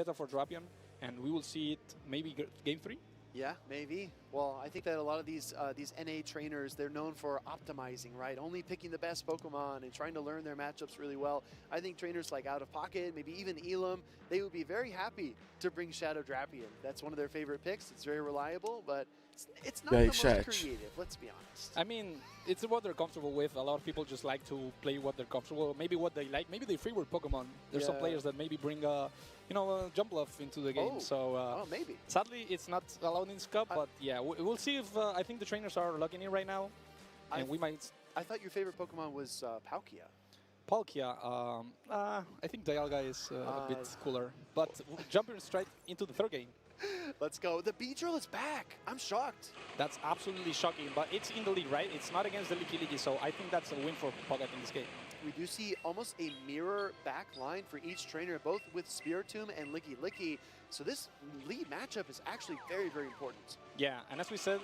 beta for Drapion, and we will see it maybe game 3. Yeah, maybe. Well, I think that a lot of these NA trainers, they're known for optimizing, right? Only picking the best Pokemon and trying to learn their matchups really well. I think trainers like Out of Pocket, maybe even Elam, they would be very happy to bring Shadow Drapion. That's one of their favorite picks. It's very reliable, but it's not the most creative, let's be honest. I mean, it's what they're comfortable with. A lot of people just like to play what they're comfortable with, maybe what they like. Maybe they freeword Pokemon. There's some players that maybe bring a jump bluff into the game. So maybe. Sadly, it's not allowed in this cup, but yeah, we'll see if I think the trainers are logging in right now, and we might. I thought your favorite Pokemon was Palkia. Palkia, I think Dialga is a bit cooler, but jumping straight into the third game. Let's go. The Beedrill is back. I'm shocked. That's absolutely shocking, but it's in the lead, right? It's not against the Licky Licky, so I think that's a win for Pocket in this game. We do see almost a mirror back line for each trainer, both with Spiritomb and Licky Licky. So this lead matchup is actually very, very important. Yeah, and as we said,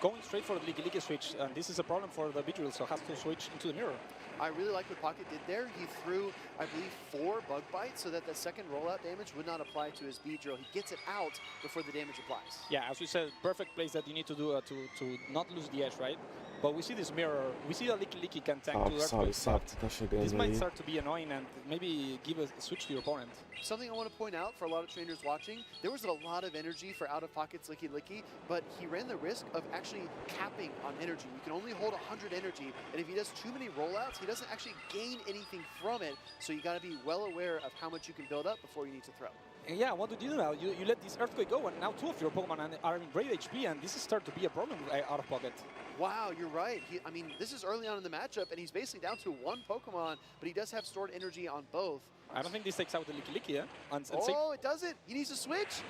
going straight for the Licky Licky switch, and this is a problem for the Beedrill, so has to switch into the mirror. I really like what Pocket did there. He threw, I believe, 4 Bug Bites so that the second rollout damage would not apply to his Beedrill. He gets it out before the damage applies. Yeah, as we said, perfect place that you need to do to not lose the edge, right? But we see this mirror. We see that Licky Licky can tank to Earthquake. This might start to be annoying and maybe give a switch to your opponent. Something I want to point out for a lot of trainers watching, there was a lot of energy for Out of Pocket's Licky Licky, but he ran the risk of actually capping on energy. You can only hold 100 energy, and if he does too many rollouts, he doesn't actually gain anything from it, so you got to be well aware of how much you can build up before you need to throw. And yeah, what do you do now? You let this Earthquake go, and now 2 of your Pokemon are in great HP, and this is start to be a problem Out of Pocket. Wow, you're right. I mean, this is early on in the matchup, and he's basically down to 1 Pokemon, but he does have stored energy on both. I don't think this takes out the Licky Licky, yeah? It does it. He needs to switch.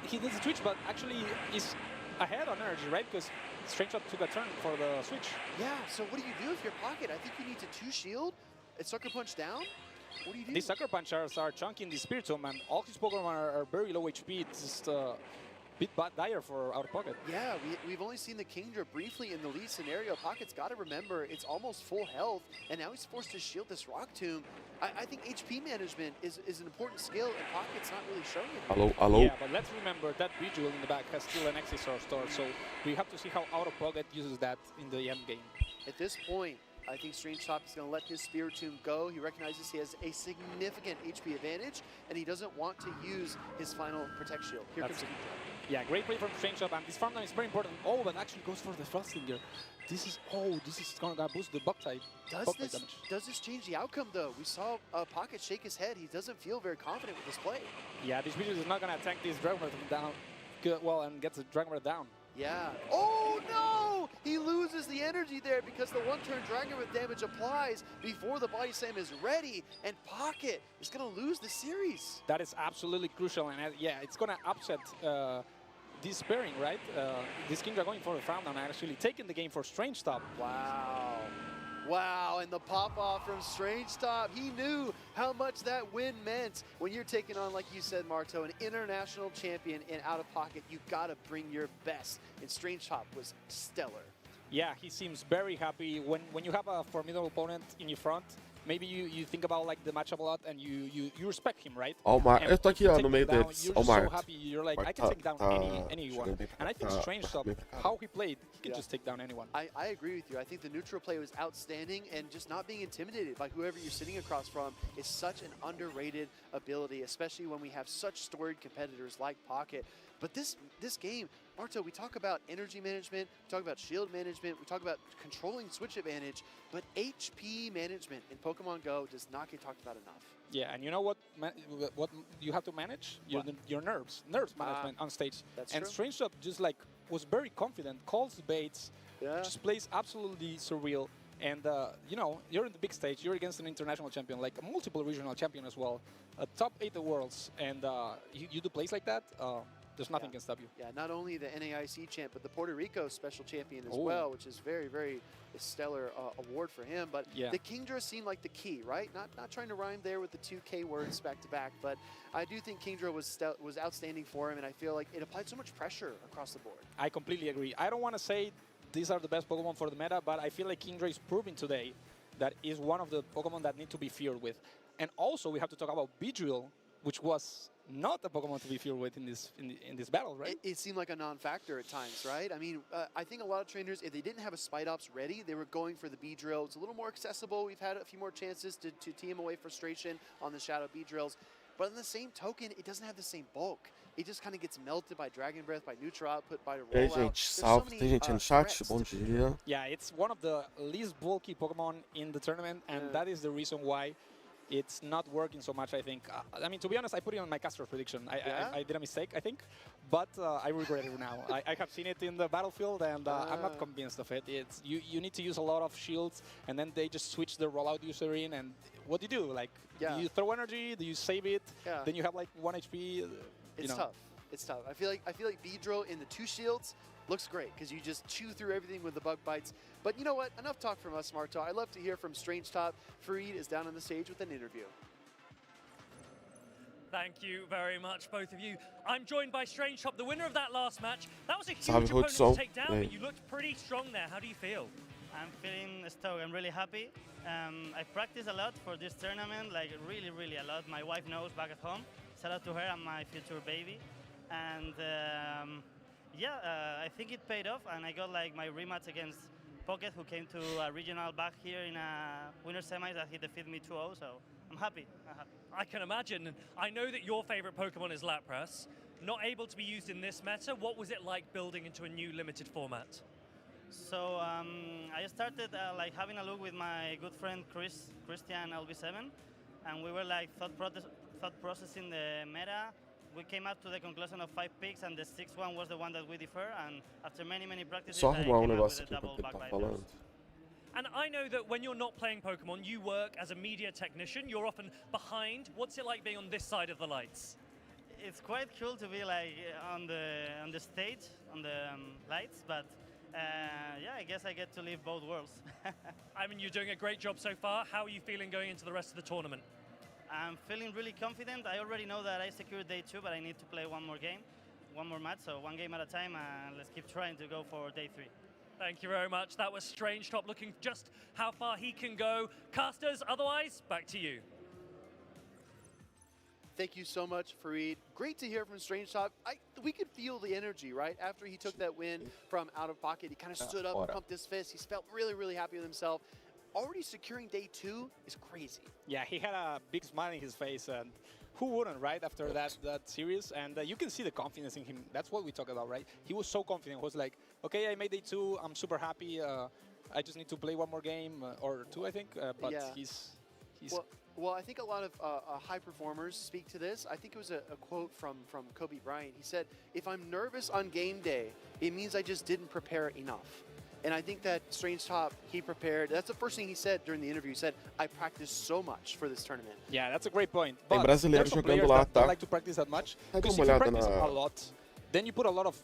He needs to switch, but actually he's ahead on energy, right? Because Strange Shot took a turn for the switch. Yeah, so what do you do if you're Pocket? I think you need to 2-shield and Sucker Punch down. What do you do? These Sucker Punchers are chunky in the Spiritomb, and all his Pokemon are very low HP. It's just bit dire for Out of Pocket. Yeah, we've only seen the Kingdra briefly in the lead scenario. Pocket's got to remember it's almost full health, and now he's forced to shield this Rock Tomb. I think HP management is an important skill, and Pocket's not really showing it. Hello. Yeah, but let's remember that Beedrill in the back has still an Exisar store, so we have to see how Out of Pocket uses that in the end game. At this point, I think Strange Top is going to let his Spiritomb go. He recognizes he has a significant HP advantage, and he doesn't want to use his final Protect Shield. Here comes Kingdra. Yeah, great play from Strange Top, and this farm down is very important. Oh, but actually goes for the Frostfinger. This is going to boost the bug type. Does this change the outcome, though? We saw Pocket shake his head. He doesn't feel very confident with this play. Yeah, this Beedrill is not going to attack this Dragon Breath down. Well, and gets the Dragon Breath down. Yeah. Oh, no! He loses the energy there because the one-turn Dragon Breath damage applies before the Body Slam is ready, and Pocket is going to lose the series. That is absolutely crucial, and yeah, it's going to upset this pairing, right? This Kingdra going for the farm down and actually taking the game for Strange Top. Wow. Wow, and the pop-off from Strange Top. He knew how much that win meant. When you're taking on, like you said, Marto, an international champion in Out of Pocket, you gotta bring your best. And Strange Top was stellar. Yeah, he seems very happy. When you have a formidable opponent in your front, maybe you think about like the matchup a lot and you respect him, right? Omar, eu tô aqui ó, no meio deles. You're Omar. so happy. You're like, I can take down anyone. And I think Strange Top, how he played, he can just take down anyone. I agree with you. I think the neutral play was outstanding, and just not being intimidated by whoever you're sitting across from is such an underrated ability, especially when we have such storied competitors like Pocket. But this game, Marto, we talk about energy management, we talk about shield management, we talk about controlling switch advantage, but HP management in Pokemon Go does not get talked about enough. Yeah, and you know what you have to manage? Your nerves management on stage. That's and true. Strange Top just like was very confident, calls the baits, just plays absolutely surreal. And you know, you're in the big stage, you're against an international champion, like a multiple regional champion as well, a top 8 of the worlds, and you do plays like that, there's nothing can stop you. Yeah, not only the NAIC champ, but the Puerto Rico special champion as well, which is very, very stellar award for him. But the Kingdra seemed like the key, right? Not trying to rhyme there with the 2 K words back to back, but I do think Kingdra was outstanding for him, and I feel like it applied so much pressure across the board. I completely agree. I don't want to say these are the best Pokemon for the meta, but I feel like Kingdra is proving today that is one of the Pokemon that need to be feared with. And also we have to talk about Beedrill, which was not a Pokemon to be feared with in this battle, right? It seemed like a non-factor at times, right? I mean, I think a lot of trainers, if they didn't have a Spite Ops ready, they were going for the Beedrill. It's a little more accessible. We've had a few more chances to team away frustration on the Shadow Beedrills. But in the same token, it doesn't have the same bulk. It just kind of gets melted by Dragon Breath, by neutral output, by the E aí, rollout. gente, salve. Tem gente no chat? Bom dia. Yeah, it's one of the least bulky Pokemon in the tournament, and that is the reason why it's not working so much, I think. I mean, to be honest, I put it on my caster prediction. I did a mistake, I think, but I regret it now. I have seen it in the battlefield, and I'm not convinced of it. It's you need to use a lot of shields, and then they just switch the rollout user in, and what do you do? Like, do you throw energy? Do you save it? Then you have like 1 HP. It's tough. It's tough. I feel like Beedrill in the 2 shields looks great because you just chew through everything with the bug bites. But you know what? Enough talk from us, Smart Talk. I'd love to hear from Strange Top. Fareed is down on the stage with an interview. Thank you very much, both of you. I'm joined by Strange Top, the winner of that last match. That was a huge Salve, opponent Hudson. to take down, but you looked pretty strong there. How do you feel? I'm feeling stoked. I'm really happy. I practiced a lot for this tournament, like really a lot. My wife knows back at home. Shout out to her and my future baby. And I think it paid off, and I got like my rematch against Pocket, who came to a regional back here in a winner semis that he defeated me 2-0, so I'm happy. I can imagine. I know that your favorite Pokemon is Lapras. Not able to be used in this meta, what was it like building into a new limited format? So I started like having a look with my good friend Christian LB7, and we were like thought processing the meta. We came up to the conclusion of 5 picks, and the 6th one was the one that we defer. And after many practices, Só I arrumar came up negócio with a aqui double pra ele tá backbite. falando. And I know that when you're not playing Pokemon, you work as a media technician. You're often behind. What's it like being on this side of the lights? It's quite cool to be like on the stage, on the lights, but I guess I get to live both worlds. I mean, you're doing a great job so far. How are you feeling going into the rest of the tournament? I'm feeling really confident. I already know that I secured day 2, but I need to play one more game, one more match, so 1 game at a time, and let's keep trying to go for day 3. Thank you very much. That was Strange Top looking just how far he can go. Casters, otherwise, back to you. Thank you so much, Fareed. Great to hear from Strange Top. We could feel the energy, right? After he took that win from out of pocket, he kind of stood up and pumped his fist. He felt really happy with himself. Already securing day 2 is crazy. Yeah, he had a big smile in his face, and who wouldn't, right, after that series? And you can see the confidence in him. That's what we talk about, right? He was so confident. He was like, okay, I made day 2. I'm super happy. I just need to play 1 more game, or 2, I think. But he's Well, I think a lot of high performers speak to this. I think it was a quote from Kobe Bryant. He said, if I'm nervous on game day, it means I just didn't prepare enough. And I think that Strange Top, he prepared. That's the first thing he said during the interview. He said, I practiced so much for this tournament. Yeah, that's a great point. Tem But brasileiro there's some jogando players lá, that tá? don't like to practice that much. Dá Because uma if you olhada practice na... a lot, then you put a lot of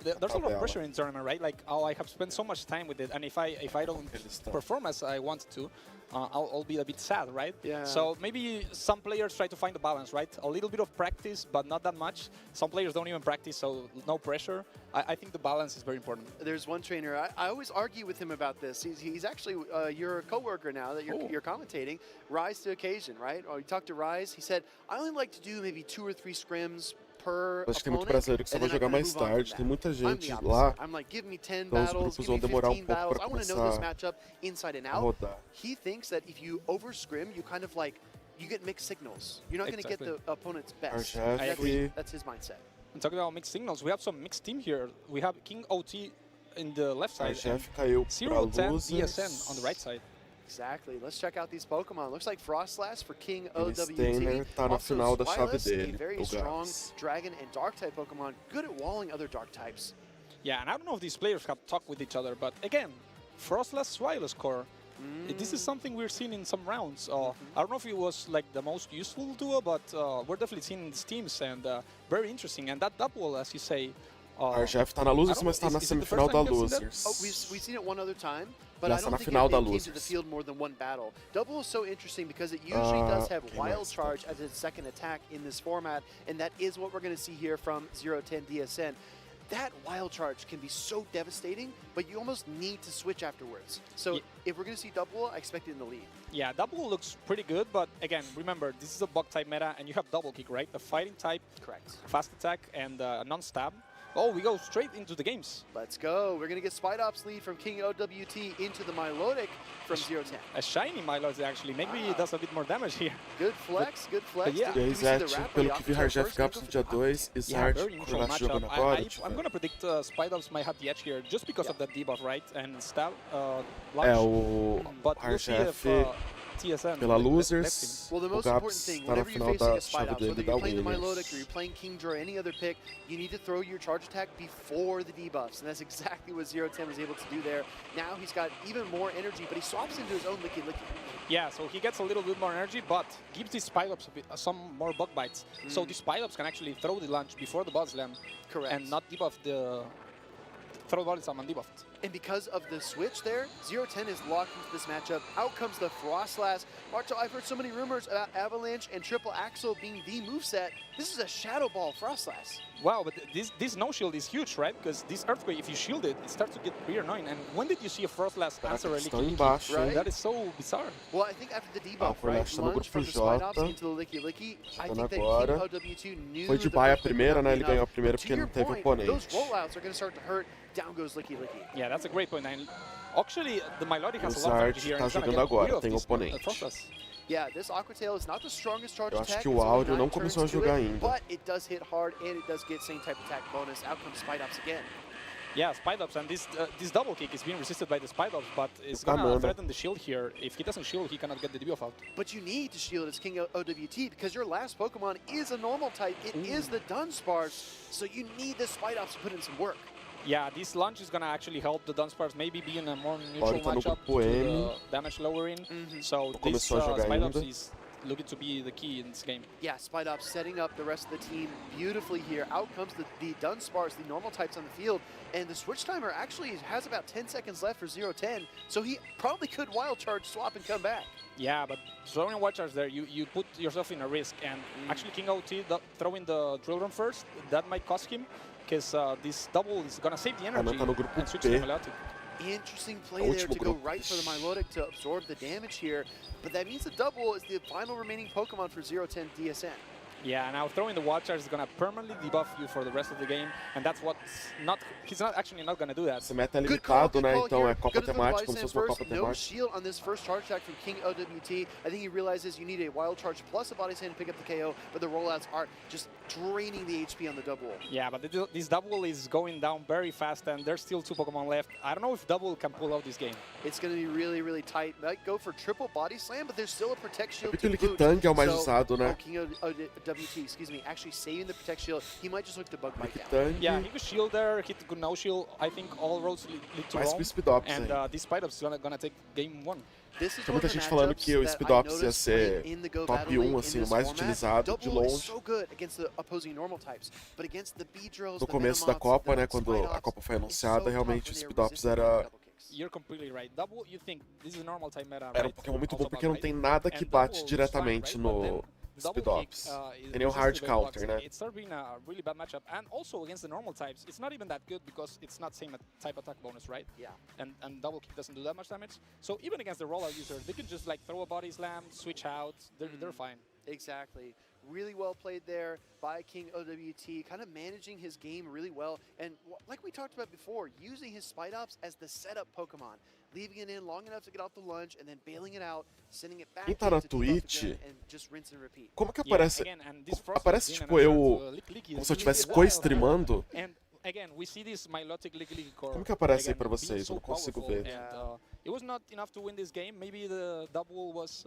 there's a lot of pressure in tournament, right? Like, oh, I have spent so much time with it, and if I don't perform as I want to, I'll be a bit sad, right? Yeah. So maybe some players try to find the balance, right? A little bit of practice, but not that much. Some players don't even practice, so no pressure. I think the balance is very important. There's one trainer, I always argue with him about this. He's actually your coworker now that you're commentating. Rise to occasion, right? Or you talk to Rise, he said, I only like to do maybe 2 or 3 scrims per Acho que tem muito opponent, brasileiro que só and vai then I jogar kinda mais move on from tarde. that. Tem muita I'm gente the lá. opposite. I'm like, give me 10 Então os battles, grupos give me vão demorar 15 pouco battles. para I want to know this começar matchup inside and a out. rodar. He thinks that if you over scrim, you kind of like, you get mixed signals. You're not going to get the opponent's best. That's his mindset. And talking about mixed signals, we have some mixed team here. We have King OT in the left side, Jeff caiu pra 0-10 losers. DSN on the right side. Exactly. Let's check out these Pokemon. Looks like Frostlass for King Steiner OWT. tá na Also, final da chave Swilus, a dele, very o strong Gats. Dragon and Dark-type Pokemon. Good at walling other Dark types. Yeah, and I don't know if these players have talked with each other, but again, Frostless Swilus core. This is something we're seeing in some rounds. I don't know if it was like the most useful duo, but we're definitely seeing these teams, and very interesting. And that double, as you say. Jeff tá na Losers, mas tá na semifinal da Losers. Oh, we've seen it one other time, but Já I está don't na think final it da came to Losers. the field more than one battle. Double is so interesting because it usually does have Wild Charge as its second attack in this format, and that is what we're going to see here from 0-10 DSN. that wild charge can be so devastating, but you almost need to switch afterwards. So if we're going to see double, I expect it in the lead. Yeah, double looks pretty good, but again, remember, this is a bug type meta, and you have double kick, right? A fighting type, Correct. fast attack, and non-stab. Oh, we go straight into the games. Let's go. We're going to get Spidops lead from King OWT into the Milotic from 0-10. A shiny Milotic, actually. Maybe it does a bit more damage here. Good flex, good flex. yeah. E aí, Zet, pelo que vi, Harjef Caps no dia 2 e Zard Cronato jogando agora. I'm gonna predict Spidops might have the edge here just because of that debuff, right? And stab O but we'll see if TSM pela Losers, well, the o most important Gaps thing, tá na whenever you're final facing da a chave Spidops, dele whether da you're playing the Milotic or Winners. you're playing Kingdra or any other pick, you need to throw your charge attack before the debuffs, and that's exactly what 0-10 was able to do there. Now he's got even more energy, but he swaps into his own Licky Licky. Yeah, so he gets a little bit more energy, but gives these Spidops some more bug bites. So the Spidops can actually throw the launch before the body slam. Correct. And not debuff the... throw the body slam undebuffed. And because of the switch there, 0-10 is locked into this matchup. Out comes the Frostlass. Marto, I've heard so many rumors about Avalanche and Triple Axel being the moveset. This is a Shadow Ball Frostlass. Wow, but this no shield is huge, right? Because this Earthquake, if you shield it, it starts to get pretty annoying. And when did you see a Frostlass answer a Estão Licky Licky? embaixo, Right? hein? That is so bizarre. Well, I think after the debuff, foi right, nesta no lunge grupo from the J. Spidops into the Licky Licky, I Chegando think that agora. King OW2 knew Foi de the baia a Earthquake primeira, would né? not Ele be ganhou a enough. primeira But porque to ele your não teve point, oponente. those rollouts are going to start to hurt. Down goes Licky Licky. Yeah, that's a great point. And actually, the Milotic has O a lot of Zard energy here. tá and he's gonna jogando get agora, rid of tem this, oponente. Frostlass. Yeah, this Aquatail is not the strongest charge Eu acho attack. que o It's only Áureo não 9 começou a turns to jogar it, ainda. But it does hit hard and it does get same type attack bonus. Out comes Spidops again. Yeah, Spidops, and this double kick is being resisted by the Spidops, but it's Tá gonna nada. threaten the shield here. If he doesn't shield, he cannot get the debuff out. But you need to shield as King OWT because your last Pokemon is a normal type. It is the Dunsparce, so you need the Spidops to put in some work. Yeah, this launch is gonna actually help the Dunsparce maybe be in a more neutral Olha, tá no matchup grupo to M. the damage lowering. So this começou a jogar Spidops ainda. is looking to be the key in this game. Yeah, Spidops setting up the rest of the team beautifully here. Out comes the Dunsparce, the normal types on the field. And the switch timer actually has about 10 seconds left for 0-10. So he probably could wild charge, swap, and come back. Yeah, but throwing watchers there, you put yourself in a risk. And actually King OT throwing the drill run first, that might cost him. Because this double is gonna save the energy tá no grupo and switch B. to the Milotic. Interesting play there to go right for the Milotic to absorb the damage here. But that means the double is the final remaining Pokemon for 0-10 DSN. Yeah, now throwing the Wild Charge is gonna permanently debuff you for the rest of the game, and that's what's not. He's not actually not gonna do that. Esse meta é Good call, limitado, né? Então here. é Copa Good to the temática, como Bison se fosse uma first. Copa No temática. shield on this first charge attack from King OWT. I think he realizes you need a wild charge plus a body slam to pick up the KO, but the rollouts are just draining the HP on the double. Yeah, but this double is going down very fast, and there's still 2 Pokemon left. I don't know if double can pull out this game. It's going to be really, really tight. Might go for triple body slam, but there's still a protect shield Porque to o boot. Lickitung é o mais So, usado, né? King OWT, excuse me, actually saving the protect shield. He might just look to bug bite down. Lickitung, Yeah, he could shield there, hit good no shield. I think all roads lead to mais Rome, pro Spidops and aí. this Spidops is gonna take game 1. This is Tem one muita of the gente falando matchups que o that I Spidops ia noticed ser in the Go top Battle League 1, in assim, o this mais format. utilizado de Double is longe. so good against the opposing normal types, but against the Beedrills, No the começo da Venomoths, Copa, the né? Quando a Spidops, Copa foi it's anunciada, so realmente o tough when they're Spidops resistant era, double kicks. You're completely right. Double, you think this is a normal time meta, era um right? Pokémon muito Also bom, porque bug não bite. tem nada que And bate double is diretamente fine, right? But no then double Spidops. kick, Tem nem o is hard resisted by counter, blocks. né? It started being a really bad matchup, and also against the normal types, it's not even that good because it's not same type attack bonus, right? Yeah. And double kick doesn't do that much damage. So even against the rollout user, they could just like throw a body slam, switch out, they're fine. Exactly. Really well played there by King OWT, kind of managing his game really well. And like we talked about before, using his Spidops as the setup Pokemon, leaving it in long enough to get off the lunge and then bailing it out, sending it back Quem tá in na to debuff Twitch, again and just rinse and repeat. Como que Yeah, aparece? again, and this Frost Aparece is being tipo an eu, answer to Lick Licky. como se eu Lick estivesse Licky is co-streamando. And again, we see this Milotic Lick Licky core. Como que aparece aí again, pra being vocês? so Eu não consigo powerful, ver. and, it was not enough to win this game. Maybe the double was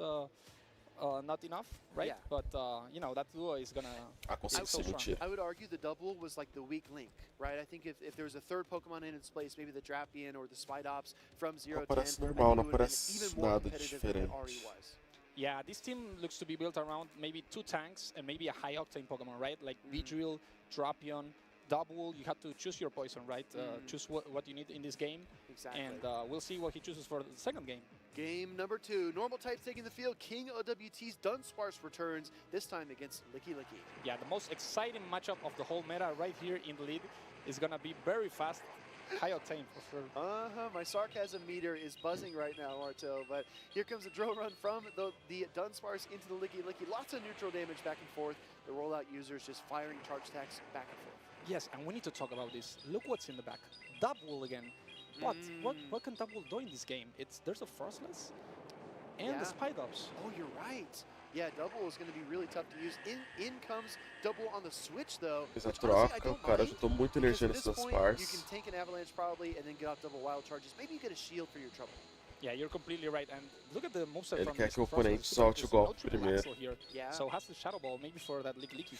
not enough, right? Yeah. But you know, that duo is gonna. Ah, consigo so sim, strong. mentira. I would argue the double was like the weak link, right? I think if there was a third Pokemon in its place, maybe the Drapion or the Spidops from 0-10, Aparece I think normal, it não would have been aparece even more nada competitive than it diferente. already was. Yeah, this team looks to be built around maybe 2 tanks and maybe a high octane Pokemon, right? Like Beedrill, Drapion, double, you have to choose your poison, right? Choose what you need in this game. Exactly. And we'll see what he chooses for the second game. Game number 2, normal types taking the field. King OWT's Dunsparce returns, this time against Licky Licky. Yeah, the most exciting matchup of the whole meta right here in the lead is gonna be very fast, high octane for sure. My sarcasm meter is buzzing right now, Marto, but here comes a drill run from the Dunsparce into the Licky Licky. Lots of neutral damage back and forth. The rollout users just firing charge attacks back and forth. Yes, and we need to talk about this. Look what's in the back. Double again. But what can Double do in this game? There's a Frostless and the Spidops. Oh, you're right. Yeah, Double is going to be really tough to use. In comes Double on the switch, though. Fez a troca, o cara juntou muita energia nesse Dunsparce. You can tank an Avalanche probably and then get off Double Wild Charges. Maybe you get a shield for your trouble. Yeah, you're completely right. And look at the moveset Ele from quer this que o oponente solte o golpe primeiro. So has the Shadow Ball maybe for that Licky Licky.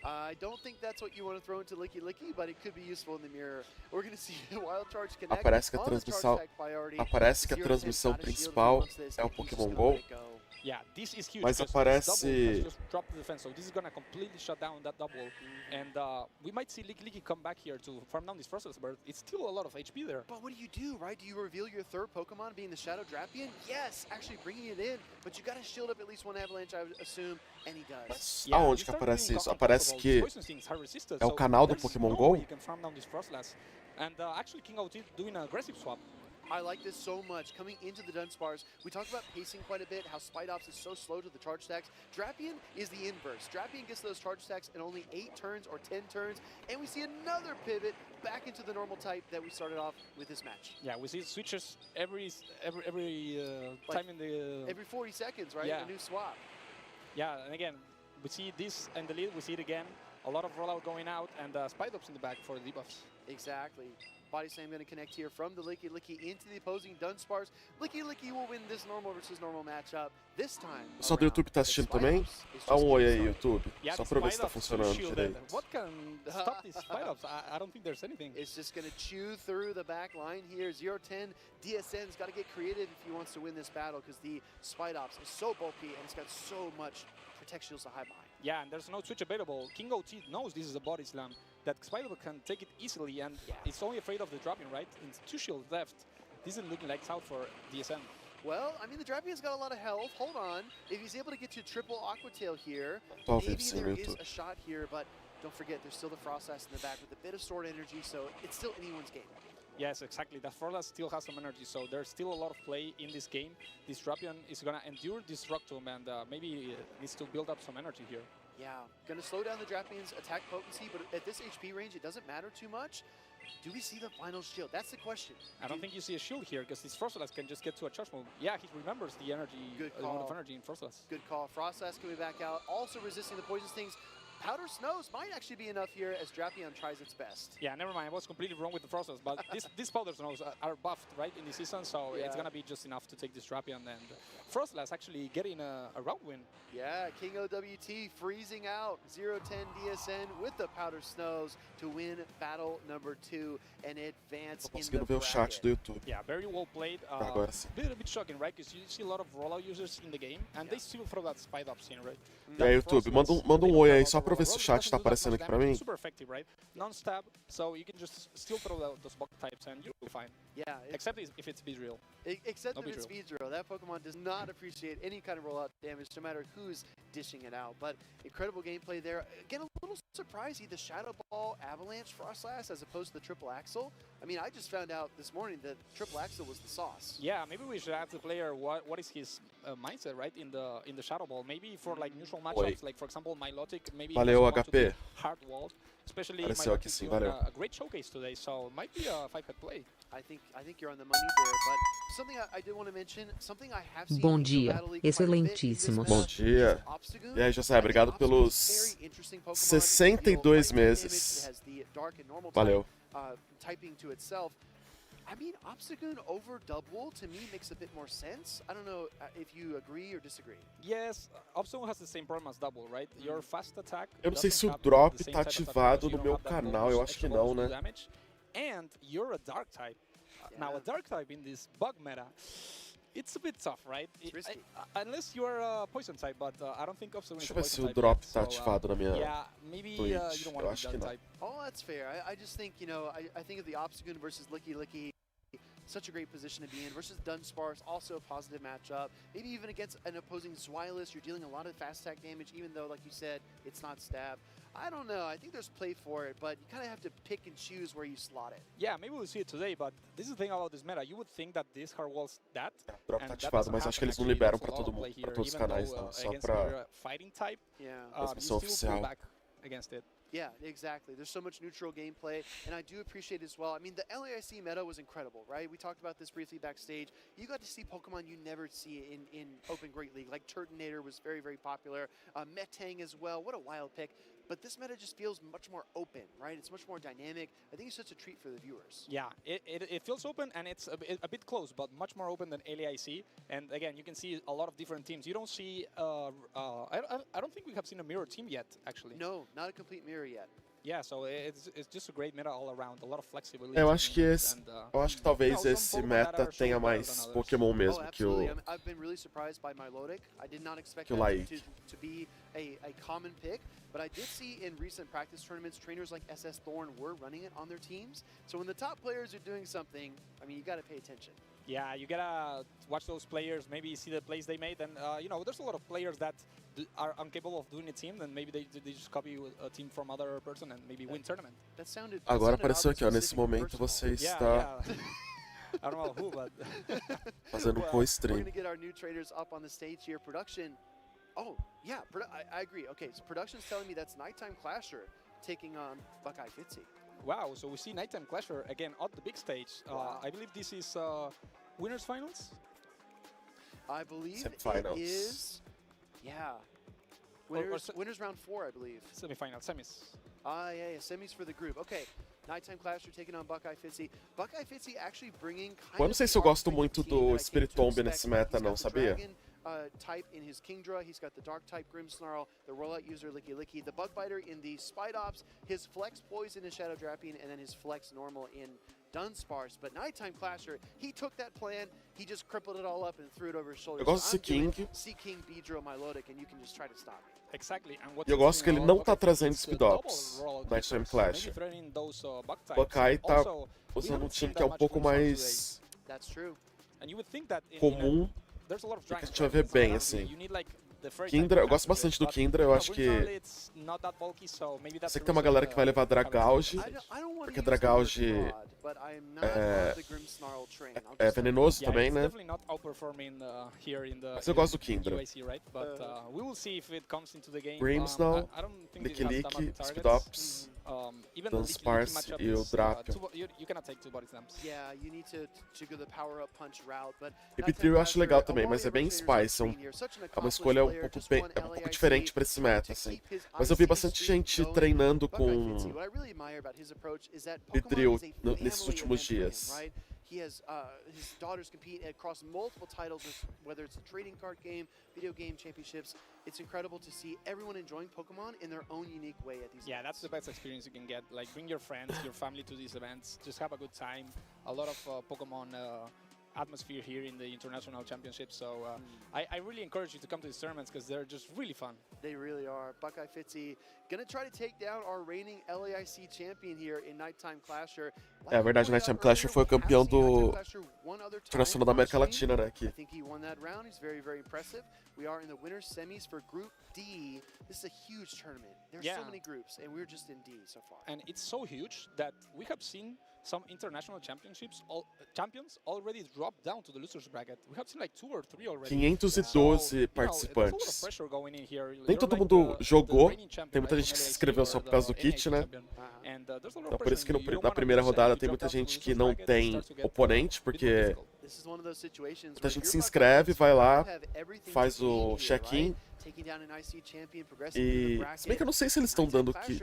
I don't think that's what you want to throw into Licky Licky, but it could be useful in the mirror. We're going to see the Wild Charge connect. Aparece que a transmissão principal é o Pokémon GO. Yeah, this is huge. Mas aparece just drop the defense, so this is gonna completely shut down that double, and we might see Licky Licky come back here to farm down this Frostless, but it's still a lot of HP there. But what do, right? Do you reveal your third Pokemon being the Shadow Drapion? Yes, actually bringing it in, but you gotta shield up at least one Avalanche, I would assume, and he does. Yeah, aonde que aparece isso? Aparece que é o canal do Pokémon GO? You can farm down this Frostless, and actually King OT doing an aggressive swap. I like this so much. Coming into the Dunsparce, we talked about pacing quite a bit, how Spidops is so slow to the charge stacks. Drapion is the inverse. Drapion gets those charge stacks in only 8 turns or 10 turns, and we see another pivot back into the normal type that we started off with this match. Yeah, we see switches every time in the... Every 40 seconds, right? Yeah. A new swap. Yeah, and again, we see this in the lead, we see it again. A lot of rollout going out, and Spidops in the back for the debuffs. Exactly. Body Slam going to connect here from the Licky Licky into the opposing Dunsparce. Licky Licky will win this normal versus normal matchup. This time. O pessoal do YouTube tá assistindo também? Dá oi aí, YouTube. Só pra ver se tá funcionando direito. What can stop these Spidops? I don't think there's anything. It's just going to chew through the back line here. 0-10. DSN's got to get creative if he wants to win this battle, because the Spidops is so bulky and it's got so much protect shields to hide behind. Yeah, and there's no switch available. King OT knows this is a body slam, that Spider can take it easily, and it's only afraid of the dropping, right? And 2 shields left. This isn't looking like out for DSN. Well, I mean, the Drapion's got a lot of health. Hold on. If he's able to get to triple Aqua Tail here, maybe there is a shot here, but don't forget, there's still the Frostless in the back with a bit of sword energy, so it's still anyone's game. Yes, exactly. The Frostless still has some energy, so there's still a lot of play in this game. This Drapion is going to endure this Rock Tomb, and maybe needs to build up some energy here. Yeah, going to slow down the Drapion's attack potency, but at this HP range, it doesn't matter too much. Do we see the final shield? That's the question. I don't think you see a shield here, because this Frostless can just get to a charge move. Yeah, he remembers the energy, amount of energy in Frostless. Good call. Frostless coming back out, also resisting the poison stings. Powder Snows might actually be enough here as Drapion tries its best. Yeah, never mind. I was completely wrong with the Frostless, but these Powder Snows are buffed, right, in the season, so it's going to be just enough to take this Drapion, and Frostless actually getting a round win. Yeah, King OWT freezing out 0-10 DSN with the Powder Snows to win battle number 2 and advance in the ver o chat do YouTube. Yeah, very well played. Agora sim. A bit shocking, right? Because you see a lot of rollout users in the game, and they still throw that Spidops in, right? E aí, YouTube, manda oi aí só pra ver se o chat tá aparecendo aqui pra mim. Super effective, right? Non-stab, so you can just still throw those bug types and you'll be fine. Yeah. Except if it's Beedrill. Except if it's Beedrill. That Pokemon does not appreciate any kind of rollout damage, no matter who's dishing it out. But incredible gameplay there. Again, a little surprising, the Shadow Ball Avalanche Frostless as opposed to the Triple Axle. I mean, I just found out this morning that Triple Axle was the sauce. Yeah, maybe we should ask the player what is his mindset, right, in the Shadow Ball. Maybe for like neutral matchups, like for example Milotic, maybe Valeu, HP. hard wall. Especially Apareceu aqui sim, doing valeu. a great showcase today, so it might be a 5-head play. I think you're on the money there, but something I did want to mention, something I have seen. Bom dia, excelentíssimos. Bom dia. E aí, José, obrigado pelos 62 meses. Valeu. Typing to itself. I mean, Obstagoon over Double to me makes a bit more sense. I don't know if you agree or disagree. Yes, Obstagoon has the same problem as Double, right? Your fast attack. Eu não sei se o drop tá ativado no meu canal, eu acho que não, né? And you're a Dark type. Now, a Dark type in this bug meta, It's a bit tough, right? It's risky. Unless you're poison type, but I don't think Obstagoon is Deixa a eu ver poison se o type drop yet, tá so, ativado na minha yeah, maybe you Twitch. don't Eu want to acho be que that não. type. Oh, that's fair. I just think, you know, I think of the Obstagoon versus Licky Licky. Such a great position to be in versus Dunsparce, also a positive matchup. Maybe even against an opposing Zwilus, you're dealing a lot of fast attack damage, even though, like you said, it's not stab. I don't know. I think there's play for it, but you kind of have to pick and choose where you slot it. Yeah, maybe we'll see it today, but this is the thing about this meta. You would think that this hard wall's that, O drop and tá that ativado, doesn't mas acho que happen eles não actually. liberam There's a pra lot todo of play mundo, here, pra todos os even canais, though, não. Só against pra your fighting type, Yeah. you transmissão still pull oficial. back against it. Yeah, exactly. There's so much neutral gameplay, and I do appreciate as well. I mean, the LAIC meta was incredible, right? We talked about this briefly backstage. You got to see Pokemon you never see in Open Great League. Like Turtonator was very, very popular. Metang as well. What a wild pick. But this meta just feels much more open, right? It's much more dynamic. I think it's such a treat for the viewers. Yeah, it feels open, and it's a bit close, but much more open than LAIC. And again, you can see a lot of different teams. You don't see, I don't think we have seen a mirror team yet, actually. No, not a complete mirror yet. Yeah, so it's just a great meta all around. A lot of flexibility. Eu acho que eu acho que talvez some esse Pokémon meta that are tenha showing better mais than others. Pokémon mesmo que absolutely. o I've been really surprised by Milotic. I did not expect Que o that Laik. to be a common pick, but I did see in recent practice tournaments, trainers like SS Thorn were running it on their teams. So when the top players are doing something, I mean, you got to pay attention. Yeah, you gotta watch those players, maybe see the plays they made, and you know, there's a lot of players that are incapable of doing a team, and maybe they just copy a team from other person and maybe win tournament. That sounded. Agora that sounded apareceu aqui, ó. Nesse specific and momento personal. você Yeah, está yeah. I don't know who, but fazendo Well, co-stream. We're going to get our new traders up on the stage here. Production. Oh, yeah, I agree. Okay, so production's telling me that's Nighttime Clasher taking on Buckeye Fitzy. wow. So we see Nighttime Clasher again at the big stage. Wow. I believe this is winners finals. I believe Semifinals. it is. Yeah. Or Winners round 4, I believe. Semifinal, semis. Yeah, semis for the group. Okay. Nighttime Clasher taking on Buckeye Fitzy. Buckeye Fitzy actually bringing kind Eu não sei se eu gosto muito do Spiritomb nesse meta, não, sabia? Type in his Kingdra, he's got the Dark type Grimmsnarl, the Rollout user Licky Licky, the Bug Biter in the Spidops, his Flex Poison in Shadow Drapion, and then his Flex Normal in Dunsparce. But Nighttime Clasher, he took that plan, he just crippled it all up and threw it over his shoulder. Eu gosto do Seaking. Seaking, Beedrill, Milotic, and you can just try to stop me. Exactly. And E eu gosto que ele não tá trazendo Speedops, Nighttime Clasher. Buckeye tá usando um time que é um pouco mais That's true. comum, que a gente vai ver bem, assim. Kindra, eu gosto bastante do Kindra, eu acho que sei que tem uma galera que vai levar Dragauge, porque Dragauge é venenoso também, né? Mas eu gosto do Kindra. Grimmsnarl, Licky Licky, Speedops, Dunsparce e o Drapion. E Beedrill eu acho legal também, mas é bem Spice, é uma escolha um pouco diferente pra esse meta, assim. Mas eu vi bastante gente treinando com Beedrill nesses últimos dias. He has his daughters compete across multiple titles, whether it's a trading card game, video game championships. It's incredible to see everyone enjoying Pokemon in their own unique way at these events. Yeah, that's the best experience you can get. Like, bring your friends, your family to these events. Just have a good time. A lot of Pokemon atmosphere here in the International Championship. So I really encourage you to come to these tournaments because they're just really fun. They really are. Buckeye Fitzy gonna try to take down our reigning LAIC champion here in Nighttime Clasher. É verdade, Nighttime Clasher foi o campeão do Internacional da América Latina, né? Aqui. I think he won that round. He's very, very impressive. We are in the winners semis for Group D. This is a huge tournament. There's so many groups, and we're just in D so far. And it's so huge that we have seen some international championships, champions already dropped down to the losers bracket. We have seen like 2 or 3 already. 512 participantes. Nem todo mundo jogou, tem muita gente que se inscreveu só por causa do kit, né? Então por isso que na primeira rodada tem muita gente que não tem oponente, porque muita gente se inscreve, vai lá, faz o check-in. E se bem que eu não sei se eles estão dando kit.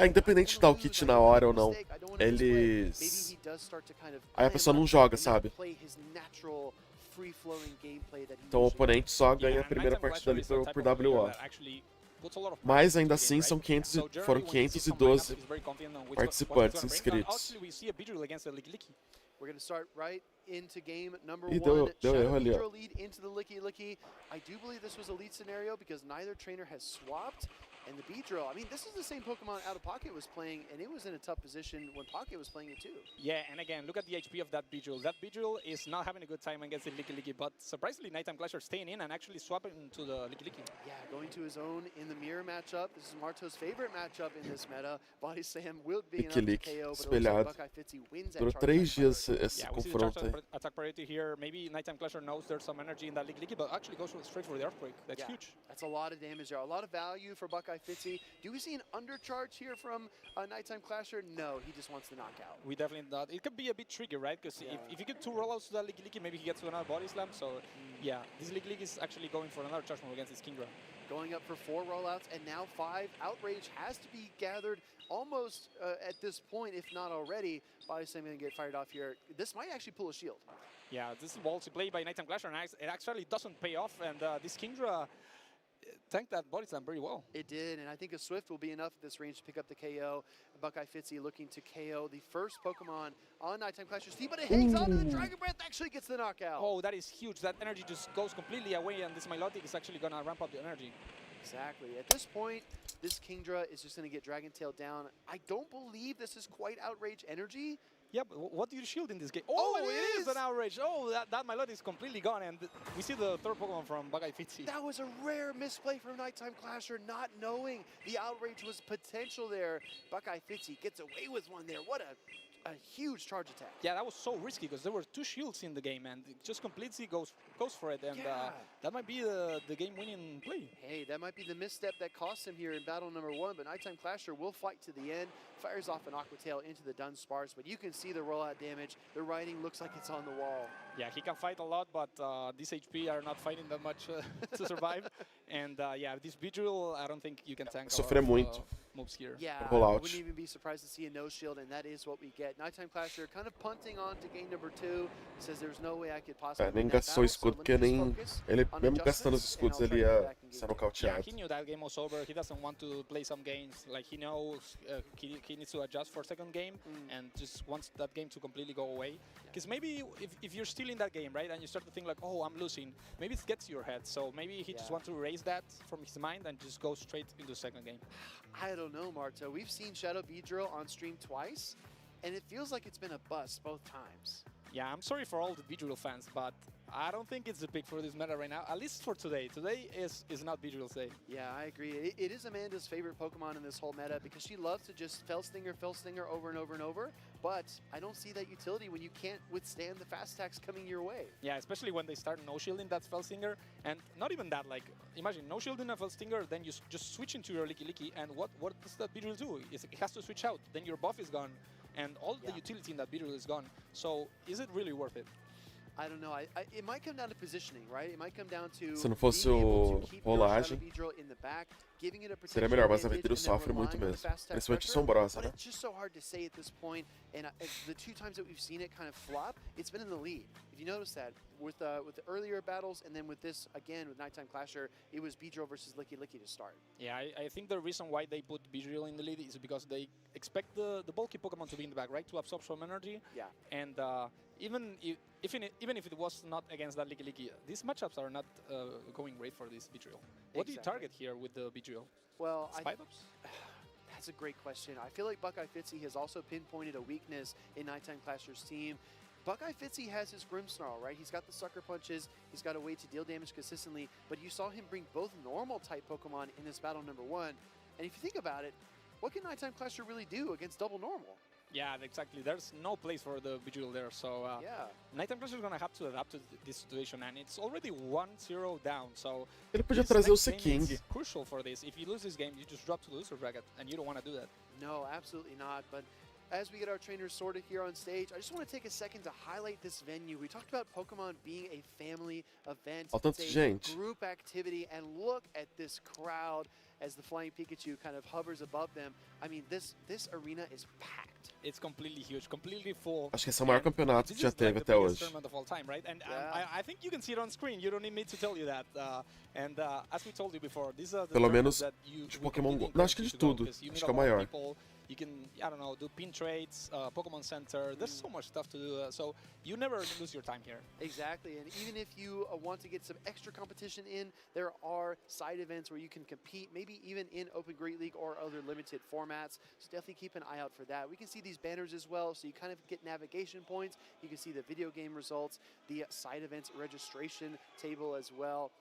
Independente de dar o kit na hora ou não, eles... Aí a pessoa não joga, sabe? Então o oponente só ganha a primeira partida ali por WO. Mas ainda assim foram 512 participantes inscritos. We're going to start right into game number E 1. deu erro ali, ó. Shadow lead into the Licky Licky. I do believe this was a lead scenario because neither trainer has swapped. And the Beedrill, I mean, this is the same Pokemon Out of Pocket was playing, and it was in a tough position when Pocket was playing it too. Yeah, and again, look at the HP of that Beedrill. That Beedrill is not having a good time against the Licky Licky, but surprisingly, Nighttime Clasher staying in and actually swapping to the Licky Licky. Yeah, going to his own in the mirror matchup. This is Marto's favorite matchup in this meta. Body Slam will be enough to KO, but it looks like Buckeye Fitzy wins that Durou charge 3 attack dias priority. esse Yeah, we see the confronto aí. charge attack priority here. Maybe Nighttime Clasher knows there's some energy in that Licky Licky, but actually goes straight for the Earthquake. That's Yeah, huge. that's a lot of damage there. A lot of value for Buckeye Fitzy. Do we see an undercharge here from Nighttime Clasher? No, he just wants the knockout. We definitely not. It could be a bit tricky, right? Because if you get 2 rollouts to that Licky Licky, maybe he gets to another Body Slam. So, yeah, this Licky Licky is actually going for another charge move against his Kingdra. Going up for 4 rollouts, and now 5. Outrage has to be gathered almost at this point, if not already. Body Slam going to get fired off here. This might actually pull a shield. Yeah, this is ballsy play by Nighttime Clasher, and it actually doesn't pay off. And this Kingdra tanked that Body Slam pretty well. It did, and I think a Swift will be enough at this range to pick up the KO. Buckeye Fitzy looking to KO the first Pokemon on Nighttime Clasher's team, but it hangs on to the Dragon Breath, actually gets the knockout. Oh, that is huge. That energy just goes completely away, and this Milotic is actually going to ramp up the energy. Exactly. At this point, this Kingdra is just going to get Dragon Tail down. I don't believe this is quite Outrage energy. Yeah, but what do you shield in this game? Oh, it is an Outrage. Oh, that Milotic is completely gone, and we see the third Pokemon from Buckeye Fitzy. That was a rare misplay from Nighttime Clasher, not knowing the Outrage was potential there. Buckeye Fitzy gets away with one there. What a huge charge attack. Yeah, that was so risky because there were 2 shields in the game, and it just completely goes for it, and that might be the game-winning play. Hey, that might be the misstep that cost him here in battle number 1, but Nighttime Clasher will fight to the end, fires off an Aqua Tail into the Dunsparce, but you can see the rollout damage. The writing looks like it's on the wall. Yeah, he can fight a lot, but these HP are not fighting that much to survive. And yeah, this Beedrill, I don't think you can tank a lot of moves here. Yeah, I wouldn't even be surprised to see a no shield, and that is what we get. Nighttime Clasher kind of punting on to game number 2. Says there's no way I could possibly nem gastou escudo, porque nem ele, mesmo gastando os escudos, ele ia ser nocauteado. Yeah, he knew that game was over. He doesn't want to play some games. Like, he knows he needs to adjust for second game and just wants that game to completely go away. Because maybe if you're still in that game, right, and you start to think like, oh, I'm losing, maybe it gets to your head. So maybe he just wants to erase that from his mind and just go straight into second game. I don't know, Marta. We've seen Shadow Beedrill on stream twice, and it feels like it's been a bust both times. Yeah, I'm sorry for all the Beedrill fans, but I don't think it's a pick for this meta right now, at least for today. Today is not Beedrill's day. Yeah, I agree. It is Amanda's favorite Pokemon in this whole meta because she loves to just Fell Stinger over and over and over, but I don't see that utility when you can't withstand the fast attacks coming your way. Yeah, especially when they start no-shielding that Fell Stinger, and not even that, like, imagine no-shielding a Fell Stinger, then you just switch into your Licky Licky, and what does that Beedrill do? It has to switch out, then your buff is gone, and all the utility in that Beedrill is gone. So, is it really worth it? I don't know. It might come down to positioning, right? It might come down to Se não fosse o rolagem, seria melhor, mas a Vitiro sofre muito mesmo, principalmente sombrosa, né? But it's just so hard to say at this point, and the 2 times that we've seen it kind of flop, it's been in the lead. If you notice that, with the earlier battles, and then with this, again, with Nighttime Clasher, it was Beedrill versus Licky Licky to start. Yeah, I think the reason why they put Beedrill in the lead is because they expect the bulky Pokemon to be in the back, right? To absorb some energy. Yeah. And even if it was not against that Licky Licky, these matchups are not going great for this Beedrill. What do you target here with the Beedrill? Well, Spite-ups? That's a great question. I feel like Buckeye Fitzy has also pinpointed a weakness in Nighttime Clasher's team. Buckeye Fitzy has his Grimmsnarl, right? He's got the Sucker Punches, he's got a way to deal damage consistently, but you saw him bring both normal-type Pokemon in this battle number 1. And if you think about it, what can Nighttime Clasher really do against double normal? Yeah, exactly. There's no place for the Beedrill there, so Nighttime Clasher is going to have to adapt to this situation, and it's already 1-0 down, so ele podia trazer o Seking. It's crucial for this. If you lose this game, you just drop to the loser bracket, and you don't want to do that. No, absolutely not, but as we get our trainers sorted here on stage, I just want to take a second to highlight this venue. We talked about Pokemon being a family event. It's a group activity, and look at this crowd as the Flying Pikachu kind of hovers above them. I mean, this arena is packed. It's completely huge, completely full. Acho que esse é o maior campeonato que já teve até hoje. Tournament of all time, right? And I think you can see it on screen. You don't need me to tell you that. As we told you before, these are the pelo menos that you de Pokémon GO. Não, acho que de tudo. Acho que é o maior. You can, I don't know, do pin trades, Pokemon Center. There's so much stuff to do, so you never lose your time here. Exactly, and even if you want to get some extra competition in, there are side events where you can compete, maybe even in Open Great League or other limited formats. So definitely keep an eye out for that. We can see these banners as well, so you kind of get navigation points. You can see the video game results, the side events registration table as well.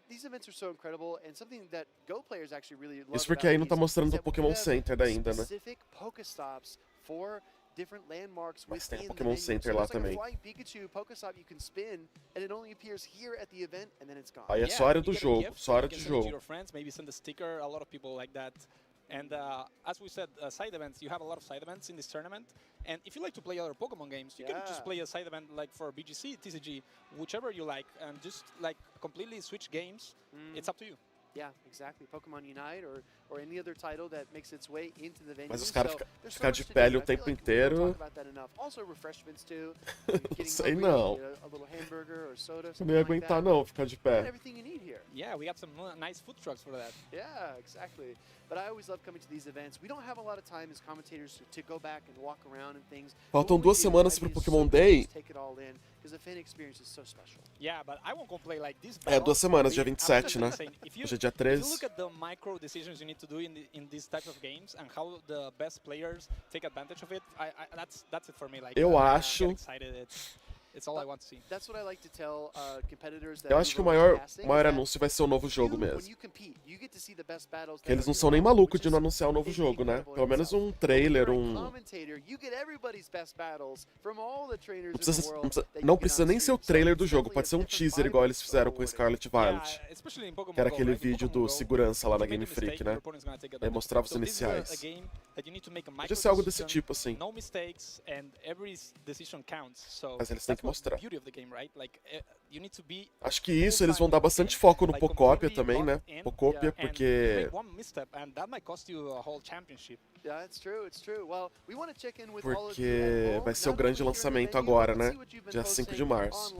These events are so incredible, and something that Go players actually really love. Isso porque aí não tá mostrando o Pokémon Center ainda, né? Specific Pokestops for different landmarks. Mas tem Pokémon Center lá também. Pikachu Pokestop you can spin, and it only appears here at the event, and then it's gone. Aí é só área do jogo, só área de jogo. Maybe send a sticker. A lot of people like that. And as we said, side events, you have a lot of side events in this tournament. And if you like to play other Pokemon games, you can just play a side event like for BGC, TCG, whichever you like, and just like completely switch games. It's up to you. Yeah, exactly. Pokemon Unite or any other title that makes its way into the venue. Mas os caras ficam de pele o tempo inteiro. Also refreshments too. Sei não. A little hamburger or soda. Eu não ia aguentar não, ficar de pé. Everything you need here. Yeah, we got some nice food trucks for that. Yeah, exactly. But I always love coming to these events. We don't have a lot of time as commentators to go back and walk around and things. Faltam 2 semanas pro Pokémon Day. Take it all in because the fan experience is so special. Yeah, but I won't complain like this. É, 2 semanas, dia 27, né? Hoje é dia 13. If you look at the micro decisions you need to do in these types of games and how the best players take advantage of it, that's it for me. Like, eu acho. It's all I want to see. That's what I like to tell competitors that eu acho que o maior anúncio vai ser o novo jogo mesmo. Que eles não são nem malucos de não anunciar o novo jogo, né? Pelo menos um trailer, não precisa nem ser o trailer do jogo, pode ser um teaser igual eles fizeram com Scarlet Violet. Que era aquele vídeo do segurança lá na Game Freak, né? Aí mostrava os iniciais. Podia ser algo desse tipo, assim. Mas eles têm que mostrar. Acho que isso eles vão dar bastante foco no Pocópia também, né? Pocópia, porque... Porque vai ser o grande lançamento agora, né? Dia 5 de março.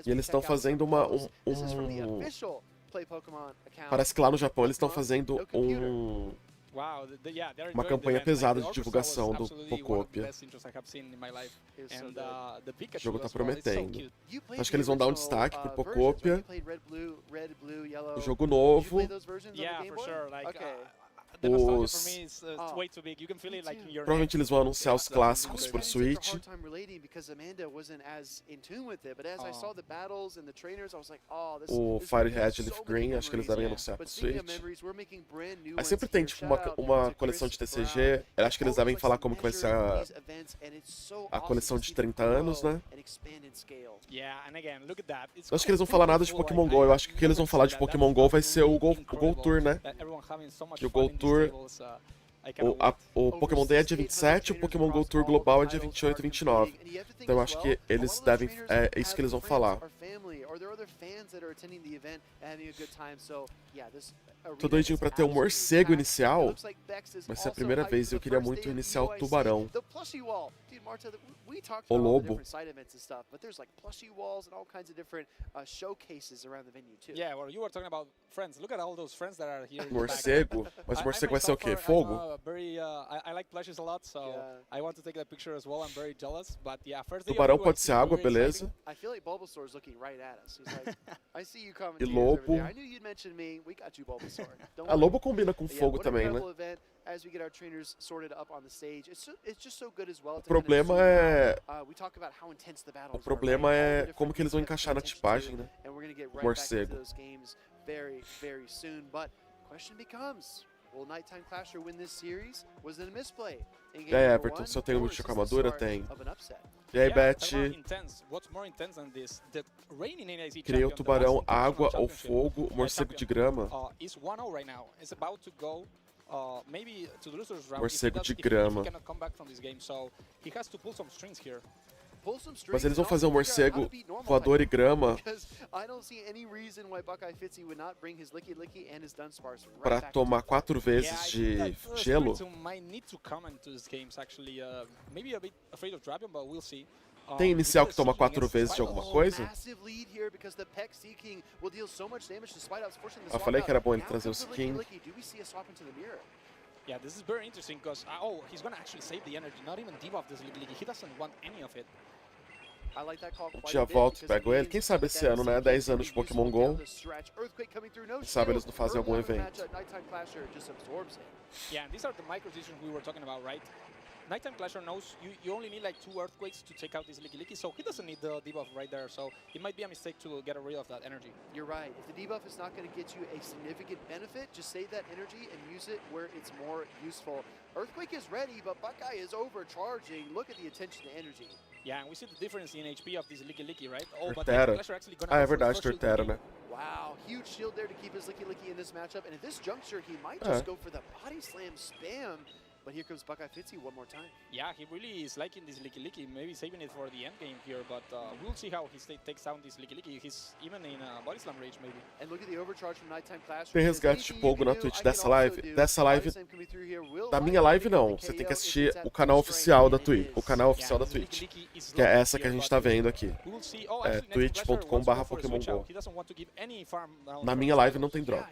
E eles estão fazendo Parece que lá no Japão eles estão fazendo uma campanha pesada de divulgação do Pocópia. O jogo tá prometendo. Acho que eles vão dar um destaque pro Pocópia. O jogo novo. Provavelmente eles vão anunciar os clássicos pro Switch. O Fire Red Leaf Green, acho que eles devem anunciar pro Switch. Aí sempre tem tipo uma coleção de TCG. Eu acho que eles devem falar como que vai ser a coleção de 30 anos, né? Eu acho que eles vão falar nada de Pokémon GO. Eu acho que o que eles vão falar de Pokémon GO vai ser o Go Tour, né? Que o Go Tour... O Pokémon Day é dia 27, o Pokémon GO Tour Global é dia 28 e 29. Então eu acho que eles devem... É isso que eles vão falar. Tô doidinho pra ter um morcego inicial. Vai ser a primeira vez e eu queria muito iniciar o tubarão. O lobo. Morcego? Mas o morcego vai ser o quê? Fogo? Tubarão pode ser água, beleza. E lobo. A lobo combina com fogo também, né? O problema é como que eles vão encaixar na tipagem, né? O morcego. E aí, Everton, se eu tenho um bicho com armadura? Tem. E aí, Beth? Criei o tubarão, água ou fogo, morcego de grama. Morcego de grama. Mas eles vão fazer um morcego voador e grama pra tomar 4 vezes de gelo. Tem inicial que toma 4 vezes de alguma coisa? Eu falei que era bom ele trazer o skin. Yeah, this is very interesting because, oh, he's gonna actually save the energy, not even debuff this Licky. He doesn't want any of it. I like that call quite Já a bit volto, because pego it ele. means Quem sabe esse that ano, né? 10 anos de useful Pokémon down GO. the stretch. Earthquake coming through, no Quem sabe eles shield. não fazem algum Early on in the evento. matchup, Nighttime Clasher just absorbs it. Yeah, and these are the micro decisions we were talking about, right? Nighttime Clasher knows you only need like 2 Earthquakes to take out this Licky, so he doesn't need the debuff right there, so it might be a mistake to get rid of that energy. You're right. If the debuff is not going to get you a significant benefit, just save that energy and use it where it's more useful. Earthquake is ready, but Buckeye is overcharging. Look at the attention to energy. Yeah, and we see the difference in HP of this Licky, right? Oh, but Torterra. Nighttime Clasher actually gonna Ah, go é for the verdade, first shield Torterra, game. né? Wow, huge shield there to keep his Licky in this matchup. And at this juncture, he might just go for the body slam spam. But here comes Buckeye Fitzy one more time. Yeah, he really is liking this Licky, maybe saving it for the end game here, but we'll see how he takes down this Licky. He's even in body slam rage, maybe. And look at the overcharge from Nighttime Clash. Tem resgate de fogo na Twitch dessa live. Dessa live. Da minha live não. Você tem que assistir o canal oficial da Twitch. O canal oficial da Twitch. Que é essa que a gente tá vendo aqui. É twitch.com/Pokémon GO. Na minha live não tem drop.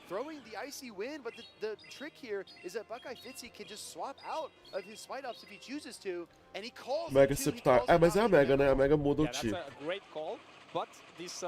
Throwing the icy wind, but the trick here is that Buckeye Fitzy can just swap out of his Spite Ops if he chooses to, and he calls Mega Septar. É, mas é a Mega, né? A Mega muda o tipo. That's a great call, but this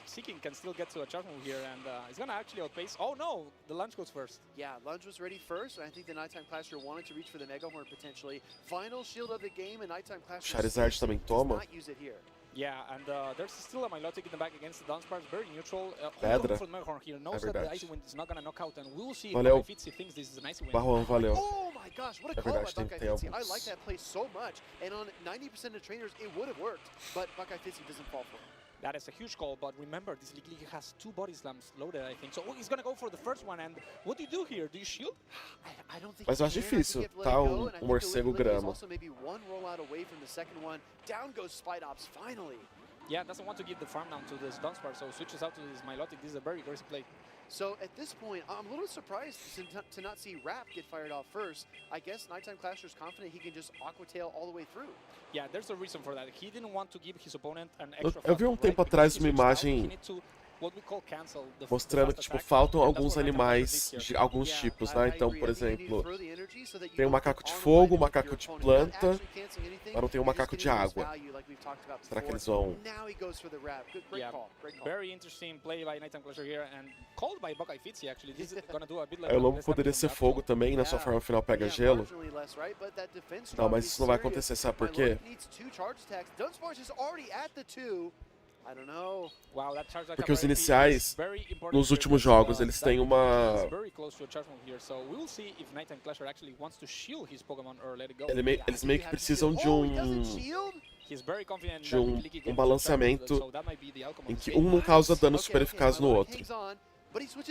Seeking can still get to a charge move here, and he's gonna actually outpace. Oh no, the lunge goes first. Yeah, lunge was ready first, and I think the Nighttime Clasher wanted to reach for the Mega Horn potentially. Final shield of the game, and Nighttime Clasher Charizard também toma. does not use it here. Yeah, and there's still a Milotic in the back against the Dunsparce, very neutral. Pedra. For the Mega Horn here, knows that the Icy Wind is not gonna knock out, and we'll see Valeu. if Fitzy thinks this is an Icy Wind. Barrão, valeu. Oh my gosh, what a É call verdade, by tem Buckeye Fitzy. I alguns. like that play so much, and on 90% of trainers, it would have worked, but Buckeye Fitzy doesn't fall for it. That is a huge call, but remember, this Licky has 2 body slams loaded, I think. So he's gonna go for the first one, and what do you do here? Do you shield? I don't think Mas eu acho difícil, tá? Morcego grama. Also maybe one rollout away from the second one. Down goes Spite Ops finally. Yeah, doesn't want to give the farm down to this Dunsparce, so switches out to this Milotic. This is a very aggressive play. So at this point, I'm a little surprised to not see Rap get fired off first. I guess Nighttime Clasher's confident he can just Aqua Tail all the way through. Yeah, there's a reason for that. He didn't want to give his opponent an extra Eu vi tempo atrás uma imagem mostrando que, tipo, faltam alguns animais de alguns tipos, né? Então, por exemplo, tem um macaco de fogo, um macaco de planta, mas não tem um macaco de água. Será que eles vão... Very interesting play by Nighttime Clasher here and called by Buckeye Fitzy actually. This is gonna do a bit like Aí o lobo poderia ser fogo também, na sua forma final pega gelo. Não, mas isso não vai acontecer, sabe por quê? Porque os iniciais, nos últimos jogos, eles têm uma... Eles meio que precisam de um balanceamento em que um não causa dano super eficaz no outro.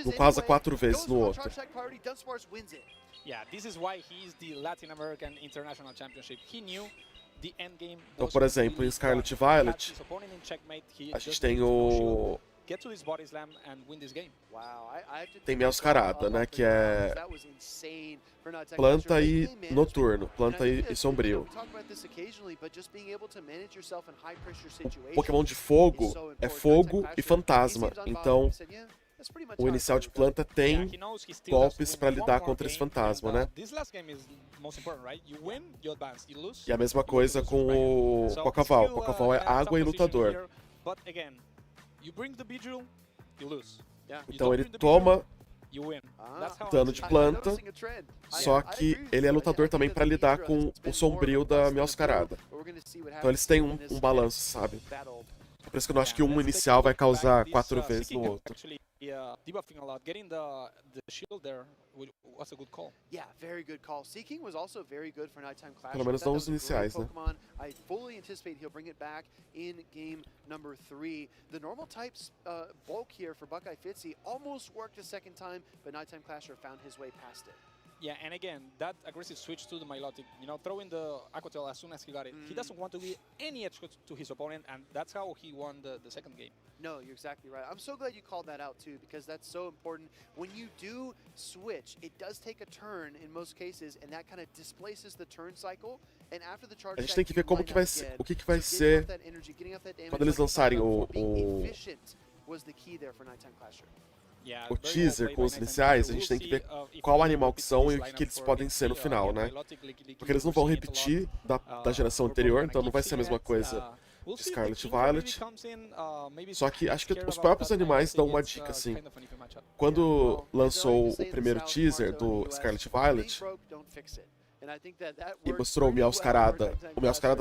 Não causa 4 vezes no outro. Yeah, this is why he is the Latin American International Championship. He knew the end game. Então, por exemplo, em Scarlet Violet, a gente tem o... Tem Meowscarada, né, que é planta e noturno, planta e sombrio. O Pokémon de fogo é fogo e fantasma, então o inicial de planta tem golpes para lidar contra esse fantasma, né? E a mesma coisa com o Pocaval. O Pocaval é água e lutador. Então ele toma dano de planta, só que ele é lutador também para lidar com o sombrio da Meowscarada. Então eles têm um balanço, sabe? Por isso que eu não acho que um inicial vai causar 4 vezes no outro. Debuffing a lot, getting the shield there was a good call. Yeah, very good call. Seeking was also very good for Nighttime Clash. Pelo menos não os iniciais, né? I fully anticipate he'll bring it back in game number 3. The normal types bulk here for Buckeye Fitzy almost worked a second time, but Nighttime Clasher found his way past it. Yeah, and again, that aggressive switch to the Milotic, you know, throwing the Aqua Tail as soon as he got it. He doesn't want to give any edge to his opponent, and that's how he won the second game. No, you're exactly right. I'm so glad you called that out too, because that's so important. When you do switch, it does take a turn in most cases, and that kind of displaces the turn cycle. And after the charge, a gente tem que ver como que vai ser, o que vai ser quando eles lançarem o... was the key there for Nighttime Clasher. o teaser com os iniciais, a gente tem que ver qual animal que são e o que eles podem ser no final, né? Porque eles não vão repetir da geração anterior, então não vai ser a mesma coisa de Scarlet e Violet. Só que acho que os próprios animais dão uma dica, assim. Quando lançou o primeiro teaser do Scarlet e Violet, e mostrou o Meowscarada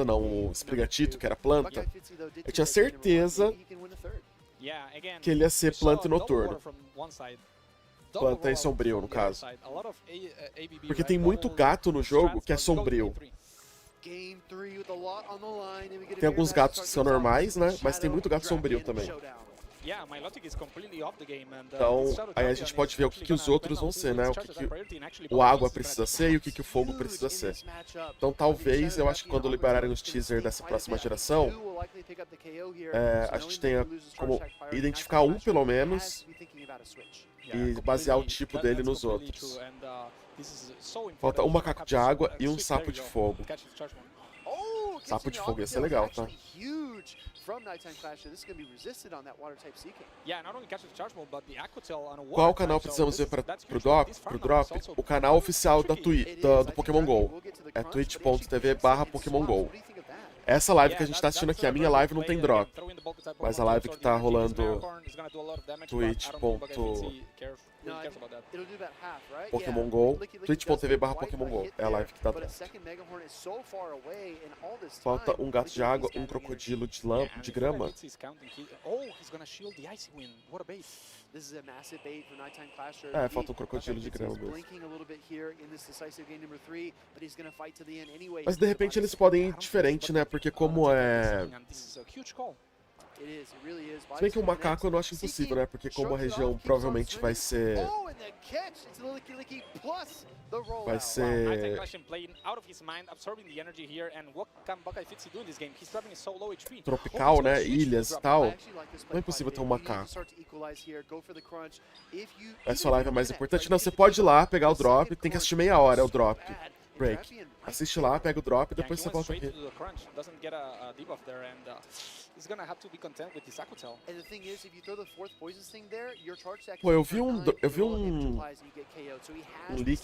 não, o Sprigatito, que era planta, eu tinha certeza que ele ia ser planta e noturno. Planta e sombrio, no caso. Porque tem muito gato no jogo que é sombrio. Tem alguns gatos que são normais, né? Mas tem muito gato sombrio também. Então, aí a gente pode ver o que os outros vão ser, né? O que o água precisa ser e o que o fogo precisa ser. Então, talvez, eu acho que quando liberarem os teasers dessa próxima geração, a gente tenha como identificar um, pelo menos, e basear o tipo dele nos outros. Falta um macaco de água e um sapo de fogo. Sapo de fogo ia ser legal, tá? Qual canal precisamos ver pro drop? O canal oficial do Pokémon GO. É twitch.tv/Pokémon GO. Essa live que a gente tá assistindo aqui, a minha live não tem drop. Mas a live que tá rolando Pokémon GO, twitch.tv/Pokémon GO. É a live que tá drop. Falta um gato de água, um crocodilo de grama. Falta um crocodilo de grama mesmo. Mas de repente eles podem ir diferente, né? Porque como é... Se bem que um macaco eu não acho impossível, né? Porque como a região provavelmente vai ser... tropical, né? Ilhas e tal. Não é impossível ter um macaco. Essa live é mais importante. Não, você pode ir lá, pegar o drop. Tem que assistir meia hora, é o drop. Break. Assiste lá, pega o drop e depois você volta aqui. Pô, eu vi um leak,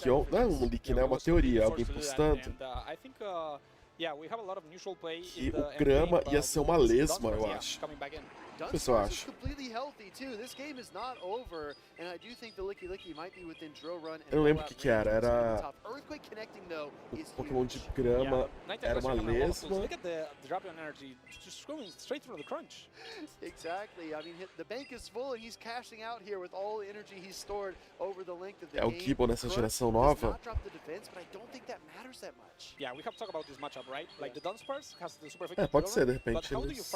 não é um leak, né? É uma teoria, alguém postando. E o grama ia ser uma lesma, eu acho. O que você acha? Eu não lembro o que era. Era... O Pokémon de grama era uma lesma. É o Gible nessa geração nova? Pode ser, de repente eles...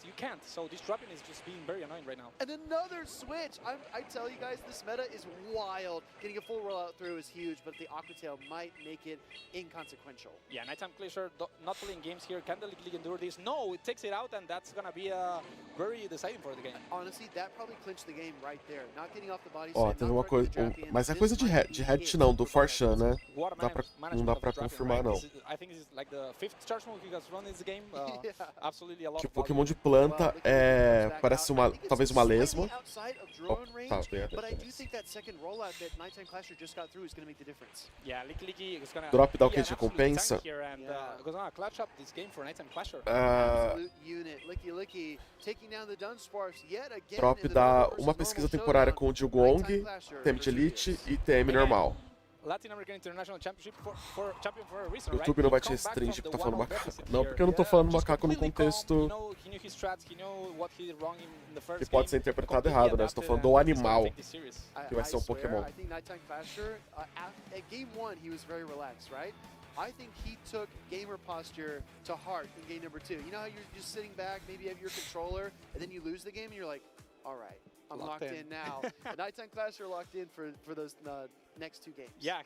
You can't, so this dropping is just being very annoying right now. And another switch! I tell you guys, this meta is wild. Getting a full rollout through is huge, but the Aqua Tail might make it inconsequential. Yeah, Nighttime Glacier not playing games here. Can the League endure this? No, it takes it out, and that's gonna be very deciding for the game. Honestly, that probably clinched the game right there. Not getting off the body. Ó, teve uma coisa... Mas é coisa de Reddit não, do Faça, né? Não dá pra confirmar, não. I think this is like the 5th charge move he has run in this game. Absolutely a lot of Pokémon de planta parece talvez uma lesma. Tá, bem drop dá o que de recompensa? Drop dá uma pesquisa temporária com o Dilgong, TM de Elite e TM normal. O YouTube não vai te restringir porque tá falando macaco. Não, porque eu não tô falando macaco no contexto que pode ser interpretado errado, né? Eu tô falando do animal que vai ser um Pokémon. I think he took gamer posture to heart in game number 2. You know how you're just sitting back, maybe you have your controller, and then you lose the game and you're like, all right, I'm locked in now. The Nighttime Clasher locked in for those next 2 games. Yeah,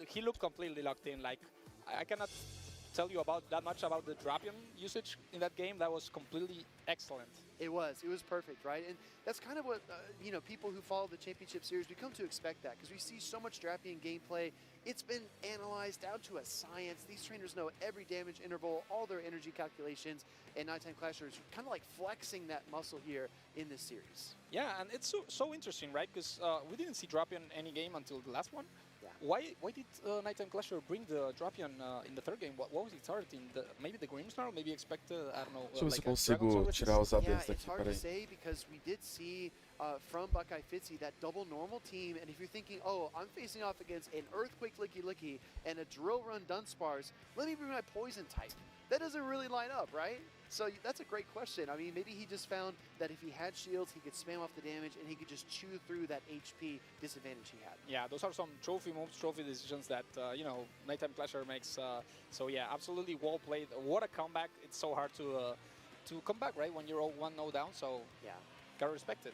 he looked completely locked in. Like, I cannot tell you that much about the Drapion usage in that game. That was completely excellent. It was perfect, right? And that's kind of what, you know, people who follow the Championship Series, we come to expect that because we see so much Drapion gameplay. It's been analyzed down to a science. These trainers know every damage interval, all their energy calculations, and Nighttime Clasher is kind of like flexing that muscle here in this series. Yeah, and it's so interesting, right? Because we didn't see Drapion any game until the last one. Yeah. Why did Nighttime Clasher bring the Drapion in the third game? What was he targeting? Maybe the Grimsnarl? Maybe expected, I don't know. Deixa eu ver se eu consigo tirar os ADs daqui, it's hard to say because we did see from Buckeye Fitzy that double normal team, and if you're thinking, oh, I'm facing off against an Earthquake Licky Licky and a Drill Run Dunsparce, let me bring my Poison type. That doesn't really line up, right? So that's a great question. I mean, maybe he just found that if he had shields, he could spam off the damage and he could just chew through that HP disadvantage he had. Yeah, those are some trophy moves, trophy decisions that, you know, Nighttime Clasher makes. So yeah, absolutely well played. What a comeback. It's so hard to come back, right, when you're 1-0 down. So yeah, gotta respect it.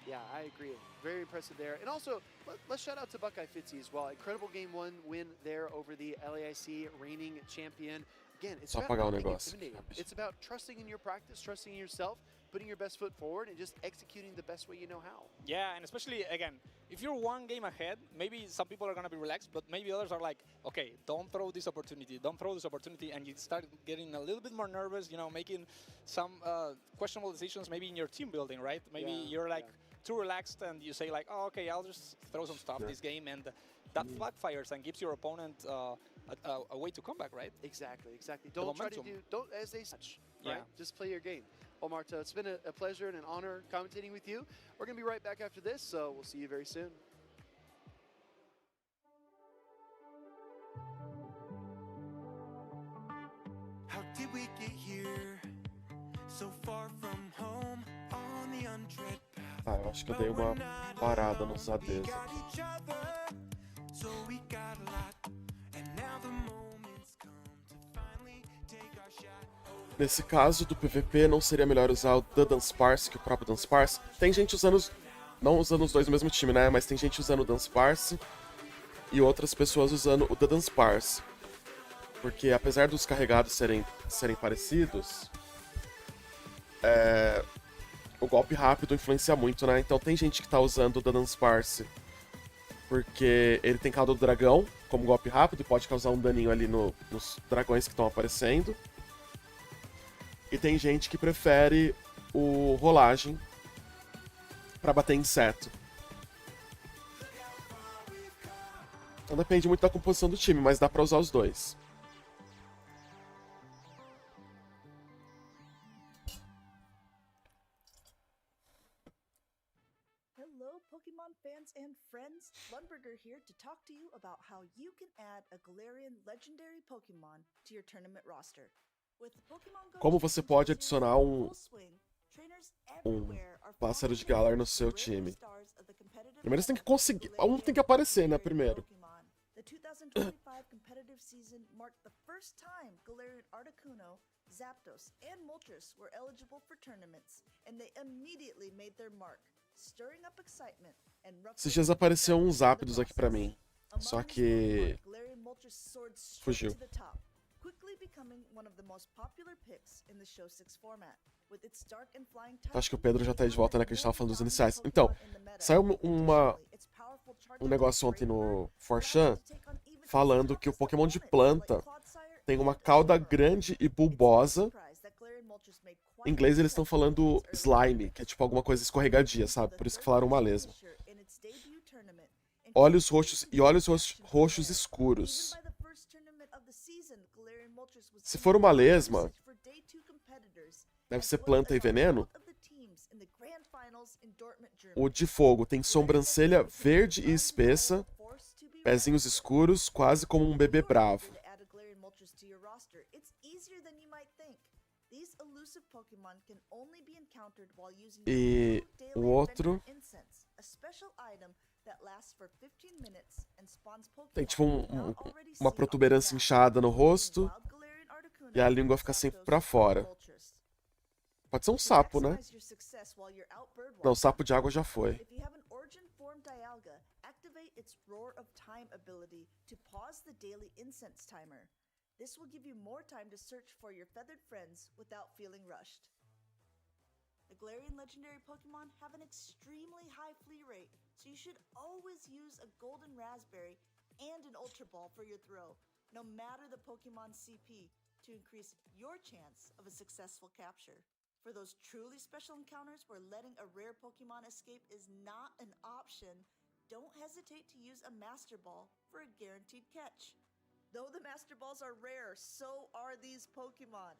Yeah, I agree. Very impressive there. And also, let's shout out to Buckeye Fitzy as well. Incredible Game 1 win there over the LAIC reigning champion. Again, it's about not being intimidated. It's about trusting in your practice, trusting in yourself, putting your best foot forward, and just executing the best way you know how. Yeah, and especially, again, if you're one game ahead, maybe some people are going to be relaxed, but maybe others are like, okay, don't throw this opportunity, and you start getting a little bit more nervous, you know, making some questionable decisions maybe in your team building, right? Maybe you're like too relaxed and you say like, oh, okay, I'll just throw some stuff this game, and that backfires and gives your opponent a way to come back, right? Exactly. Don't try to don't as they such, right? Just play your game. Well, Marta, it's been a pleasure and an honor commentating with you. We're going to be right back after this, so we'll see you very soon. How did we get here? So far from home on the untread path. Ah, eu acho que eu dei uma parada nos ADs. Nesse caso do PVP, não seria melhor usar o da Dunsparce que o próprio Dunsparce? Tem gente usando, não usando os dois no mesmo time, né? Mas tem gente usando o Dunsparce e outras pessoas usando o da Dunsparce. Porque apesar dos carregados serem parecidos, o golpe rápido influencia muito, né? Então tem gente que tá usando o da Dunsparce porque ele tem caldo do dragão como golpe rápido e pode causar um daninho ali nos dragões que estão aparecendo. E tem gente que prefere o rolagem pra bater inseto. Então depende muito da composição do time, mas dá pra usar os dois. Hello, Pokemon fans and friends. Lundberger here to talk to you about how you can add a Galarian legendary Pokemon to your tournament roster. Como você pode adicionar um pássaro de Galar no seu time? Primeiro você tem que conseguir. Um tem que aparecer, né? Primeiro. The 2025 competitive season marked the first time Galarian Articuno, Zapdos, and Moltres were eligible for tournaments, and they immediately made their mark, stirring up excitement and esses dias apareceu uns Zapdos aqui pra mim. Só que fugiu. Quickly becoming one of the most popular picks in the Show 6 format. With its dark and flying type, Acho que o Pedro já tá aí de volta, né? Que a gente tava falando dos iniciais. Então, saiu um negócio ontem no 4chan falando que o Pokémon de planta tem uma cauda grande e bulbosa. Em inglês eles estão falando slime, que é tipo alguma coisa escorregadia, sabe? Por isso que falaram uma lesma. Olhos roxos e olhos roxos escuros. Se for uma lesma, deve ser planta e veneno. O de fogo tem sobrancelha verde e espessa, pezinhos escuros, quase como um bebê bravo. E o outro tem tipo uma protuberância inchada no rosto e a língua fica sempre pra fora. Pode ser um sapo, né? Não, sapo de água já foi. This will give you more time to search for your feathered friends without feeling rushed. The Galarian legendary Pokemon have an extremely high flea rate, so you should always use a Golden Raspberry and an Ultra Ball for your throw, no matter the Pokemon's CP, to increase your chance of a successful capture. For those truly special encounters where letting a rare Pokemon escape is not an option, don't hesitate to use a Master Ball for a guaranteed catch. Though the Master Balls are rare, so are these Pokemon.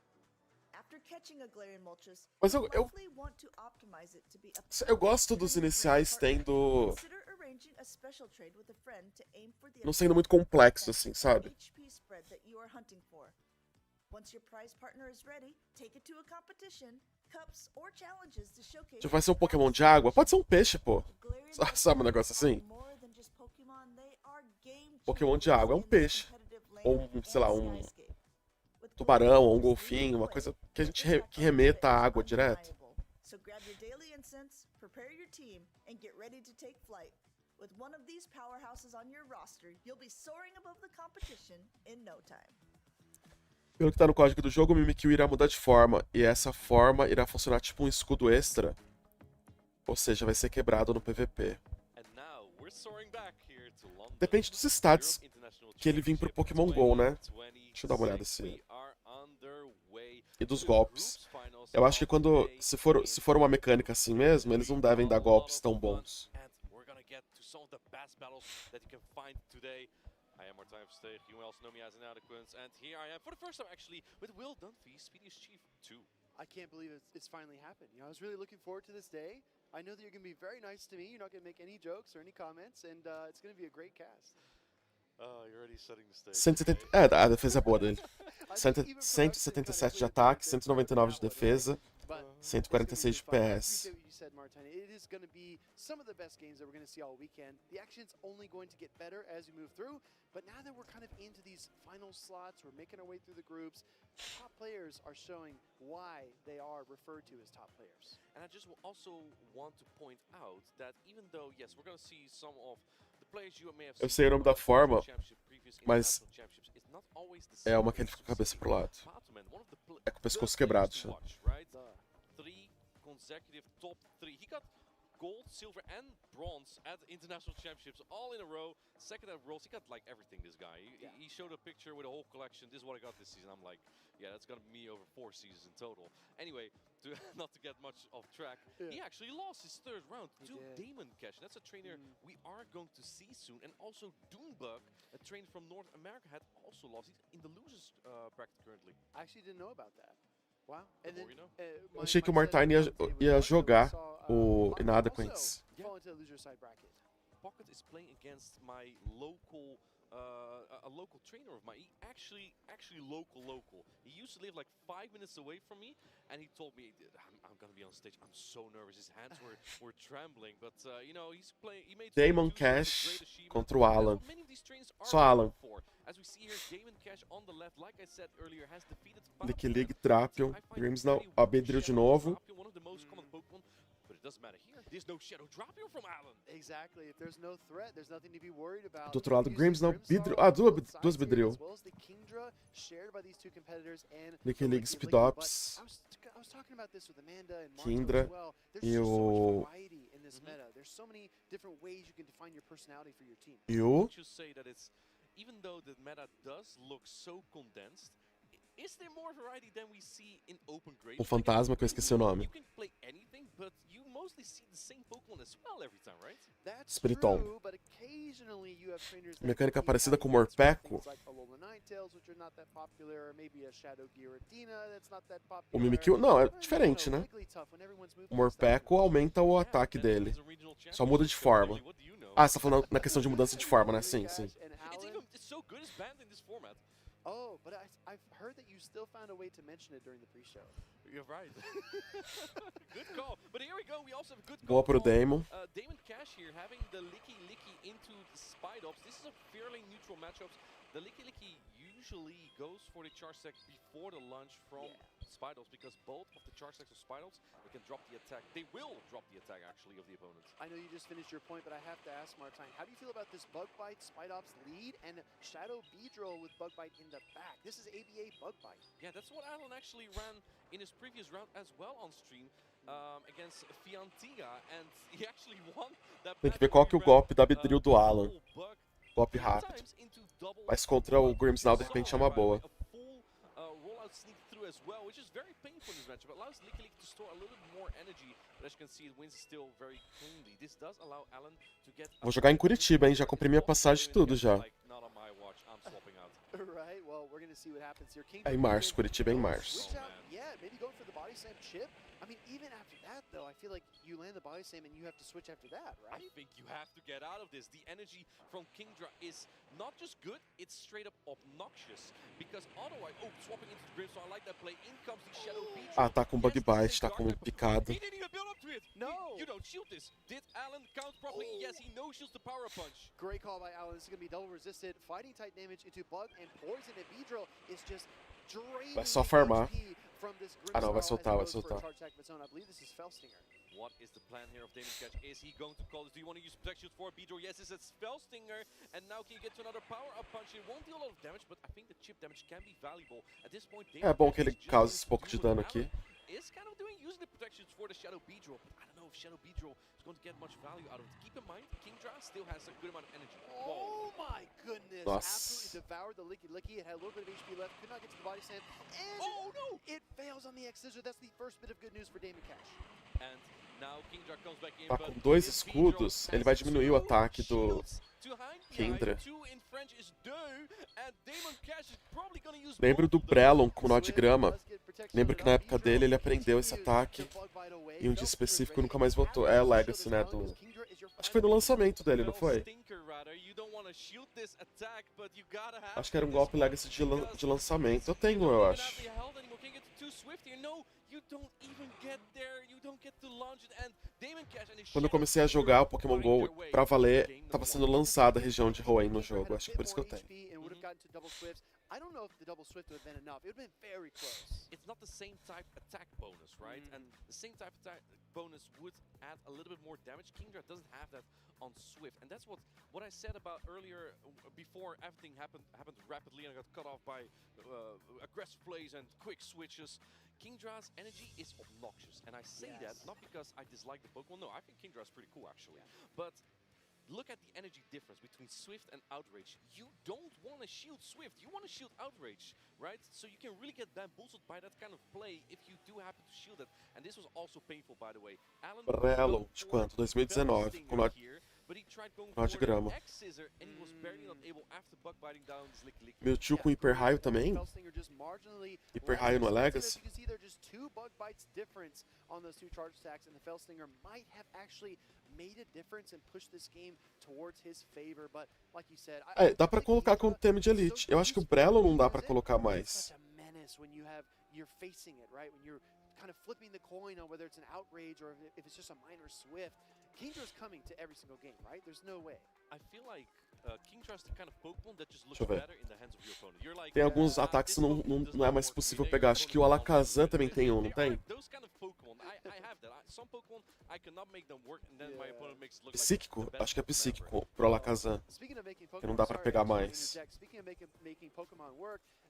After catching a Galarian Moltres, Mas you likely want to optimize it to be a eu gosto dos iniciais tendo... Consider arranging a special trade with a friend to aim for the não sendo muito complexo, assim, sabe? HP spread that you are hunting for. Once your prize partner is ready, take it to a competition, cups or challenges to showcase. Já vai ser um Pokémon de água? Pode ser um peixe, pô. Sabe um negócio assim? Pokémon de água é um peixe. Ou, sei lá, um tubarão, ou um golfinho, uma coisa que a gente que remeta à água direto. So grab your daily incense, prepare your team, and get ready to take flight. With one of these powerhouses on your roster, you'll be soaring above the competition in no time. Pelo que tá no código do jogo, o Mimikyu irá mudar de forma, e essa forma irá funcionar tipo um escudo extra. Ou seja, vai ser quebrado no PVP. Depende dos stats que ele vir pro Pokémon GO, né? Deixa eu dar uma olhada assim. E dos golpes. Eu acho que quando... Se for uma mecânica assim mesmo, eles não devem dar golpes tão bons. I am Martijn Versteeg, you also know me as an Adequance, and here I am for the first time actually with Will Dunphy, Speediest Chief 2. I can't believe it's finally happened. You know, I was really looking forward to this day. I know that you're going to be very nice to me. You're not going to make any jokes or any comments, and it's going to be a great cast. You're already setting the stage. 170, a defesa é boa dele. 177 de ataque, 199 de defesa, 146 de PS. It is going to be some of the best games that we're going to see all weekend. The action's only going to get better as we move through, but now that we're kind of into these final slots, we're making our way through the groups, top players are showing why they are referred to as top players. And I just also want to point out that even though, yes, we're going to see some of the players you may have seen. Eu sei o nome da forma, mas é uma que ele fica com a cabeça pro lado. É com o pescoço quebrado. Three consecutive top 3. He got gold, silver, and bronze at International Championships all in a row. Second at Worlds, he got like everything, this guy. He showed a picture with a whole collection. This is what I got this season. I'm like, yeah, that's gonna be me over 4 seasons in total. Anyway, not to get much off track, he actually lost his third round to Damon Cash. That's a trainer we are going to see soon. And also Doombug, a trainer from North America, had also lost. He's in the losers bracket currently. I actually didn't know about that. Wow. Eu achei que o Martijn ia jogar o Inadequance. Pocket is playing against my local, a local trainer of mine. He actually local. He used to live like 5 minutes away from me, and he told me, I'm gonna be on stage. I'm so nervous. His hands were trembling, but you know, he's playing. He made Damon Cash contra o Alan. Só Alan. As we see here, Damon Cash on the left, like I said earlier, has defeated Lick League, Drapion, Grimmsnarl, Abedril de novo. One of the most common Pokemon, but it doesn't matter here. There's no Shadow Drapion from Alan. Exactly. If there's no threat, there's nothing to be worried about. Do outro lado, Grimmsnarl, Beedrill. Duas Beedrill. Lick League, Speedops, Kindra e o... E o... Even though the meta does look so condensed, is there more variety than we see in open grade? O fantasma que eu esqueci o nome. You can play anything, but you mostly see the same Pokemon as well every time, right? Spiritomb. Mecânica parecida com o Morpeko. O Mimikyu, não, é diferente, né? O Morpeko aumenta o ataque dele. Só muda de forma. Ah, você tá falando na questão de mudança de forma, né? Sim, sim. It's so good, it's banned in this format. Oh, but I've heard that you still found a way to mention it during the pre-show. You're right. Good call. But here we go. We also have a good call. Boa pro Damon. Damon Cash here having the Licky into the Spidops. This is a fairly neutral matchup. The Licky usually goes for the charge stack before the launch from Spidals, because both of the charge attacks of Spidals, they can drop the attack. They will drop the attack, actually, of the opponent. I know you just finished your point, but I have to ask, Martijn, how do you feel about this Bug Bite, Spidops lead, and Shadow Beedrill with Bug Bite in the back? This is ABA Bug Bite. Yeah, that's what Alan actually ran in his previous round as well on stream. Against Fiantiga, and he actually won that. Tem que ver qual que é o golpe da Beedrill do Alan. Golpe rápido. Mas contra o Grimmsnarl, de repente, é uma boa. Rollout sneak through as well, which is very painful in this matchup. It allows Licky to store a little bit more energy, but as you can see, it wins still very cleanly. This does allow Alan to get. Vou jogar em Curitiba, hein? Já comprei minha passagem e tudo já. Not on my watch. I'm swapping out. Right. Well, we're gonna see what happens here. É em março, Curitiba é em março. Yeah, maybe going for the body slam chip. I mean, even after that, though, I feel like you land the body slam and you have to switch after that, right? I think you have to get out of this. The energy from Kingdra is not just good, it's straight up obnoxious. Because otherwise, swapping into the Grimmsnarl, I like that play. In comes the Shadow Beedrill. Ah, tá com bug bite, tá com picada. He didn't even build up to it. No. You don't shield this. Did Alan count properly? Yes, he no shields the power punch. Great call by Alan. This is going to be double resisted. Fighting type damage into Bug and Poison, and Beedrill is just draining. Vai só farmar. Ah não, vai soltar, vai soltar. What is the plan here of Damon Catch? Is he going to call this? Do you want to use Protect Shield for Beedrill? Yes, it's a Felstinger, and now can you get to another power-up punch? It won't deal a lot of damage, but I think the chip damage can be valuable. At this point, é bom que ele cause esse pouco de dano aqui. Is kind of using the protections for the Shadow Beedrill, but I don't know if Shadow Beedrill is going to get much value out of it. Keep in mind, Kingdra still has a good amount of energy. Oh my goodness! Absolutely devoured the Licky. It had a little bit of HP left, could not get to the body slam, and no! It fails on the X-Scissor. That's the first bit of good news for Damon Cash. And now Kingdra comes back in, tá com 2 escudos, ele vai diminuir o ataque do Kingdra. Lembro do Brelon com nó de grama. Lembro que na época dele ele aprendeu esse ataque e um dia específico nunca mais voltou. É o Legacy, né? Acho que foi no lançamento dele, não foi? Acho que era um golpe Legacy de lançamento. Eu tenho, eu acho. Quando eu comecei a jogar o Pokémon GO pra valer, tava sendo lançada a região de Hoenn no jogo. Acho que por isso que eu tenho. I don't know if the double swift would have been enough. It would have been very close. It's not the same type attack bonus, right? And the same type attack bonus would add a little bit more damage. Kingdra doesn't have that on Swift, and that's what I said about earlier. Before everything happened rapidly and I got cut off by aggressive plays and quick switches. Kingdra's energy is obnoxious, and I say that not because I dislike the Pokemon. No, I think Kingdra's pretty cool actually, but. Look at the energy difference between Swift and Outrage. You don't want to shield Swift, you want to shield Outrage, right? So you can really get bamboozled by that kind of play if you do happen to shield it. And this was also painful, by the way. Alan Brelon, de quanto? 2019, com nó de grama. Mewtwo com Hyper Raio também? Hyper Raio no Legacy? É, dá pra colocar com o tema de Elite. Eu acho que o Brelon não dá pra colocar mais. Kind of flipping the coin on whether it's an Outrage or if it's just a minor Swift. Kingdra's coming to every single game, right? There's no way. I feel like Kingdra's the kind of Pokemon that just looks better in the hands of your opponent. You're like, tem alguns ataques que não é mais possível pegar. Acho que o Alakazam também tem um, não tem? Psíquico? Acho que é psíquico pro Alakazam. Que não dá pra pegar mais.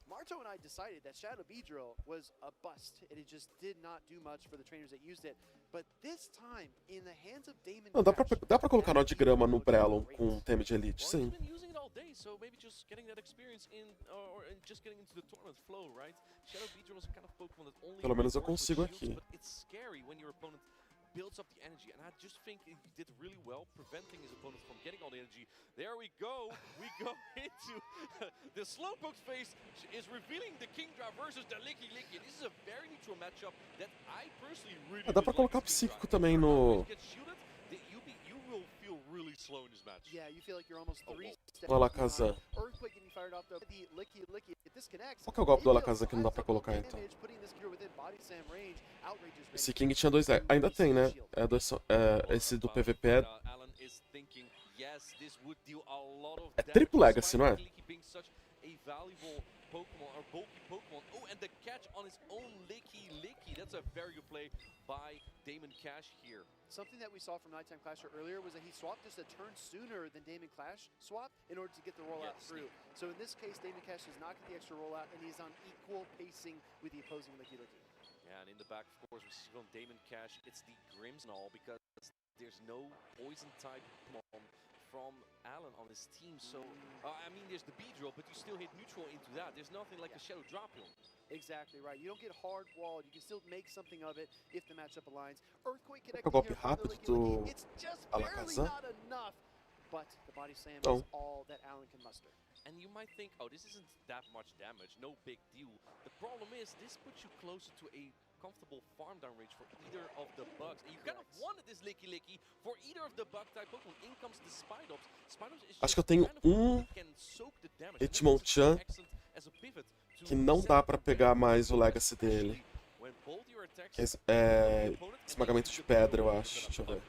Marto and I decided that Shadow Beedrill was a bust. It just did not do much for the trainers that used it. But this time, in the hands of Damon, não, dá pra colocar nó de grama no Brelon com tema de Elite, sim. Pelo menos eu consigo aqui. Builds up the energy, and I just think he did really well preventing his opponent from getting all the energy. There we go into the Slowpoke's face is revealing the Kingdra versus the Licky. This is a very neutral matchup that I personally really dá pra colocar psíquico também no no Alakazam. Qual que é o golpe do Alakazam que não dá pra colocar então? Esse King tinha 2 Legacy. Ainda tem, né? Esse do PVP é triplo Legacy, não é? Pokemon, or bulky Pokemon. Oh, and the catch on his own Licky. That's a very good play by Damon Cash here. Something that we saw from Nighttime Clasher earlier was that he swapped just a turn sooner than Damon Clash swapped in order to get the rollout through. So in this case, Damon Cash does not get the extra rollout, and he's on equal pacing with the opposing Licky. Yeah, and in the back, of course, we see from Damon Cash, it's the Grimmsnarl, because there's no poison type Pokemon from Alan on his team. So, I mean, there's the B-drop, but you still hit neutral into that. There's nothing like a Shadow Drop Hill. Exactly right. You don't get hard walled. You can still make something of it if the matchup aligns. Earthquake O connected golpe here from rápido the do Licky. It's just barely Alakazam. not enough. But the body slam Oh. is all that Alan can muster. And you might think, oh, this isn't that much damage, no big deal. The problem is, this puts you closer to a comfortable farm down range for either of the bugs. And you kind of wanted this Licky for either of the bug type Pokemon. In comes the Spidops. Spidops is Acho que eu tenho can soak the damage. Hitmonchan que não dá pra pegar mais o Legacy dele. Que é esmagamento de pedra, eu acho. Deixa eu ver.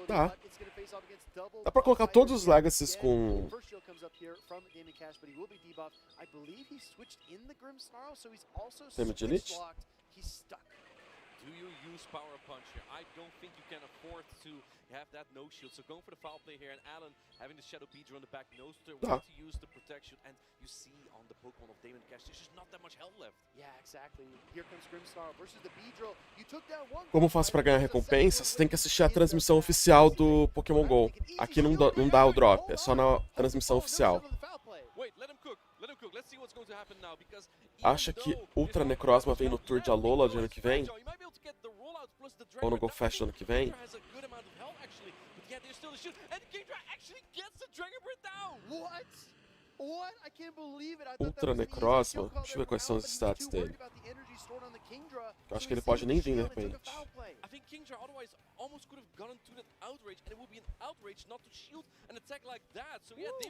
Tá. Dá pra colocar todos os Legacies com... Damage Elite? Do you use Power Punch here? I don't think you can afford to have that no shield. So going for the foul play here, and Alan having the Shadow Beedrill on the back nose to use the protection. And you see on the Pokemon of Damon Cash, there's just not that much health left. Yeah, exactly. Here comes Grimmsnarl versus the Beedrill. You took down one. Como faço pra ganhar recompensa? Você tem que assistir a transmissão oficial do Pokémon GO. Aqui não dá o drop, é só na transmissão oficial. Acha que Ultra Necrozma vem no Tour de Alola de ano que vem? Ou no Go Fest do ano que vem? Ultra Necrozma? Deixa eu ver quais são os stats dele. Eu acho que ele pode nem vir de repente.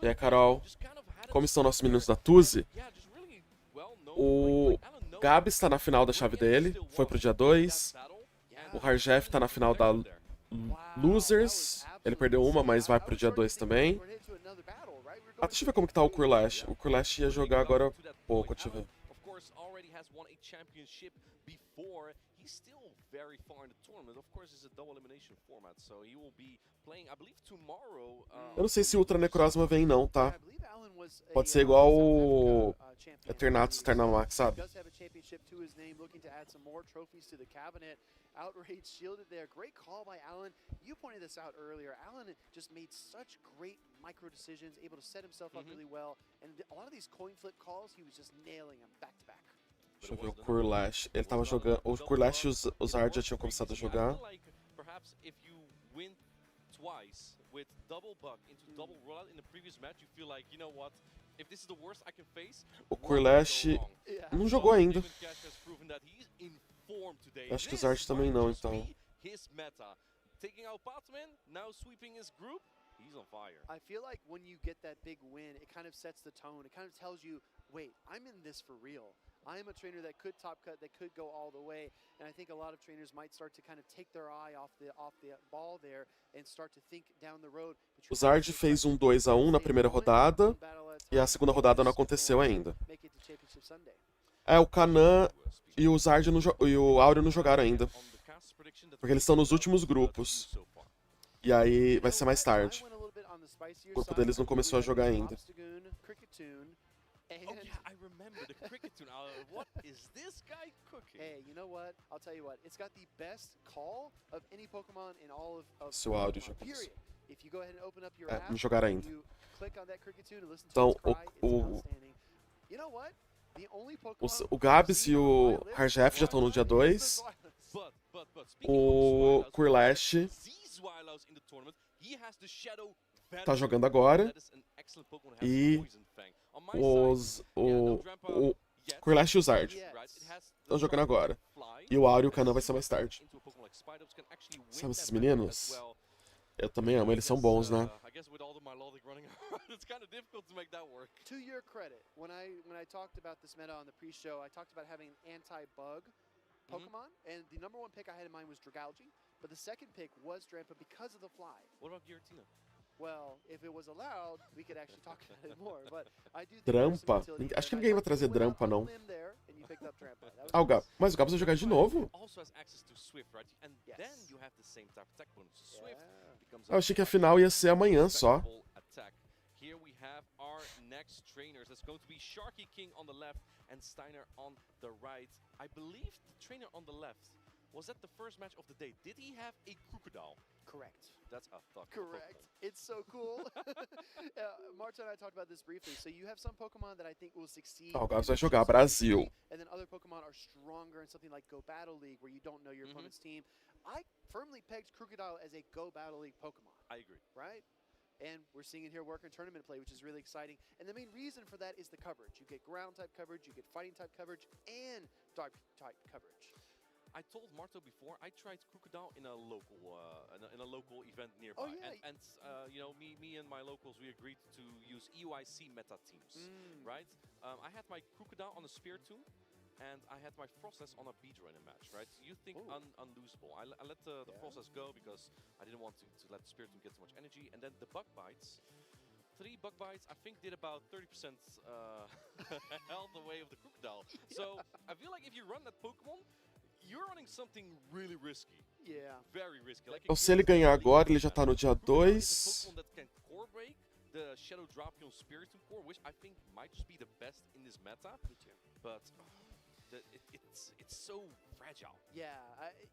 E aí, Carol, como estão nossos meninos da Tuzi? O Gabi está na final da chave dele, foi pro dia 2. O Harjef está na final da Losers. Ele perdeu uma, mas vai pro dia 2 também. Ah, deixa eu ver como que tá o Kurlash. O Kurlash ia jogar agora há pouco, deixa eu ver. Eu não sei se o Ultra Necrozma vem não, tá? Pode ser igual o Eternatus Eternamax, sabe? Outrage shielded there. Great call by Alan. You pointed this out earlier. Alan just made such great micro decisions, able to set himself up really well. And a lot of these coin flip calls, he was just nailing them back to back. Deixa eu ver o Kurlash. Ele tava jogando. O Kurlash e o Zard já tinham começado a jogar. O Kurlash não jogou ainda. Acho que o Zard também não, então. I feel like when you get that big win, it kind of sets the tone. It kind of tells you, wait, I'm in this for real. I am a trainer that could top cut, that could go all the way, and I think a lot of trainers might start to kind of take their eye off the ball there and start to think down the road. O Zard fez um 2-1 na primeira rodada e a segunda rodada não aconteceu ainda. É, o Kanan e o Zard e o Áureo não jogaram ainda. Porque eles estão nos últimos grupos. E aí vai ser mais tarde. O grupo deles não começou a jogar ainda. Oh yeah, I remember the Cricketune. What is this guy cooking? Hey, you know what? I'll tell you what. It's got the best call of any Pokémon in all of Seu áudio já period. If you go ahead and open up your app, não jogaram ainda. you click on that Cricketune and listen to Então, its cry, it's outstanding. You know what? The only Pokémon o Gabs e o Harjef já estão no dia 2. O Kurlash tá jogando agora. E o Kurlash e o Zard estão jogando agora. E o Áureo e o Kanan vai ser mais tarde. Sabe esses meninos? Eu também amo, eles são bons, né? To your credit, when I talked about this meta on the pre-show, I talked about having anti-bug Pokemon, and the #1 pick I had in mind was Dragalge, but the second pick was Drampa because of the fly. What about Giratina? Drampa? Acho que ninguém vai trazer Drampa, não. Ah, mas o Gabs vai jogar de novo? Eu achei que a final ia ser amanhã só. Here we have our next trainers. That's going to be Sharky King on the left and Steiner on the right. I believe the trainer on the left was at the first match of the day. Did he have a crocodile? Correct. That's a fucking Correct. It's so cool. Marta and I talked about this briefly. So you have some Pokemon that I think will succeed. O Gabs vai jogar Brasil. And then other Pokemon are stronger in something like Go Battle League where you don't know your opponent's team. I firmly pegged Crocodile as a Go Battle League Pokemon. I agree. Right? And we're seeing it here work in tournament play, which is really exciting. And the main reason for that is the coverage. You get ground type coverage, you get fighting type coverage, and dark type coverage. I told Marto before, I tried Crocodile in a local event nearby. Oh, yeah. And you know, me and my locals, we agreed to use EUIC meta teams, right? I had my Crocodile on a Spear Tomb, and I had my Frostlass on a Beedra in a match, right? You think unlosable. I let the Frostlass go because I didn't want to let the Spear Tomb get too much energy. And then the Bug Bites, 3 Bug Bites, I think did about 30% health away of the Crocodile. So I feel like if you run that Pokemon, you're running something really risky. Yeah. Very risky. Like Então se ele ganhar agora, ele já tá no dia 2. Pokemon that can core break the Shadow Drapion Spiritomb core, which I think might just be the best in this meta. Me too. But it's so fragile. Yeah,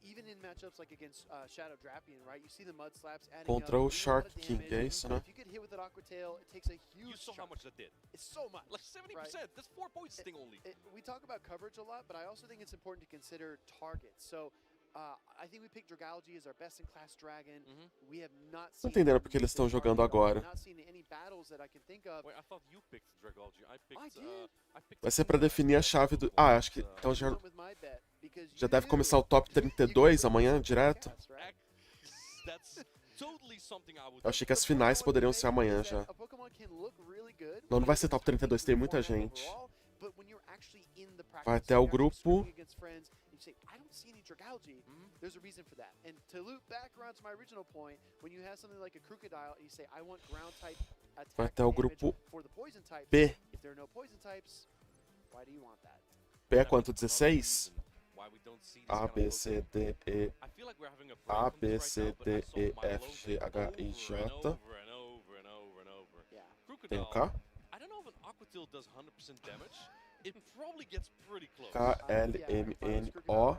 even in matchups like against Shadow Drapion, right? You see the Mud Slaps adding Contra o up, Shark King, é isso, né? If you get hit with an Aqua Tail, it takes a huge You saw how much that did. It's so much. Like 70%. Right? That's 4 points thing only. We talk about coverage a lot, but I also think it's important to consider targets. So I think we picked Dragalge as our best-in-class dragon. We have not Tô seen entendendo porque eles estão jogando agora. not seen any battles that I can think of. Wait, I thought you picked Dragalge. I picked. I picked. Vai ser pra definir a chave do... Ah, acho que... Então já With my bet, because já you deve knew começar o top 32 amanhã, direto. Yes, right? That's totally something I would. Eu achei que as finais poderiam ser amanhã já. A Pokemon can look really good. Não vai ser top 32, tem muita gente. But when you're actually in the practice, Vai até o you're actually grupo. screwing against friends, and you say, I don't see any Dragalge. There's a reason for that. And to loop back around to my original point, when you have something like a Crocodile and you say, I want ground type attack Vai até o damage grupo for the poison types. B. If there are no poison types, why do you want that? P é quanto? 16? Why we don't see this A, kind of B, C, D, E. I feel like we're having a A, break on B, this C, right now, but D, I saw E, Milo F, G, H, I, over J. and over and over and over. Yeah. Tem o Crocodile. K? I don't know if an Aqua Tail does 100% damage. It probably gets pretty close. K, L, M, N, O,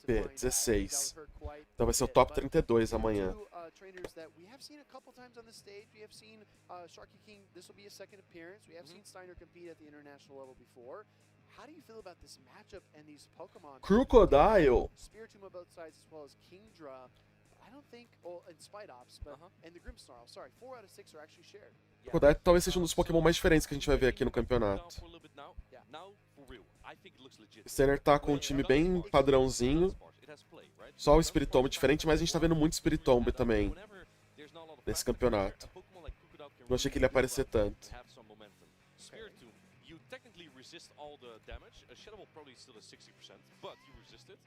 P. 16. Então vai ser o top 32 amanhã. Trainers that we have seen a couple times on the stage. We have seen Sharky King. This will be a second appearance. We have seen Steiner compete at the international level before. How do you feel about this matchup and these Pokemon? Crocodile. Spiritomb on both sides as well as Kingdra. I don't think, well, and Spidops, but and the Grimmsnarl. Sorry, 4 out of 6 are actually shared. Crocodile talvez seja um dos Pokémon mais diferentes que a gente vai ver aqui no campeonato. O Steiner tá com um time bem padrãozinho. Só o Spiritomb diferente, mas a gente tá vendo muito Spiritomb também nesse campeonato. Não achei que ele ia aparecer tanto. Resist all the damage. Shadow Ball probably still has 60%, but you resist it.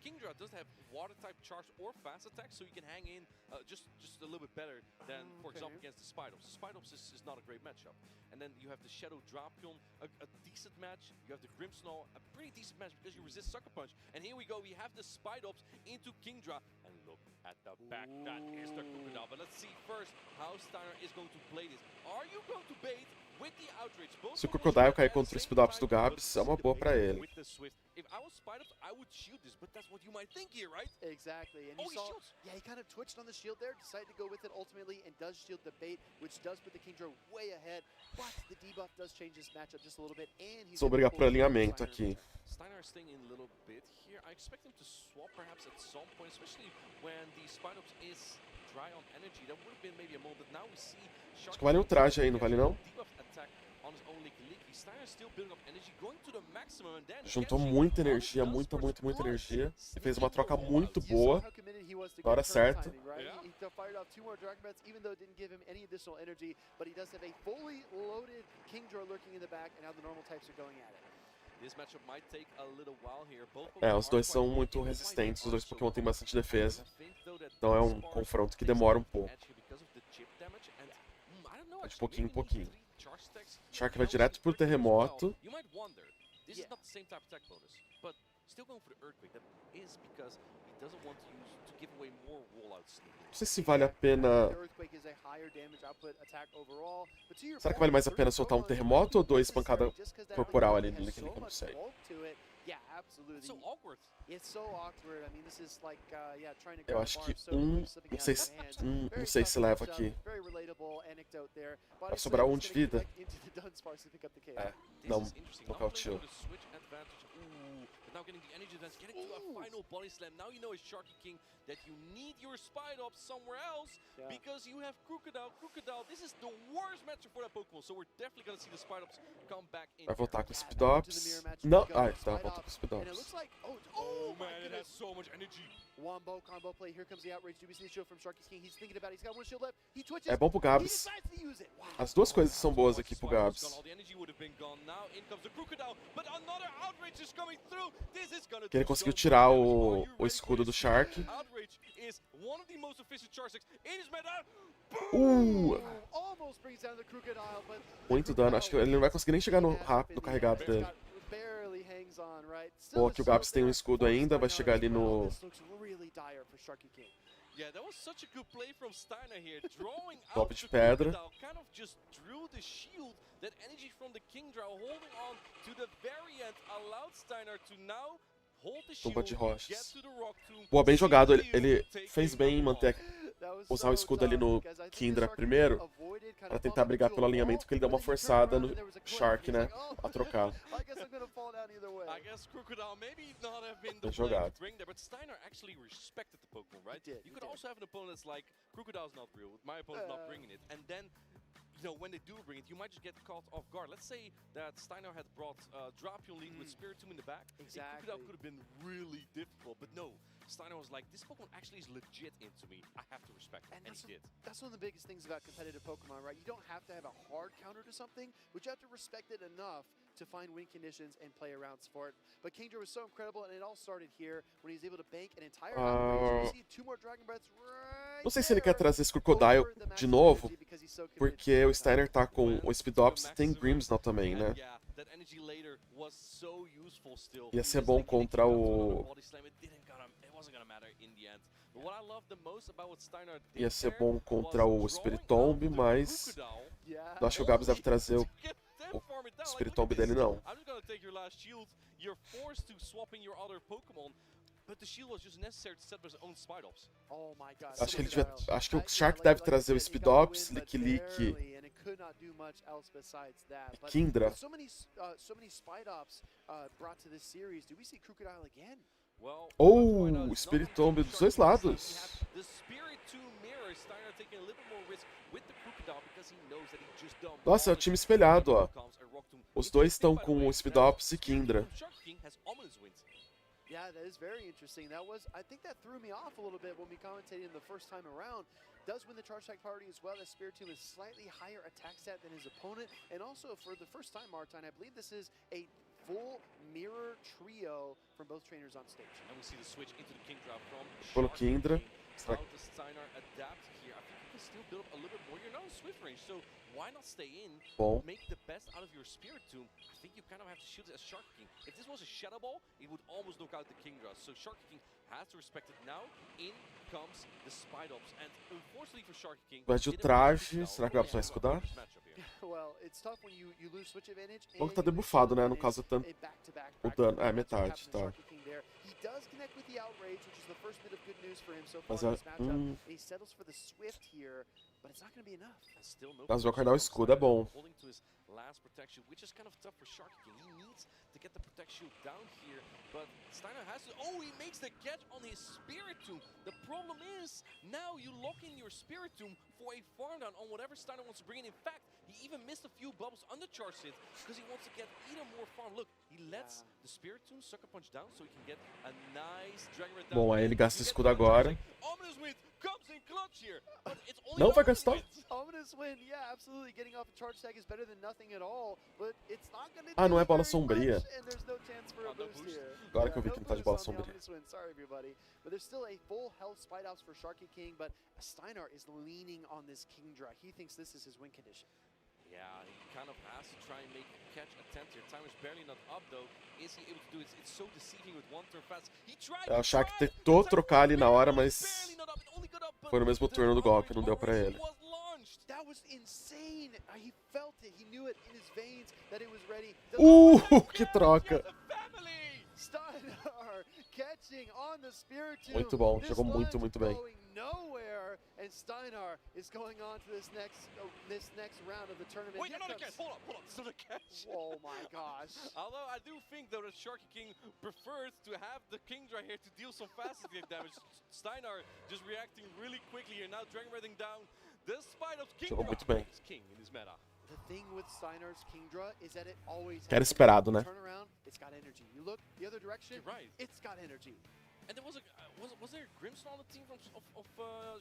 Kingdra doesn't have water type charge or fast attack, so you can hang in just a little bit better than, for example, against the Spidops. Spidops is not a great matchup. And then you have the Shadow Drapion, a decent match. You have the Grimmsnarl, a pretty decent match because you resist Sucker Punch. And here we go, we have the Spidops into Kingdra. And look at the back, that is the Crocodile. But let's see first how Steiner is going to play this. Are you going to bait? Se o Crocodile cair contra o Spidops do Gabs, é uma boa pra ele. If I was Spidops, I would shield this, but that's what you might think here, right? Exactly. And you saw, yeah, he kind of twitched on the shield there, decided to go with it ultimately, and does shield the bait, which does put the Kingdra way ahead. But the debuff does change this matchup just a little bit, and he's Vou brigar por alinhamento aqui. Steiner is staying in a little bit here. I expect him to swap perhaps at some point, especially when the Spidops is dry on energy. That would have been maybe a moment. Now we see Acho que vale um traje aí, não vale não? Juntou muita energia, muita energia. E fez uma troca muito boa. Na hora certa. É, os dois são muito resistentes, os dois Pokémon têm bastante defesa. Então é um confronto que demora um pouco. É de pouquinho em pouquinho. Shark vai direto pro terremoto. Não sei se vale a pena... Será que vale mais a pena soltar um terremoto ou 2 pancadas corporal ali no Lick? Eu não sei. Eu acho que não sei se leva aqui. Vai sobrar 1 de vida. É, não nocauteou. Now getting the energy advance, getting to a final body slam. Now you know as Sharky King that you need your Spite Up somewhere else because you have Crocodile. Crocodile, this is the worst matchup for that Pokémon, so we're definitely going to see the Spite Ups come back in. Vai voltar com o Speed Ups. Não, tá, volta com o Speed Ups. Oh man, it has so much energy. Wombo combo play. Here comes the outrage. Do we see the shield from Sharky King? He's thinking about it. He's got 1 shield left. He twitches. É bom pro Gabs. As duas coisas são boas aqui pro Gabs. Que ele conseguiu tirar o escudo do Shark. Muito dano. Acho que ele não vai conseguir nem chegar no rápido carregado dele. Pô, aqui o Gabs tem um escudo ainda. Vai chegar ali no... Golpe de pedra. Tumba de rochas. Boa, bem jogado. Ele fez bem em usar o escudo ali no Kindra primeiro, pra tentar brigar pelo alinhamento, porque ele deu uma forçada no Shark, né, a trocar. Bem jogado. You know, when they do bring it, you might just get caught off guard. Let's say that Steiner had brought Drapion lead with Spiritomb in the back. Exactly. Crocodile could have been really difficult, but no. Steiner was like, this Pokemon actually is legit into me. I have to respect it, and he did. That's one of the biggest things about competitive Pokemon, right? You don't have to have a hard counter to something, but you have to respect it enough to find win conditions and play around for it. But Kingdra was so incredible, and it all started here when he was able to bank an entire outrage. You see 2 more Dragon Breaths right. Não sei se ele quer trazer esse Crocodile de novo, porque o Steiner tá com o Speed Ups e tem Grimmsnarl também, né? Ia ser bom contra o... Ia ser bom contra o Spiritomb, mas... Eu acho que o Gabs deve trazer o Spiritomb dele, não. Acho que ele devia, acho que o Shark deve trazer o Speed Ups, Lick Lick e Kindra. Spiritomb dos dois lados. Nossa, é o time espelhado, ó. Os dois estão com o Speed Ups e Kindra. Yeah, that is very interesting. I think that threw me off a little bit when we commentated in the first time around. Does win the charge attack party as well. The Spiritomb is slightly higher attack stat than his opponent. And also for the first time, Martine, I believe this is a full mirror trio from both trainers on stage. And we see the switch into the Kingdra from Pelo Kindra. How does Steiner adapt here? I think you can still build up a little bit more. You're now in Swift range, so why not stay in, make the best out of your Spiritomb? I think you kind of have to shield it as Shark King. If this was a Shadow Ball, it would almost knock out the Kingdra. So Shark King has to respect it now. In comes the Spite Ups, and unfortunately for Shark King, vai de ultraje. Será que o Gabs vai escudar? Bom que tá debuffado, né? No caso, tanto o dano. É, metade, tá. Mas mas vai guardar o escudo, é bom. To get the protection down here, but Steiner has to. Oh, he makes the catch on his Spiritomb. The problem is now you lock in your Spiritomb for a farm down on whatever Steiner wants to bring in. In fact, he even missed a few bubbles on the charge hit because he wants to get even more farm. Look, he lets the Spiritomb sucker punch down so he can get a nice Dragon Red down. Bom, aí ele gasta escudo agora. Ominous Wind comes in clutch here, but it's only não vai gastar. this win, yeah, absolutely. Getting off a charge tag is better than nothing at all, but it's not going to Ah, não é do bola very sombria. much, and there's no chance for a boost here. Agora que eu vi que No não tá de boost bola on the sombria. Omnis win. Sorry, everybody. But there's still a full health Spite Ops for Sharky King, but Steinar is leaning on this Kingdra. He thinks this is his win condition. Yeah, he kind of has to try and make a catch attempt here. Timer's barely not up though. Is he able to do it? It's so deceiving with one turn fast. He tried. O Shaq tentou trocar ali na hora, mas foi no mesmo turno do golpe, não deu pra ele. That was insane. He felt it. He knew it in his veins that it was ready. Que troca. Steinar catching on the Spirit Tomb. Muito bom, jogou muito bem. Nowhere, and Steinar is going on to this next round of the tournament. Wait, another catch. Hold up. It's not a catch. Oh my gosh. Although I do think though that Sharky King prefers to have the Kingdra here to deal some fast damage. Steinar just reacting really quickly here. Now Dragon Breathing down. Despite of Kingdra is king in this meta. The thing with Steinar's Kingdra is that it always Que era esperado, né? turn around, it's got energy. You look the other direction, right. It's got energy. And there was there Grimstone on the team of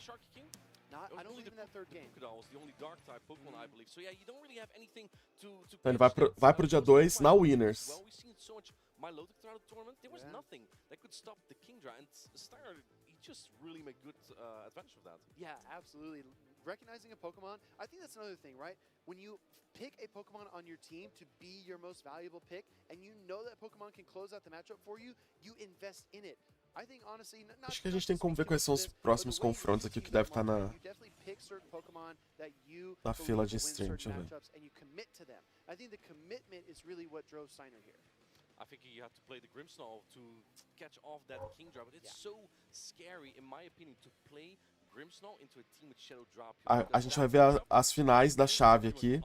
Sharky King? Not, I don't believe in that third game. Crocodile was the only dark type Pokemon, I believe. So yeah, you don't really have anything to Então ele vai pro dia 2 na Winners. Well, we've seen so much Milotic throughout the tournament. There was nothing that could stop the Kingdra, and Steinar, he just really made good advantage of that. Yeah, absolutely. Recognizing a Pokemon, I think that's another thing, right? When you pick a Pokemon on your team to be your most valuable pick, and you know that Pokemon can close out the matchup for you, you invest in it. I think, honestly, acho que a gente tem como ver quais são os próximos confrontos aqui, que deve estar na fila de stream, deixa eu ver. I think the commitment is really what drove Steinar here. I think you have to play the Grimmsnarl to catch off that Kingdra, but it's so scary, in my opinion, to play Grimmsnarl into a team with Shadow Drop. A gente vai ver as finais da chave aqui.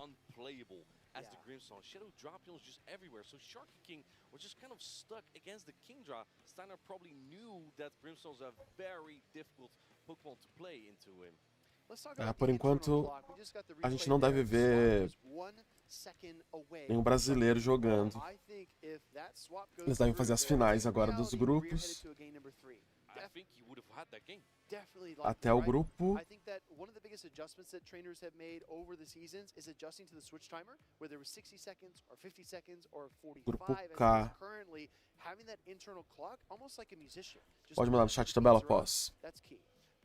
As the Grimmsnarl, Shadow Drop was just everywhere. So Sharky King was just kind of stuck against the Kingdra. Steinar probably knew that Grimmsnarl is a very difficult Pokemon to play into him. Por enquanto, a gente não deve ver nenhum brasileiro jogando. Eles devem fazer as finais agora dos grupos. Até o grupo. Grupo K. Pode mandar no chat também após.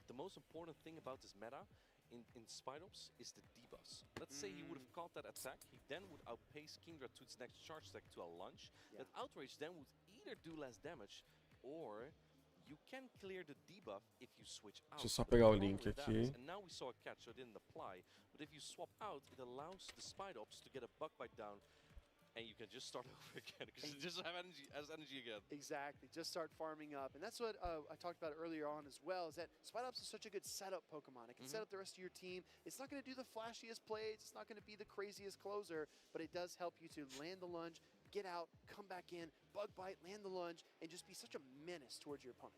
The most important thing about this meta in Spite Ops is the debuffs. Let's say he would have caught that attack, he then would outpace Kingdra to its next charge attack to a lunge. That Outrage then would either do less damage, or you can clear the debuff if you switch out. Deixa eu só pegar o link aqui. And now we saw a catch, so it didn't apply. But if you swap out, it allows the Spite Ops to get a bug bite down, and you can just start over again, because you just have energy again. Exactly, just start farming up. And that's what I talked about earlier on as well, is that Spite Ops is such a good setup Pokemon. It can set up the rest of your team. It's not going to do the flashiest plays, it's not going to be the craziest closer, but it does help you to land the lunge, get out, come back in, bug bite, land the lunge, and just be such a menace towards your opponent.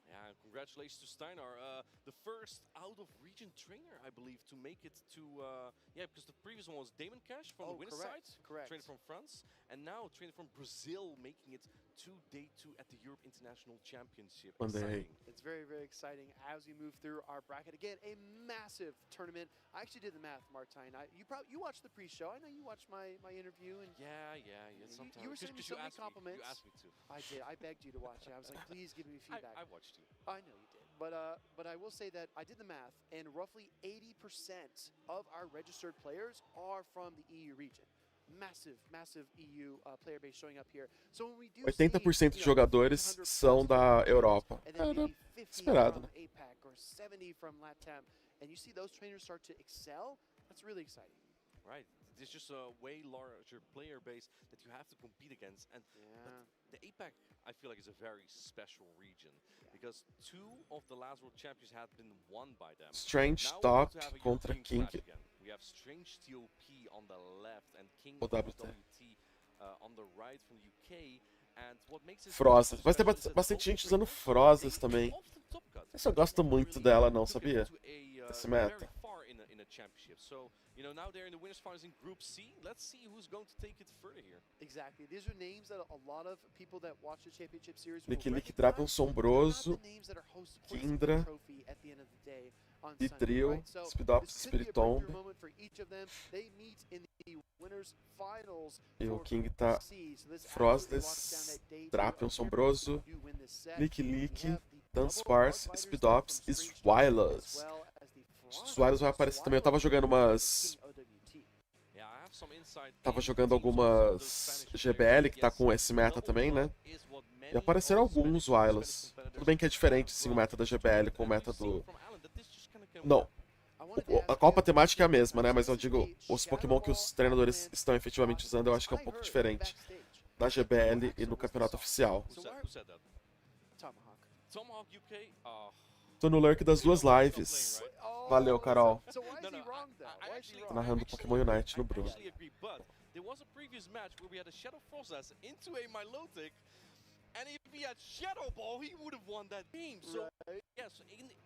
Yeah, congratulations to Steinar, the first out-of-region trainer, I believe, to make it to, because the previous one was Damon Cash from the winner's side, trainer from France, and now trainer from Brazil, making it to day 2 at the Europe International Championship. It's very, very exciting as we move through our bracket. Again, a massive tournament. I actually did the math, Martijn. You watched the pre-show. I know you watched my interview. And yeah. Sometimes you were sending me so many compliments. You asked me to. I did. I begged you to watch it. I was like, please give me feedback. I watched you. I know you did. But I will say that I did the math, and roughly 80% of our registered players are from the EU region. Massive EU player base showing up here. So when we do 80% de jogadores são da Europa. Era esperado, né? APAC or 70 from LATAM, and you see those trainers start to excel. That's really exciting. Right. There's just a way larger player base that you have to compete against, and the APAC, I feel like, is a very special region because 2 of the last World Champions had been won by them. Strange Top contra King. We have Strange TOP on the left and King WT on the right from the UK. And what makes it Frozas. Vai ter bastante gente usando Frozas também. Eu gosto muito dela, não, sabia? Esse meta. In a championship. So, now they're in the winners finals in Group C. Let's see who's going to take it further here. Exactly. These are names that a lot of people that watch the championship series Lick Dragon Sombroso, Kingdra, Vidril, Speedops, Spiritomb. E o King tá Frostless, Drapion Sombroso, Lick, Dunsparce, Speedops e Swilus. Swilus vai aparecer também. Eu tava jogando algumas GBL, que tá com esse meta também, né? E apareceram alguns Swilus. Tudo bem que é diferente, sim, o meta da GBL com o meta do... Não. A Copa temática é a mesma, né? Mas eu digo, os Pokémon que os treinadores estão efetivamente usando, eu acho que é um pouco diferente na GBL e no campeonato oficial. Tô no lurk das duas lives. Valeu, Carol. Tô narrando Pokémon Unite no Bruno. And if he had Shadow Ball, he would have won that game. So, yes,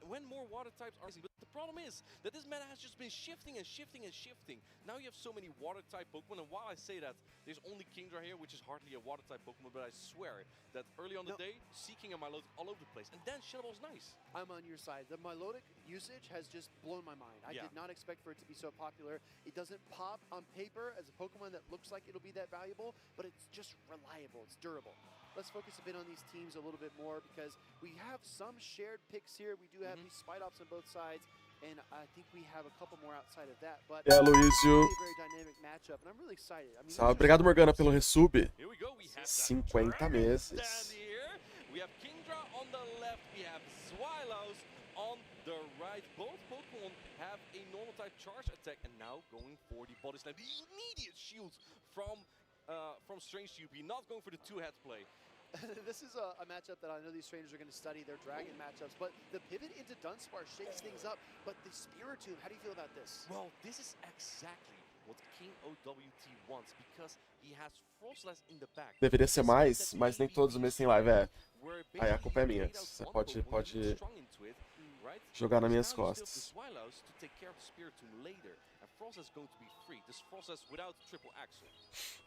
when more water types are... But the problem is that this meta has just been shifting and shifting and shifting. Now you have so many water type Pokemon, and while I say that, there's only Kingdra here, which is hardly a water type Pokemon, but I swear that early on the day, Seeking and Milotic all over the place. And then Shadow Ball's nice. I'm on your side. The Milotic usage has just blown my mind. I did not expect for it to be so popular. It doesn't pop on paper as a Pokemon that looks like it'll be that valuable, but it's just reliable. It's durable. Let's focus a bit on these teams a little bit more because we have some shared picks here. We do have these Spidops on both sides, and I think we have a couple more outside of that. But é, Luizio. Very dynamic matchup, and I'm really excited. I mean, salve, obrigado Morgana pelo resub. 50 meses. We have Kingdra on the left, we have Swilus on the right. Both Pokemon have a normal type charge attack, and now going for the body slam. The immediate shield from Strange UP, not going for the two-head play. This is a matchup that I know these trainers are going to study, their Dragon matchups, but the pivot into Dunsparce shakes things up, but the Spiritomb, how do you feel about this? Well, this is exactly what King OWT wants, because he has Frostless in the back. Deveria ser mais, mas nem todos os meses tem live, é. Aí a culpa é minha, você pode jogar nas minhas costas. Frostless going to be free. This Frostless without triple axle.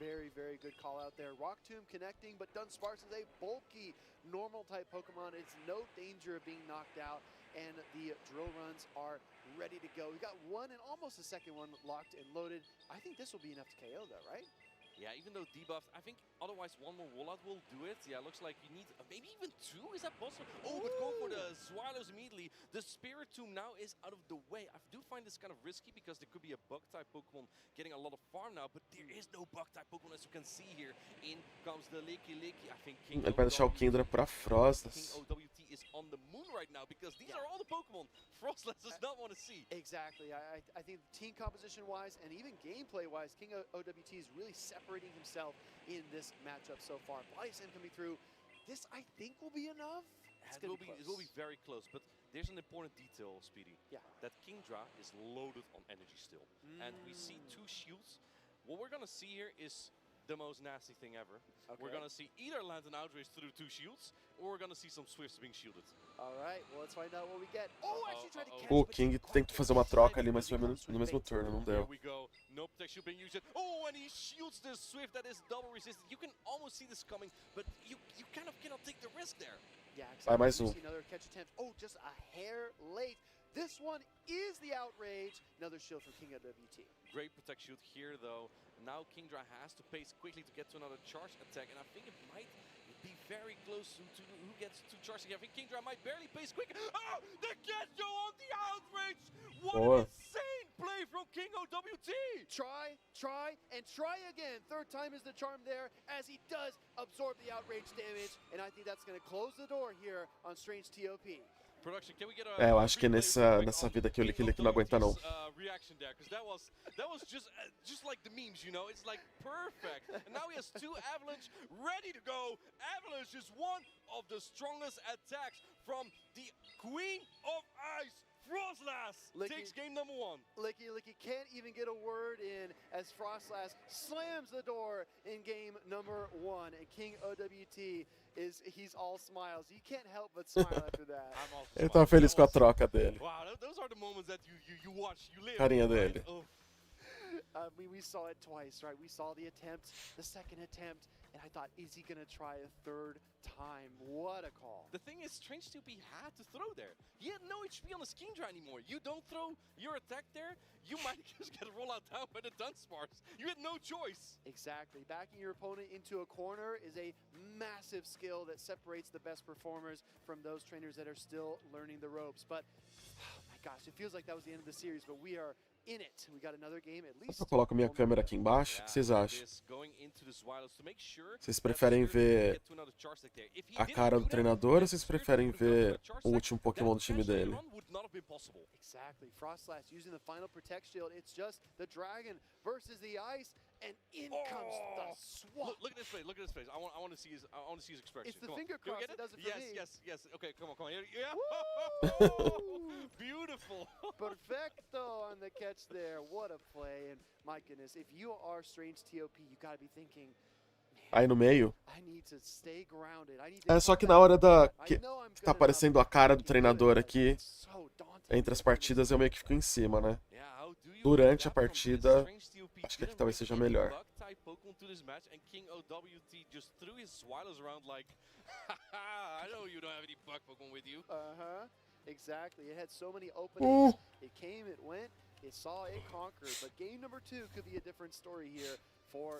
Very, very good call out there. Rock Tomb connecting, but Dunsparce is a bulky normal type Pokemon. It's no danger of being knocked out, and the drill runs are ready to go. We got one and almost a second one locked and loaded. I think this will be enough to KO though, right? Yeah, even though debuffed, I think otherwise one more rollout will do it. Yeah, looks like you need maybe even two. Is that possible? Oh, but go for the Swallows immediately. The Spiritomb now is out of the way. I do find this kind of risky because there could be a bug-type Pokemon getting a lot of farm now, but there is no bug-type Pokemon as you can see here. In comes the Licky. I think King Ele vai deixar o Kingdra pra Frostless. King OWT is on the moon right now because these are all the Pokemon Frostless does not want to see. Exactly. I think team composition-wise and even gameplay-wise, King OWT is really separating himself in this matchup so far. Body Slam coming through. This, I think, will be enough. It will be very close, but there's an important detail, Speedy. Yeah. That Kingdra is loaded on energy still. And we see two shields. What we're going to see here is the most nasty thing ever. Okay. We're going to see either land an outrage through two shields, or we're going to see some Swifts being shielded. All right, well, let's find out what we get. Oh, actually tried to catch O King tentou fazer uma troca ali, mas foi no mesmo turno, não deu. Here we go. No protection being used. Oh, and he shields the Swift that is double resistant. You can almost see this coming, but you kind of cannot take the risk there. Yeah, exactly. Vai mais um. Another catch attempt. Oh, just a hair late. This one is the outrage. Another shield from King OWT. Great protect shield here, though. Now Kingdra has to pace quickly to get to another charge attack, and I think it might be very close to who gets to charge again. I think Kingdra might barely pace quick. Oh, the get-go on the outrage! What an insane play from King OWT! Try, and try again. Third time is the charm there, as he does absorb the outrage damage, and I think that's going to close the door here on Strange TOP. É, eu acho que nessa vida aqui o Licky não aguenta não. Reaction there, because that was just like the memes, you know. It's like perfect. And now he has two Avalanche ready to go. Avalanche is one of the strongest attacks from the Queen of Ice. Frostless takes game number one. Licky can't even get a word in as Frostless slams the door in game number one. And King OWT he's all smiles. You can't help but smile after that. Ele tá feliz com a troca dele. Wow, those are the moments that you watch, you live. Carinha dele. We saw it twice, right? We saw the attempt, the second attempt, and I thought, is he going to try a third time? What a call. The thing is, Strange 2P had to throw there. He had no HP on his Kingdra anymore. You don't throw your attack there, you might just get rolled out down by the Dunsparce. You had no choice. Exactly. Backing your opponent into a corner is a massive skill that separates the best performers from those trainers that are still learning the ropes. But, oh my gosh, it feels like that was the end of the series, but we are in it. We got another game at least. Eu coloco minha câmera aqui embaixo, o que vocês acham? Vocês preferem ver a cara do treinador ou vocês preferem ver o último Pokémon do time dele? Exactly. Frostlass using the final protect shield. It's just the dragon versus the ice, and in comes the swap. Look at his face. Look at his face. I want to see his expression. It's the finger cross that does it for me. Yes. Okay, come on. Yeah. Beautiful. Perfecto on the catch there. What a play. And my goodness, if you are Strange TOP, you got to be thinking, Aí no meio. I need to stay grounded. I need to É só que na hora que tá aparecendo a cara do treinador aqui, entre as partidas eu meio que fico em cima, né? Durante a partida, acho que aqui talvez seja melhor. Exactly. It had so many openings. It came, it went, it saw, it conquered. But game number 2 could be a different story here.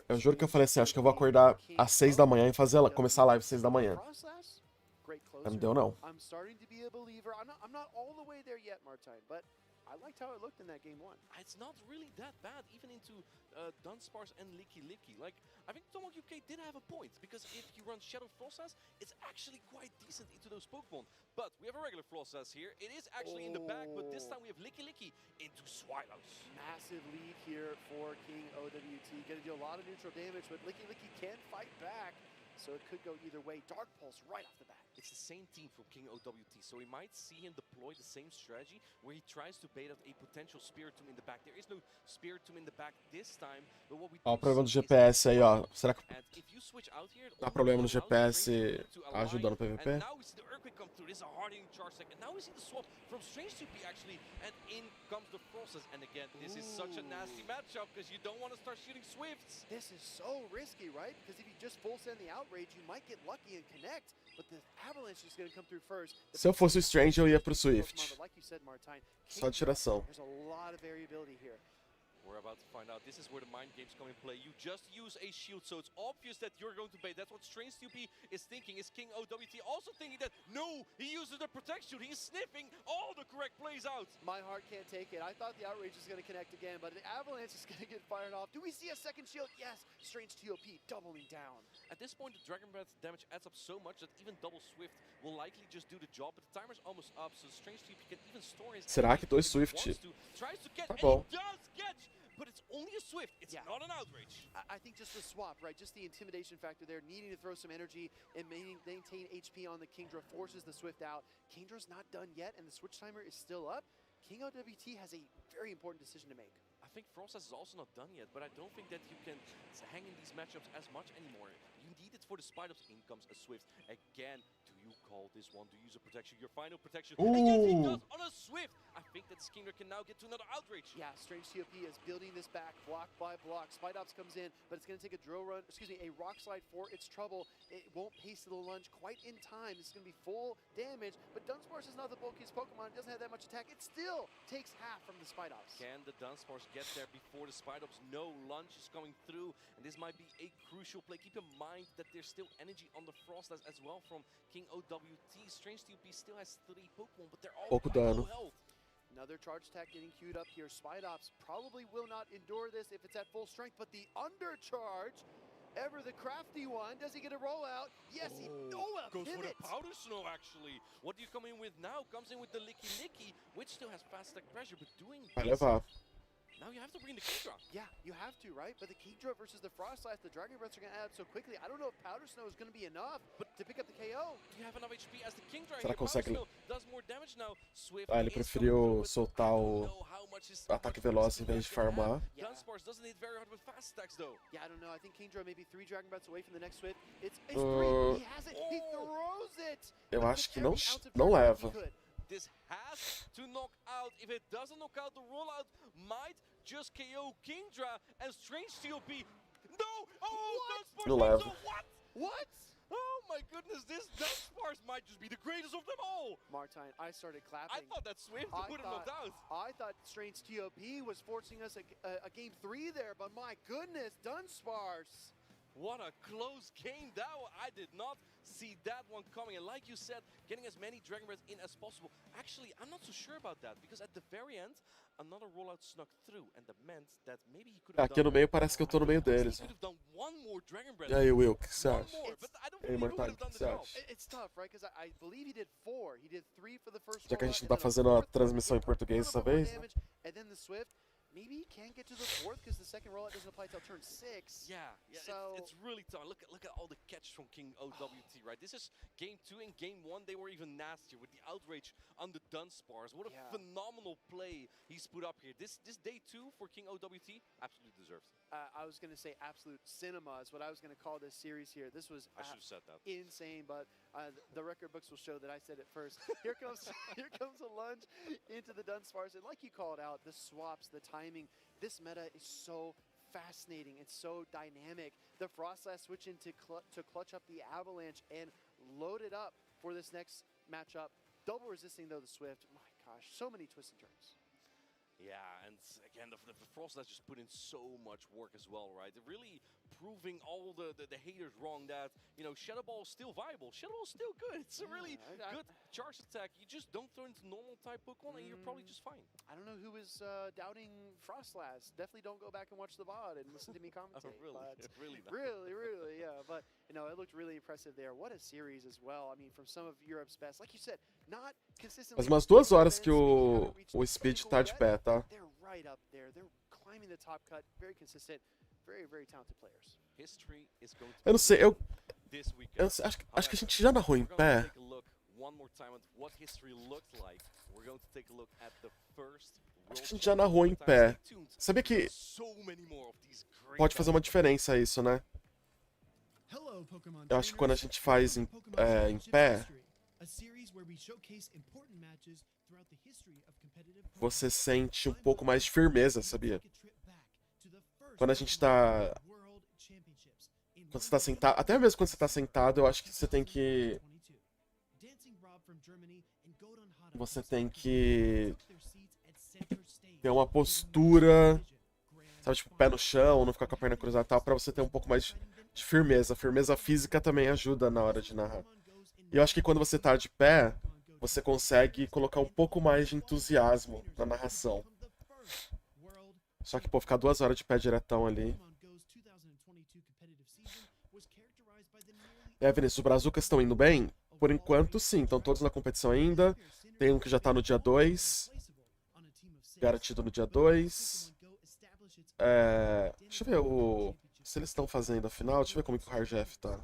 Eu juro que eu falei assim, acho que eu vou acordar às 6 da manhã e começar a live às 6 da manhã. Mas não deu, não. I'm starting to be a believer. I'm not all the way there yet, Martine, but I liked how it looked in that game 1. It's not really that bad, even into Dunsparce and Licky. Like, I think Tomahawk UK did have a point, because if you run Shadow Frostlass, it's actually quite decent into those Pokemon. But we have a regular Frostlass here. It is actually in the back, but this time we have Licky into Swallows. Massive lead here for King OWT. Gonna do a lot of neutral damage, but Licky can fight back. So it could go either way. Dark Pulse right off the bat. It's the same team from King OWT, so we might see him deploy the same strategy where he tries to bait out a potential Spirit Tomb in the back. There is no Spirit Tomb in the back this time, but what we Ó, o problema do GPS aí, ó. Será que dá problema no GPS ajuda no PVP? Now we see the Earthquake come through. This is a hard-hitting charge second. Now we see the swap from Strange 2P actually, and in comes the Frostlass. And again, this is such a nasty matchup because you don't want to start shooting Swifts. This is so risky, right? Because if you just full send the Outrage, you might get lucky and connect, but the Avalanche is going to come through first. Se eu fosse o Strange, eu ia pro Swift. Só de tiração. There's a lot of variability here. We're about to find out. This is where the mind games come in play. You just use a shield, so it's obvious that you're going to bait. That's what Strange 2P is thinking. Is King OWT also thinking that, no, he uses the protect shield. He's sniffing all the correct plays out. My heart can't take it. I thought the Outrage was going to connect again, but the Avalanche is going to get fired off. Do we see a second shield? Yes. Strange TOP doubling down. At this point, the Dragon Breath damage adds up so much that even double Swift will likely just do the job, but the timer's almost up, so Strange TOP can even store his... Será que 2 Swift? Tries to get, Tá bom. and he does catch! But it's only a Swift, it's not an Outrage. I think just the swap, right? Just the intimidation factor there, needing to throw some energy and maintain HP on the Kingdra forces the Swift out. Kingdra's not done yet, and the switch timer is still up. King OWT has a very important decision to make. I think Frostlass is also not done yet, but I don't think that you can hang in these matchups as much anymore. You need it for the Spidops. In comes a Swift. Again, do you call this one to use a protection? Your final protection. Ooh. And yes, he does on a Swift. I think that Skinner can now get to another Outrage. Yeah, Strange TOP is building this back block by block. Spidops comes in, but it's going to take a a Rock Slide for its trouble. It won't pace to the lunge quite in time. It's going to be full damage, but Dunsparce is not the bulkiest Pokemon. It doesn't have that much attack. It still takes half from the Spidops. Can the Dunsparce get there before the Spidops? No, lunge is coming through, and this might be a crucial play. Keep in mind that there's still energy on the Frostlass as well from King OWT. Strange TOP still has 3 Pokemon, but they're all Pouco dano. low health. Another charge attack getting queued up here. Spidops probably will not endure this if it's at full strength, but the undercharge, ever the crafty one, does he get a rollout? Yes, he goes for the Powder Snow, actually. What do you come in with now? Comes in with the Licky, which still has fast attack pressure, but doing Vai levar. Now you have to bring the Kingdra. Yeah, you have to, right? But the Kingdra versus the Frostlass, the Dragon Breaths are going to add up so quickly. I don't know if Powder Snow is going to be enough to pick up the KO. Do you have enough HP as the Kingdra Será here? que consegue? Powder Snow does more damage now. Swift Ah, ele preferiu soltar o ataque veloz em vez de farmar. Dunsparce doesn't hit very hard with fast attacks, though. Yeah, I don't know. I think Kingdra may be 3 Dragon Breaths away from the next Swift. It's 3. He has it. He throws it. Eu acho que não leva. This has to knock out. If it doesn't knock out, the rollout might just KO Kingdra and Strange TOP. No! Não leva. What? Oh my goodness, this Dunsparce might just be the greatest of them all. Martine, I started clapping. I thought that Swift would have knocked out. I thought Strange TOP was forcing us a game 3 there, but my goodness, Dunsparce. What a close game that one. I did not see that one coming. And like you said, getting as many Dragon Breaths in as possible. Actually, I'm not so sure about that, because at the very end, another rollout snuck through, and that meant that maybe he could have Aqui no meio parece que eu tô no meio deles. E aí, Will, o que você acha? E aí, Martine, o que você acha? It's tough, right? Because I believe he did 4. He did 3 for the first Já que a gente não rollout, tá fazendo a transmissão em português dessa vez, né? and then the Swift. Maybe he can't get to the 4th because the second rollout doesn't apply till turn 6. Yeah, so it's really tough. Look at all the catch from King OWT, right? This is game 2 and game 1. They were even nastier with the outrage on the Dunsparce. What a phenomenal play he's put up here. This day 2 for King OWT, absolutely deserved. I was going to say absolute cinema is what I was going to call this series here. This was I should have said that. Insane, but the record books will show that I said it first. Here comes a lunge into the Dunsparce, and like you called out, the swaps, the timing. This meta is so fascinating. It's so dynamic. The Frostlass switching to clutch up the Avalanche and load it up for this next matchup. Double resisting though the Swift. My gosh, so many twists and turns. Yeah, and again, the Frostlass just put in so much work as well, right? They're really proving all the haters wrong that, you know, Shadow Ball is still viable. Shadow Ball is still good. It's a really good charge attack. You just don't throw into normal type Pokemon and you're probably just fine. I don't know who is doubting Frostlass. Definitely don't go back and watch the VOD and listen to me commentate. Really? Really, yeah. But, you know, it looked really impressive there. What a series as well. I mean, from some of Europe's best. Like you said, not consistently. Faz umas 2 horas que o Speed tá de pé, tá? They're right up there. They're climbing the top cut. Very consistent. Very, very talented players. Eu não sei, eu acho que a gente já narrou em pé. Acho que a gente já narrou em pé. Sabia que pode fazer uma diferença isso, né? Eu acho que quando a gente faz em pé, você sente um pouco mais de firmeza, sabia? Quando a gente tá... Quando você tá sentado... Até mesmo quando você tá sentado, eu acho que você tem que... Você tem que... ter uma postura... Sabe, tipo, pé no chão, não ficar com a perna cruzada e tal, pra você ter um pouco mais de firmeza. Firmeza física também ajuda na hora de narrar. E eu acho que quando você tá de pé, você consegue colocar um pouco mais de entusiasmo na narração. Só que, pô, ficar 2 horas de pé diretão ali. E aí, Vinícius, os Brazucas estão indo bem? Por enquanto, sim. Estão todos na competição ainda. Tem um que já tá no dia 2. Garantido no dia 2. Deixa eu ver se eles estão fazendo a final. Deixa eu ver como que o Harjef tá.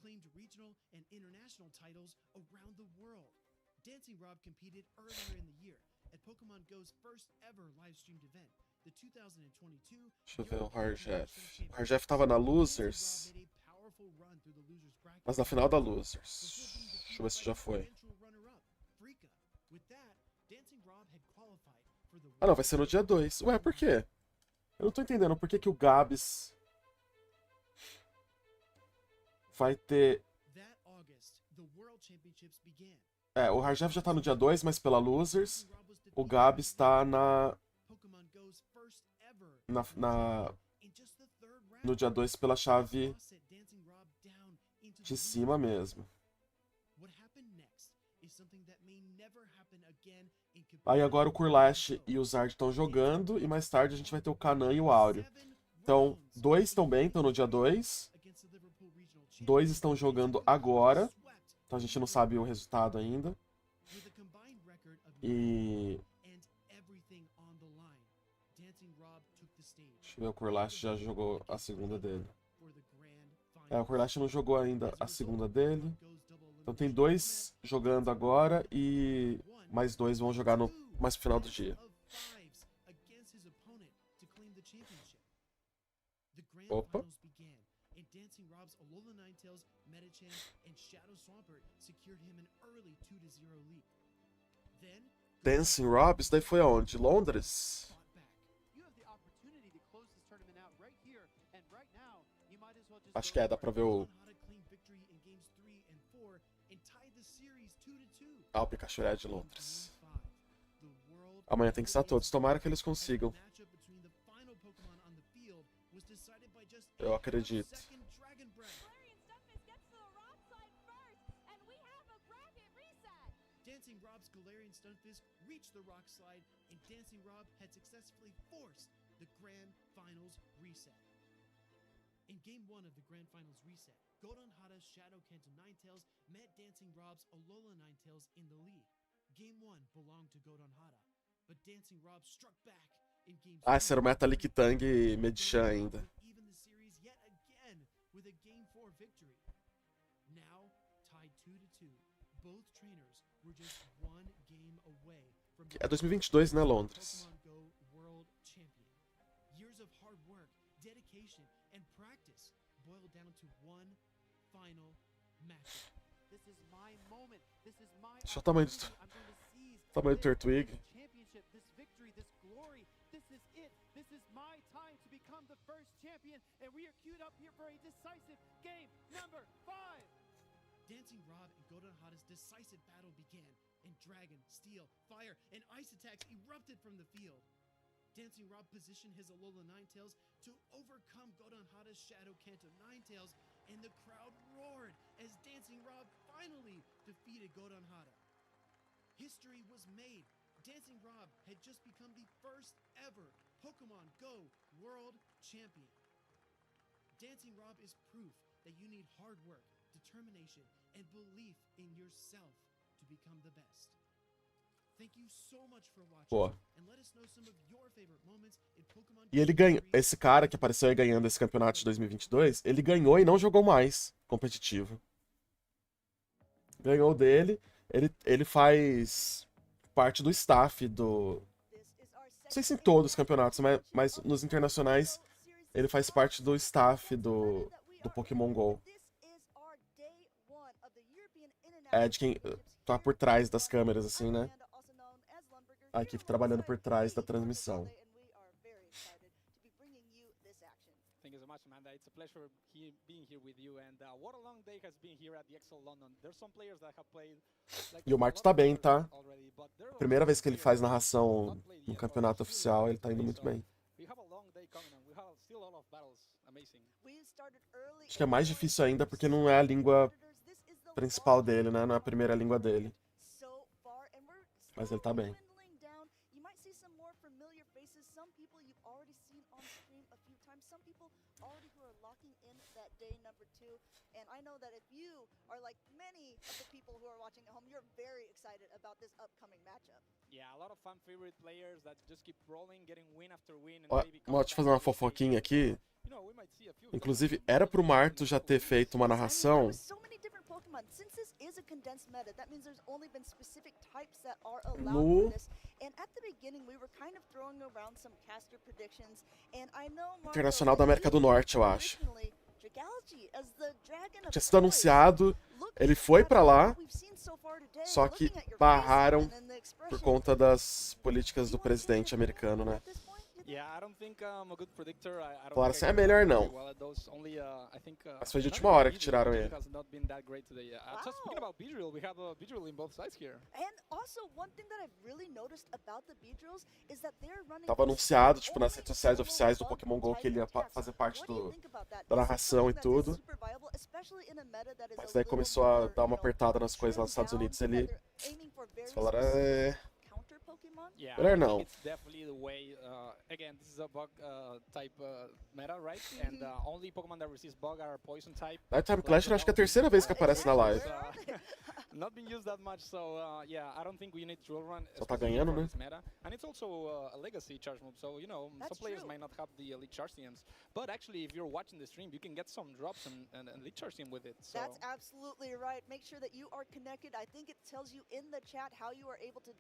Claimed regional and international titles around the world. Dancing Rob competed earlier in the year at Pokémon GO's first ever live-streamed event, the 2022. Deixa eu ver o Harjef. O Harjef tava na Losers. Mas na final da Losers. Deixa eu ver se já foi. Ah, não, vai ser no dia 2. Ué, por quê? Eu não tô entendendo por que o Gabs vai ter... o Harjef já tá no dia 2, mas pela Losers. O Gabs tá no dia 2 pela chave de cima mesmo. Aí agora o Kurlash e o Zard estão jogando, e mais tarde a gente vai ter o Kanan e o Áureo. Então, 2 estão bem, estão no dia 2. 2 estão jogando agora. Então a gente não sabe o resultado ainda. E... Deixa eu ver, o Kurlash já jogou a segunda dele. O Kurlash não jogou ainda a segunda dele. Então tem 2 jogando agora e mais 2 vão jogar mais pro final do dia. Opa. Dancing Rob's Alola Ninetales, Metachan, and Shadow Swampert secured him an early 2-0 lead. Then, Dancing Rob, isso daí foi aonde? Londres? Acho que dá pra ver o... Ah, o Pikachu é de Londres. Amanhã tem que estar todos, tomara que eles consigam. Eu acredito. Dancing Rob's Galarian Stunfisk reached the rock slide, and Dancing Rob had successfully forced the Grand Finals reset. In Game 1 of the Grand Finals reset, Godon Hada's Shadow Kanto Ninetales met Dancing Rob's Alola Ninetales in the lead. Game 1 belonged to Godon Hada, but Dancing Rob struck back in Game 2. Ah, esse era o Meta Lickitung e Medichan ainda. Even the series yet again with a Game 4 victory. Now tied 2-2. Both trainers were just one game away from É 2022, né, Londres? Pokémon GO World Champion. Years of hard work, dedication, and practice boiled down to one final match. This is my moment. This is my Deixa o tamanho do Turtwig. Championship, this victory, this glory. This is it. This is my time to become the first champion, and we are queued up here for a decisive game number 5. Dancing Rob and Godon Hada's decisive battle began, and Dragon, Steel, Fire, and Ice attacks erupted from the field. Dancing Rob positioned his Alola Ninetales to overcome Godon Hada's Shadow Kanto Ninetales, and the crowd roared as Dancing Rob finally defeated Godon Hada. History was made. Dancing Rob had just become the first ever Pokémon GO World Champion. Dancing Rob is proof that you need hard work, determination, and belief in yourself to become the best. Thank you so much for watching. Boa. And let us know some of your favorite moments in Pokémon. E ele ganhou. Esse cara que apareceu aí ganhando esse campeonato de 2022, ele ganhou e não jogou mais competitivo. Ganhou dele. Ele faz parte do staff do... Não sei se em todos os campeonatos, mas nos internacionais ele faz parte do staff do Pokémon GO. É de quem tá por trás das câmeras, assim, né? A equipe trabalhando por trás da transmissão. Thank you so much, Amanda. It's a pleasure being here with you. And what a long day has been here at the Excel London. There's some players that have played. E o Marcos tá bem, tá? Primeira vez que ele faz narração no campeonato oficial, ele tá indo muito bem. Acho que é mais difícil ainda porque não é a língua principal dele, né? Não é a primeira língua dele. Mas ele tá bem. And I know that if you are like many of the people who are watching at home, you're very excited about this upcoming matchup. Yeah, a lot of fan favorite players that just keep rolling, getting win after win. Ó, deixa eu fazer uma fofoquinha aqui. Inclusive, era pro Marto já ter feito uma narração. No Internacional da América do Norte, eu acho. Tinha sido anunciado, ele foi pra lá, só que barraram por conta das políticas do presidente americano, né? Falaram assim, é melhor não. Mas foi de última hora que tiraram ele. Tava anunciado, tipo, nas redes sociais oficiais do Pokémon GO que ele ia fazer parte da narração e tudo. Mas daí começou a dar uma apertada nas coisas lá nos Estados Unidos. Eles falaram, melhor não. Again, this is a bug type meta, right? And only Pokemon that receives bug are poison type. Nighttime Clash, eu acho que é a terceira vez que aparece na live. Not been used that much, so yeah, I don't think we need Drill Run. Só tá ganhando, né? Meta. And it's also a legacy charge move, so you know, some players might not have the elite charge TMs. But actually, if you're watching the stream, you can get some drops and elite charge TM with it. So. That's absolutely right. Make sure that you are connected. I think it tells you in the chat how you are able to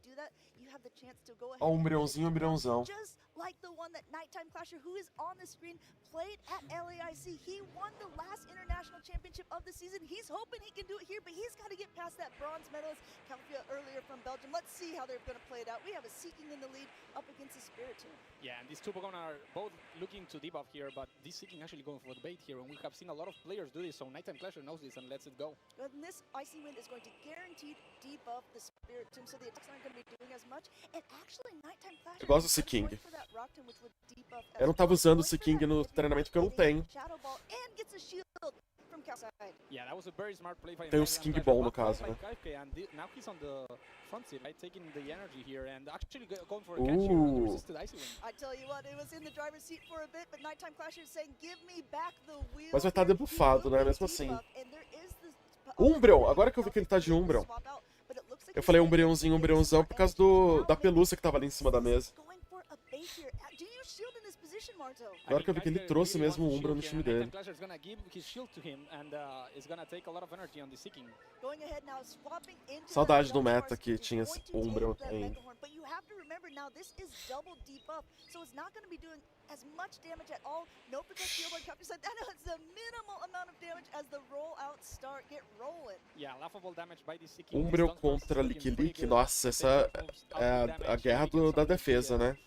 do that. You have the chance to go ahead. Ó, Umbreãozão. Just like the one that Nighttime Clasher, who is on the screen, played at LAIC. He won the last international championship of the season. He's hoping he can do it here, but he's got to get past that bronze medalist, Califia, earlier from Belgium. let's see how they're going to play it out. We have a Seeking in the lead up against the Spiritomb. Yeah, and these two Pokemon are both looking to debuff here, but this Seeking actually going for the bait here, and we have seen a lot of players do this, so Nighttime Clasher knows this and lets it go. And this Icy Wind is going to guaranteed debuff the Spiritomb, so the attacks aren't going to be doing as much. And actually, Nighttime Clasher... Eu gosto do Seeking. Eu não tava usando o Seeking no treinamento porque eu não tenho. Yeah, that was a very smart play by Tem um Seeking bom no caso, né? Now he's on the front seat, right, taking the energy here and actually going for a catch here and resisted Icy Wind. I tell you what, it was in the driver's seat for a bit, but Nighttime Clasher is saying, "Give me back the wheel." Mas vai estar debuffado, né? Mesmo assim. Umbreon, agora que eu vi que ele tá de Umbreon. Eu falei Umbreonzão por causa da pelúcia que tava ali em cima da mesa. Agora que eu vi que ele trouxe mesmo o Umbreon no time dele. Saudade do meta que tinha o Umbreon ainda. As much damage at all. No because shield on Captain said that is the minimal amount of damage as the rollouts start get rolling. Yeah, laughable damage by the Seeking. Umbreon contra Lick, nossa, essa é a guerra da defesa, né?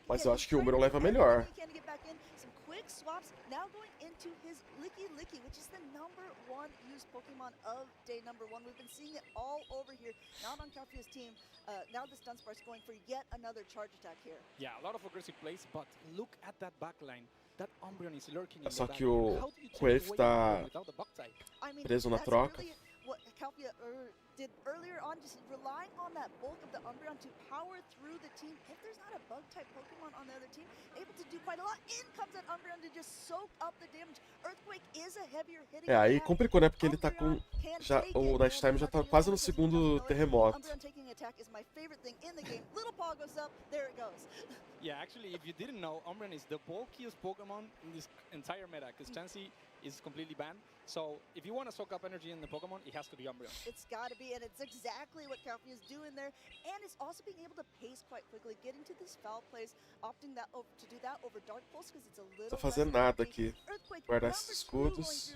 Mas eu acho que o Umbreon leva melhor. Quick swaps now going into his Licky, which is the #1 used Pokemon of day #1. We've been seeing it all over here, not on Calfia's team. Now this Dunsparce going for yet another charge attack here. Yeah, a lot of aggressive plays, but look at that backline. That Umbreon is lurking in Só the que o Quave tá preso na troca. What Calfia did earlier on, just relying on that bulk of the Umbreon to power through the team. If there's not a bug-type Pokemon on the other team, able to do quite a lot. In comes that Umbreon to just soak up the damage. Earthquake is a heavier hitting. Aí complicou, né? Porque ele tá com o Night Time já tá quase no segundo terremoto. Umbreon taking attack is my favorite thing in the game. Little paw goes up, there it goes. Yeah, actually, if you didn't know, Umbreon is the bulkiest Pokemon in this entire meta, because Chansey is completely banned. So if you want to soak up energy in the Pokemon, it has to be Umbreon. It's got to be, and it's exactly what Calfia is doing there. And it's also being able to pace quite quickly, getting to this foul place, opting to do that over Dark Pulse because it's a little. Tô fazendo nada aqui. Guardar esses escudos.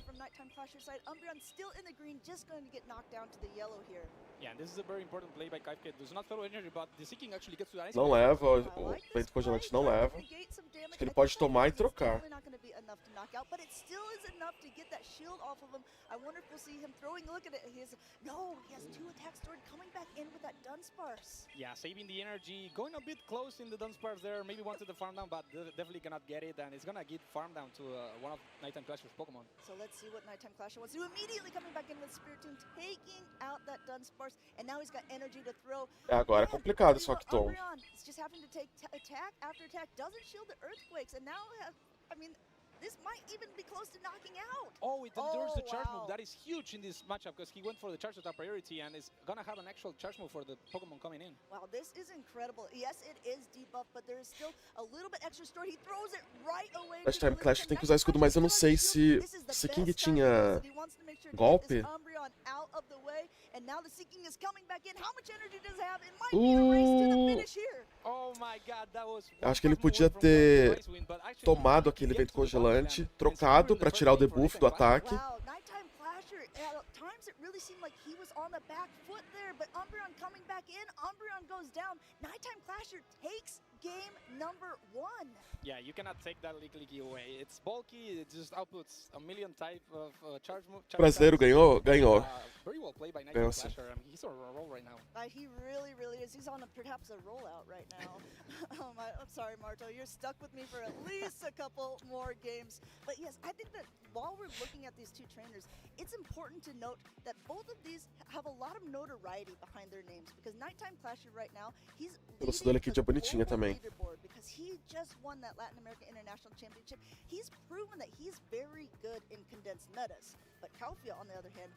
Umbreon still in the green, just going to get knocked down to the yellow here. Yeah, and this is a very important play by Kaified. Does not throw energy, but the Seeking actually gets to the ice. Não leva, o vento congelante não leva. Acho que ele pode tomar e trocar. But it still is enough to get that shield off of him. I wonder if we'll see him throwing. Look at it. He has 2 attacks stored, coming back in with that Dunsparce. Yeah, saving the energy, going a bit close in the Dunsparce there. Maybe wanted the farm down, but definitely cannot get it, and it's gonna get farm down to one of Nighttime Clasher's Pokemon. So let's see what Nighttime Clasher wants to do. Immediately coming back in with Spiritomb, taking out that Dunsparce, and now he's got energy to throw. Agora é complicado esse Rockton. Umbreon is just having to take attack after attack. Doesn't shield the Earthquakes, and now this might even be close to knocking out. Oh, it endures the charge move. That is huge in this matchup because he went for the charge attack priority and is gonna have an actual charge move for the Pokemon coming in. Wow, this is incredible. Yes, it is debuffed, but there is still a little bit extra stored. He throws it right away. Last time Clash tem que usar escudo, mas eu não sei se King tinha golpe. And now the Seeking is coming back in. How much energy does it have? It might be a race to the finish here. Oh my God, that was. Acho que ele podia ter tomado aquele vento congelante, trocado para tirar o debuff do ataque. Wow, Nighttime Clasher. At times it really seemed like he was on the back foot there, but Umbreon coming back in. Umbreon goes down. Nighttime Clasher takes game _1. Yeah, you cannot take that Licky away. It's bulky. It just outputs a million type of charge move. O brasileiro ganhou. Very well played by Nighttime Clasher. I mean, he's on a roll right now. He really is. He's on perhaps a rollout right now. I'm sorry, Marto. You're stuck with me for at least a couple more games. But yes, I think that while we're looking at these two trainers, it's important to note that both of these have a lot of notoriety behind their names because Nighttime Clasher right now, he's leading the global leaderboard because he just won that Latin American International Championship. He's proven that he's very good in condensed metas. But Calfia, on the other hand,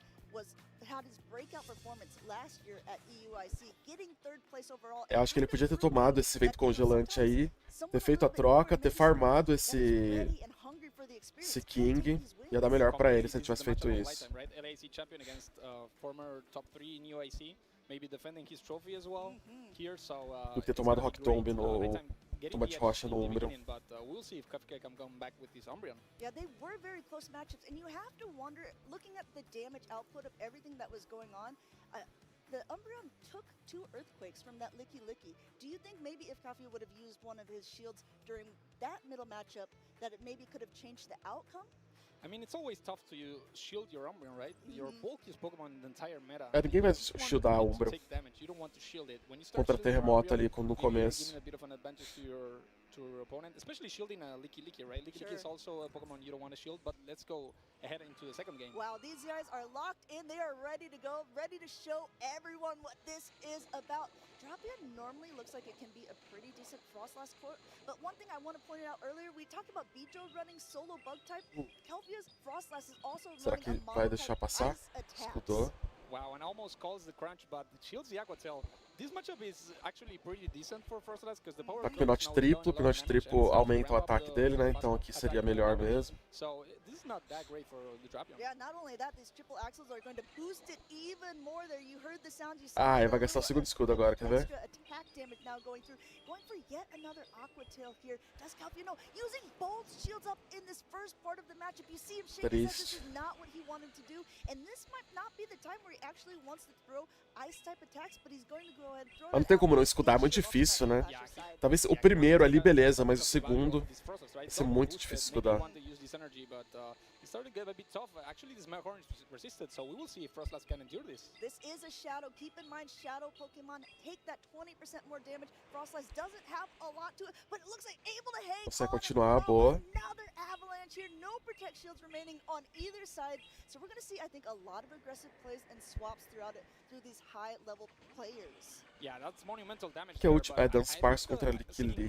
had his breakout performance last year at EUIC, getting 3rd place overall. Eu acho que ele podia ter tomado esse vento congelante aí, ter feito a troca, ter farmado esse King. Ia dar melhor pra ele se ele tivesse feito isso. Maybe defending his trophy as well here, so do que ter tomado Rock Tomb no Tomate rocha no Umbreon. But we'll see if Kafka can come back with this Umbreon. Yeah, they were very close matchups, and you have to wonder, looking at the damage output of everything that was going on, the Umbreon took 2 Earthquakes from that Licky Licky. Do you think maybe if Kafka would have used one of his shields during that middle matchup, that it maybe could have changed the outcome? I mean, it's always tough to shield your Umbreon, right? Your bulkiest Pokémon in the entire meta. Ninguém vai shieldar a Umbreon contra Terremoto ali no começo. To your opponent, especially shielding a Licky Licky, right? Licky Licky is also a Pokemon you don't want to shield, but let's go ahead into the second game. Wow, these guys are locked in. They are ready to go, ready to show everyone what this is about. Drapion normally looks like it can be a pretty decent Frostlass court, but one thing I want to point out earlier, we talked about Bijo running solo bug type. Kelpia's Frostlass is also Será running que vai deixar passar? Escutou? Wow, and almost calls the crunch, but shields the Aqua Tail. This matchup is actually pretty decent for Frostlass because the power Tá com pinote triplo aumenta o ataque dele, né? Então aqui seria melhor mesmo. So this is not that great for the Drapion. Yeah, not only that, these triple axles are going to boost it even more there. You heard the sound, you Ah, ele vai gastar o segundo escudo agora, quer ver? Attack damage now going for yet another Aqua Tail here. Does Calpio know? Using both shields up in this first part of the matchup. You see him shake his head. This is not what he wanted to do, and this might not be the time where he actually wants to throw ice type attacks, but he's going to go ahead and throw. Não tem como não escudar, é muito difícil, né? Talvez o primeiro ali, beleza, mas o segundo vai ser muito difícil escudar. Started to get a bit tough. Actually, this Megacorn is resisted, so we will see if Frostlass can endure this. This is a Shadow. Keep in mind, Shadow Pokemon take that 20% more damage. Frostlass doesn't have a lot to it, but it looks like able to hang Consegue on. continuar, boa. Another avalanche here. No Protect Shields remaining on either side. So we're going to see, I think, a lot of aggressive plays and swaps throughout it through these high-level players. Yeah, that's monumental damage. Que é o último, é Dance Sparks contra Licky Licky.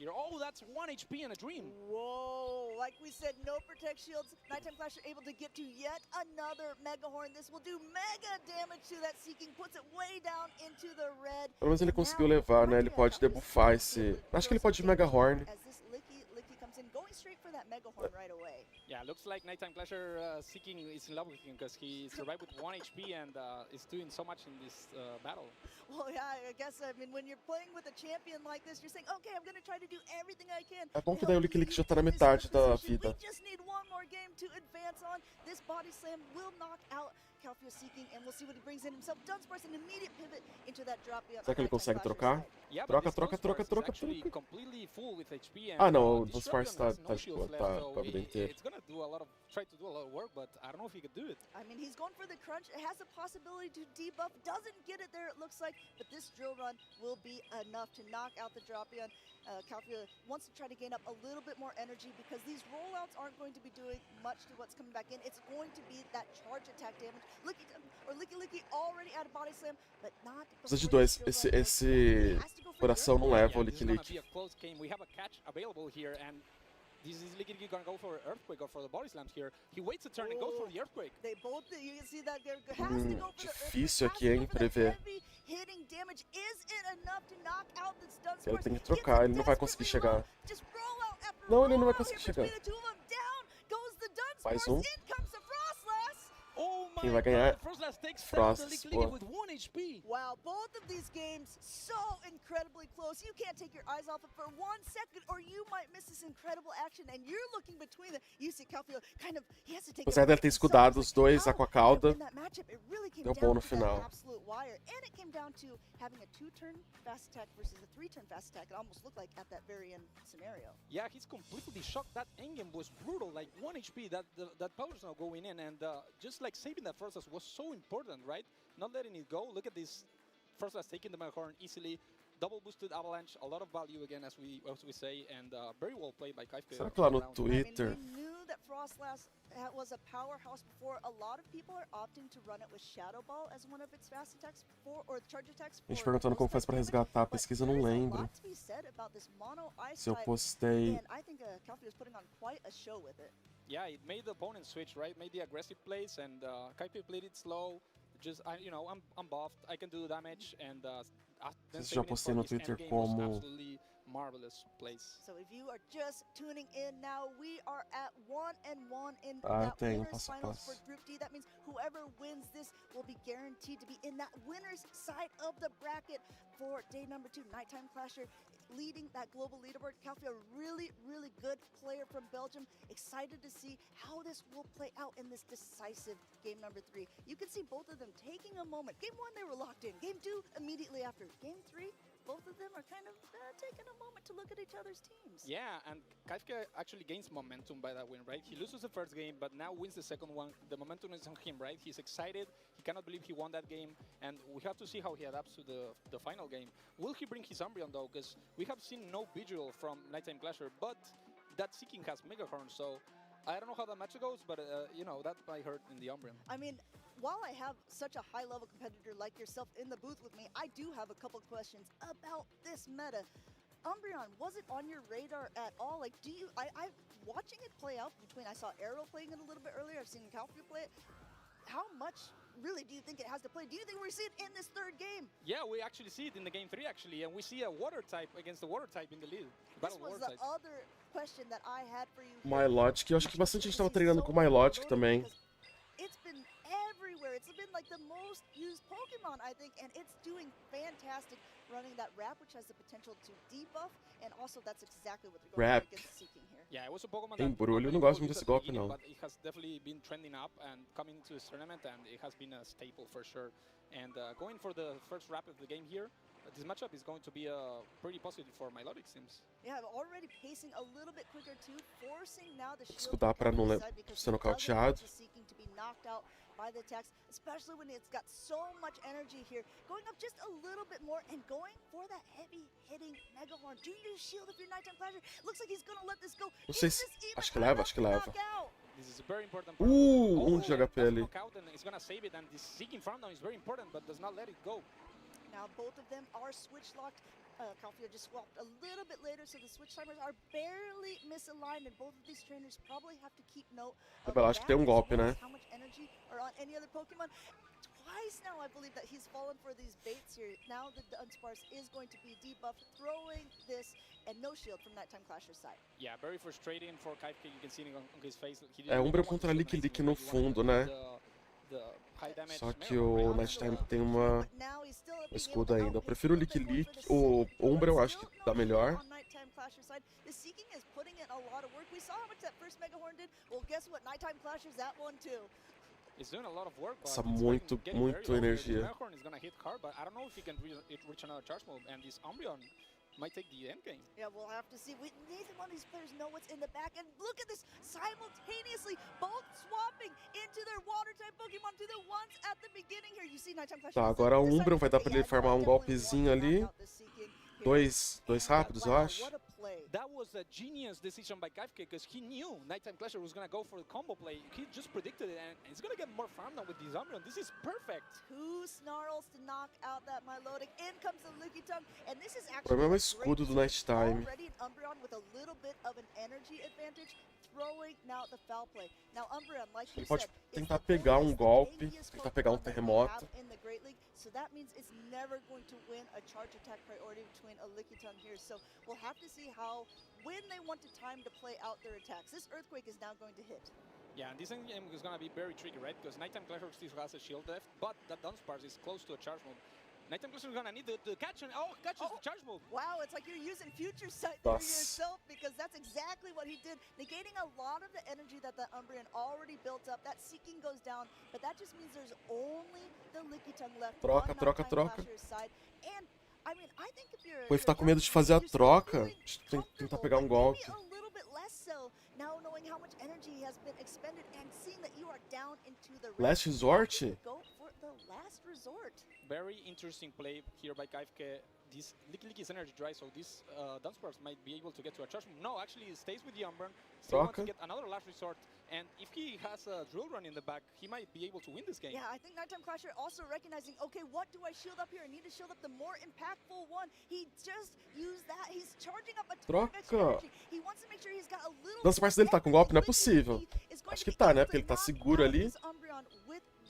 Oh, that's 1 HP in a dream. Whoa, like we said, no Protect Shields. Nighttime Flash are able to get to yet another Mega Horn. This will do mega damage to that Seeking, puts it way down into the red. Pelo menos ele conseguiu levar, né? Ele pode debuffar esse... Acho que ele pode ir Mega Horn. As this Licky comes in, going straight for that Mega Horn right away. Yeah, looks like Nighttime Flasher Seeking is in love with him because he survived with 1 HP and is doing so much in this battle. Well, yeah, I guess, I mean, when you're playing with a champion like this, you're saying, okay, I'm going to try to do everything I can. É bom que daí o Licky Licky já tá na metade da vida. We just need one more game to advance on. This body slam will knock out Calpio Seeking, and we'll see what he brings in himself. Dunsparce, an immediate pivot into that drop. Será que ele consegue trocar? Yeah, troca. Ah, não, o Dunsparce tá com a vida inteira. It's gonna try to do a lot of work, but I don't know if he could do it. I mean, he's going for the crunch. It has a possibility to debuff. Doesn't get it there, it looks like, but this drill run will be enough to knock out the Drapion. Calpio wants to try to gain up a little bit more energy because these rollouts aren't going to be doing much to what's coming back in. It's going to be that charge attack damage. Licky Licky already out of body slam, but not. Precisa de dois. Esse coração não leva o Licky Licky. We have a catch available here, and this is Licky Licky gonna go for Earthquake or for the body slams here. He waits a turn and goes for the Earthquake. They both, you can see that there has to go for the Difícil aqui, hein, prever. Hitting damage, is it enough to knock out this Dunsparce? Ele tem que trocar, ele não vai conseguir chegar. Não, ele não vai conseguir chegar. Mais um. Quem vai ganhar? Frost. Wow, both of these games so incredibly close. You can't take your eyes off it for 1 second, or you might miss this incredible action. And you're looking between them. You see Calpio kind of, he has to take. Apesar dele ter escudado os dois, a cauda deu bom no final. And it came down to having a 2-turn fast attack versus a 3-turn fast attack. It almost looked like at that very end scenario. Yeah, he's completely shocked. That endgame was brutal, like 1 HP. That power is now going in, and just like saving that Frostlass was so important, right? Not letting it go. Look at this Frostlass taking the Megacorn easily. Double boosted avalanche, a lot of value again, as we say, and very well played by Kaifke. Será que lá no Twitter? I mean, we knew that Frostlass was a powerhouse before. A lot of people are opting to run it with Shadow Ball as one of its fast attacks or charge attacks. A gente perguntando como faz pra resgatar a pesquisa, eu não lembro. Se eu postei. I think Calpio is putting on quite a show with it. Yeah, it made the opponent switch, right? Made the aggressive plays, and Kaifke played it slow. Just, I'm buffed. I can do damage, and Vocês já postei no Twitter como marvelous plays. So if you are just tuning in now, we are at 1-1 in Ah, that tenho, winners passo a finals passo. for Group D. That means whoever wins this will be guaranteed to be in that winner's side of the bracket for day number 2, Nighttime Clasher, leading that global leaderboard. Calfia, a really, really good player from Belgium. Excited to see how this will play out in this decisive game number 3. You can see both of them taking a moment. Game 1, they were locked in. Game 2, immediately after. Game 3, both of them are kind of taking a moment to look at each other's teams. Yeah, and Kafka actually gains momentum by that win, right? He loses the first game, but now wins the second one. The momentum is on him, right? He's excited. He cannot believe he won that game, and we have to see how he adapts to the final game. Will he bring his Umbreon, though? Because we have seen no Vigil from Nighttime Clasher, but that Seeking has Megahorn, so I don't know how that match goes, but, you know, that might hurt in the Umbreon. I mean, while I have such a high-level competitor like yourself in the booth with me, I do have a couple questions about this meta. Umbreon, was it on your radar at all? Like, do you, I'm watching it play out between, I saw Arrow playing it a little bit earlier, I've seen Calfia play it. How much really do you think it has to play? Do you think we see it in this third game? Yeah, we actually see it in the game 3, actually, and we see a water type against the water type in the lead. This was the other question that I had for you. Milotic, eu acho que bastante gente tava treinando com Milotic também. It's been everywhere. It's been like the most used Pokemon, I think, and it's doing fantastic running that Wrap, which has the potential to debuff, and also that's exactly what they're going to against Seeking here. Yeah, it was a Pokemon Tem that Brulho, eu não gosto muito desse golpe, beginning, não. but it has definitely been trending up and coming into this tournament, and it has been a staple for sure. And going for the first Wrap of the game here, this matchup is going to be pretty positive for Milotic, seems. Yeah, already pacing a little bit quicker too, forcing now the shield Escutar pra não ser nocauteado. Seeking to be knocked out by the attacks, especially when it's got so much energy here. Going up just a little bit more and going for that heavy hitting Megahorn. Do you shield if you're Nighttime Clasher? Looks like he's gonna let this go. Não sei se... Acho que leva, acho que leva. This is a very important de HP ali. He's gonna save it, and this Seeking farm down is very important, but does not let it go. Now both of them are switch locked. Calfia just swapped a little bit later, so the switch timers are barely misaligned, and both of these trainers probably have to keep note of Eu acho que tem golpe, né? how much energy are on any other Pokemon. Twice now, I believe that he's fallen for these baits here. Now the Dunsparce is going to be debuffed, throwing this, and no shield from Nighttime Clasher's side. Yeah, very frustrating for Kaifke. You can see it on his face. Umbreon contra Lick no fundo, né? Só que o Nighttime tem um escudo ainda. Eu prefiro o Lick. O Umbreon eu acho que dá melhor. The Seeking is putting in a lot of work. We saw how much that first Megahorn did. Well, guess what? Nighttime Clasher's that one too. He's doing a lot of work. Nossa, muito energia. Megahorn is gonna hit hard, but I don't know if he can reach another charge move, and this Umbreon might take the end game. Yeah, we'll have to see. Neither one of these players know what's in the back, and look at this, simultaneously, both swapping into their water-type Pokemon to the ones at the beginning here. You see Nighttime Clasher. Tá, agora o Umbreon vai dar pra ele farmar golpezinho ali. Dois rápidos, eu acho. That was a genius decision by Kaifke, because he knew Nighttime Clasher was going to go for the combo play. He just predicted it, and he's going to get more farm now with this Umbreon. This is perfect. 2 Snarls to knock out that Milotic. In comes the Lickitung, and this is O problema é o escudo do Nighttime. already an Umbreon with a little bit of an energy advantage, throwing now the foul play. Now Umbreon, like Ele you pode said, tentar pegar golpe, tentar pegar terremoto. in the Great League, so that means it's never going to win a charge attack priority between a Lickitung here. So we'll have to see when they want to time to play out their attacks. This Earthquake is now going to hit. Yeah, and this endgame is going to be very tricky, right? Because Nighttime Clasher still has a shield left, but that Dunsparce is close to a charge move. Nighttime Clasher is going to need to catch, and catches the charge move. Wow, it's like you're using Future Sight for yourself, because that's exactly what he did, negating a lot of the energy that the Umbreon already built up. That Seeking goes down, but that just means there's only the Lickitung left on Nighttime Clasher's side. And I mean, I think if you're... O Wave tá com medo de fazer a troca, de tentar pegar golpe. A little bit less so, now knowing how much energy has been expended and seeing that you are down into the Last resort? Go for the last resort. Very interesting play here by Kaifke. This Lick is energy dry, so this Dunsparce might be able to get to a charge move. No, actually, it stays with the Umbreon. Still wants to get another last resort. And if he has a Drill Run in the back, he might be able to win this game. Yeah, I think Nighttime Clasher also recognizing, okay, what do I shield up here? I need to shield up the more impactful one. He just used that. He's charging up a ton of extra energy. He wants to make sure he's got a little... Dunsparce dele tá com golpe? Não é possível. Acho que tá, né? Porque ele tá seguro ali.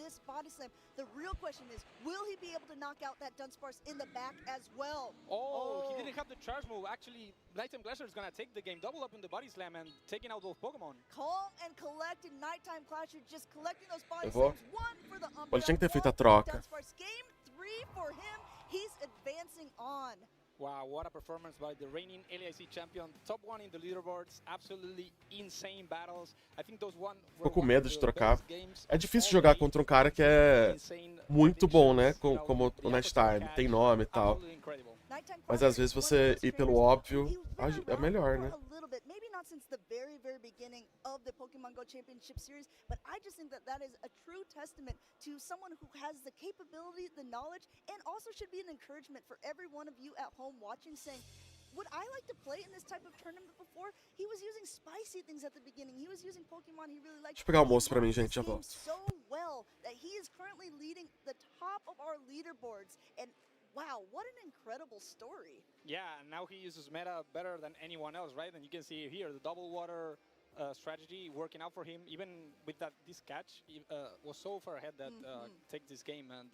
this body slam. The real question is, will he be able to knock out that Dunsparce in the back as well? Oh, he didn't have the charge move. Actually, Nighttime Clasher is going to take the game, double up in the body slam and taking out both Pokemon. Calm and collected. Nighttime Clasher just collecting those body slams. One for the Umbreon. Ele tinha que ter feito a troca. Dunsparce, game 3 for him. He's advancing on. Wow, what a performance by the reigning LAIC champion. Top 1 in the leaderboards. Absolutely insane battles. I think those one Ficou com medo de trocar. É difícil jogar contra um cara que é muito bom, né? Como o Nighttime, tem nome e tal. Mas às vezes você ir pelo óbvio é melhor, né? Maybe not since the very beginning of the Pokemon GO Championship Series, but I just think that is a true testament to someone who has the capability, the knowledge, and also should be an encouragement for every one of you at home watching, saying, would I like to play in this type of tournament before? He was using spicy things at the beginning. He was using Pokemon he really liked. Deixa eu pegar o almoço pra mim, gente, já volto. So well that he is currently leading the top of our leaderboards, and wow, what an incredible story. Yeah, now he uses meta better than anyone else, right? And you can see here the double water strategy working out for him. Even with this catch, he was so far ahead that takes this game, and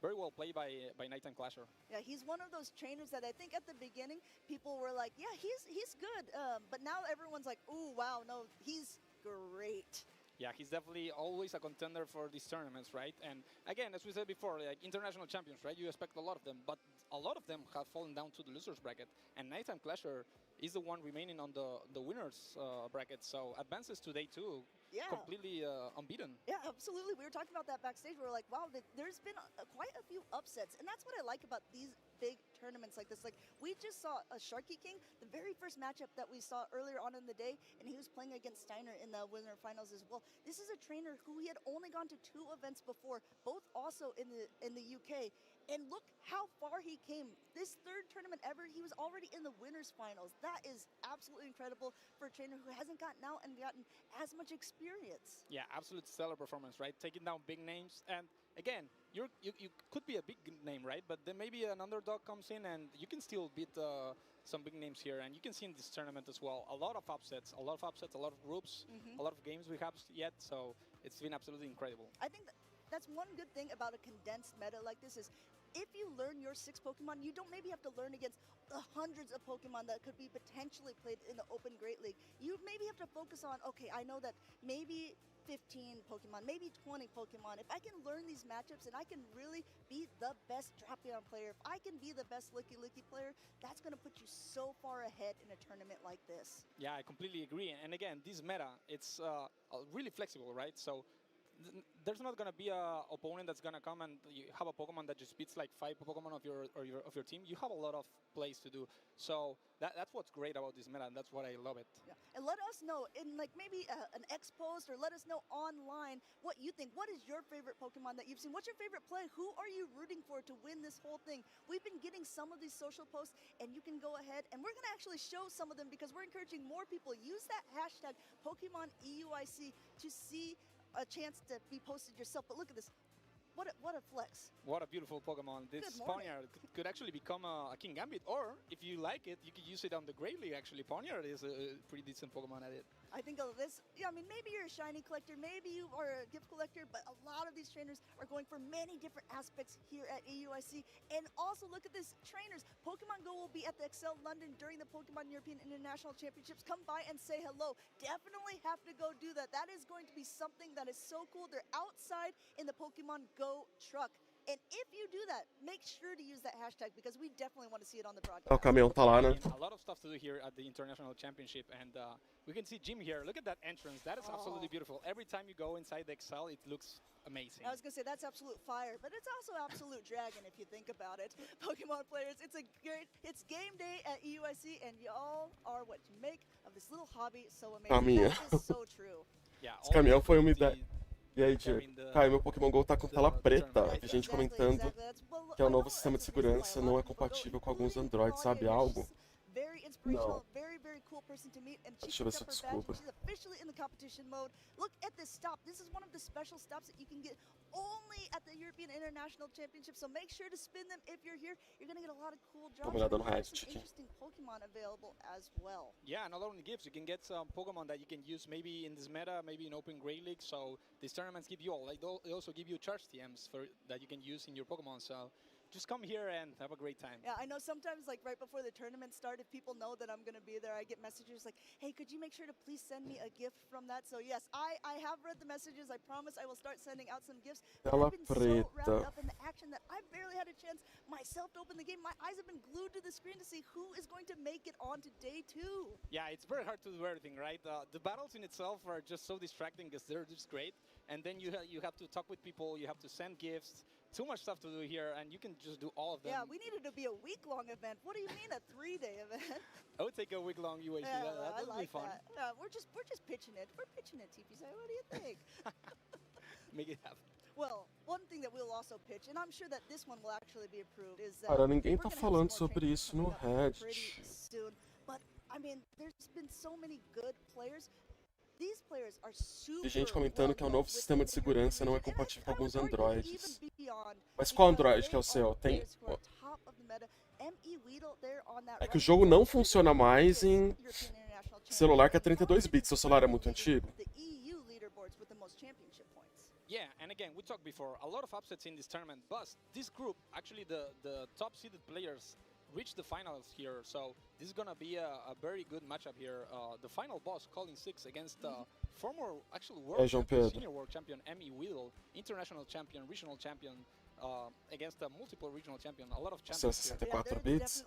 very well played by Nighttime Clasher. Yeah, he's one of those trainers that I think at the beginning people were like, yeah, he's good, but now everyone's like, ooh, wow, no, he's great. Yeah, he's definitely always a contender for these tournaments, right? And again, as we said before, like international champions, right? You expect a lot of them, but a lot of them have fallen down to the losers bracket. And Nighttime Clasher is the one remaining on the winners bracket, so advances to day 2. Yeah. Completely unbeaten. Yeah, absolutely. We were talking about that backstage. We were like, wow, there's been quite a few upsets. And that's what I like about these big tournaments like this. Like, we just saw a Sharky King, the very first matchup that we saw earlier on in the day, and he was playing against Steiner in the winner finals as well. This is a trainer who he had only gone to 2 events before, both also in the UK. And look how far he came. This 3rd tournament ever, he was already in the winners finals. That is absolutely incredible for a trainer who hasn't gotten out and gotten as much experience. Yeah, absolute stellar performance, right? Taking down big names. And again, you could be a big name, right? But then maybe an underdog comes in and you can still beat some big names here. And you can see in this tournament as well, a lot of upsets, a lot of groups, a lot of games we have yet. So it's been absolutely incredible. I think that's one good thing about a condensed meta like this is if you learn your 6 Pokemon, you don't maybe have to learn against the hundreds of Pokemon that could be potentially played in the Open Great League. You maybe have to focus on, okay, I know that maybe 15 Pokemon, maybe 20 Pokemon. If I can learn these matchups and I can really be the best Drapion player, if I can be the best Licky Licky player, that's going to put you so far ahead in a tournament like this. Yeah, I completely agree. And again, this meta, it's really flexible, right? So there's not gonna be a opponent that's gonna come and you have a Pokemon that just beats like 5 Pokemon of your team. You have a lot of plays to do. So that's what's great about this meta, and that's what I love it. Yeah. And let us know in like maybe an X post, or let us know online what you think. What is your favorite Pokemon that you've seen? What's your favorite play? Who are you rooting for to win this whole thing? We've been getting some of these social posts, and you can go ahead and we're gonna actually show some of them because we're encouraging more people use that hashtag Pokemon EUIC to see a chance to be posted yourself. But look at this. What a flex. What a beautiful Pokemon. This Ponyard could actually become a King Gambit, or if you like it, you could use it on the Great League actually. Ponyard is a pretty decent Pokemon at it. I think of this, yeah, I mean, maybe you're a shiny collector, maybe you are a gift collector, but a lot of these trainers are going for many different aspects here at EUIC. And also look at this, trainers. Pokemon GO will be at the Excel London during the Pokemon European International Championships. Come by and say hello. Definitely have to go do that. That is going to be something that is so cool. They're outside in the Pokemon GO truck. And if you do that, make sure to use that hashtag because we definitely want to see it on the broadcast. O caminhão tá lá, né? A lot of stuff to do here at the International Championship, and we can see Jim here. Look at that entrance. That is absolutely beautiful. Every time you go inside the Excel, it looks amazing. I was going to say, that's absolute fire, but it's also absolute dragon if you think about it. Pokemon players, it's game day at EUIC, and y'all are what you make of this little hobby so amazing. That is so true. Yeah, esse caminhão foi uma ideia. E aí, Caio, meu Pokémon GO tá com tela preta. Tem gente comentando que é o novo sistema de segurança não é compatível com alguns Androids, sabe algo? Não. Deixa eu ver se eu desculpa. Officially in the competition mode. Look at this stop. This is one of the special stops that you can get only at the European Champion International Championship, so make sure to spin them if you're here. You're going to get a lot of cool drops. Vamos lá, dando There's Reddit some aqui. interesting Pokemon available as well. Yeah, not only gifts, you can get some Pokemon that you can use maybe in this meta, maybe in Open Great League. So these tournaments give you all, like they also give you charge TMs that you can use in your Pokemon. So just come here and have a great time. Yeah, I know sometimes, like right before the tournament start, if people know that I'm going to be there, I get messages like, hey, could you make sure to please send me a gift from that? So yes, I have read the messages. I promise I will start sending out some gifts. But I've been so wrapped up in the action that I barely had a chance myself to open the game. My eyes have been glued to the screen to see who is going to make it on to day 2. Yeah, it's very hard to do everything, right? The battles in itself are just so distracting because they're just great. And then you have to talk with people, you have to send gifts. Too much stuff to do here, and you can just do all of them. Yeah, we needed to be a week-long event. What do you mean a 3-day event? I would take a week-long UAC. Yeah, that would like be fun. that. We're just pitching it. We're pitching it, TPC. What do you think? Make it happen. Well, one thing that we'll also pitch, and I'm sure that this one will actually be approved, is that Cara, ninguém tá falando sobre isso no Reddit. Soon. But I mean, there's been so many good players. These players are super. Tem gente comentando que é um novo sistema de segurança, não é compatível com alguns Androids. Mas qual Android que é o seu? Tem... É que o jogo não funciona mais em celular que é 32 bits. Seu celular é muito antigo. Yeah, and again, we talked before, a lot of upsets in this tournament, but this group, actually the top-seeded players reached the finals here, so this is gonna be a very good matchup here. The final boss, Colin 6, against former, actually, world champion, senior world champion, Emmy Weedle, international champion, regional champion, against a multiple regional champion, a lot of champions. 64 bits.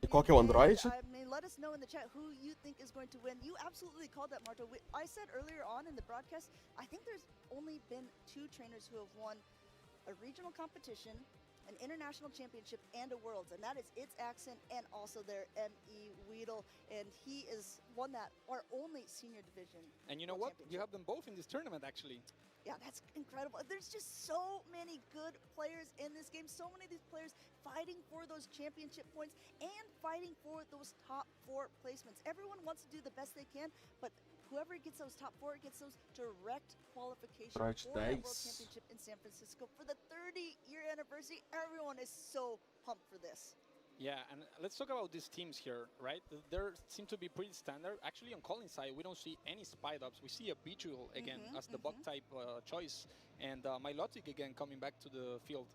E qual que é o Android? I mean, let us know in the chat who you think is going to win. You absolutely called that, Marto. I said earlier on in the broadcast, I think there's only been 2 trainers who have won a regional competition, an international championship, and a worlds, and that is its accent and also their M.E. Weedle, and he is won that, our only senior division. And you know what? You have them both in this tournament, actually. Yeah, that's incredible. There's just so many good players in this game, so many of these players fighting for those championship points and fighting for those top 4 placements. Everyone wants to do the best they can, but whoever gets those top 4 gets those direct qualifications for the World Championship in San Francisco for the 30-year anniversary. Everyone is so pumped for this. Yeah, and let's talk about these teams here, right? They seem to be pretty standard. Actually, on Colin's side, we don't see any Spide-Ups. We see a Beetle again as the bug-type choice, and Milotic again coming back to the field.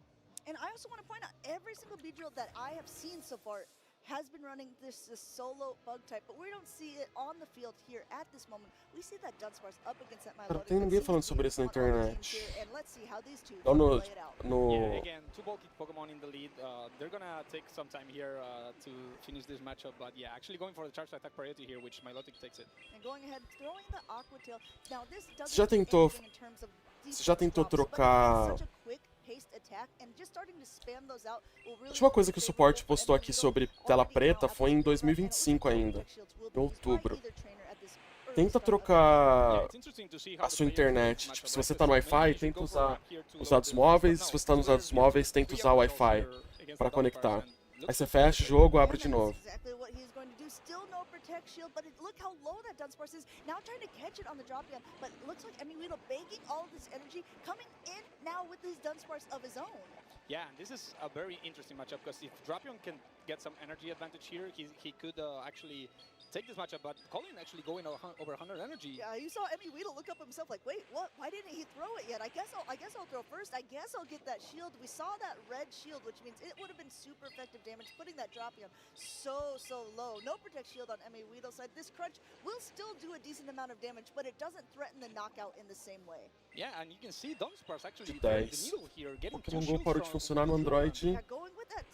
And I also want to point out, every single Beedrill that I have seen so far has been running this solo bug type, but we don't see it on the field here at this moment. We see that Dunsparce up against that Milotic. Não tem ninguém falando sobre isso na internet. And let's see how these two no, play it out. Yeah, again, 2 bulky Pokemon in the lead. They're gonna take some time here to finish this matchup, but yeah, actually going for the charge attack priority here, which Milotic takes it. And going ahead, throwing the Aqua Tail. Now this doesn't Você já tentou trocar... A última coisa que o suporte postou aqui sobre tela preta foi em 2025 ainda, em outubro. Tenta trocar a sua internet. Tipo, se você tá no Wi-Fi, tenta usar os dados móveis. Se você tá nos dados móveis, tenta usar o Wi-Fi para conectar. Aí você fecha o jogo, abre de novo. Still no protect shield, but look how low that Dunsparce is. Now trying to catch it on the drop down, but it looks like Emmy Weedle banking all of this energy, coming in now with his Dunsparce of his own. Yeah, and this is a very interesting matchup because if Drapion can get some energy advantage here, he could actually take this matchup, but Colin actually going over 100 energy. Yeah, you saw Emmy Weedle look up himself like, wait, what? Why didn't he throw it yet? I guess I'll throw first. I guess I'll get that shield. We saw that red shield, which means it would have been super effective damage, putting that Drapion so low. No protect shield on Emmy Weedle's side. This crunch will still do a decent amount of damage, but it doesn't threaten the knockout in the same way. Yeah, and you can see Dunsparce actually threading the needle here, getting two Pokémon GO shields parou de funcionar no Android.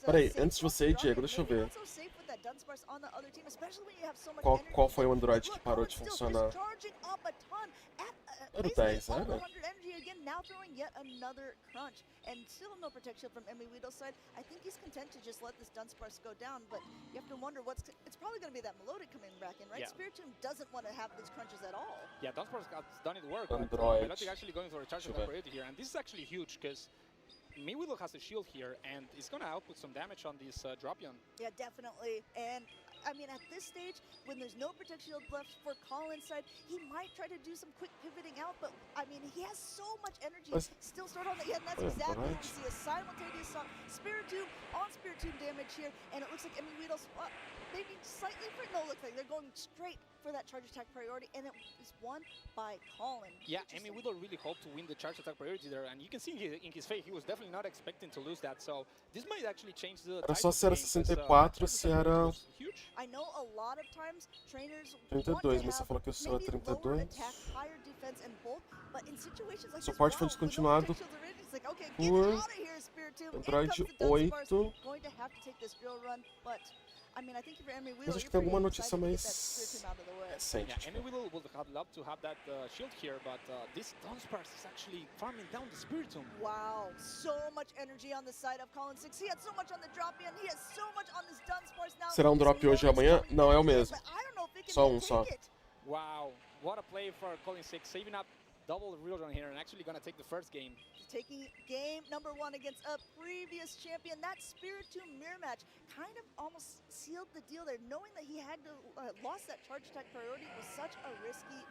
Peraí, antes de você ir, Diego, deixa eu ver. Qual foi o Android que parou de funcionar? Era o 10, era? Now throwing yet another crunch, and still no protection from Emmy Weedle's side. I think he's content to just let this Dunsparce go down, but you have to wonder it's probably going to be that Melodic coming back in, right? Yeah. Spiritomb doesn't want to have these crunches at all. Yeah, Dunsparce has done it work. Android. Melodic actually going for a charge attack priority here, and this is actually huge because Emmy Weedle has a shield here, and it's going to output some damage on this Drapion. Yeah, definitely, and I mean, at this stage, when there's no protect shield left for Colin's side, he might try to do some quick pivoting out, but I mean, he has so much energy. Still start on the end. That's exactly what we see, a simultaneous Spiritomb on Spiritomb damage here, and it looks like Weedle's maybe slightly different. No, it looks like they're going straight for that charge attack priority, and it is won by Colin. Yeah, Weedle really hoped to win the charge attack priority there, and you can see in his face, he was definitely not expecting to lose that, so this might actually change the Era só se era 64, se era... I know a lot of times trainers 32, mas você falou que o seu é 32. Suporte foi descontinuado por Android 8. Mas acho que tem alguma notícia mais recente. Yeah, Weedle would have loved to have that shield here, but this Dunsparce is actually farming down the Spiritomb. Wow, so much energy on the side of Colin 6. He had so much on the drop in, he has so much on this Dunsparce now. Será drop hoje e amanhã? Não, é o mesmo. Só só. Wow, what a play for Colin 6, saving up double rerun here and actually gonna take the first game. Taking game number 1 against a previous champion. That Spiritomb mirror match kind of almost sealed the deal there. Knowing that he had to lost that charge attack priority was such a risky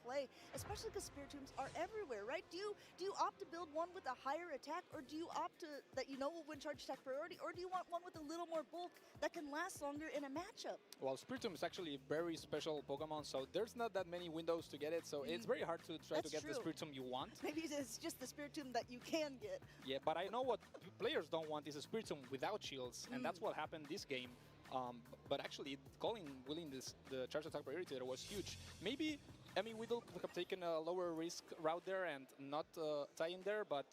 play, especially because Spiritombs are everywhere, right? Do you opt to build one with a higher attack, or do you opt to that will win charge attack priority, or do you want one with a little more bulk that can last longer in a matchup? Well, Spiritomb is actually a very special Pokemon, so there's not that many windows to get it, so it's very hard to try to get the Spiritomb you want. Maybe it's just the Spiritomb that you can get. Yeah, but I know what players don't want is a Spiritomb without shields, and that's what happened this game. But actually, Colin winning the charge attack priority there was huge. Maybe Weedle could have taken a lower risk route there and not tie in there, but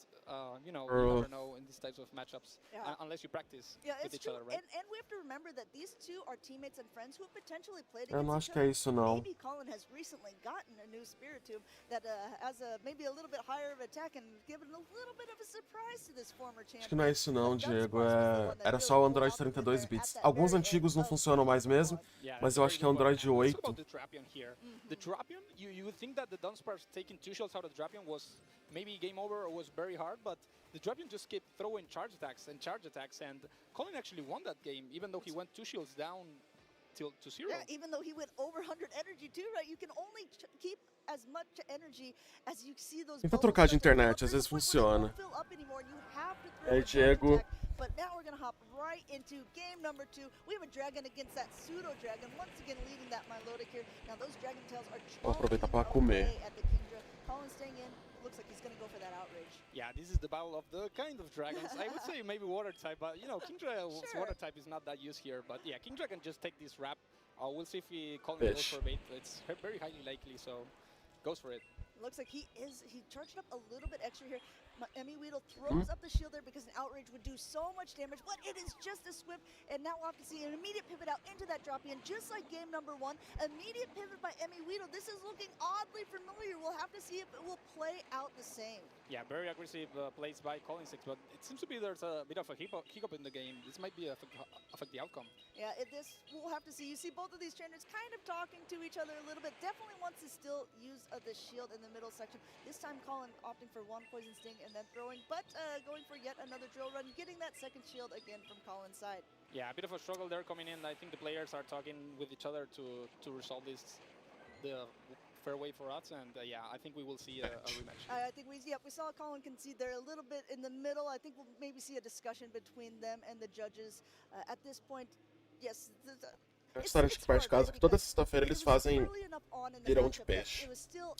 you never know in these types of matchups unless you practice with each other, right? And we have to remember that these two are teammates and friends who have potentially played Eu não against acho que é isso, não. Maybe Colin has recently gotten a new Spiritomb that has maybe a little bit higher of attack and given a little bit of a surprise to this former champion. Acho que não é isso não, Diego. Era só o Android 32 bits. Alguns antigos não funcionam mais mesmo, mas eu acho que é o Android 8. The Drapion, you would think that the Dunsparce taking 2 shields out of the Drapion was maybe game over or was very hard, but the Drapion just kept throwing charge attacks, and Colin actually won that game, even though he went 2 shields down to 0. Yeah, even though he went over 100 energy too, right? You can only keep as much energy as you see those. Tenta trocar de internet, às vezes funciona. Aí, Diego. But now we're gonna hop right into game number 2. We have a dragon against that pseudo dragon. Once again, leading that Milotic here. Now those dragon tails are Vou aproveitar para comer. at the Kingdra. Colin staying in. Looks like he's gonna go for that outrage. Yeah, this is the battle of the kind of dragons. I would say maybe water type, but Kingdra's water type is not that used here. But yeah, Kingdra can just take this wrap. We'll see if Colin goes for bait. It's very highly likely, so goes for it. Looks like he charged up a little bit extra here. Weedle throws up the shield there because an outrage would do so much damage, but it is just a swift, and now we'll have to see an immediate pivot out into that drop-in, just like game number 1. Immediate pivot by Weedle. This is looking oddly familiar. We'll have to see if it will play out the same. Yeah, very aggressive plays by Colin 6, but it seems to be there's a bit of a hiccup in the game. This might be affect the outcome. Yeah, we'll have to see. You see both of these trainers kind of talking to each other a little bit. Definitely wants to still use the shield in the middle section. This time Colin opting for 1 Poison Sting and then throwing, but going for yet another drill run, getting that second shield again from Colin's side. Yeah, a bit of a struggle there coming in. I think the players are talking with each other to resolve the fair way for us, and yeah, I think we will see a rematch. I think we saw Colin concede there a little bit in the middle. I think we'll maybe see a discussion between them and the judges at this point. Yes. É um restaurante aqui perto de casa que toda sexta-feira eles fazem pirão de peixe.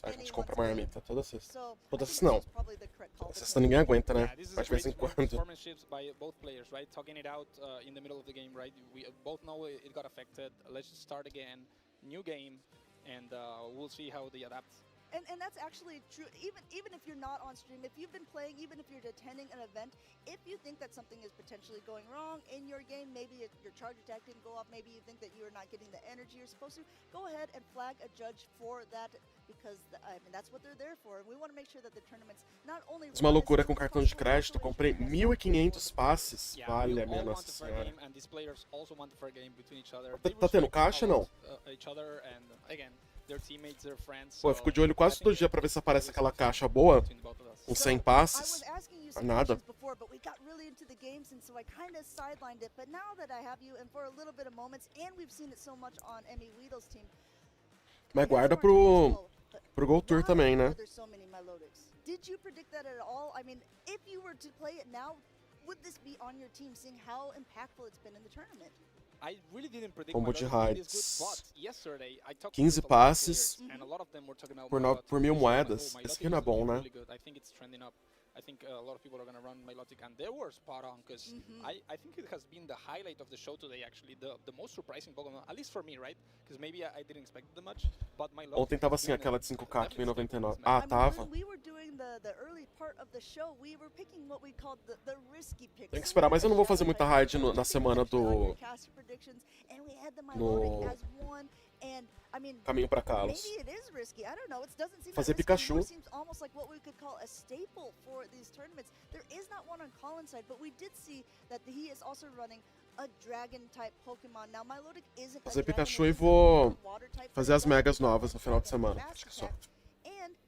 A gente compra marmita toda sexta. Toda sexta não. Toda sexta ninguém aguenta, né? Mas de vez em quando. Performances by both players, right? Talking it out in the middle of the game, right? We both know it got affected. Let's just start again, new game, and we'll see how they adapt. And that's actually true. Even if you're not on stream, if you've been playing, even if you're attending an event, if you think that something is potentially going wrong in your game, maybe your charge attack didn't go off, maybe you think that you're not getting the energy you're supposed to, go ahead and flag a judge for that, because that's what they're there for. And we want to make sure that the tournaments not only. Uma loucura com cartão de crédito. Eu comprei 1.500 passes. Vale a minha nossa senhora. And these players also want the fair game between each other. Tá tendo caixa não? Each other, and again, Pô, eu fico de olho quase todo dia pra ver se aparece aquela caixa boa, com 100 passes. Nada. Mas guarda pro Go Tour também, né? Did you predict that at all? I mean, if you were to play it now, would this be on your team, seeing how impactful it's been in the tournament? I really didn't predict Combo de heights. 15 passes por 1000 moedas. Esse aqui não é bom, né? I think a lot of people are going to run Milotic, and they were spot on, because I think it has been the highlight of the show today, actually, the most surprising Pokémon, at least for me, right? Because maybe I didn't expect it that much, but Milotic... Ontem tava assim, aquela de 5K que veio 99. Ah, tava. Tem que esperar, mas eu não vou fazer muita raid na semana do... no caminho pra Kalos. Fazer Pikachu. Fazer Pikachu e vou fazer as megas novas no final de semana. Acho que só.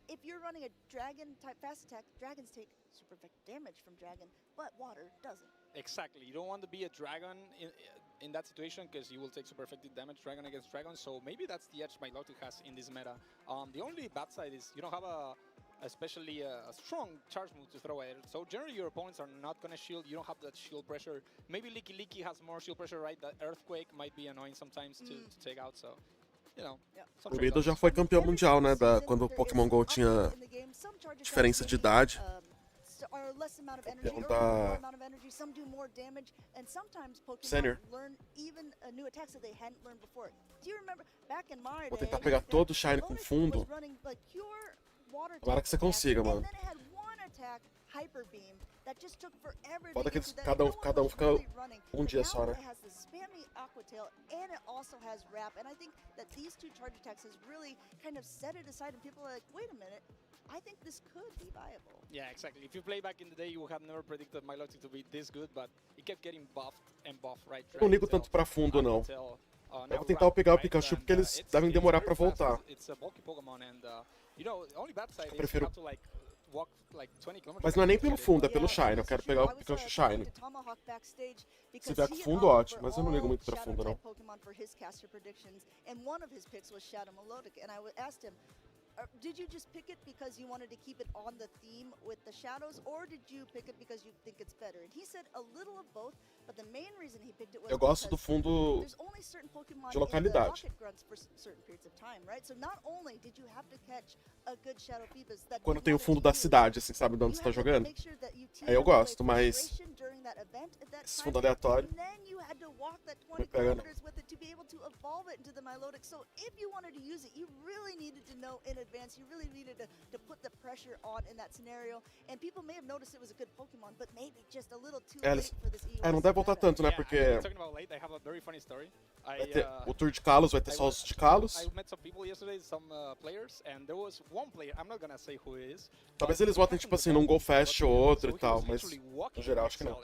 If you're running a dragon type fast attack, dragons take super effective damage from dragon, but water doesn't. Exactly. You don't want to be a dragon in that situation, because you will take super effective damage dragon against dragon. So maybe that's the edge Milotic has in this meta. The only bad side is you don't have especially a strong charge move to throw at it. So generally your opponents are not going to shield. You don't have that shield pressure. Maybe Leaky has more shield pressure, right? That Earthquake might be annoying sometimes to take out. So o Riddle já foi campeão mundial, né? Quando o Pokémon GO tinha diferença de idade. Campeão da Senior. Vou tentar pegar todo o Shine com fundo. Agora que você consiga, mano. Foda que cada um fica um dia só, né? I think this could be viable. Yeah, exactly. If you play back in the day, you would have never predicted Milotic to be this good, but it kept getting buffed and buffed, right? Eu não ligo tanto pra fundo, não. Eu vou tentar pegar o Pikachu porque eles devem demorar pra voltar. Eu prefiro... Mas não é nem pelo fundo, é pelo Shine. Eu quero pegar o Pikachu Shine. Se vier com fundo, ótimo. Mas eu não ligo muito pra fundo, não. Did you just pick it because you wanted to keep it on the theme with the shadows, or did you pick it because you think it's better? And he said a little of both, but the main reason he picked it was eu gosto do fundo de localidade. Quando tem o fundo da cidade, assim, sabe de onde você tá jogando? Aí eu gosto, mas esse fundo aleatório me pega, não. Advance, you really needed to put the pressure on in that scenario, and people may have noticed it was a good Pokemon, but maybe just a little too late for this EUIC. Não deve voltar tanto, né? Porque o Tour de Kalos vai ter só os de Kalos. Talvez eles votem tipo assim num Go Fast ou outro e tal, mas no geral acho que não.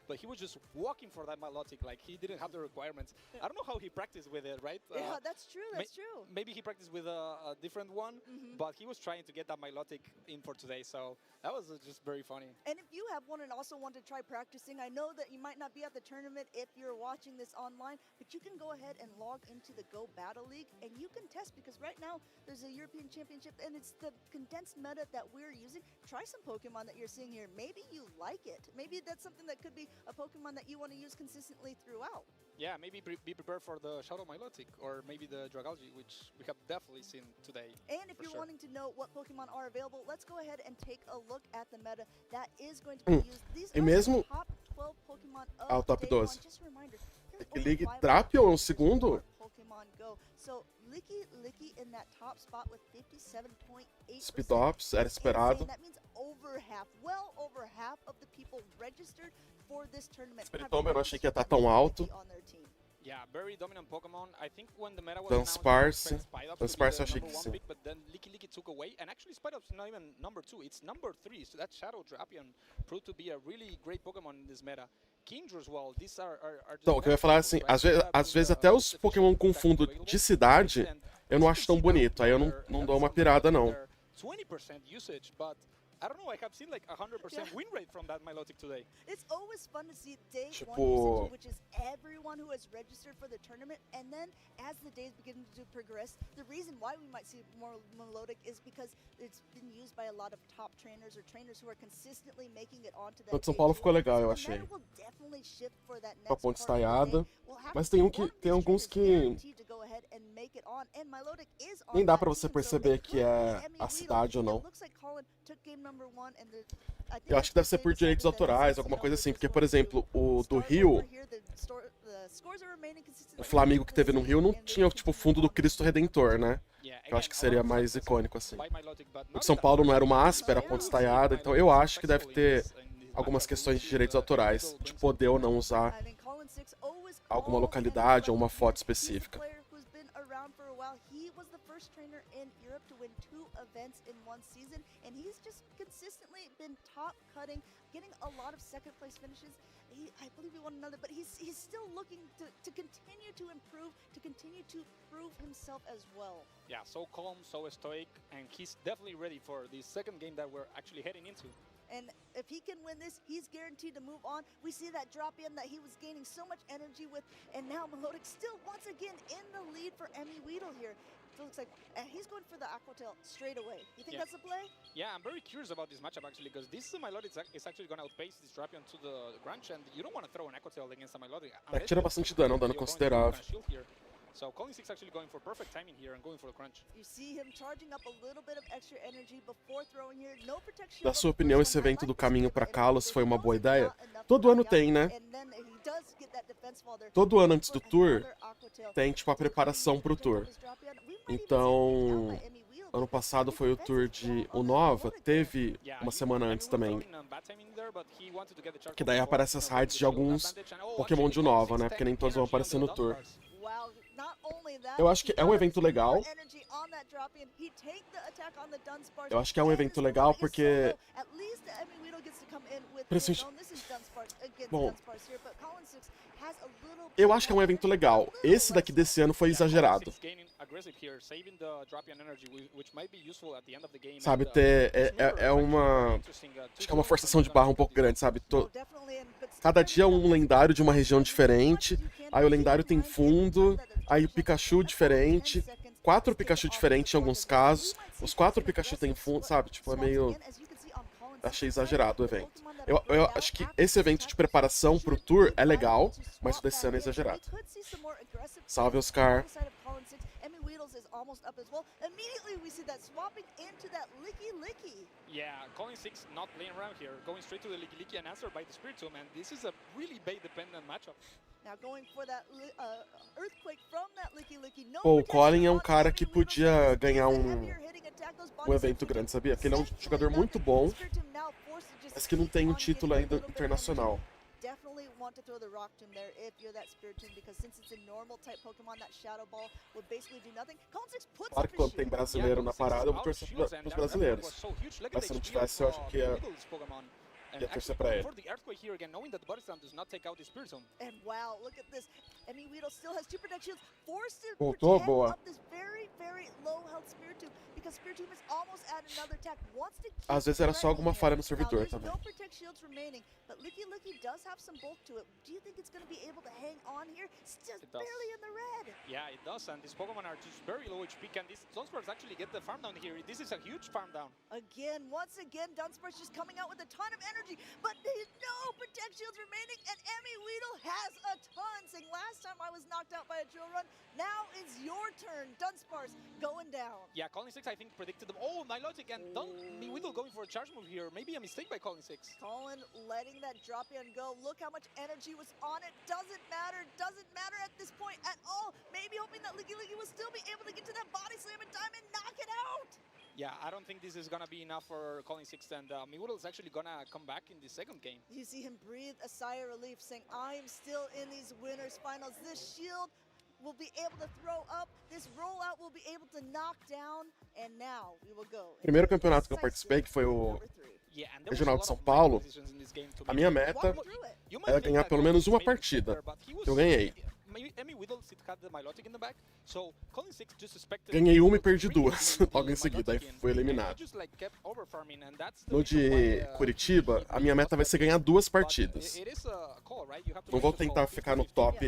But he was just walking for that Milotic, like he didn't have the requirements. I don't know how he practiced with it, right? Yeah, that's true, that's true. Maybe he practiced with a different one, but he was trying to get that Milotic in for today, so that was just very funny. And if you have one and also want to try practicing, I know that you might not be at the tournament if you're watching this online, but you can go ahead and log into the Go Battle League, and you can test, because right now there's a European Championship, and it's the condensed meta that we're using. Try some Pokemon that you're seeing here. Maybe you like it. Maybe that's something that could be a Pokemon that you want to use consistently throughout. Yeah, maybe be prepared for the Shadow Milotic, or maybe the Dragalge, which we have definitely seen today. And if you're wanting to know what Pokemon are available, let's go ahead and take a look at the meta that is going to be used. These e are mesmo the top 12 Pokemon ao of top day 12. Just a reminder, League Trap ou um segundo? Pokemon Go. So Licky in that top spot with 57.8%. Speed Ops, era esperado. That means well over half of the people registered for this tournament. Spiritomber eu não achei que ia estar tão alto. Yeah, very dominant Pokemon. I think when the meta was Dunsparce eu achei que sim. but then Licky took away, and actually Spideup's not even number 2, it's number 3. So that Shadow Drapion proved to be a really great Pokemon in this meta. Kingdra as well. These are Então, o que eu ia falar assim, às vezes até os Pokémon com fundo de cidade eu não acho tão bonito. Aí eu não dou uma pirada não. 20% usage, but I don't know, I have seen like 100% win rate from that Milotic today. It's always fun to see day one usage, which is everyone who has registered for the tournament, and then as the days begin to progress, the reason why we might see more Milotic is because it's been used by a lot of top trainers or trainers who are consistently making it onto that. O de São Paulo ficou legal, eu achei. Com a ponte estaiada, mas tem alguns que nem dá pra você perceber que é a cidade ou não. Eu acho que deve ser por direitos autorais, alguma coisa assim, porque, por exemplo, o do Rio, o Flamengo que teve no Rio não tinha, tipo, o fundo do Cristo Redentor, né? Eu acho que seria mais icônico, assim. O de São Paulo não era uma aspa, era ponte estaiada, então eu acho que deve ter algumas questões de direitos autorais, de poder ou não usar alguma localidade ou uma foto específica. He was the first trainer in Europe to win 2 events in one season, and he's just consistently been top cutting, getting a lot of second place finishes. I believe he won another, but he's still looking to continue to improve, to continue to prove himself as well. Yeah, so calm, so stoic, and he's definitely ready for the second game that we're actually heading into. And if he can win this, he's guaranteed to move on. We see that drop in that he was gaining so much energy with, and now Milotic still once again in the lead for Emmy Weedle here. It looks like, and he's going for the Aqua Tail straight away. You think that's a play? Yeah, I'm very curious about this matchup actually, because this Milotic is actually going to outpace this Drapion to the Grunch, and you don't want to throw an Aqua Tail against a Milotic. Tira bastante dano, um dano considerável. So Calling 6 actually going for perfect timing here and going for the crunch. You see him charging up a little bit of extra energy before throwing here. No protection. Na sua opinião, esse evento do caminho para Kalos foi uma boa ideia? Todo ano tem, né? Todo ano antes do tour tem tipo a preparação pro tour. Então, ano passado foi o tour de Unova, teve uma semana antes também. Que daí aparecem as raids de alguns Pokémon de Unova, né? Porque nem todos vão aparecer no tour. Eu acho que é um evento legal. Eu acho que é um evento legal porque... Bom, eu acho que é um evento legal. Esse daqui desse ano foi exagerado. Sabe, é uma... Acho que é uma forçação de barra um pouco grande, sabe? Cada dia é um lendário de uma região diferente. Aí o lendário tem fundo. Aí o Pikachu diferente. 4 Pikachu diferentes em alguns casos. Os 4 Pikachu tem fundo, sabe? Tipo, é meio... Achei exagerado o evento. Eu acho que esse evento de preparação pro tour é legal, mas o desse ano é exagerado. Salve, Oscar. Yeah, Calling 6 not playing around here, going straight to the Licky and answered by the Spiritomb, and this is a really bait-dependent matchup. Pô, o Colin é um cara que podia ganhar um evento grande, sabia? Porque ele é um jogador muito bom, mas que não tem um título ainda internacional. Definitely want to throw the rock tomb there if you're that Spiritomb, because since it's a normal type Pokemon, that Shadow Ball would basically do nothing. Claro que quando tem brasileiro na parada, eu vou torcer pros brasileiros. Mas se não tivesse, eu acho que ia torcer pra ele. Voltou? Boa. Às vezes era só alguma falha no servidor também. Yeah, it does, and these Pokemon are just very low HP. Can these Dunsparce actually get the farm down here? This is a huge farm down. Once again, Dunsparce just coming out with a ton of energy, but there's no Protect Shields remaining, and Emmy Weedle has a ton, saying last time I was knocked out by a drill run, now it's your turn. Dunsparce going down. Yeah, Calling 6 I think predicted them. Oh, Nilotic and Emmy Weedle going for a charge move here. Maybe a mistake by Calling 6. Colin letting that drop in go. Look how much energy was on it. Doesn't matter at this point at all. Maybe hoping that Licky will still be able to get to that body slam in time and knock it out. Yeah, I don't think this is gonna be enough for Calling Six, and Miwoodle's actually gonna come back in the second game. You see him breathe a sigh of relief, saying, "I am still in these winners finals. This shield will be able to throw up. This rollout will be able to knock down, and now we will go." Primeiro campeonato que eu participei, que foi o Regional de São Paulo, a minha meta era ganhar pelo menos uma partida, que eu ganhei. Ganhei uma e perdi duas, logo em seguida, aí fui eliminado. No de Curitiba, a minha meta vai ser ganhar 2 partidas. Não vou tentar ficar no top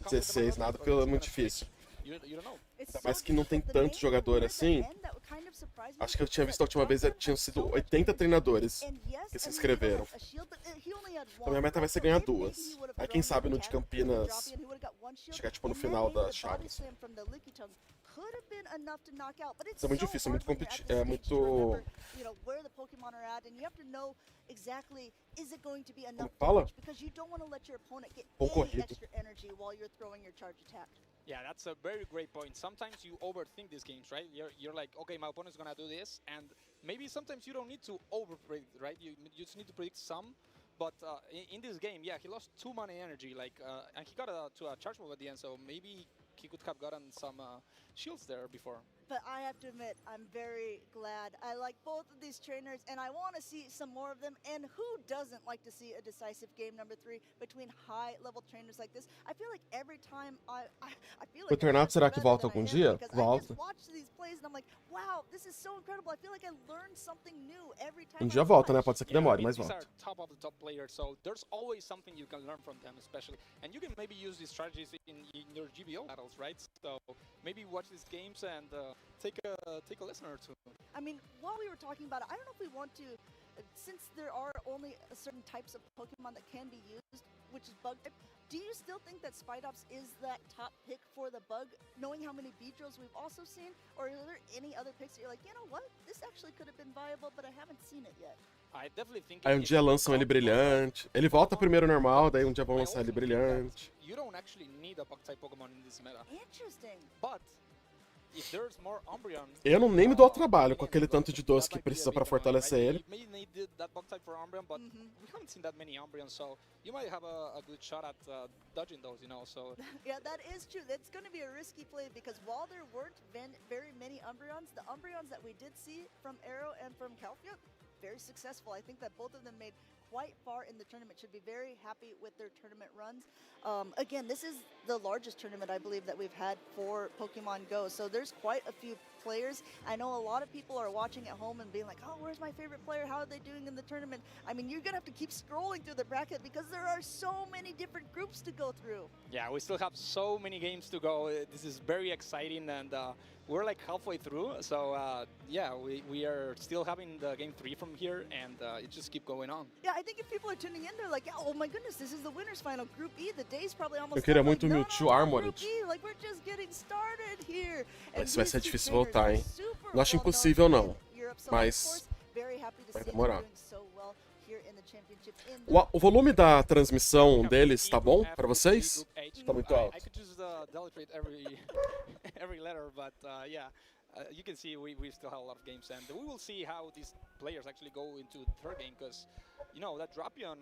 16, nada, porque é muito difícil. Ainda mais que não tem tanto jogador assim. Acho que eu tinha visto a última vez, tinham sido 80 treinadores que se inscreveram. Então minha meta vai ser ganhar 2. Aí quem sabe no de Campinas chegar tipo no final da Chaves. Isso é muito difícil, é muito competitivo, é muito... Como fala? Concorrido. Yeah, that's a very great point. Sometimes you overthink these games, right? You're like, okay, my opponent's gonna do this, and maybe sometimes you don't need to overpredict, right? You just need to predict some. But in this game, yeah, he lost too much energy, like, and he got to a charge move at the end, so maybe he could have gotten some shields there before. But I have to admit, I'm very glad. I like both of these trainers, and I want to see some more of them. And who doesn't like to see a decisive game number 3 between high-level trainers like this? I feel like every time I feel like... O Internato será que volta algum dia? Volta. Dia volta, né? Pode ser que demore, mas volta. Top of the top players, so there's always something you can learn from them, especially. And you can maybe use these strategies in your GBO battles, right? So maybe watch these games and take a lesson or two. I mean, while we were talking about it, I don't know if we want to, since there are only certain types of Pokemon that can be used, which is bug type, do you still think that Spidops is that top pick for the bug, knowing how many Beedrills we've also seen? Or are there any other picks that you're like, you know what, this actually could have been viable, but I haven't seen it yet? Aí um dia lançam ele brilhante. Ele volta primeiro normal, daí um dia vão lançar ele brilhante. You don't actually need a bug type Pokemon in this meta. Interesting. But if there's more Umbreon, eu não nem me dou ao trabalho com aquele tanto de doce que precisa para fortalecer ele. May need that bug type for Umbreon, but we haven't seen that many Umbreons, so you might have a good shot at dodging those, you know. So yeah, that is true. That's going to be a risky play because while there weren't very many Umbreons, the Umbreons that we did see from Arrow and from Calfia, very successful. I think that both of them made quite far in the tournament, should be very happy with their tournament runs. Again, this is the largest tournament, I believe, that we've had for Pokemon Go, so there's quite a few players. I know a lot of people are watching at home and being like, oh, where's my favorite player? How are they doing in the tournament? I mean, you're going to have to keep scrolling through the bracket because there are so many different groups to go through. Yeah, we still have so many games to go. This is very exciting, and we're like halfway through, so yeah, we are still having the game 3 from here, and it just keep going on. Yeah, I think if people are tuning in, they're like, yeah, oh my goodness, this is the winners final, Group E, the day's probably almost Eu queria done. muito Like, Mewtwo Armored. Group E, like we're just getting started here. Mas vai ser difícil voltar, hein? Não acho impossível, não, mas vai demorar. O volume da transmissão deles tá bom para vocês? Tá muito alto. I could just deletrate every letter, but yeah, you can see we still have a lot of games, and we will see how these players actually go into the third game, because you know that Drapion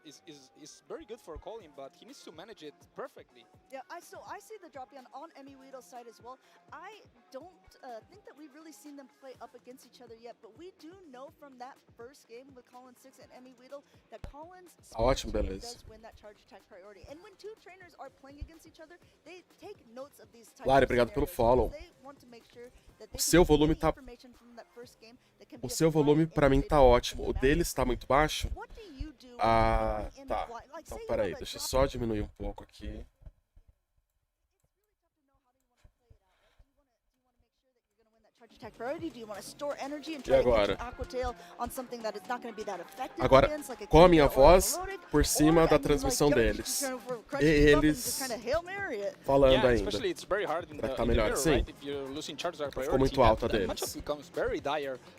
is very good for calling, but he needs to manage it perfectly. Yeah, so I see the Drapion on Emmy Weedle's side as well. I don't think that we've really seen them play up against each other yet, but we do know from that first game with Collins 6 and Emmy Weedle that Collins Ótimo, beleza. does win that charge attack priority. And when two trainers are playing against each other, they take notes of these types Lari, of obrigado pelo follow. They want to make sure that they O seu can volume get tá... information from that first game that can be O seu volume pra mim tá ótimo. O deles tá muito baixo. Ah, tá. Então, peraí, deixa eu só diminuir um pouco aqui. E agora? Agora, com a minha voz por cima da transmissão deles. eles falando ainda. Pra tá melhor assim. Ficou muito alta deles.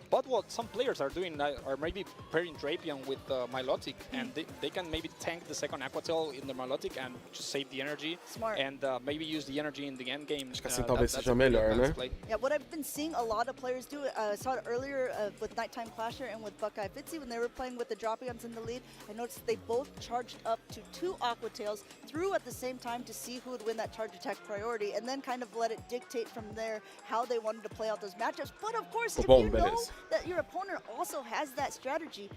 But what some players are doing are maybe pairing Drapion with Milotic, and they can maybe tank the second Aquatail in the Milotic and just save the energy. Smart. And maybe use the energy in the end game. Acho que assim talvez seja melhor, né? Yeah, what I've been seeing a lot of players do, I saw it earlier with Nighttime Clasher and with Buckeye Fitzy when they were playing with the Drapions in the lead. I noticed they both charged up to 2 Aquatails, threw at the same time to see who would win that charge attack priority, and then kind of let it dictate from there how they wanted to play out those matchups. But of course, if you know that your opponent also has that strategy,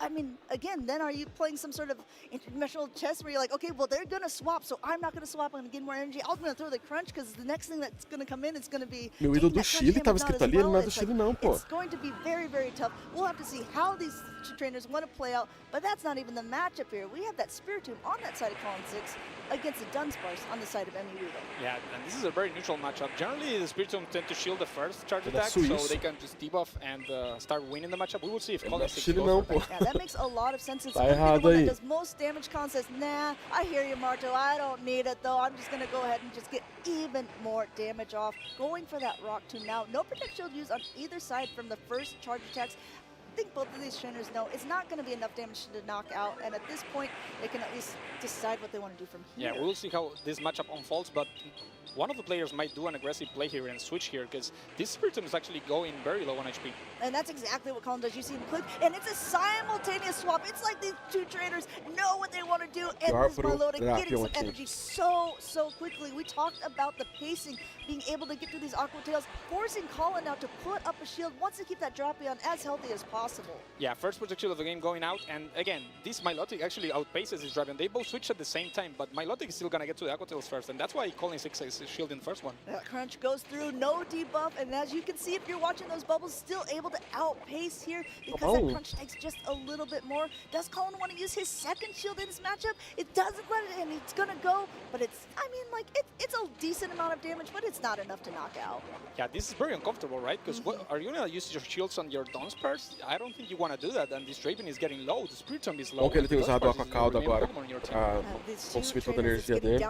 I mean, again, then are you playing some sort of interdimensional chess where you're like, okay, well, they're going to swap, so I'm not going to swap, I'm going to get more energy. I'm going to throw the crunch because the next thing that's going to come in is going to be... Meu ídolo do Chile tava escrito ali, ele não é do Chile não, pô. It's going to be very, very tough. We'll have to see how these two trainers want to play out, but that's not even the matchup here. We have that Spiritomb on that side of Column 6 against the Dunsparce on the side of Emmy Weedle. Yeah, and this is a very neutral matchup. Generally, the Spiritomb tend to shield the first charge attack, so they can just debuff and start winning the matchup. We will see if Column 6 goes for that. Yeah, that makes a lot of sense. It's going to be the one that does most damage. Colin says, nah, I hear you, Marto. I don't need it, though. I'm just going to go ahead and just get even more damage off. Going for that Rock Tomb now. No Protect Shield used on either side from the first charge attacks. I think both of these trainers know it's not going to be enough damage to knock out, and at this point, they can at least decide what they want to do from here. Yeah, we'll see how this matchup unfolds, but one of the players might do an aggressive play here and switch here, because this Spiritomb is actually going very low on HP. And that's exactly what Colin does. You see in the clip, and it's a simultaneous swap. It's like these two trainers know what they want to do, and this Milotic getting some energy so quickly. We talked about the pacing, being able to get through these Aquatails, forcing Colin now to put up a shield, wants to keep that Drapion as healthy as possible. Yeah, first protection of the game going out, and again, this Milotic actually outpaces this Drapion. They both switch at the same time, but Milotic is still gonna get to the Aquatails first, and that's why Colin 6 is shield in the first one. That crunch goes through, no debuff, and as you can see, if you're watching those bubbles, still able to outpace here because that crunch takes just a little bit more. Does Colin want to use his second shield in this matchup? It doesn't let it in. It's gonna go, but it's, I mean, like, it's a decent amount of damage, but it's not enough to knock out. Yeah, this is very uncomfortable, right? Because what are you gonna use your shields on your Dunsparce? I don't think you want to do that, and this Drapion is getting low. The Spiritomb is low. Bom que ele tem usado o Aquacaldo agora pra consumir toda a energia dele.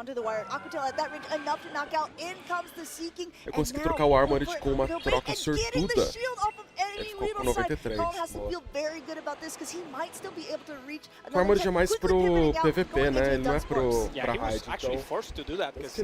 Eu consegui trocar o Armored com uma troca sortuda. Ele ficou com 93. O Armored é mais pro PVP, né? Ele não é pra raid. Actually forced to do that because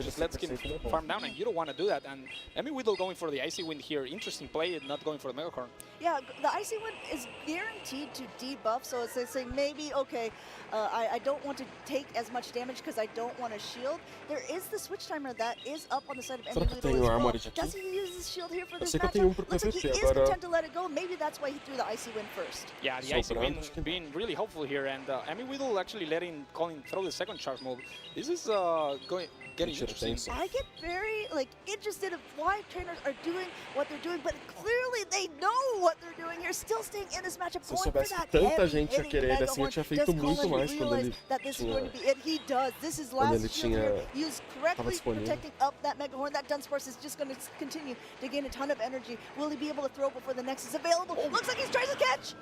just lets him farm down, and you don't want to do that. And Emmy Weedle going for the Icy Wind here. Interesting play, not going for the Megacorn. Yeah, the Icy Wind is guaranteed to debuff, so it's saying maybe, okay, I don't want to take as much damage because I don't want to shield. There is the switch timer that is up on the side of Emmy Weedle as well. Does he use his shield here for this matchup? Looks like he is content to let it go. Maybe that's why he threw the Icy Wind first. Yeah, the Icy Wind being really helpful here, and Emmy Weedle actually letting Colin throw the second charge move. This is getting interesting. I get very interested in why trainers are doing what they're doing, but clearly they know what they're doing here, still staying in this matchup. Se eu soubesse que tanta gente ia querer ele assim, eu tinha feito muito mais quando ele tava disponível. Protecting up that Megahorn, that Dunsparce is just going to continue to gain a ton of energy. Will he be able to throw before the next is available? Looks like he's trying to catch.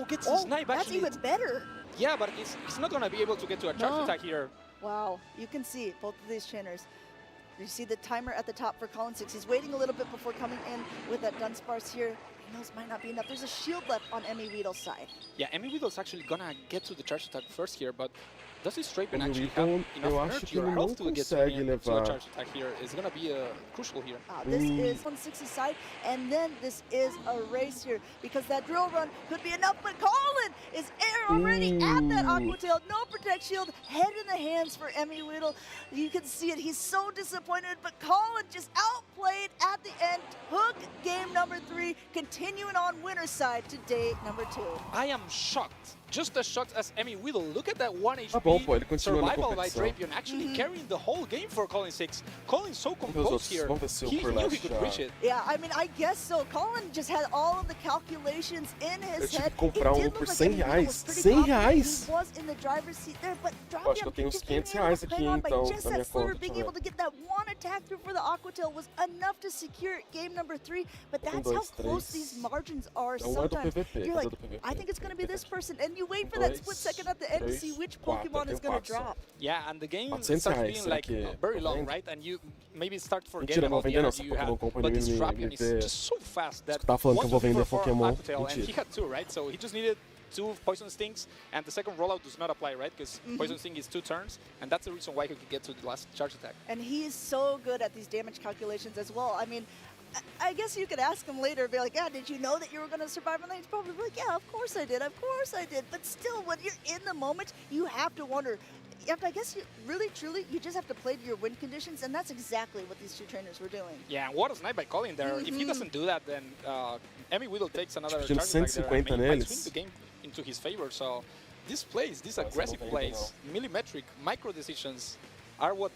Gets the snipe. That's even better. Yeah, but he's not going to be able to get to a charge attack here. Wow, you can see both of these trainers. You see the timer at the top for Colin 6. He's waiting a little bit before coming in with that Dunsparce here. He knows might not be enough. There's a shield left on Emmy Weedle's side. Yeah, Emmy Weedle's actually gonna get to the charge attack first here, but does this Drapion actually have enough energy or health to get to a charge attack here? Is gonna be crucial here. This is 160 side, and then this is a race here because that drill run could be enough, but Colin is already at that Aquatail. No Protect Shield, head in the hands for Emmy Weedle. You can see it, he's so disappointed, but Colin just outplayed at the end. Hook game number 3, continuing on winner's side to day number 2. I am shocked. Just as shocked as Emmy Weedle. Look at that 1 HP survival by Drapion, actually carrying the whole game for Colin 6. Colin so composed here. He knew he could reach it. Yeah, I mean, I guess so. Colin just had all of the calculations in his head. Eu tive que comprar por R$100. R$100? He was in the driver's seat there, but eu acho que eu tenho uns R$500 aqui, então, na minha conta. Being able to get that one attack through for the Aquatail was enough to secure game number 3, but that's how close these margins are sometimes. You're like, I think it's going to be this person, and you you wait for that split second at the end to see which Pokemon is going to drop. Yeah, and the game starts being like very long, right? And you maybe start forgetting about the energy you have. But this Drapion is just so fast that one to for Aquatail, and he had 2, right? So he just needed 2 Poison Stings, and the second rollout does not apply, right? Because Poison Sting is 2 turns, and that's the reason why he could get to the last charge attack. And he's so good at these damage calculations as well. I mean, I guess you could ask him later, be like, yeah, did you know that you were going to survive? And he's probably like, yeah, of course I did, of course I did. But still, when you're in the moment, you have to wonder. You have to, I guess, really, truly, you just have to play to your win conditions, and that's exactly what these 2 trainers were doing. Yeah, and what a snipe by Colin there. If he doesn't do that, then Emmy Whittle takes another charge attack there, and he might swing the game into his favor. So these plays, these aggressive plays, millimetric, micro decisions, are what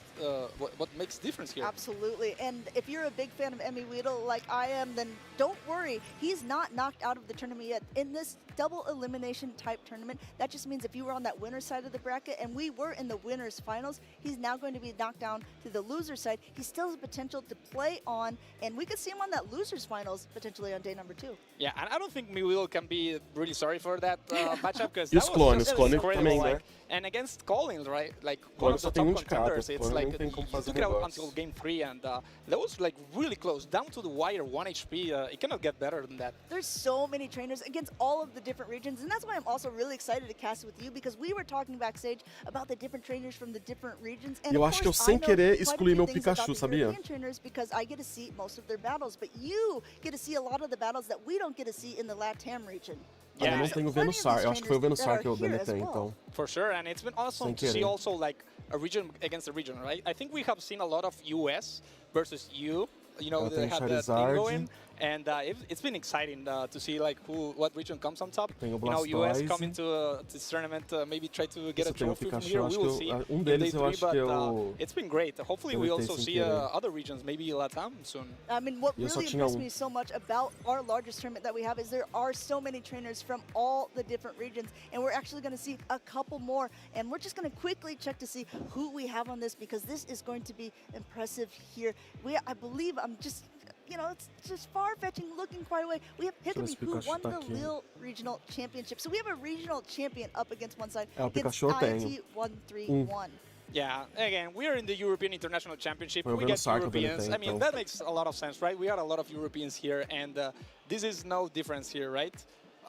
makes difference here. Absolutely. And if you're a big fan of Emmy Weedle like I am, then don't worry. He's not knocked out of the tournament yet. In this double elimination type tournament, that just means if you were on that winner's side of the bracket and we were in the winner's finals, he's now going to be knocked down to the loser's side. He still has potential to play on, and we could see him on that loser's finals potentially on day number 2. Yeah, and I don't think Emmy Weedle can be really sorry for that matchup, because that was just incredible. Like, and against Colin, right? Like one of the top contenders, it's like you took it out until game 3, and that was like really close, down to the wire, 1 HP. It cannot get better than that. There's so many trainers against all of the different regions, and that's why I'm also really excited to cast with you, because we were talking backstage about the different trainers from the different regions. And eu acho que eu sem querer excluí meu Pikachu, sabia? Trainers, because I get to see most of their battles, but you get to see a lot of the battles that we don't get to see in the LATAM region. Yeah, eu não tenho Venusaur. Eu acho que foi o Venusaur que eu deletei, então. For sure, and it's been awesome to see also like a region against a region, right? I think we have seen a lot of US versus EU. You know, they had that thing going, and it's been exciting to see like what region comes on top. You know, US coming to this tournament, maybe try to get a trophy from here. We will see in day 3, but it's been great. Hopefully, we also see other regions, maybe LATAM soon. I mean, what really impressed me so much about our largest tournament that we have is there are so many trainers from all the different regions, and we're actually going to see a couple more. And we're just going to quickly check to see who we have on this, because this is going to be impressive here. I believe just, you know, it's just far-fetching looking quite away. We have Higami, who won the Lille Regional Championship. So we have a regional champion up against one side against IT131. Yeah, again, we are in the European International Championship. We get Europeans. I mean, that makes a lot of sense, right? We got a lot of Europeans here, and this is no difference here, right?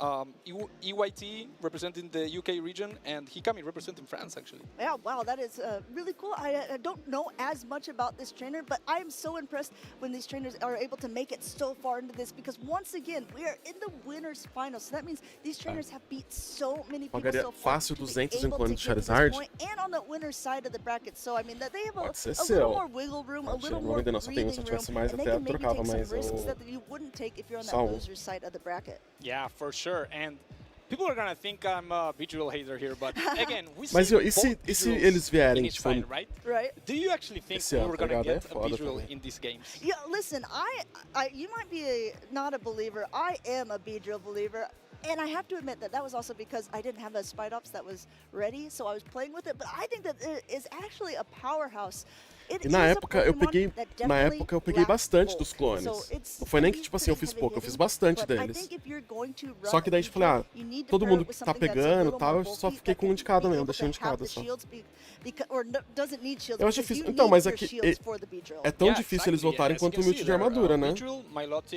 EYT representing the UK region, and Hikami representing France, actually. Yeah, wow, that is really cool. I don't know as much about this trainer, but I am so impressed when these trainers are able to make it so far into this, because once again, we are in the winner's final. So that means these trainers have beat so many people so far. Fácil 200 em clone de Charizard. And on the winner's side of the bracket. So, I mean, that they have a little more wiggle room, a little more breathing room, and they can maybe take some risks that you wouldn't take if you're on that loser's side of the bracket. Yeah, for sure. And people are gonna think I'm a visual hater here, but again, we see Mas e se eles vierem, tipo, fine, right? Do you actually think we're gonna get a visual in these games? Yeah, listen, you might be not a believer. I am a Beedrill believer. And I have to admit that was also because I didn't have a Spidops that was ready, so I was playing with it. But I think that it is actually a powerhouse. E na época eu peguei bastante dos clones. Não foi nem que tipo assim eu fiz pouco, eu fiz bastante deles. Só que daí tipo, falei, todo mundo que tá pegando, tal, eu só fiquei com um de cada mesmo, deixei um de cada só. Eu acho difícil. Então, mas aqui é tão difícil eles voltarem quanto o multi de armadura, né?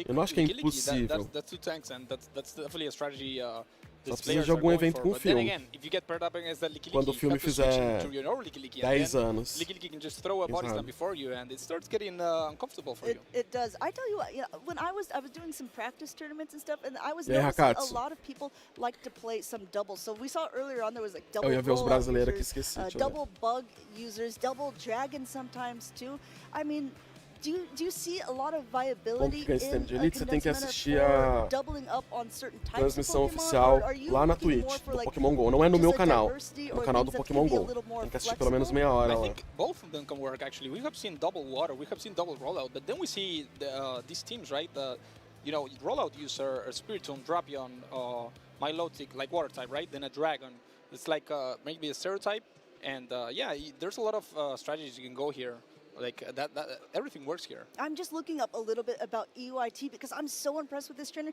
Eu não acho que é impossível. Só precisa de algum evento com o filme. Quando o filme fizer 10 anos. It does. I tell you what, when I was doing some practice tournaments and stuff, and I was noticing a lot of people like to play some doubles. So we saw earlier on there was like double users, double bug users, double dragon sometimes too. I mean, do you see a lot of viability in você tem que assistir a transmissão oficial lá na Twitch do Pokémon GO. Não é no meu canal, no canal do Pokémon GO. Tem que assistir pelo menos meia hora lá. I think both of them can work actually. We have seen double water, we have seen double rollout, but then we see these teams, right? You know, rollout user, a Spiritomb, Drapion, Milotic, like water type, right? Then a Dragon. It's like maybe a Stereotype, and yeah, there's a lot of strategies you can go here. Like that everything works here. I'm just looking up a little bit about EUIT because I'm so impressed with this trainer.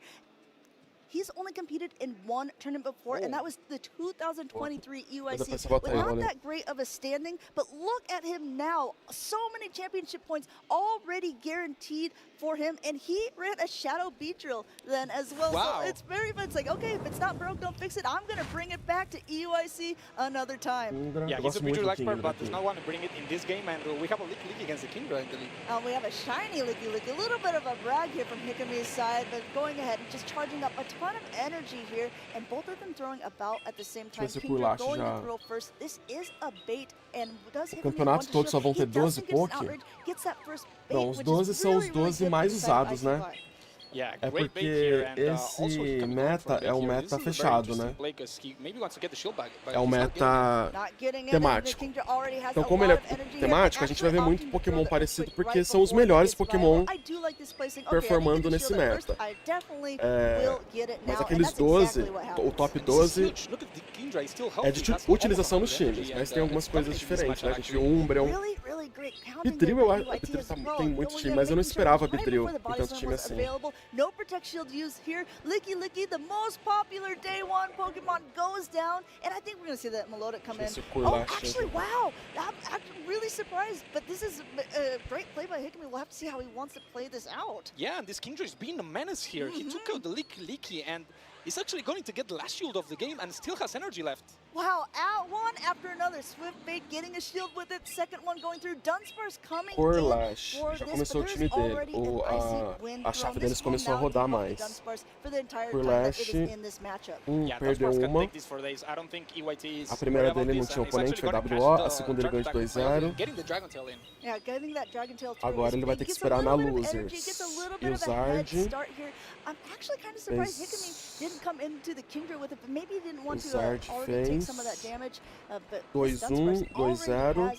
he's only competed in one tournament before, and that was the 2023 EUIC. Depois você bota With aí, not olha. that great of a standing, but look at him now. So many championship points already guaranteed for him, and he ran a shadow beat drill then as well. Wow. So it's very fun. It's like, okay, if it's not broke, don't fix it. I'm going to bring it back to EUIC another time. Yeah, Eu he's gosto a beat muito drill do expert, Kingdra but aqui. does not want to bring it in this game, and we have a Licky against the Kingdra in the league. We have a shiny Licky Licky, a little bit of a brag here from Hikami's side, but going ahead and just charging up a ton of energy here, and both of them throwing about at the same time. Deixa eu ver se o Kingdra Kulash going já- to throw first. This is a bait, and does Hikami campeonato want to todos show? só vão ter He does 12 think it's an Poké? outrage, gets that first bait, Não, os which 12 is são os really, really 12 good mais for the side of usados, né? ICY. Yeah, É great bait porque here, and also esse he can meta confirm é um here. meta This is a very fechado, interesting né? play 'cause he maybe wants to get the shield back, but É um he's not getting it. meta Not getting it, temático. and the Kingdra already has Então, a como ele lot é of energy here, temático, a gente vai ver actually muito opting to Pokémon throw the parecido quick porque right são os before he melhores gets by. Pokémon I do like this placing. Okay, I performando didn't get the nesse shield at first. meta. I definitely É, will get it mas now, aqueles and that's exactly 12, what o happens. top This is 12 huge. Look at the Kingdra, he's still é healthy. de He has almost utilização 100 nos times, energy, mas and, tem algumas it's coisas dominating this diferentes, match né? A gente viu actually. Umbreon. Really, really great counting Beedrill, there eu for acho UIT Beedrill as tá- well. tem muito Going time, in, mas eu não making sure esperava right Beedrill before the com body tanto slam time was assim. available. No protect shield used here. Licky Licky, the most popular day one Pokemon, goes down, and I think we're going to see that Melodic come in. Deixa eu Oh, colar, actually, wow! I'm actually really surprised, but this is a great play by Hikami. We'll have to see how he wants to play this out. Yeah, and this Kingdra is being a menace here. He took out the Licky, and he's actually going to get the last shield of the game and still has energy left. Wow, out one after another. Swift Bait getting a shield with it. Second one going through. Dunsparce coming Corlash, in for já this, começou o but time there's dele. already O- an icy wind a chave thrown. deles This will começou a now rodar keep up mais. the Dunsparce for the entire time that it is Corlash, in this matchup. Yeah, perdeu Dunsparce can uma. take this for days. I don't think EYT is A primeira worried about dele não this, tinha and he's oponente, actually foi gonna WO, catch a the segunda ele ganhou de Dragon Attack 2-0. Getting the Dragon Tail in. Yeah, getting that Dragon Tail through Agora is ele vai big. ter que Gets a esperar na little bit of energy, Losers. gets a little E bit o of a head Zard start here. I'm actually kind of surprised Hikami didn't come into the Kingdra with it, but maybe he didn't want O to Zard already take fez some of that damage. But 2-1, 2-0,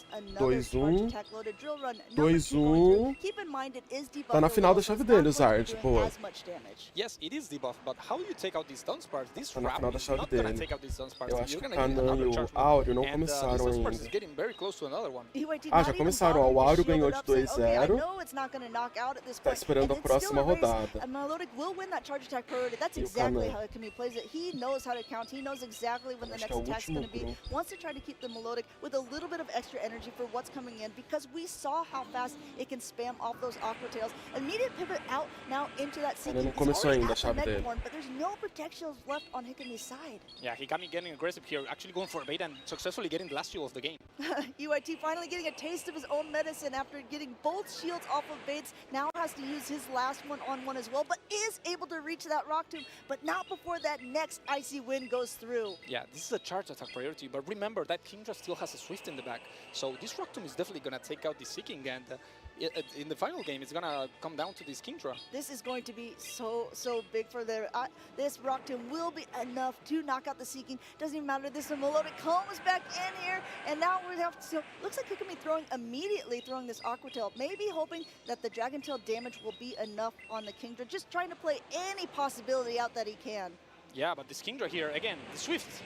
2-1, 2-1. Keep in mind it is debuffed. Tá na final da so chave it's not dele, o going to Zard, be doing boa. as much damage. Yes, it is debuff, but how you take out these Dunsparce? This Tá na Wrap final da is chave not gonna dele. take out these Dunsparce. Eu acho You're que o gonna need Canan another e o charge move. Áureo não And, começaram this Dunsparce is ainda. getting very close to another one. EYT Ah, not já even começaram, bothering ó, o to Áureo shield ganhou it de up, saying, okay, I 2-0. know it's not going to knock out at this Tá point. esperando a And it's still próxima a race. rodada. Melodic will win that charge attack priority. That's E o exactly Canan? how Hikami plays it. He knows how to count. He knows exactly when the Acho next que é o attack's último going to be. grupo. Wants to try to keep the Melodic with a little bit of extra energy for what's coming in, because we saw how fast it can spam off those Aqua Tails. Immediate pivot out now into that Seeking. não He's começou already ainda a at the chave dele. Megaform, but there's no projectiles left on Hikami's side. Yeah, Hikami getting aggressive here, actually going for a bait and successfully getting the last shield of the game. UIT finally getting a taste of his own medicine after getting both shields off of baits. Now has to use his last one on one as well, but is able to reach that Rock Tomb, but not before that next Icy Wind goes through. Yeah, this is a charge attack priority, but remember that Kingdra still has a Swift in the back. So this Rock Tomb is definitely going to take out the Seeking, and in the final game, it's going to come down to this Kingdra. This is going to be so big for their... this Rock Tomb will be enough to knock out the Seeking. Doesn't even matter. This Melodic comes back in here, and now we have to... Looks like Hikami immediately throwing this Aqua Tail, maybe hoping that the Dragon Tail damage will be enough on the Kingdra, just trying to play any possibility out that he can. Yeah, but this Kingdra here, again, the Swift,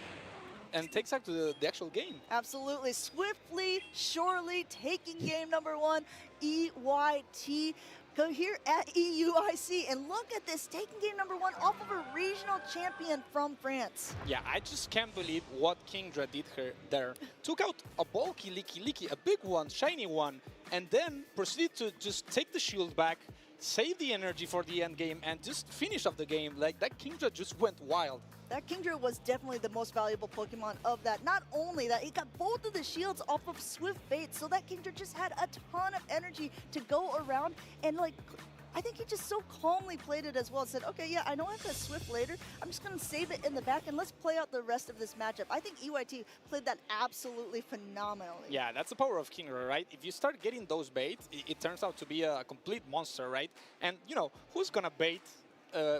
and takes out to the actual game. Absolutely. Swiftly, surely taking game number one, EYT. Go here at EUIC, and look at this, taking game number one off of a regional champion from France. Yeah, I just can't believe what Kingdra did there. Took out a bulky Licky, a big one, shiny one, and then proceeded to just take the shield back, save the energy for the end game, and just finish off the game. Like, that Kingdra just went wild. That Kingdra was definitely the most valuable Pokemon of that. Not only that, he got both of the shields off of Swift Bait, so that Kingdra just had a ton of energy to go around, and like, I think he just so calmly played it as well. Said, okay, yeah, I know I've got Swift later. I'm just going to save it in the back, and let's play out the rest of this matchup. I think EYT played that absolutely phenomenally. Yeah, that's the power of Kingdra, right? If you start getting those baits, it turns out to be a complete monster, right? And, you know, who's going to bait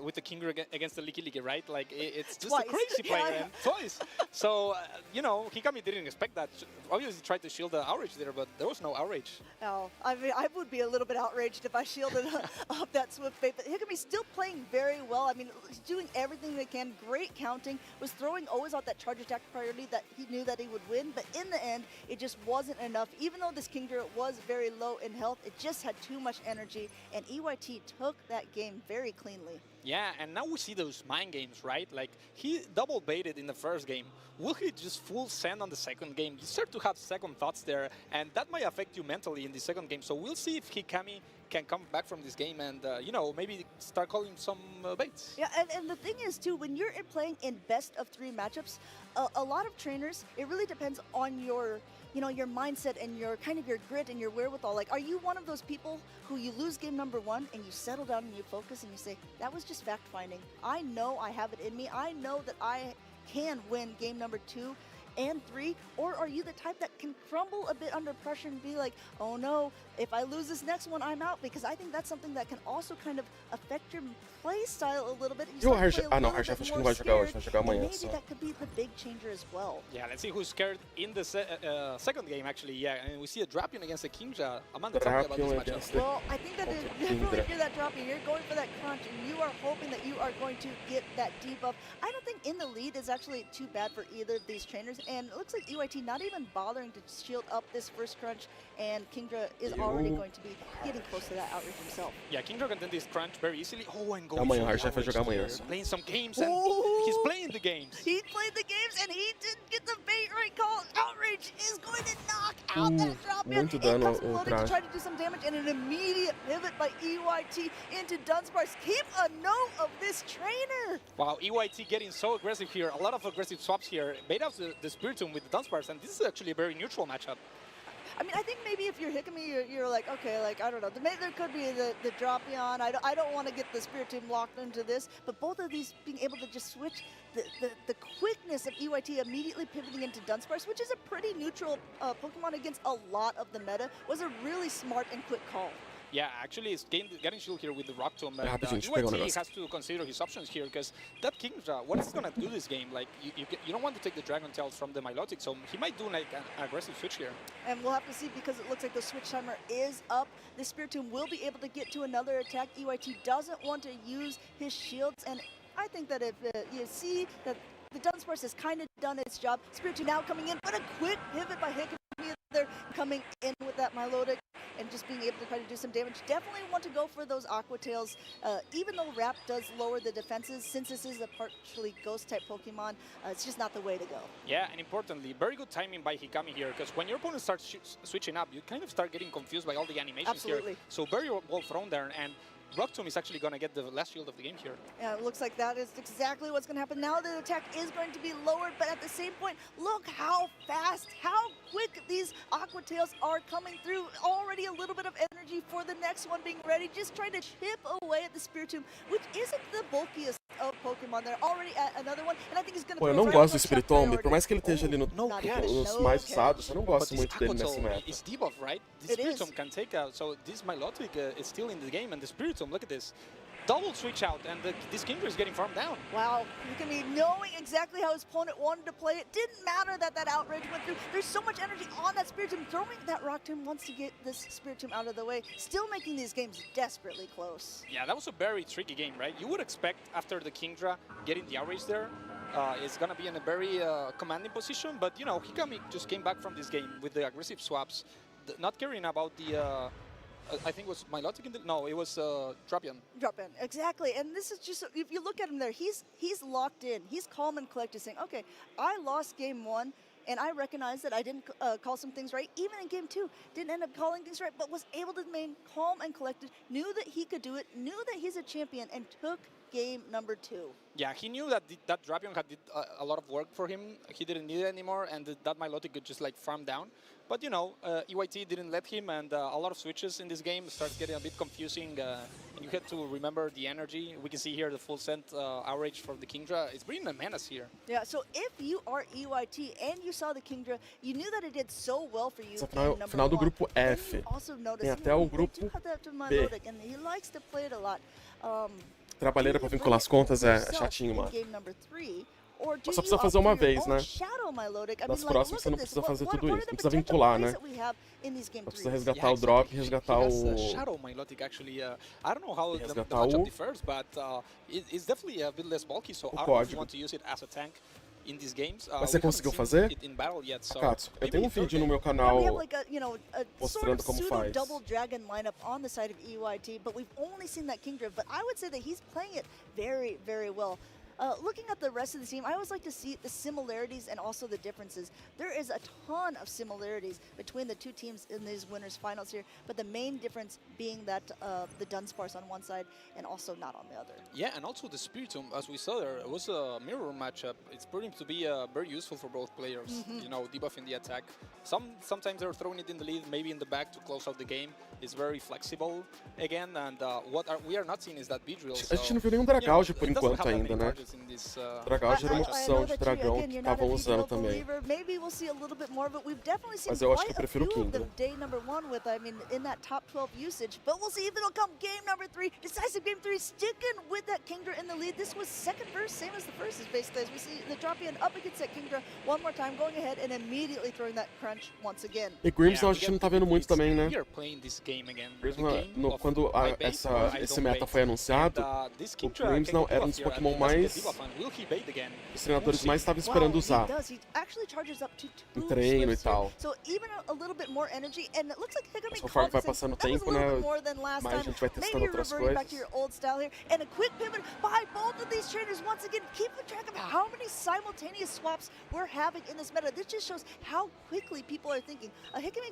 with the Kingdra against the Licky, right? Like, it's just Twice. a crazy play, man. Twice. So, you know, Hikami didn't expect that. Obviously tried to shield the outrage there, but there was no outrage. Oh, I mean, I would be a little bit outraged if I shielded up that Swift Bait, but Hikami's still playing very well. I mean, he's doing everything he can. Great counting. Was throwing always out that charge attack priority that he knew that he would win, but in the end, it just wasn't enough. Even though this Kingdra was very low in health, it just had too much energy, and EYT took that game very cleanly. Yeah, and now we see those mind games, right? Like, he double baited in the first game. Will he just full send on the second game? You start to have second thoughts there, and that might affect you mentally in the second game. So we'll see if Hikami can come back from this game and, you know, maybe start calling some baits. Yeah, and the thing is, too, when you're playing in best-of-3 matchups, a lot of trainers, it really depends on your, you know, your mindset and your kind of your grit and your wherewithal. Like, are you one of those people who you lose game number 1 and you settle down and you focus and you say, that was just fact-finding. I know I have it in me. I know that I can win game number 2 and 3, or are you the type that can crumble a bit under pressure and be like, oh no, if I lose this next one, I'm out? Because I think that's something that can also kind of affect your play style a little bit. E o Harjaf acho que não vai jogar hoje, vai jogar amanhã maybe só. that could be the big changer as well. Yeah, let's see who's scared in the second game, actually. Yeah, and we see a Drapion against a Kingdra. Amanda, tell me about this matchup. Well, I think that definitely hear that Drapion. You're going for that crunch, and you are hoping that you are going to get that debuff. I don't think in the lead is actually too bad for either of these trainers, and it looks like EYT not even bothering to shield up this first crunch, and Kingdra is already going to be getting close to that outrage himself. Yeah, Kingdra can do this crunch very easily. Oh, and go Amanhã, Harjaf vai jogar amanhã só. Playing some games, and he's playing the games. He played the games, and he didn't get the bait right call. Outrage is going to knock out that Drapion. Muito dano In comes o to try to do some damage, and an immediate pivot by EYT into Dunsparce. Keep a note of this trainer. Wow, EYT getting so aggressive here. A lot of aggressive swaps here. Bait out the Spiritomb with the Dunsparce, and this is actually a very neutral matchup. I mean, I think maybe if you're Hikami, you're like, okay, like, I don't know. Maybe there could be the Drapion. I don't want to get the Spiritomb locked into this, but both of these being able to just switch the quickness of EYT immediately pivoting into Dunsparce, which is a pretty neutral Pokemon against a lot of the meta, was a really smart and quick call. Yeah, actually, it's getting shield here with the Rock Tomb. And EYT has to consider his options here, because that Kingdra, what is going to do this game? Like, you don't want to take the Dragon Tails from the Milotic, so he might do like an aggressive switch here. And we'll have to see, because it looks like the switch timer is up. The Spiritomb will be able to get to another attack. EYT doesn't want to use his shields, and I think that if you see that the Dunsparce has kind of done its job, Spiritomb now coming in, but a quick pivot by Hikami there, coming in with that Milotic and just being able to try to do some damage. Definitely want to go for those Aqua Tails, even though Wrap does lower the defenses, since this is a partially Ghost-type Pokemon, it's just not the way to go. Yeah, and importantly, very good timing by Hikami here, because when your opponent starts switching up, you kind of start getting confused by all the animations here. So very well thrown there, and Rock Tomb is actually going to get the last shield of the game here. Yeah, it looks like that is exactly what's going to happen. Now the attack is going to be lowered, but at the same point, look how fast, how quick these Aqua Tails are coming through. Already a little bit of energy for the next one being ready. Just trying to chip away at the Spiritomb, which isn't the bulkiest of Pokemon. They're already at another one, and I think he's going to... Pô, eu não gosto do Spiritomb, por mais que ele esteja ali nos mais usados, eu não gosto muito dele nessa meta. It's debuff, right? The Spiritomb can take out, so this Milotic is still in the game, and the Spiritomb, look at this. Double switch out, and this Kingdra is getting farmed down. Wow, Hikami knowing exactly how his opponent wanted to play it. Didn't matter that that outrage went through. There's so much energy on that Spiritomb. Throwing that Rock Tomb wants to get this Spiritomb out of the way. Still making these games desperately close. Yeah, that was a very tricky game, right? You would expect after the Kingdra getting the outrage there, it's going to be in a very commanding position, but you know, Hikami just came back from this game with the aggressive swaps, not caring about the... I think it was Milotic in the... No, it was Drapion. Drapion, exactly. And this is just... If you look at him there, he's locked in. He's calm and collected, saying, okay, I lost game 1, and I recognize that I didn't call some things right. Even in game 2, didn't end up calling things right, but was able to remain calm and collected, knew that he could do it, knew that he's a champion, and took game number 2. Yeah, he knew that that Drapion had did a lot of work for him. He didn't need it anymore, and that Milotic could just like farm down. But you know, EYT didn't let him, and a lot of switches in this game starts getting a bit confusing. And you have to remember the energy. We can see here the full scent outrage from the Kingdra. It's bringing a menace here. Yeah, so if you are EYT and you saw the Kingdra, you knew that it did so well for you. Final do grupo F. Tem até o grupo B. And he likes to play it a lot. Trabalheira pra vincular as contas é chatinho, mano. Mas só precisa fazer uma vez, né? Das próximas você não precisa fazer tudo isso. Não precisa vincular, né? Só precisa resgatar o drop, resgatar o... Shadow Milotic actually, I don't know how the matchup differs, but it's definitely a bit less bulky, so I don't want to use it as a tank. in these games. Mas você conseguiu fazer? Katsu, eu tenho um vídeo no meu canal mostrando como faz. Double dragon lineup on the side of EUIT, but we've only seen that King Drift. But I would say that he's playing it very, very well. Looking at the rest of the team, I always like to see the similarities and also the differences. There is a ton of similarities between the two teams in these winners finals here, but the main difference being that the Dunsparce on one side and also not on the other. Yeah, and also the Spiritomb, as we saw there, it was a mirror matchup. It's proving to be very useful for both players. You know, debuffing the attack. Sometimes they're throwing it in the lead, maybe in the back to close out the game. It's very flexible again, and we are not seeing is that Beedrill. A gente não viu nenhum Dragauge por enquanto ainda, né? Dragauge era uma opção de dragão que estavam usando também. Mas eu acho que eu prefiro o Kindle. Day number 1 with, I mean, in that top 12 usage, but we'll see if it'll come game number 3. Decisive game 3, sticking with that Kingdra in the lead. This was second verse, same as the first is basically, as we see the Dropian up against that Kingdra one more time, going ahead and immediately throwing that crunch once again. E Grimms a gente não tá vendo muito também, né? Quando esse meta foi anunciado, o Grimms não era um dos Pokémon mais... os treinadores mais estavam esperando usar. Em treino e tal. Mas conforme vai passando o tempo, né, mais a gente vai testando outras coisas.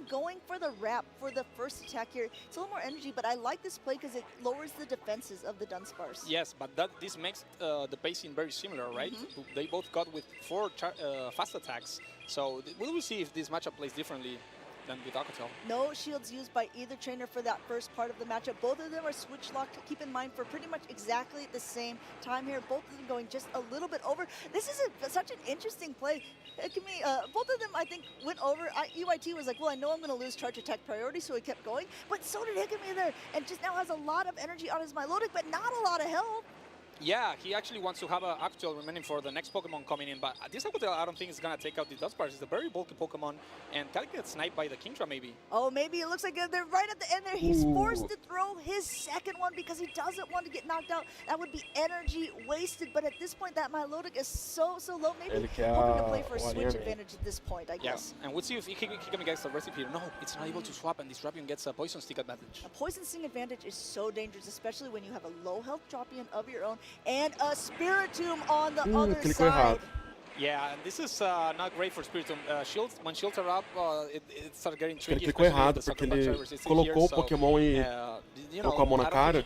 Going for the wrap for the first attack here. It's a little more energy, but I like this play because it lowers the defenses of the Dunsparce. Yes, but this makes the pacing very similar, right? They both got with 4 fast attacks. So we will see if this matchup plays differently than with Alcatel. No shields used by either trainer for that first part of the matchup. Both of them are switch locked. Keep in mind for pretty much exactly the same time here. Both of them going just a little bit over. This is such an interesting play. Both of them, I think, went over. EYT was like, well, I know I'm going to lose charge attack priority, so he kept going. But so did Hikami there, and just now has a lot of energy on his Milotic, but not a lot of health. Yeah, he actually wants to have an Actel remaining for the next Pokemon coming in, but this Actel I don't think is going to take out the Dunsparce. It's a very bulky Pokemon, and can get sniped by the Kingdra maybe. Oh, maybe it looks like they're right at the end there. He's forced to throw his second one because he doesn't want to get knocked out. That would be energy wasted, but at this point that Milotic is so low. Maybe hoping to play for a switch advantage at this point, I guess. And we'll see if Hikami gets the recipe here. No, it's not able to swap, and this Dropion gets a Poison Stick advantage. A Poison Sting advantage is so dangerous, especially when you have a low health Dropion of your own and a Spiritomb on the other side. Yeah, and this is not great for Spiritomb. When shields are up, it starts getting tricky. Ele clicou errado porque ele colocou o Pokémon e colocou a mão na cara.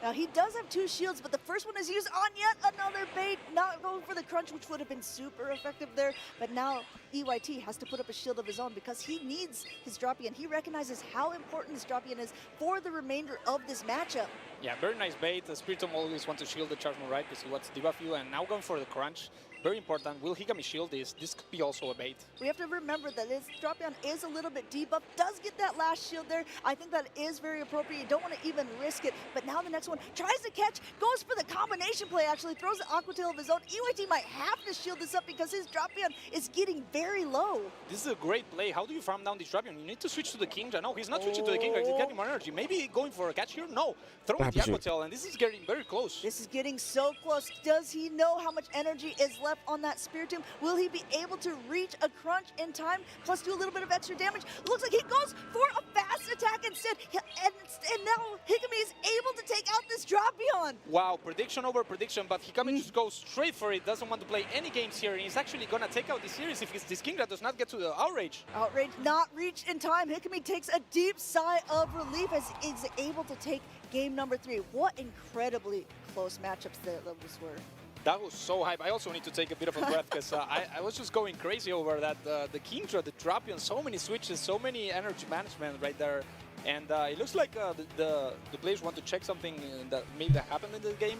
Now he does have 2 shields, but the first one is used on yet another bait. Not going for the crunch, which would have been super effective there. But now EYT has to put up a shield of his own because he needs his Dropion. He recognizes how important this Dropion is for the remainder of this matchup. Yeah, very nice bait. The Spiritomb always wants to shield the charge move right because he wants to debuff you, and now going for the crunch. Very important. Will Hikami shield this? This could be also a bait. We have to remember that his Dropion is a little bit debuffed. Does get that last shield there. I think that is very appropriate. You don't want to even risk it. But now the next one tries to catch, goes for the combination play actually, throws the Aqua Tail of his own. EYT might have to shield this up because his Dropion is getting very low. This is a great play. How do you farm down this Dropion? You need to switch to the Kingdra. No, he's not switching to the Kingdra. He's getting more energy. Maybe going for a catch here? No. Throwing the Aqua Tail, and this is getting very close. This is getting so close. Does he know how much energy is left on that Spiritomb? Will he be able to reach a crunch in time, plus do a little bit of extra damage? Looks like he goes for a fast attack instead, and now Hikami is able to take out this Dropion. Wow, prediction over prediction, but Hikami just goes straight for it, doesn't want to play any games here, and he's actually going to take out this series if this Kingdra does not get to the Outrage. Outrage not reached in time. Hikami takes a deep sigh of relief as he's able to take game number 3. What incredibly close matchups those were. That was so hype. I also need to take a bit of a breath because I was just going crazy over that. The Kingdra, the Dropion, so many switches, so many energy management right there. And it looks like the players want to check something that maybe that happened in the game.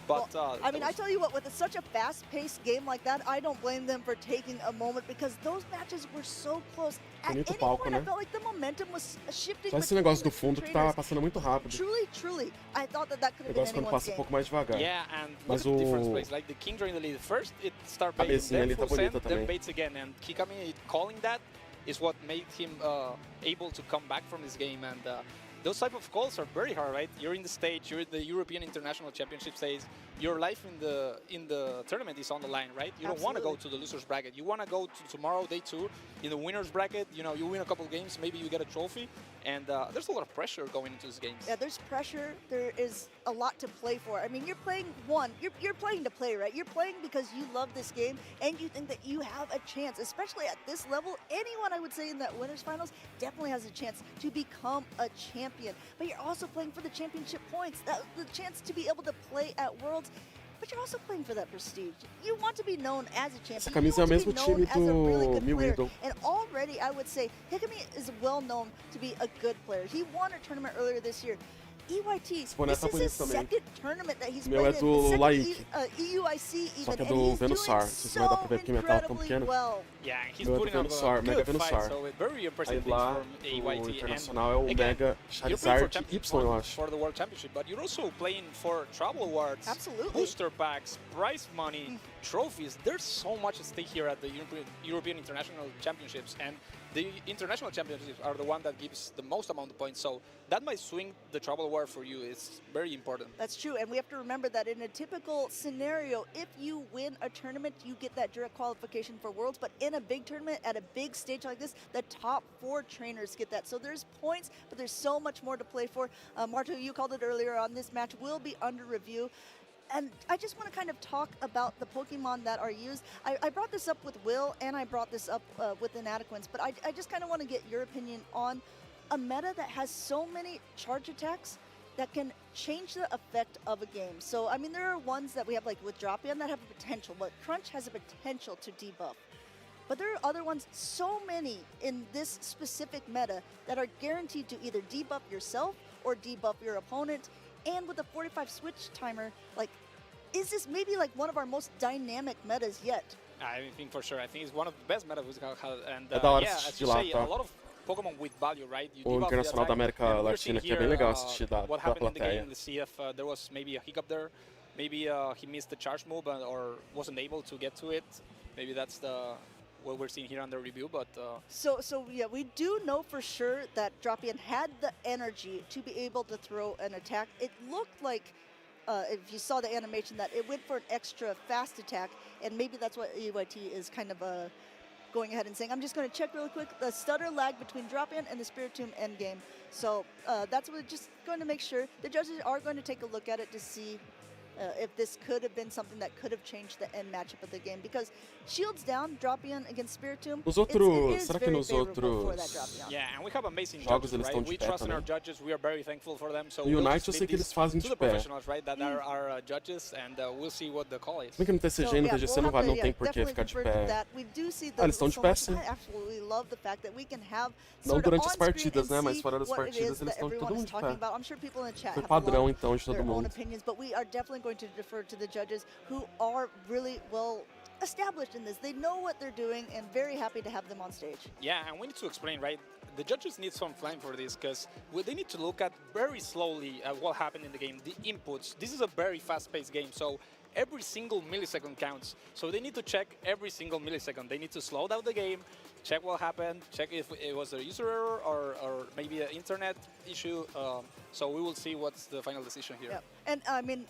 But, I mean, I tell you what, with such a fast-paced game like that, I don't blame them for taking a moment because those matches were so close. At any point, I felt like the momentum was shifting. Só esse negócio do fundo que tá passando muito rápido. Truly, I thought that could have been quando passa um pouco mais devagar. Yeah, and look at the difference plays. Like the Kingdra in the lead. First, it started baiting, then full send, then baits again. And Hikami calling that is what made him able to come back from this game. And those type of calls are very hard, right? You're in the stage, you're in the European International Championship stage. Your life in the tournament is on the line, right? You don't want to go to the losers bracket. You want to go to tomorrow, day 2, in the winners bracket. You know, you win a couple games, maybe you get a trophy, and there's a lot of pressure going into these games. Yeah, there's pressure. There is a lot to play for. I mean, you're playing you're playing to play, right? You're playing because you love this game and you think that you have a chance, especially at this level. Anyone, I would say, in that winners finals definitely has a chance to become a champion. But you're also playing for the championship points, the chance to be able to play at Worlds. But you're also playing for that prestige. You want to be known as a champion. Essa camisa é o mesmo time do Mil Idol. And already, I would say, Hikami is well known to be a good player. He won a tournament earlier this year. EYT, this is his second tournament that he's played in. EUIC. EUIC even, Só que é and do he's Venusaur. doing Não sei se vai dar pra ver porque minha tela tá tão pequena. well. Yeah, he's Meu é do putting up Venusaur, a Mega good fight, Venusaur. so very impressive Aí things lá, from o EYT. Internacional é o again, Mega you're playing for Charizard Championship Y, eu acho. for the World Championship, but you're also playing for travel awards, Absolutely. booster packs, prize money, trophies. There's so much at stake here at the European International Championships, and the International Championships are the one that gives the most amount of points, so that might swing the travel award for you. It's very important. That's true, and we have to remember that in a typical scenario, if you win a tournament, you get that direct qualification for Worlds, but in a big tournament, at a big stage like this, the top 4 trainers get that. So there's points, but there's so much more to play for. Marto, you called it earlier on, this match will be under review. And I just want to kind of talk about the Pokemon that are used. I brought this up with Will, and I brought this up with Inadequance, but I just kind of want to get your opinion on a meta that has so many charge attacks that can change the effect of a game. So, I mean, there are ones that we have, like with Dropion, that have a potential, but Crunch has a potential to debuff. But there are other ones, so many in this specific meta, that are guaranteed to either debuff yourself or debuff your opponent. And with the 45 switch timer, like, is this maybe like one of our most dynamic metas yet? I think for sure. I think it's one of the best metas we've had. And É da hora yeah, assistir as you lá, say, tá? a lot of Pokemon with value, right? You O debuff the Internacional da attack, América and we're Latina, seeing que é bem here, legal assistir da what happened in the game. plateia. Let's see if there was maybe a hiccup there. Maybe he missed the charge move or wasn't able to get to it. Maybe that's what we're seeing here on the review, but... So yeah, we do know for sure that Dropion had the energy to be able to throw an attack. It looked like, if you saw the animation, that it went for an extra fast attack, and maybe that's what EYT is kind of going ahead and saying. I'm just going to check really quick the stutter lag between Dropion and the Spiritomb endgame. So that's what we're just going to make sure. The judges are going to take a look at it to see if this could have been something that could have changed the end matchup of the game, because shields down, Dropion against Spiritomb. Nos outros, será que nos outros yeah, and we have amazing jogos judges, eles right? estão de We pé trust in our também? judges. We are very thankful for them. So O Unite we'll eu just sei leave que eles this fazem to de the pé. professionals, right? That are our judges, and we'll see what the call is. Se bem que no TCG e no TGC não, vai, não tem por que ficar de pé. Ah, eles estão de pé sim. Não durante as partidas, né? Mas fora das partidas eles estão todo mundo de pé. Foi padrão então de todo mundo. But we are definitely going to defer to the judges who are really well established in this. They know what they're doing, and very happy to have them on stage. Yeah, and we need to explain, right? The judges need some time for this, because they need to look at very slowly at what happened in the game, the inputs. This is a very fast-paced game, so every single millisecond counts. So they need to check every single millisecond. They need to slow down the game, check what happened, check if it was a user error or maybe an internet issue. So we will see what's the final decision here. Yeah. And I mean,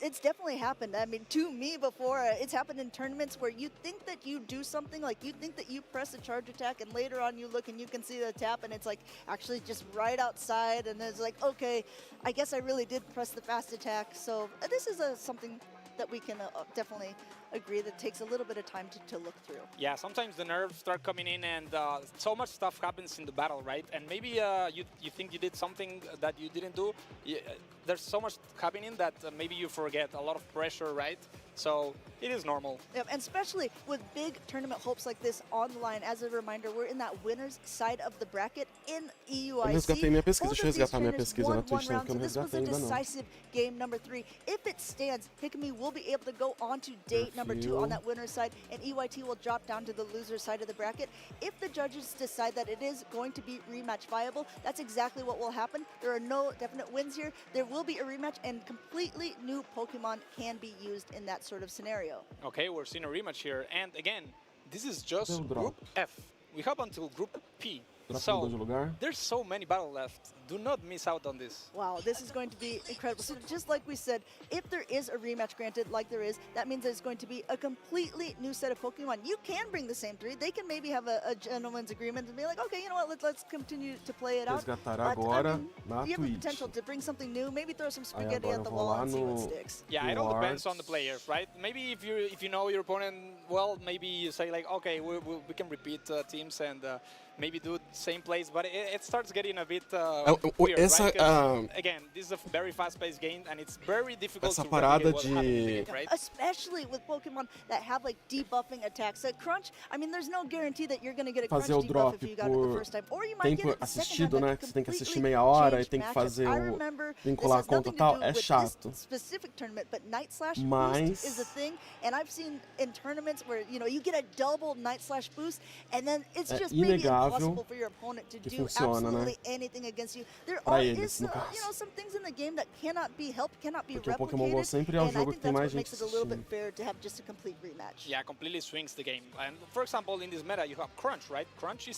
it's definitely happened. I mean, to me before, it's happened in tournaments where you think that you do something, like you think that you press a charge attack, and later on you look and you can see the tap, and it's like actually just right outside, and it's like, okay, I guess I really did press the fast attack. So this is something that we can definitely agree that takes a little bit of time to look through. Yeah, sometimes the nerves start coming in, and so much stuff happens in the battle, right? And maybe you think you did something that you didn't do. There's so much happening that maybe you forget. A lot of pressure, right? So it is normal. Yeah, and especially with big tournament hopes like this on the line. As a reminder, we're in that winner's side of the bracket in EUIC. Eu resgatei minha pesquisa, deixa eu resgatar minha pesquisa na Twitch, round, que eu não so this was resgatei a ainda não. decisive game number 3. If it stands, Hikami will be able to go on to date number 2 on that winner's side, and EYT will drop down to the loser's side of the bracket. If the judges decide that it is going to be rematch viable, that's exactly what will happen. There are no definite wins here. There will be a rematch, and completely new Pokemon can be used in that sort of scenario. Okay, we're seeing a rematch here, and again, this is just Group F. We have until Group P. So there's so many battles left. do not miss out on this. Wow, this is going to be incredible. So just like we said, if there is a rematch granted, like there is, that means there's going to be a completely new set of Pokemon. You can bring the same 3. They can maybe have a gentleman's agreement and be like, okay, you know what, let's continue to play it out. Resgatar agora na you have the Twitch. potential to bring something new, maybe throw some spaghetti at the wall and see what sticks. Yeah, it all depends on the player, right? Maybe if you know your opponent well, maybe you say like, okay, we can repeat teams and maybe do the same plays, but it starts getting a bit weird, right? Again, this is a very fast-paced game, and it's very difficult to replicate what's happening in the game, right? Especially with Pokemon that have like debuffing attacks. Crunch, I mean, there's no guarantee that you're going to get a Crunch debuff if you got it the first time, or you might get it the second time. Né? Você tem que assistir meia hora e tem que fazer vincular a conta e tal. É chato. Specific tournament, but Night Slash boost is a thing, and I've seen in tournaments where you get a double Night Slash boost, and then it's just maybe impossible for your opponent to do absolutely anything against you. There is some things in the game that cannot be helped, cannot be replicated, and I think that's what makes it a little bit fair to have just a complete rematch. Yeah, completely swings the game. And for example, in this meta, you have Crunch, right? Crunch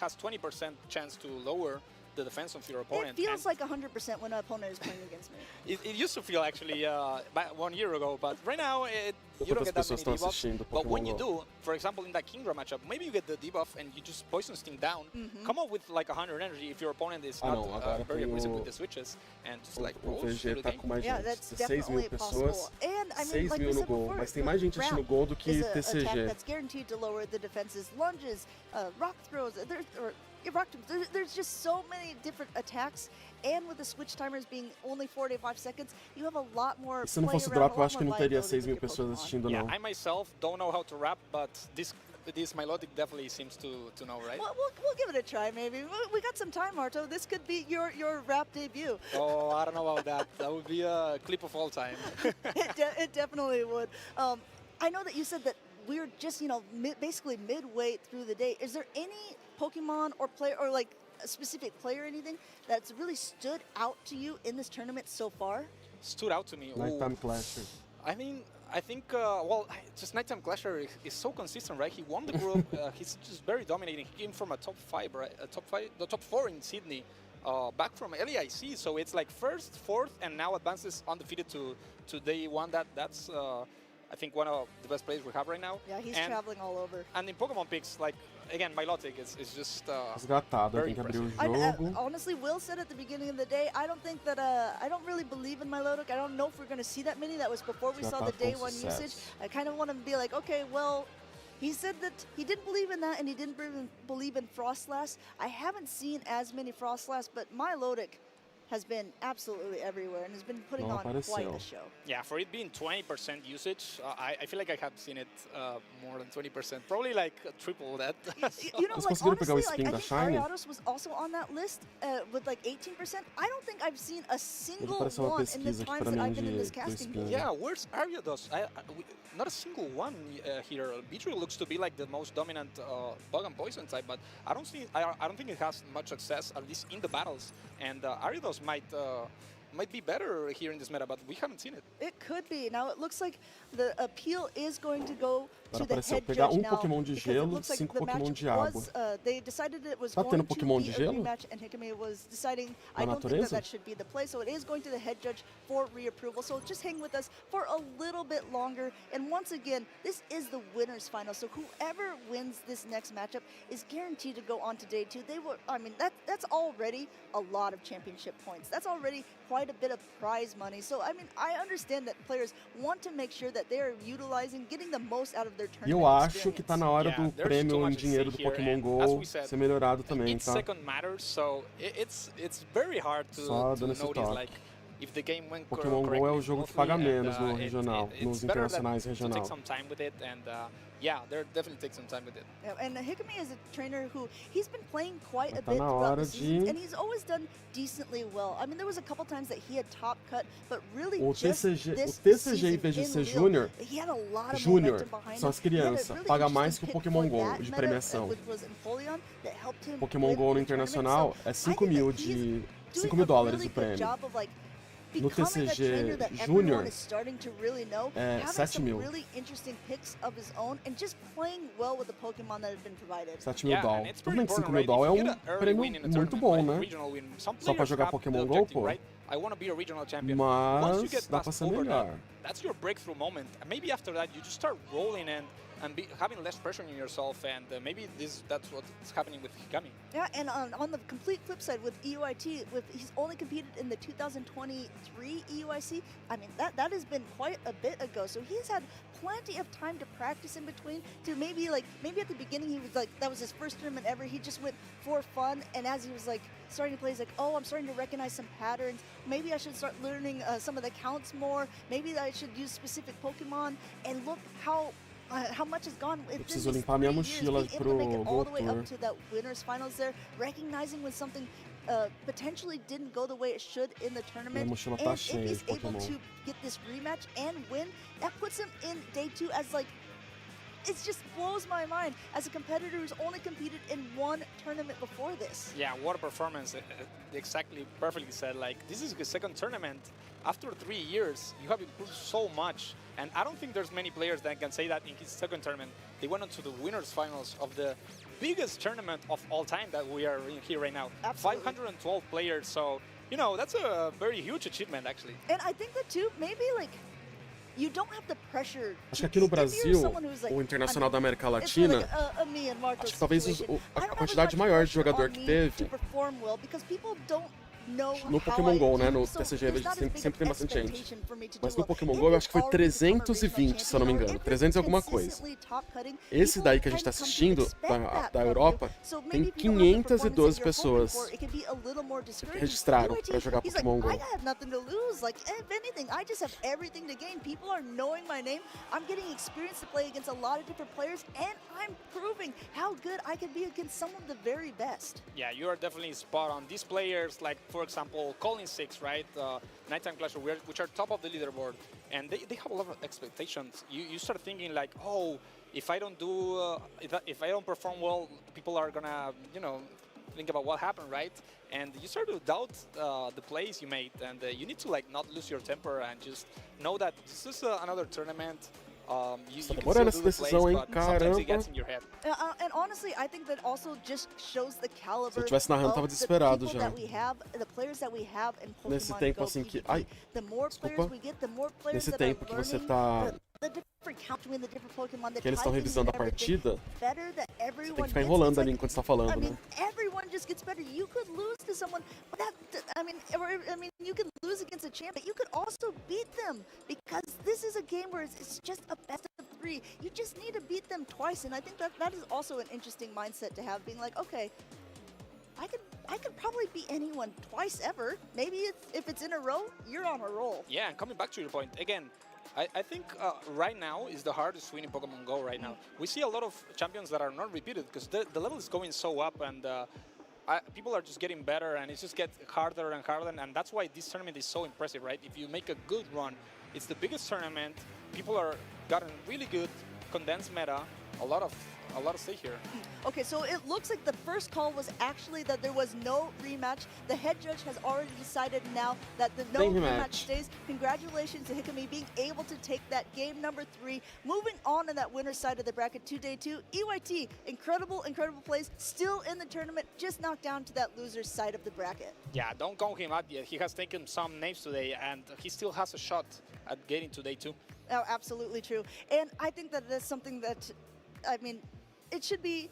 has 20% chance to lower the defense of your opponent. It feels like 100% when an opponent is playing against me. It used to feel actually 1 year ago, but right now you don't get that many debuffs. But when you do, for example, in that Kingdra matchup, maybe you get the debuff and you just Poison Sting down, come up with like 100 energy if your opponent is not very aggressive with the switches, and just like roll through the game. Yeah, that's definitely possible. And I mean, like we said before, mas tem mais gente assistindo gol do que TCG. That's guaranteed to lower the defenses, lunges, rock throws, there's just so many different attacks, and with the switch timers being only 4 to 5 seconds, you have a lot more. Se não fosse o drop, eu acho que não teria 6.000 pessoas assistindo, não. Yeah, I myself don't know how to rap, but this Milotic definitely seems to know, right? We'll give it a try, maybe. We got some time, Arto. This could be your rap debut. Oh, I don't know about that. That would be a clip of all time. It definitely would. I know that you said that we're just, basically midway through the day. Is there any Pokemon or player or like a specific player or anything that's really stood out to you in this tournament so far? Stood out to me? Nighttime Clasher. I mean, I think, just Nighttime Clasher is so consistent, right? He won the group. He's just very dominating. He came from a top 5, right? The top 4 in Sydney, back from LAIC. So it's like first, fourth, and now advances undefeated to day 1. That's I think one of the best players we have right now. Yeah, he's traveling all over. And in Pokemon picks, like, again, Milotic is just very impressive. Honestly, Will said at the beginning of the day, I don't think that, I don't really believe in Milotic. I don't know if we're going to see that many. That was before we saw the day 1 usage. I kind of want to be like, okay, well, he said that he didn't believe in that and he didn't believe in Frostlass. I haven't seen as many Frostlass, but Milotic has been absolutely everywhere and has been putting on quite a show. Yeah, for it being 20% usage, I feel like I have seen it more than 20%, probably like triple that. Like honestly, like, I think Ariados was also on that list with like 18%. I don't think I've seen a single one in the times that I've been in this casting booth. Yeah, where's Ariados? Not a single one here. Beedrill looks to be like the most dominant bug and poison type, but I don't think it has much success, at least in the battles. And Ariados might be better here in this meta, but we haven't seen it. It could be. Now it looks like the appeal is going to go to the apareceu head pegar judge now, Pokémon de gelo, looks like 5 the Pokémon de matchup água. was, they decided it was Tá going tendo to Pokémon be de a gelo? rematch, and Hikame was deciding, I don't think that should be the play, so it is going to the head judge for reapproval. So just hang with us for a little bit longer. And once again, this is the winner's final, so whoever wins this next matchup is guaranteed to go on to day 2. That's already a lot of championship points. That's already quite a bit of prize money. So, I mean, I understand that players want to make sure that they are utilizing, getting the most out of their tournament Eu acho que tá na hora do prêmio em dinheiro do Pokémon GO ser melhorado também, tá? Second matters, so it's very hard to notice, like, if the game went Pokémon GO é o jogo que paga menos no regional, nos internacionais regional. Take some time with it, and yeah, they're definitely take some time with it. Yeah, and Hikame is a trainer who he's been playing quite a bit throughout the season, and he's always done decently well. I mean, there was a couple times that he had top cut, but really o just this TCG, em vez de ser Júnior, he had a lot of Júnior behind são as crianças, paga mais que o Pokémon GO de premiação. Pokémon GO no internacional é $5.000 o prêmio. no TCG Júnior é 7 mil. 7 mil doll. Tudo bem que 5 mil doll é um prêmio muito bom, né? Só pra jogar Pokémon GO, pô. Mas dá pra ser melhor. That's your breakthrough moment. Maybe after that you just start rolling and having less pressure on yourself, and maybe that's what's happening with Hikami. Yeah, and on the complete flip side with EUIT, he's only competed in the 2023 EUIC. I mean, that has been quite a bit ago, so he's had plenty of time to practice in between. To maybe at the beginning he was like, that was his first tournament ever. He just went for fun, and as he was like starting to play, he's like, oh, I'm starting to recognize some patterns. Maybe I should start learning some of the counts more. Maybe I should use specific Pokemon. And look how much has gone. Eu preciso limpar minha mochila pro Go Tour. To that winners finals there, recognizing when something potentially didn't go the way it should in the tournament. Minha mochila tá and cheia if he's de able Pokémon. to get this rematch and win, that puts him in day 2 as like, it just blows my mind as a competitor who's only competed in one tournament before this. Yeah, what a performance. Exactly, perfectly said. Like, this is his second tournament. After 3 years, you have improved so much. And I don't think there's many players that can say that in his second tournament. They went on to the winners finals of the biggest tournament of all time that we are in here right now. Absolutely. 512 players, so, you know, that's a very huge achievement, actually. And I think that too, maybe like, you don't have the pressure. Acho que aqui no Brasil, o Internacional da América Latina, acho que talvez a quantidade maior de jogador que teve no Pokémon GO, né? No TCG sempre tem bastante gente. Mas no Pokémon GO eu acho que foi 320, se eu não me engano. 300 e alguma coisa. Esse daí que a gente tá assistindo, da Europa, tem 512 pessoas que registraram pra jogar Pokémon GO. People are knowing my name. I'm getting experience to play against a lot of different players, and I'm proving how good I can be against some of the very best. Yeah, you are definitely spot on. These players, like, for example, Colin 6, right? Nighttime Clasher, which are top of the leaderboard, and they have a lot of expectations. You start thinking like, oh, if I don't do, if I don't perform well, people are gonna, you know, think about what happened, right? And you start to doubt the plays you made, and you need to like not lose your temper and just know that this is another tournament. You can demorando still essa do the plays, decisão, hein? but sometimes Caramba. it gets in your head. And honestly, I think that also just shows the caliber Se eu tivesse narrando, tava desesperado já. The players that we have in Pokemon Nesse tempo Go assim que... PvP. Ai, The more players desculpa. we get, the more players Nesse that are tempo que você learning tá... the different count between the different Pokemon, the que eles estão typings revisando a and everything, partida, better that você everyone tem que ficar gets. enrolando It's ali like, enquanto você tá falando, I mean, né? everyone just gets better. You could lose to someone, but you could lose against a champ, but you could also beat them because this is a game where it's just a best of 3. You just need to beat them twice, and I think that is also an interesting mindset to have, being like, okay, I could probably beat anyone twice ever. Maybe if it's in a row, you're on a roll. Yeah, and coming back to your point, again, I think right now is the hardest win in Pokemon GO right now. We see a lot of champions that are not repeated because the level is going so up, and people are just getting better, and it just gets harder and harder, and that's why this tournament is so impressive, right? If you make a good run, it's the biggest tournament. People are gotten really good, condensed meta, a lot of stake here. Okay, so it looks like the first call was actually that there was no rematch. The head judge has already decided now that the no rematch stays. Congratulations to Hikami being able to take that game number 3. Moving on to that winner's side of the bracket to day 2. EYT, incredible plays, still in the tournament, just knocked down to that loser's side of the bracket. Yeah, don't count him out yet. He has taken some names today, and he still has a shot at getting to day 2. Oh, absolutely true. And I think that that's something that, I mean, it should be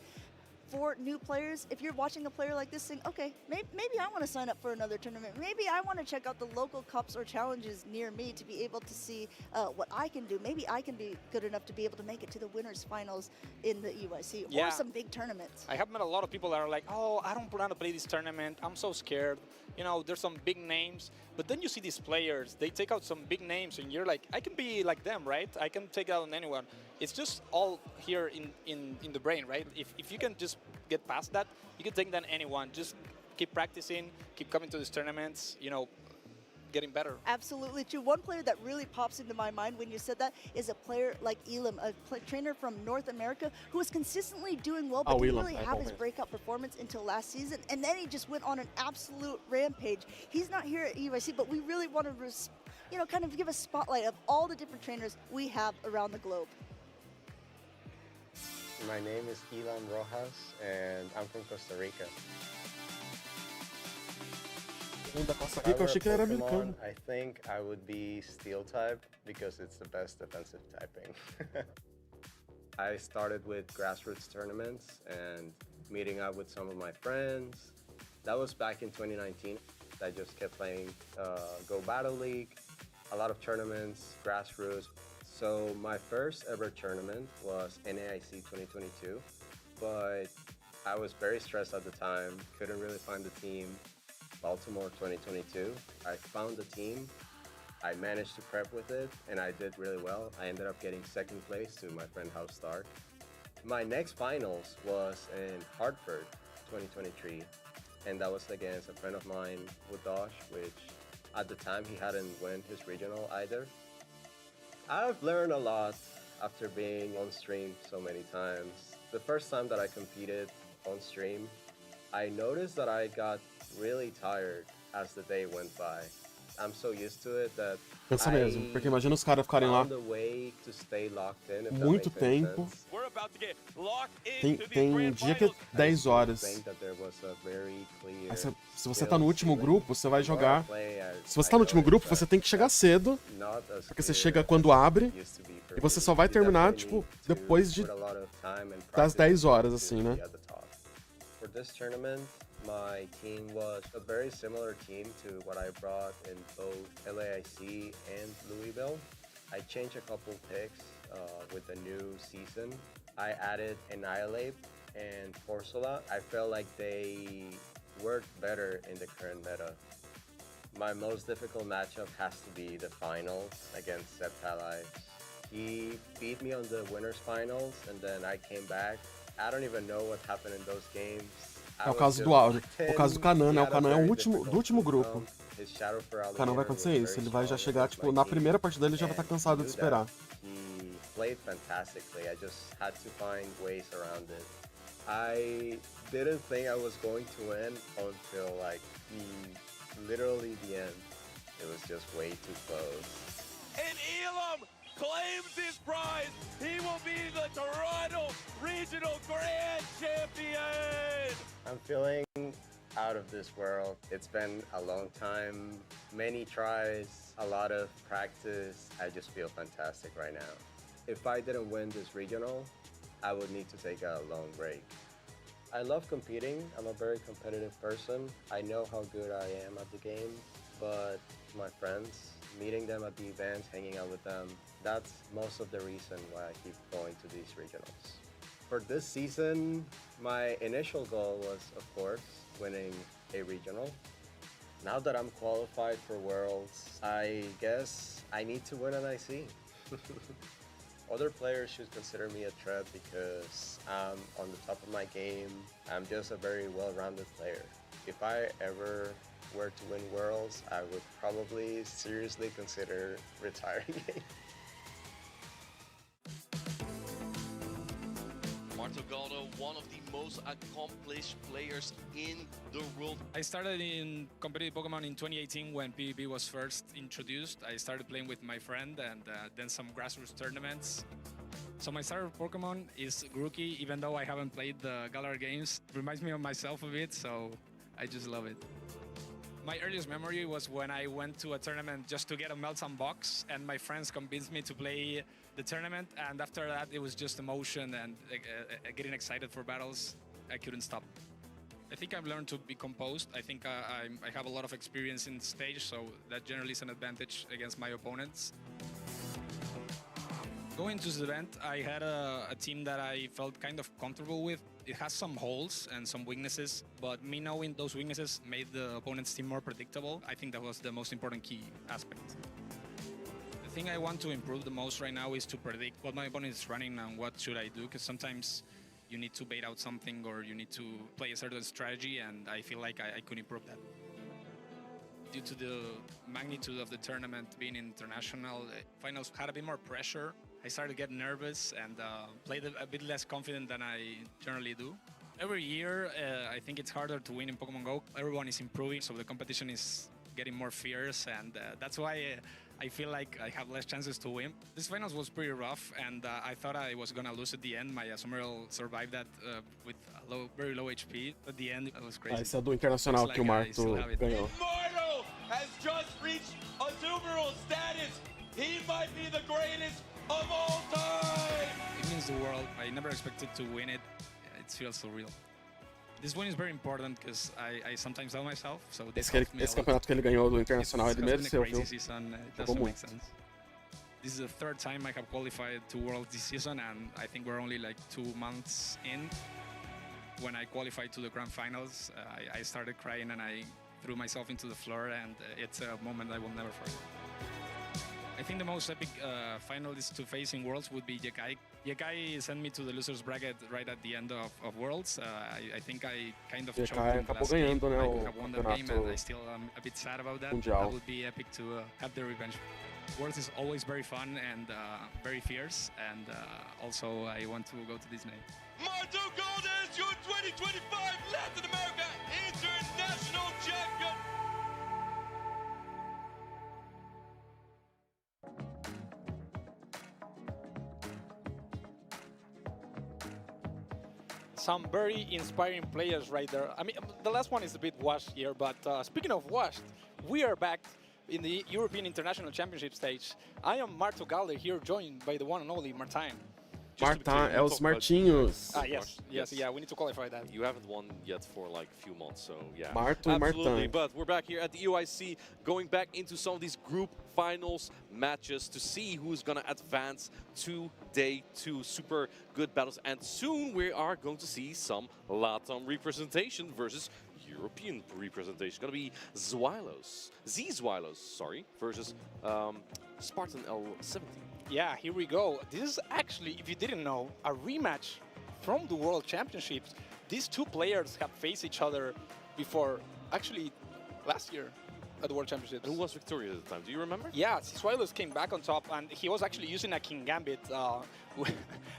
for new players. If you're watching a player like this, saying, okay, maybe I want to sign up for another tournament. Maybe I want to check out the local cups or challenges near me to be able to see what I can do. Maybe I can be good enough to be able to make it to the winners finals in the EUIC or some big tournaments. I have met a lot of people that are like, oh, I don't plan to play this tournament. I'm so scared. You know, there's some big names. But then you see these players, they take out some big names, and you're like, I can be like them, right? I can take out anyone. It's just all here in the brain, right? If you can just get past that, you can take down anyone. Just keep practicing, keep coming to these tournaments, you know, getting better. Absolutely true. One player that really pops into my mind when you said that is a player like Elam, a trainer from North America who was consistently doing well, but didn't really have his breakout performance until last season, and then he just went on an absolute rampage. He's not here at EUIC, but we really want to, kind of give a spotlight of all the different trainers we have around the globe. My name is Elam Rojas, and I'm from Costa Rica. Pokemon, I think I would be Steel type because it's the best defensive typing. I started with grassroots tournaments and meeting up with some of my friends. That was back in 2019. I just kept playing Go Battle League, a lot of tournaments, grassroots. So my first ever tournament was NAIC 2022, but I was very stressed at the time, couldn't really find the team. Baltimore 2022, I found the team, I managed to prep with it, and I did really well. I ended up getting second place to my friend House Stark. My next finals was in Hartford 2023, and that was against a friend of mine, Wudosh, which at the time he hadn't won his regional either. I've learned a lot after being on stream so many times. The first time that I competed on stream, I noticed that I got really tired as the day went by. I'm so used to it that Cansa mesmo, porque imagina os caras ficarem lá muito tempo. Tem dia que é 10 horas. Aí se você tá no último grupo, você vai jogar. Se você tá no último grupo, você tem que chegar cedo, porque você chega quando abre, e você só vai terminar, tipo, depois das 10 horas, assim, né? For this tournament, my team was a very similar team to what I brought in both LAIC and Louisville. I changed a couple picks with the new season. I added Annihilate and Corsola. I felt like they worked better in the current meta. My most difficult matchup has to be the finals against Septali. He beat me on the winners finals, and then I came back. I don't even know what happened in those games. É o caso do áudio. O caso do Kanan, né? O Kanan é o último grupo. O Kanan vai acontecer isso. Ele vai já chegar, tipo, na primeira partida ele já vai estar cansado de esperar. He played fantastically. I just had to find ways around it. I didn't think I was going to win until like literally the end. It was just way too close. And Elam claims his prize. He will be the Toronto Regional Grand Champion. I'm feeling out of this world. It's been a long time, many tries, a lot of practice. I just feel fantastic right now. If I didn't win this regional, I would need to take a long break. I love competing. I'm a very competitive person. I know how good I am at the game, but my friends, meeting them at the events, hanging out with them, that's most of the reason why I keep going to these regionals. For this season, my initial goal was, of course, winning a regional. Now that I'm qualified for Worlds, I guess I need to win an IC. Other players should consider me a threat because I'm on the top of my game. I'm just a very well-rounded player. If I ever were to win Worlds, I would probably seriously consider retiring. Marto Galdo, one of the most accomplished players in the world. I started in competitive Pokemon in 2018 when PvP was first introduced. I started playing with my friend and then some grassroots tournaments. So my start of Pokemon is Grookey, even though I haven't played the Galar games. It reminds me of myself a bit, so I just love it. My earliest memory was when I went to a tournament just to get a Meltan box, and my friends convinced me to play the tournament, and after that it was just emotion and getting excited for battles. I couldn't stop. I think I've learned to be composed. I think I have a lot of experience in stage, so that generally is an advantage against my opponents. Going to this event, I had a team that I felt kind of comfortable with. It has some holes and some weaknesses, but me knowing those weaknesses made the opponent's team more predictable. I think that was the most important key aspect. The thing I want to improve the most right now is to predict what my opponent is running and what should I do, because sometimes you need to bait out something or you need to play a certain strategy, and I feel like I could improve that. due to the magnitude of the tournament being international. Finals had a bit more pressure. I started getting nervous and played a bit less confident than I generally do. Every year, I think it's harder to win in Pokemon Go. Everyone is improving, so the competition is getting more fierce, and that's why I feel like I have less chances to win. This finals was pretty rough, and I thought I was gonna lose at the end. My Summerl survived that with very low HP. At the end, it was crazy. Esse é do Internacional que o Marto ganhou. Immortal has just reached Azumarill status. He might be the greatest of all time. It means the world. I never expected to win it. It feels so real. This win is very important because I sometimes doubt myself. So esse campeonato que ele ganhou do Internacional ele mereceu, viu? Jogou muito. This is the third time I have qualified to Worlds this season, and I think we're only like 2 months in. When I qualified to the Grand Finals, I started crying and I threw myself into the floor, and it's a moment I will never forget. I think the most epic finalist to face in Worlds would be Yekai. Yekai sent me to the losers bracket right at the end of Worlds. I think I kind of choked in the last game. I could have won that game, and I still am a bit sad about that. That would be epic to have the revenge. Worlds is always very fun and very fierce, and also I want to go to Disney. Marto Gold is your 2025 Latin America International Champion. Some very inspiring players right there. I mean, the last one is a bit washed here, but speaking of washed, we are back in the European International Championship stage. I am Marto Galde here, joined by the one and only Martin. Martin, é os Martinhos. Yes, yeah, we need to qualify that. You haven't won yet for like a few months, so yeah. Marto and absolutely. Martin. But we're back here at the EUIC, going back into some of these group finals matches to see who's gonna advance to day 2. Super good battles, and soon we are going to see some LATAM representation versus European representation. Gonna be Zweilos, versus Spartan L70. Yeah, here we go. This is actually, if you didn't know, a rematch from the World Championships. These two players have faced each other before, actually last year at the World Championships. And who was victorious at the time? Do you remember? Yeah, Swilus came back on top, and he was actually using a King Gambit. I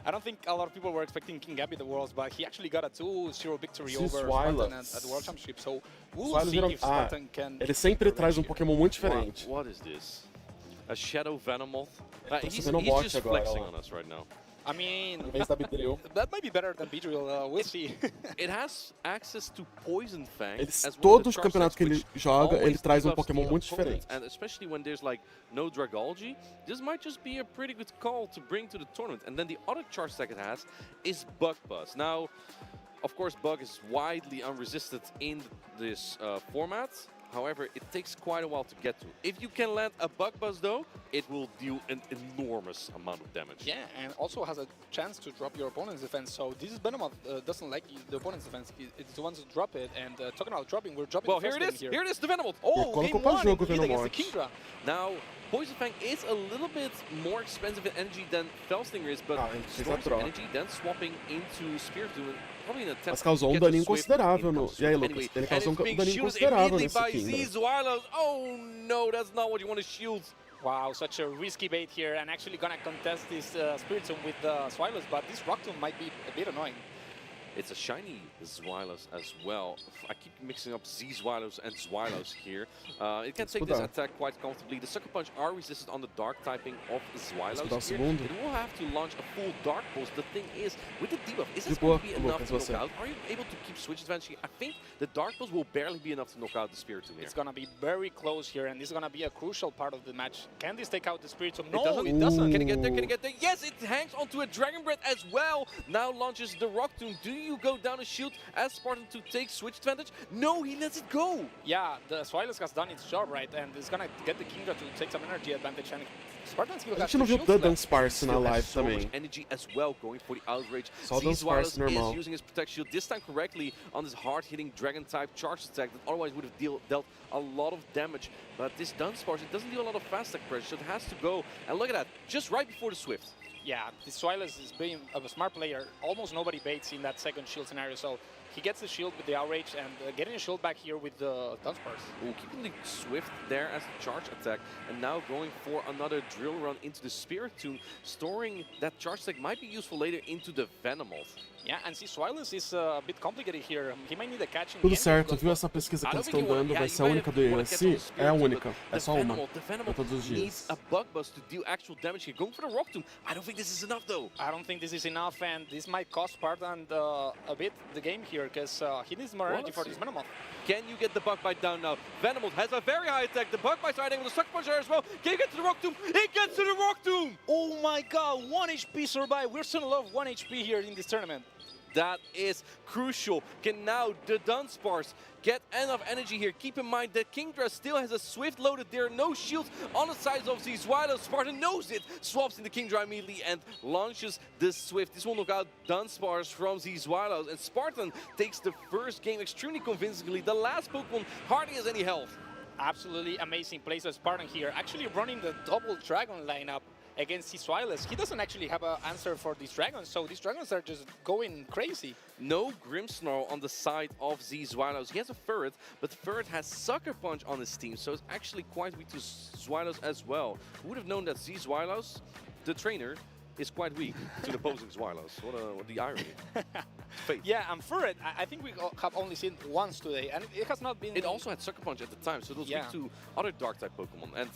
don't think a lot of people were expecting King Gambit at the Worlds, but he actually got a 2-0 victory over Spartan at the World Championship. So we'll see if Spartan can... Ele sempre traz Pokémon muito diferente. What is this? A Shadow Venomoth? He's just flexing on us right now. I mean, that might be better than Beedrill, we'll see. It has access to Poison Fang. Todos os campeonatos que ele joga, ele traz Pokémon muito diferente. And especially when there's like no Dragology, this might just be a pretty good call to bring to the tournament. And then the other charge stack it has is Bug Buzz. Now, of course, Bug is widely unresisted in this format. However, it takes quite a while to get to. If you can land a Bug Buzz though, it will deal an enormous amount of damage. Yeah, and also has a chance to drop your opponent's defense. So this Venomoth doesn't like the opponent's defense. It's the ones who drop it. And talking about dropping, we're dropping. Well, here it is. Here it is, the Venomoth. Oh, game 1 against the Kingdra. Now, Poison Fang is a little bit more expensive in energy than Felstinger is, but Storm's energy then swapping into Spiritomb. Mas causou daninho considerável no... E aí, Lucas? Ele causou daninho considerável nesse Kingdra. Oh no, that's not what you want to shield. Wow, such a risky bait here, and actually gonna contest this Spiritomb with Swilus, but this Rock Tomb might be a bit annoying. It's a shiny Zweilos as well. I keep mixing up Z-Zweilos and Zweilos here. It can take this attack quite comfortably. The Sucker Punch are resisted on the Dark typing of Zweilos here. It will have to launch a full Dark Pulse. The thing is, with the debuff, is this going to be enough to knock out? Are you able to keep switch advantage here? I think the Dark Pulse will barely be enough to knock out the Spiritomb here. It's going to be very close here, and this is going to be a crucial part of the match. Can this take out the Spiritomb? No, it doesn't. Can it get there? Can it get there? Yes, it hangs onto a Dragon Breath as well. Now launches the Rock Tomb. Do you go down a shield as Spartan to take switch advantage? No, he lets it go. Yeah, the Swilus has done its job, right? And it's gonna get the Kingdra to take some energy advantage. And Spartan still got não viu Dan Sparse na live so também. Much energy as well, going for the outrage. Só Dan Sparse normal. Is using his protect shield this time correctly on this hard-hitting dragon type charge attack that otherwise would have dealt a lot of damage. But this Dunsparce, it doesn't deal a lot of fast attack pressure, so it has to go. And look at that, just right before the Swift. Yeah, this Swilus is being a smart player. Almost nobody baits in that second shield scenario, so he gets the shield with the outrage and getting a shield back here with the Dunsparce. Ooh, keeping the Swift there as the charge attack, and now going for another drill run into the Spirit Tomb, storing that charge attack might be useful later into the Venomoth. Yeah, and see, Swilus is a bit complicated here. He might need a catch in Tudo the end. certo, viu? Essa pesquisa que eles estão dando vai ser a única do EUIC? É a única, é só uma, para todos os dias. Needs a bug bust to deal actual damage here. Going for the Rock Tomb. I don't think this is enough though. I don't think this is enough, and this might cost Spartan a bit the game here, because he needs more energy for this Venomoth. Can you get the Bug Bite down now? Venomoth has a very high attack. The Bug Bite's riding with the Sucker Punch there as well. Can you get to the Rock Tomb? It gets to the Rock Tomb! Oh my god, 1 HP survive. We're still in love 1 HP here in this tournament. That is crucial. Can now the Dunsparce get enough energy here? Keep in mind that Kingdra still has a Swift loaded. There are no shields on the sides of these Zweilos. Spartan knows it, swaps into Kingdra immediately and launches the Swift. This will knock out Dunsparce from these Zweilos, and Spartan takes the first game extremely convincingly. The last Pokemon hardly has any health. Absolutely amazing plays of Spartan here, actually running the double dragon lineup against his Swilus. He doesn't actually have an answer for these dragons, so these dragons are just going crazy. No Grimmsnarl on the side of these Zweilos. He has a Ferret, but the Ferret has Sucker Punch on his team, so it's actually quite weak to Zweilos as well. Who would have known that these Zweilos, the trainer, is quite weak to the opposing Zweilos? What the irony. Fate. Yeah, and Ferret, I think we have only seen once today, and it has not been... It also had Sucker Punch at the time, so it was weak to other Dark-type Pokemon. And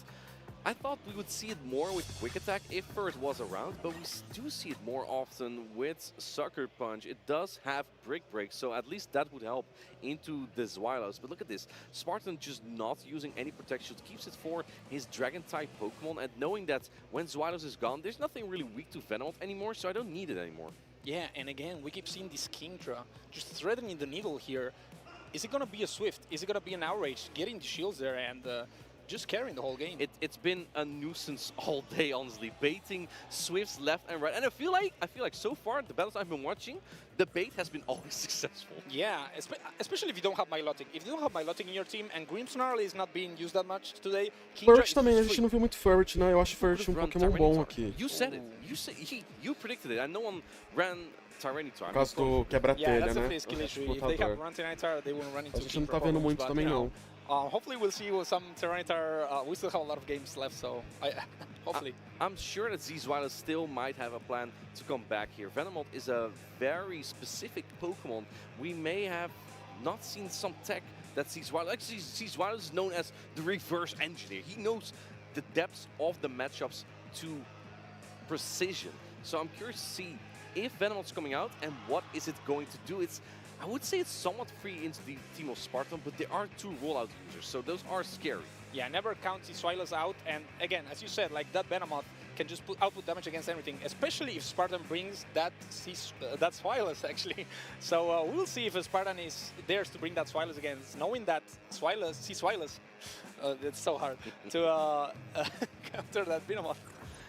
I thought we would see it more with Quick Attack if Ferret was around, but we do see it more often with Sucker Punch. It does have Brick Break, so at least that would help into the Zweilos. But look at this, Spartan just not using any protection, keeps it for his Dragon-type Pokemon, and knowing that when Zweilos is gone, there's nothing really weak to Venomoth anymore, so I don't need it anymore. Yeah, and again, we keep seeing this Kingdra just threading the needle here. Is it going to be a Swift? Is it going to be an Outrage? Getting the shields there and just carrying the whole game. It's been a nuisance all day, honestly. Baiting Swifts left and right. And I feel like so far, the battles I've been watching, the bait has been always successful. Yeah, especially if you don't have Milotic. If you don't have Milotic in your team and Grimmsnarl is not being used that much today, Ferret também, a gente não viu muito Ferret, né? Eu acho Ferret um Pokémon bom aqui. You said it. You predicted it, and no one ran Tyranitar. Por causa do quebra-telha, né? If they have run Tyranitar, they won't run into a gente não tá vendo muito também, não. Hopefully we'll see some Tyranitar. We still have a lot of games left, so hopefully. I'm sure that Zweilos still might have a plan to come back here. Venomoth is a very specific Pokemon. We may have not seen some tech that Zweilos... Actually, Zweilos is known as the reverse engineer. He knows the depths of the matchups to precision. So I'm curious to see if Venomoth's coming out and what is it going to do. I would say it's somewhat free into the team of Spartan, but there are 2 rollout users, so those are scary. Yeah, never count the Swilus out, and again, as you said, like that Venomoth can just output damage against everything, especially if Spartan brings that Swilus, actually. So we'll see if Spartan is theirs to bring that Swilus against, knowing that Swilus, it's so hard to counter that Venomoth.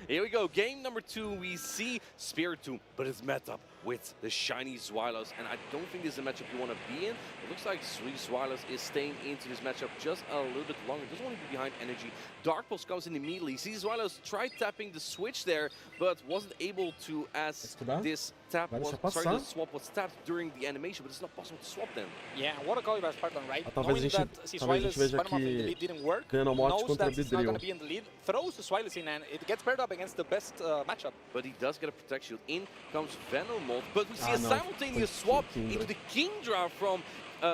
Here we go, game number 2, we see Spirit Tomb, but it's met up with the shiny Zweilos, and I don't think this is a matchup you want to be in. It looks like Zweilos is staying into this matchup just a little bit longer. Doesn't want to be behind energy. Dark Pulse comes in immediately. Sees Zweilos tried tapping the switch there, but wasn't able to, as this tap was, the swap was tapped during the animation, but it's not possible to swap them. Yeah, what a call by Spartan, right? Talvez a gente veja aqui didn't work, ganhando mote knows contra that it's not going Vidril. to be in the lead, throws the Swilus in, and it gets paired up against the best matchup. But he does get a Protect Shield. In comes Venomoth, but we see a simultaneous swap into the Kingdra from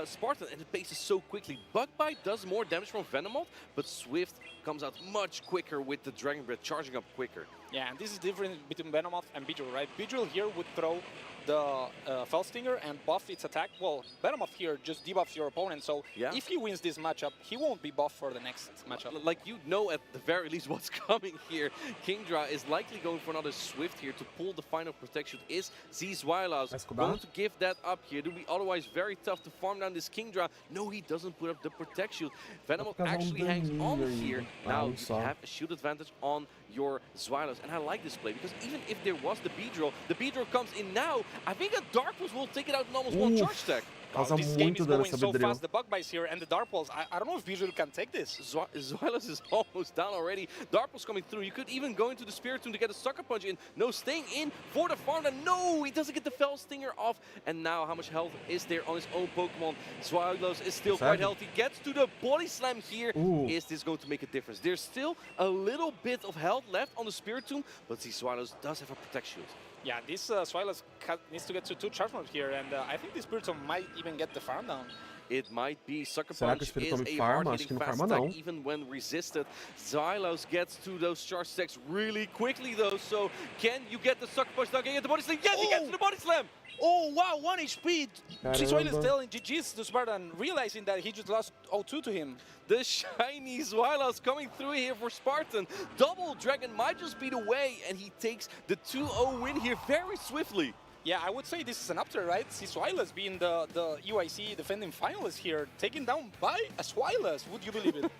Spartan, and it paces so quickly. Bug Bite does more damage from Venomoth, but Swift comes out much quicker with the Dragon Breath, charging up quicker. Yeah, and this is different between Venomoth and Beedrill, right? Beedrill here would throw the Fell Stinger and buff its attack. Well, Venomoth here just debuffs your opponent, so if he wins this matchup, he won't be buffed for the next matchup. Like, you know at the very least what's coming here. Kingdra is likely going for another Swift here to pull the final protection. Is Zweilos going to give that up here? It will be otherwise very tough to farm down this Kingdra. No, he doesn't put up the protection. Venomoth actually hangs on here. Now you have a shield advantage on your Zweilos, and I like this play because even if there was the Beedrill comes in now. I think a Dark Pulse will take it out in almost one charge stack. Causa this game muito is dano going essa so Beedrill. fast. The bug bites here and the Dart Balls. I don't know if Visual can take this. Xylas is almost down already. Darple's coming through. You could even go into the Spirit Tomb to get a Sucker Punch in. No, staying in for the farm. And no, he doesn't get the Fell Stinger off. And now, how much health is there on his own Pokemon? Xylas is still quite healthy. Gets to the Body Slam here. Ooh. Is this going to make a difference? There's still a little bit of health left on the Spirit Tomb, but the Xylas does have a Protect Shield. Yeah, this Xylas needs to get to 2 charge moves here, and I think this Spiritomb might even get the farm down. It might be. Sucker Será que o Punch is Spiritomb a farma? Acho que hard-hitting não fast farma, attack, não. even when resisted. Xylos gets to those charge stacks really quickly, though. So, can you get the Sucker Punch down? Can you get the Body Slam? Yes, he gets to the Body Slam! Oh, wow, 1 HP. Xylas Caramba. telling GG's to Spartan, realizing that he just lost 0-2 to him. The shiny Xylas coming through here for Spartan. Double Dragon might just be the way, and he takes the 2-0 win here very swiftly. Yeah, I would say this is an upset, right? Xylas being the EUIC defending finalist here, taken down by a Xylas. Would you believe it?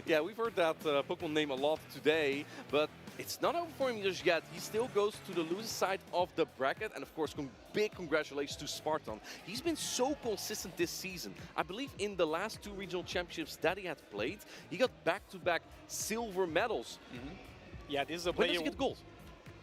Yeah, we've heard that Pokemon name a lot today, but it's not over for him just yet. He still goes to the loser side of the bracket, and of course, big congratulations to Spartan. He's been so consistent this season. I believe in the last 2 regional championships that he had played, he got back-to-back silver medals. Yeah, this is a When player. does he get gold?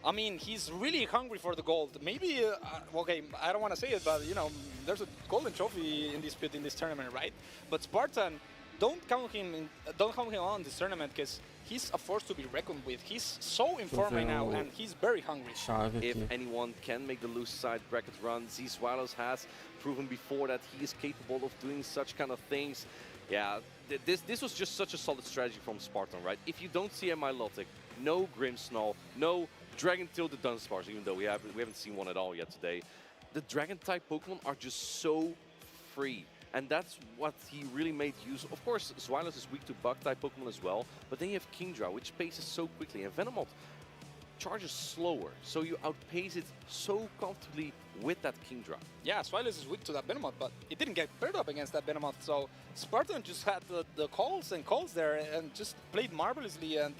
I mean, he's really hungry for the gold. Maybe, okay, I don't want to say it, but you know, there's a golden trophy in this tournament, right? But Spartan, don't count him on this tournament because he's a force to be reckoned with. He's so in form right now, and he's very hungry. If anyone can make the loose side bracket run, Xylas has proven before that he is capable of doing such kind of things. Yeah, this was just such a solid strategy from Spartan, right? If you don't see a Milotic, no Grimmsnarl, no Dragon Tail the Dunsparce, even though we haven't seen one at all yet today. The Dragon-type Pokemon are just so free, and that's what he really made use of. Of course, Xylas is weak to Bug-type Pokemon as well, but then you have Kingdra, which paces so quickly, and Venomoth charges slower, so you outpace it so comfortably with that Kingdra. Yeah, Xylas is weak to that Venomoth, but it didn't get paired up against that Venomoth, so Spartan just had the calls there and just played marvelously, and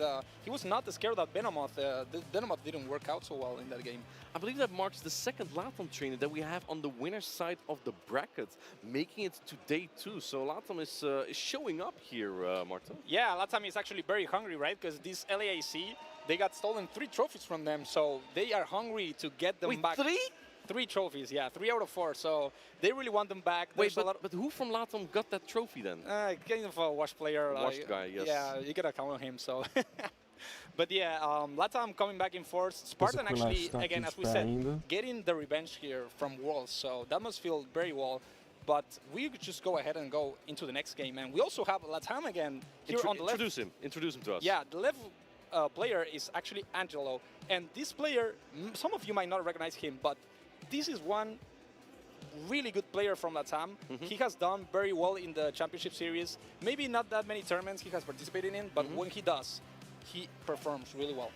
he was not scared of that Venomoth. The Venomoth didn't work out so well in that game. I believe that marks the second Latam trainer that we have on the winner's side of the bracket, making it to day 2. So Latam is showing up here, Martin. Yeah, Latam is actually very hungry, right? Because this LAIC, they got stolen 3 trophies from them, so they are hungry to get them back. 3? 3 trophies, yeah, 3 out of 4. So they really want them back. Wait, but who from Latam got that trophy then? Kind of a washed player. Washed guy, yes. Yeah, you gotta count on him. So, but yeah, Latam coming back in force. Spartan actually, again, as we said, getting the revenge here from Worlds. So that must feel very well. But we could just go ahead and go into the next game, and we also have Latam again here on the left. Introduce him to us. Yeah, the left player is actually Angelo, and this player, some of you might not recognize him, but this is one really good player from Latam. He has done very well in the championship series. Maybe not that many tournaments he has participated in, but when he does, he performs really well.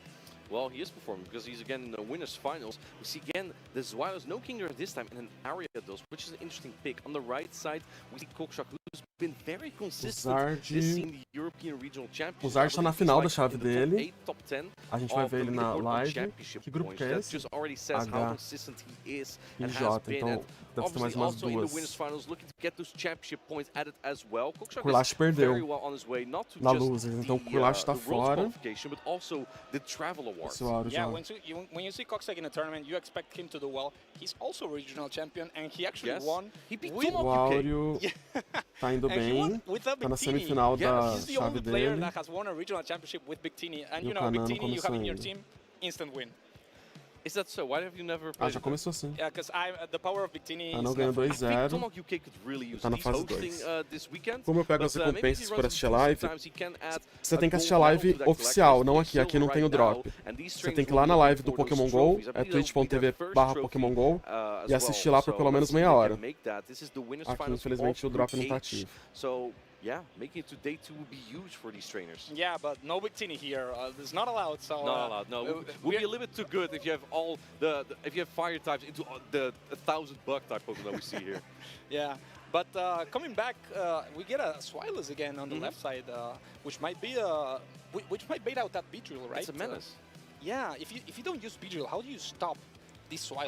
Well, he is performing because he's again in the winners finals. We see again the Xylas, no Kingdra this time, and an Ariados, which is an interesting pick. On the right side, we see Kokshak, who's been very consistent this in the European Regional Championship. O Zard está na final da chave dele. Top 10 A gente vai ver ele na live. Que grupo que é esse? Just already says how consistent he is and J, has been. então deve ter mais umas also in the duas. winners finals, looking to get those championship points added as well. Kokshak Kulash is perdeu very well on his way, not to na just losers, então o the, Kulash está the World's fora. qualification, but also the travel awards. Yeah, when you see Kokshak in a tournament, you expect him to do well. He's also a regional champion, and he actually won. He beat O Áureo tá indo bem, tá na semifinal da He's the chave only player dele. that has won a regional championship with Big Tini, and E you o know, Big Kanano Tini you have in your começou team, instant win. Is that so? Why have you never Ah, played já começou assim. Yeah, because the power of Big Tini Ah, não is ganhou not- 2-0. Tomahawk UK could really use Tá na He's fase hosting 2. this weekend. Como eu pego as but, maybe recompensas he por runs assistir a into live, sometimes he can add você tem que a assistir a gold live medal to that oficial, collection. não He's aqui. Aqui silver não tem o right drop. now, and these Você trainers tem que ir will lá na be live looking do for those Pokémon GO, trophies. I é believe that'll be their first trophy, twitch.tv/Pokémon GO, as e assistir well. lá por So pelo menos let's see if meia they hora. can make that. This is the winners Aqui, finals infelizmente, o of drop não Group tá H. ativo. So, yeah, making it to day 2 would be huge for these trainers. Yeah, but no Big Tini here. It's not allowed. So Not allowed. No, would be a little bit too good if you have all if you have fire types into the 1,000 bug type Pokemon that we see here. Yeah, but coming back, we get a Xylas again on the left side, which might be which might bait out that Beedrill, right? It's a menace. Yeah, if you don't use Beedrill, how do you stop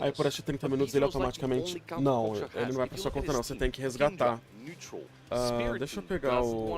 Aí por assistir 30 minutos ele automaticamente... Não, ele não vai pra sua conta não, você tem que resgatar. Deixa eu pegar o...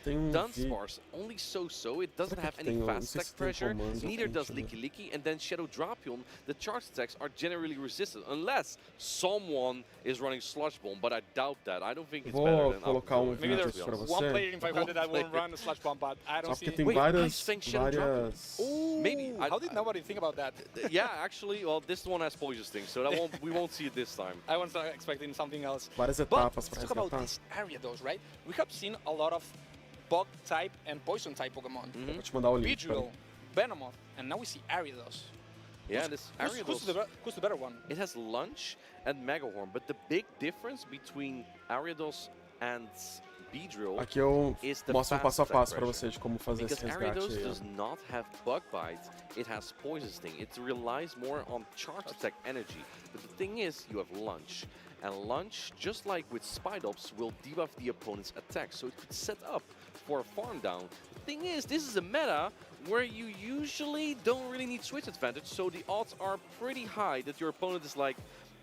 Tem um Dunsparce only so. It doesn't have any fast attack pressure. Neither does Licky. And then Shadow Drapion, the charge attacks are generally resistant unless someone is running Sludge Bomb, but I doubt that. I don't think it's better than colocar Maybe there's one player in 500 that won't run a Sludge Bomb, but I don't see it. Tem várias... Maybe. How did nobody think about that? Yeah, actually, well, this one has Poison Sting, so that we won't see it this time. I was expecting something else. Várias etapas pra resgatar. This Ariados, right? We have seen a lot of bug type and poison type Pokemon. Vou te mandar o link. Beedrill, Venomoth, and now we see Ariados. Yeah, this Ariados. Who's the better one? It has Lunch and Megahorn, but the big difference between Ariados and Beedrill Aqui eu is the mostro passo a fast passo attack para vocês de como fazer esse because resgate. Ariados does not have Bug Bite, it has Poison Sting. It relies more on charge attack energy. But the thing is, you have Lunch. And Lunch, just like with Spidops, will debuff the opponent's attack, so it could set up for a farm down. The thing is, this is a meta where you usually don't really need switch advantage, so the odds are pretty high that your opponent is like,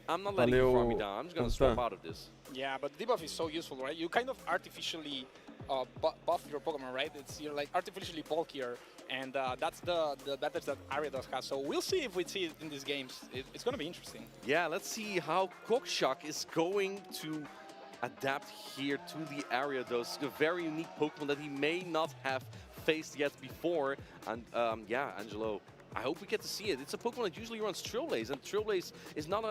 I'm not letting you farm me down, I'm just gonna swap out of this. Yeah, but debuff is so useful, right? You kind of artificially buff your Pokemon, right? You're like artificially bulkier, and that's the advantage that Ariados has. So we'll see if we see it in these games. It's going to be interesting. Yeah, let's see how Cockshock is going to adapt here to the Ariados, a very unique Pokemon that he may not have faced yet before. And yeah, Angelo, I hope we get to see it. It's a Pokemon that usually runs Trailblaze, and Trailblaze is not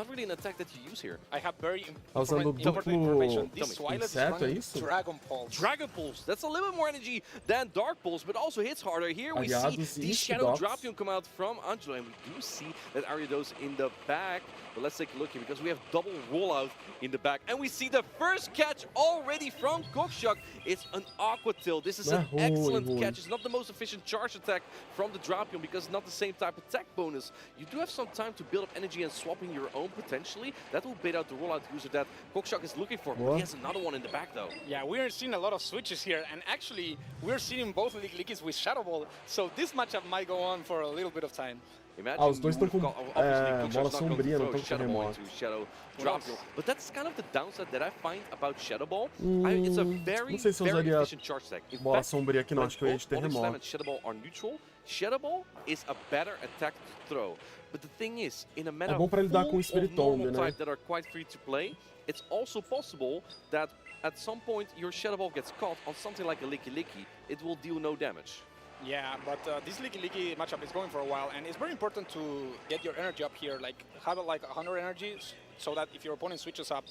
really an attack that you use here. I have very usando important information. duplo This Swilot is inseto, é running isso? Dragon Pulse. Dragon Pulse, that's a little bit more energy than Dark Pulse, but also hits harder. Here we Aliados see e the Shadow Dogs. Drapion come out from Angelo, and we do see that Ariados in the back. But let's take a look here, because we have double rollout in the back. And we see the first catch already from Cockshock. It's an Aqua Tail. This is an excellent catch. It's not the most efficient charge attack from the Drapion, because it's not the same type of attack bonus. You do have some time to build up energy and swap in your own, potentially. That will bait out the rollout user that Cockshock is looking for. But he has another one in the back, though. Yeah, we're seeing a lot of switches here. And actually, we're seeing both Licklickys with Shadow Ball. So this matchup might go on for a little bit of time. Os dois estão com bola sombria, não estão com remoto. But that's kind of the downside that I find about Shadow Ball. It's a very, não sei se eu very usaria efficient charge attack. bola sombria aqui não, acho que eu ia de Slam terremoto. and Shadow Ball are neutral. Shadow Ball is a better attack to throw. But the thing is, in a meta bom pra lidar com full o of Spiritomb, normal né? type that are quite free to play, it's also possible that at some point your Shadow Ball gets caught on something like a Licky. It will deal no damage. Yeah, but this Licky matchup is going for a while, and it's very important to get your energy up here, like have like 100 energy, so that if your opponent switches up,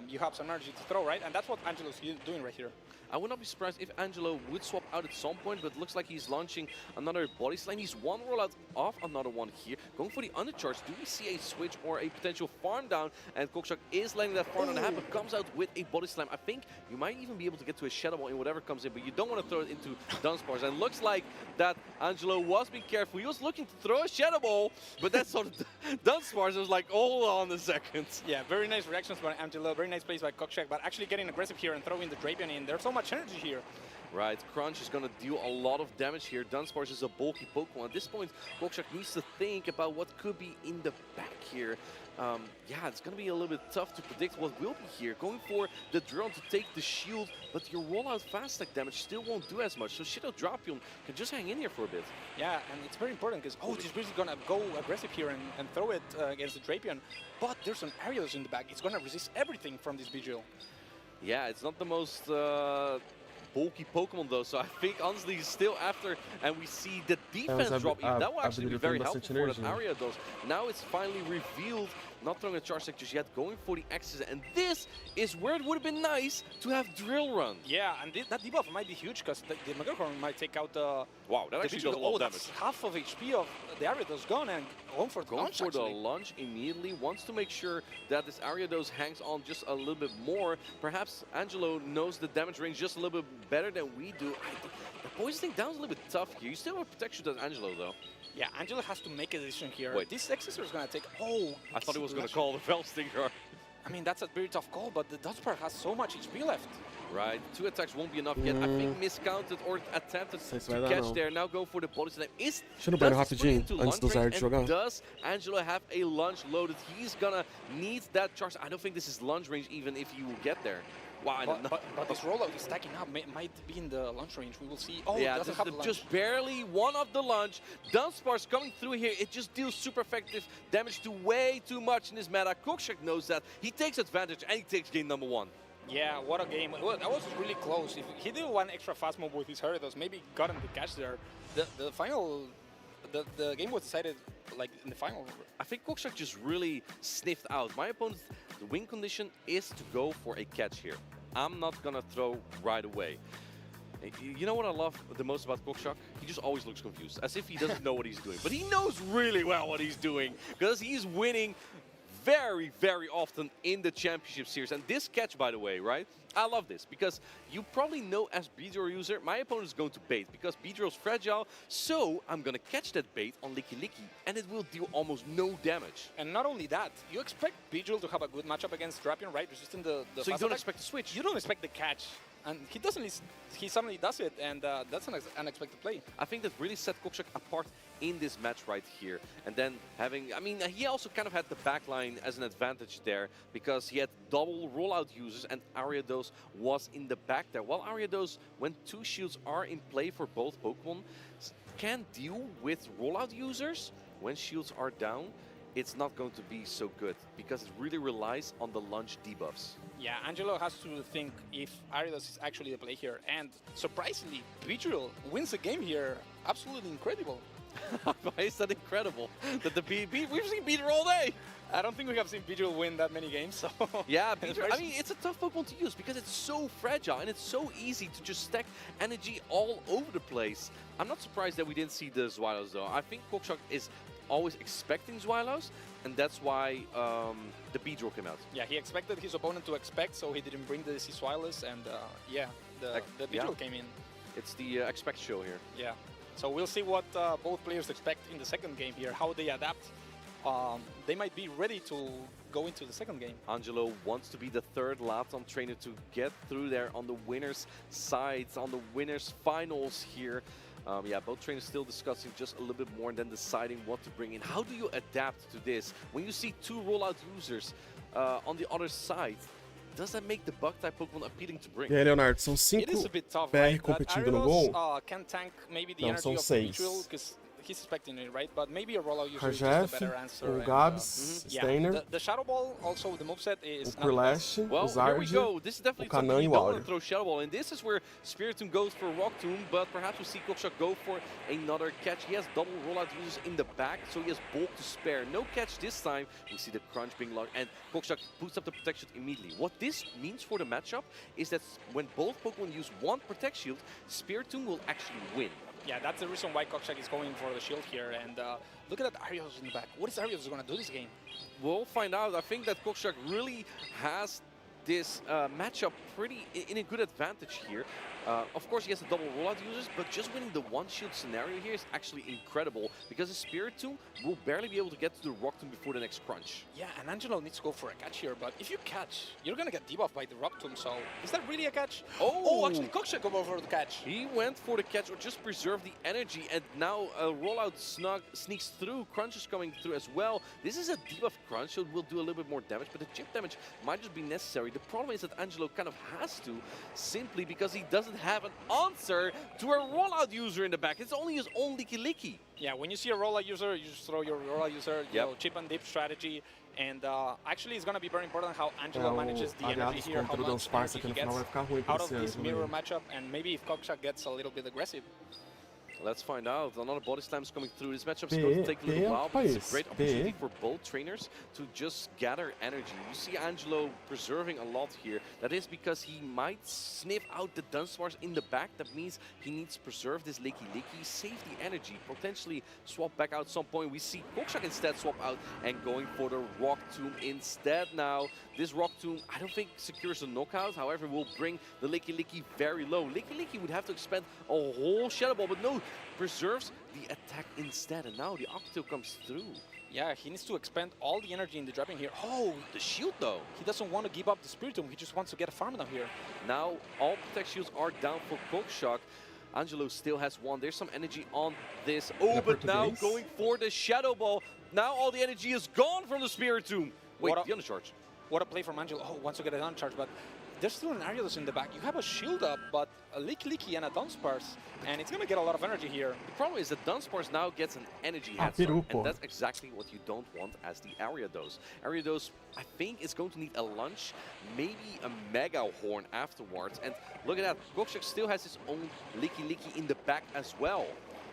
you have some energy to throw, right? And that's what Angelo's doing right here. I would not be surprised if Angelo would swap out at some point, but it looks like he's launching another Body Slam. He's one rollout off another one here. Going for the undercharge. Do we see a switch or a potential farm down? And Cockshock is letting that farm down happen. Comes out with a Body Slam. I think you might even be able to get to a Shadow Ball in whatever comes in, but you don't want to throw it into Dunsparce. And it looks like that Angelo was being careful. He was looking to throw a Shadow Ball, but that's sort of Dunsparce was like, hold on a second. Yeah, very nice reactions by Angelo. Very nice plays by Cockshock, but actually getting aggressive here and throwing the Drapion in. There's so much energy here. Right, Crunch is going to deal a lot of damage here. Dunsparce is a bulky Pokemon. At this point, Cockshock needs to think about what could be in the back here. Yeah, it's going to be a little bit tough to predict what will be here. Going for the drone to take the shield, but your rollout fast attack damage still won't do as much. So Shadow Drapion can just hang in here for a bit. Yeah, and it's very important because, this really going to go aggressive here and throw it against the Drapion. But there's an Ariados in the back. It's going to resist everything from this Beedrill. Yeah, it's not the most bulky Pokemon though, so I think honestly he's still after, and we see the defense drop. That will actually be very helpful for that Ariados. Now it's finally revealed, not throwing a charge attack just yet, going for the X's, and this is where it would have been nice to have Drill Run. Yeah, and that debuff might be huge because the Megahorn might take out the... Wow, that actually does a lot of damage. That's half of HP of the Ariados gone, and going for the lunge immediately. Wants to make sure that this Ariados hangs on just a little bit more. Perhaps Angelo knows the damage range just a little bit better than we do. The poisoning down's a little bit tough here. You still have protection than Angelo though. Yeah, Angelo has to make a decision here. Wait. This Executor is going to take... I thought he was going to call the Fell Stinger. I mean, that's a very tough call, but the Dunsparce has so much HP left. Right, 2 attacks won't be enough yet. I think miscounted or attempted to catch there. Now go for the body slam. Deixa no banho rapidinho, antes do Zard jogar. Does Angelo have a lunge loaded? He's gonna need that charge. I don't think this is lunge range even if he will get there. Wow, but this rollout is stacking up. Might be in the launch range. We will see. Oh, yeah, doesn't have the just barely one of the launch. Dunsparce coming through here. It just deals super effective damage to way too much in this meta. Kokshak knows that. He takes advantage and he takes game number 1. Yeah, what a game. Well, that was really close. If he did one extra fast move with his Gyarados, maybe gotten the catch there. The final, the game was decided like in the final. I think Kokshak just really sniffed out. My opponent's the win condition is to go for a catch here. I'm not gonna throw right away. You know what I love the most about Kokshak? He just always looks confused, as if he doesn't know what he's doing. But he knows really well what he's doing, because he's winning very, very often in the championship series. And this catch, by the way, right? I love this, because you probably know as Beedrill user, my opponent is going to bait, because Beedrill's fragile, so I'm going to catch that bait on Licky Licky, and it will deal almost no damage. And not only that, you expect Beedrill to have a good matchup against Drapion, right? Resisting the so you don't expect the switch. You don't expect the catch. And he doesn't. He suddenly does it, and that's an unexpected play. I think that really set Kokshak apart in this match right here. And then having, I mean, he also kind of had the backline as an advantage there, because he had double rollout users, and Ariados was in the back there. While Ariados, when 2 shields are in play for both Pokemon, can deal with rollout users when shields are down, it's not going to be so good, because it really relies on the lunge debuffs. Yeah, Angelo has to think if Ariados is actually the play here. And surprisingly, Beedrill wins the game here. Absolutely incredible. Why is that incredible? That we've seen Beedrill all day. I don't think we have seen Beedrill win that many games. So yeah, Beedrill, I mean, it's a tough Pokemon to use because it's so fragile and it's so easy to just stack energy all over the place. I'm not surprised that we didn't see the Zweilos though. I think Kokshak is always expecting Zweilos, and that's why the Beedrill came out. Yeah, he expected his opponent to expect, so he didn't bring the Zweilos, and yeah, the Beedrill came in. It's the expect show here. Yeah, so we'll see what both players expect in the second game here, how they adapt. They might be ready to go into the second game. Angelo wants to be the 3rd Latam trainer to get through there on the winner's side, on the winner's finals here. Yeah, both trainers still discussing just a little bit more and then deciding what to bring in. How do you adapt to this? When you see 2 rollout users on the other side, does that make the bug-type Pokemon appealing to bring? E aí, Leonardo, são 5 BR competindo no gol? Can tank maybe the Não, energy são of 6. Beedrill, because he's expecting it, right? But maybe a rollout user is just a better answer. O Gabs, Steiner. Yeah, the Shadow Ball, also the moveset is o Kurlash, well, o Zard, here we go. This is definitely o Kanan something e you o don't want Aura. to throw Shadow Ball. And this is where Spiritomb goes for Rock Tomb, but perhaps we see Kokshak go for another catch. He has double rollout users in the back, so he has bulk to spare. No catch this time. We see the crunch being locked, and Kokshak puts up the protection immediately. What this means for the matchup is that when both Pokemon use 1 Protect Shield, Spiritomb will actually win. Yeah, that's the reason why Kokshak is going for the shield here. And look at that Ariados in the back. What is Ariados going to do this game? We'll find out. I think that Kokshak really has this matchup pretty in a good advantage here. Of course, he has the double rollout users, but just winning the 1-shield scenario here is actually incredible, because the Spiritomb will barely be able to get to the Rock Tomb before the next crunch. Yeah, and Angelo needs to go for a catch here, but if you catch, you're going to get debuffed by the Rock Tomb, so is that really a catch? Oh, actually, Kokshak go over the catch. He went for the catch or just preserve the energy, and now a rollout sneaks through. Crunch is coming through as well. This is a debuff crunch, so it will do a little bit more damage, but the chip damage might just be necessary. The problem is that Angelo kind of has to, simply because he doesn't have an answer to a rollout user in the back. It's only his own Licky Licky. Yeah, when you see a rollout user, you just throw your rollout user, you know, chip and dip strategy. And actually, it's going to be very important how Angelo manages the energy here, how much energy he gets out of this mirror matchup, and maybe if Kokshak gets a little bit aggressive. Let's find out. Another body slam's coming through. This matchup is going to take a little while, but it's a great opportunity for both trainers to just gather energy. You see Angelo preserving a lot here. That is because he might sniff out the Dunsparce in the back. That means he needs to preserve this Licky Licky, save the energy, potentially swap back out at some point. We see Kokshak instead swap out and going for the Rock Tomb instead now. This Rock Tomb, I don't think secures a knockout. However, will bring the Licky Licky very low. Licky Licky would have to expend a whole Shadow Ball, but no, preserves the attack instead. And now the Octo comes through. Yeah, he needs to expend all the energy in the driving here. Oh, the shield though. He doesn't want to give up the Spiritomb, he just wants to get a farm down here. Now all Protect shields are down for Cockshock. Angelo still has one. There's some energy on this. Oh, but now going for the Shadow Ball. Now all the energy is gone from the Spiritomb. Wait, the undercharge. What a play from Angelo. Oh, wants to get an uncharge, but there's still an Ariados in the back. You have a shield up, but a Licky and a Dunsparce, and it's going to get a lot of energy here. The problem is that Dunsparce now gets an energy head start, and that's exactly what you don't want as the Ariados. Ariados, I think, is going to need a lunge, maybe a Mega Horn afterwards. And look at that, Cockshock still has his own Licky in the back as well.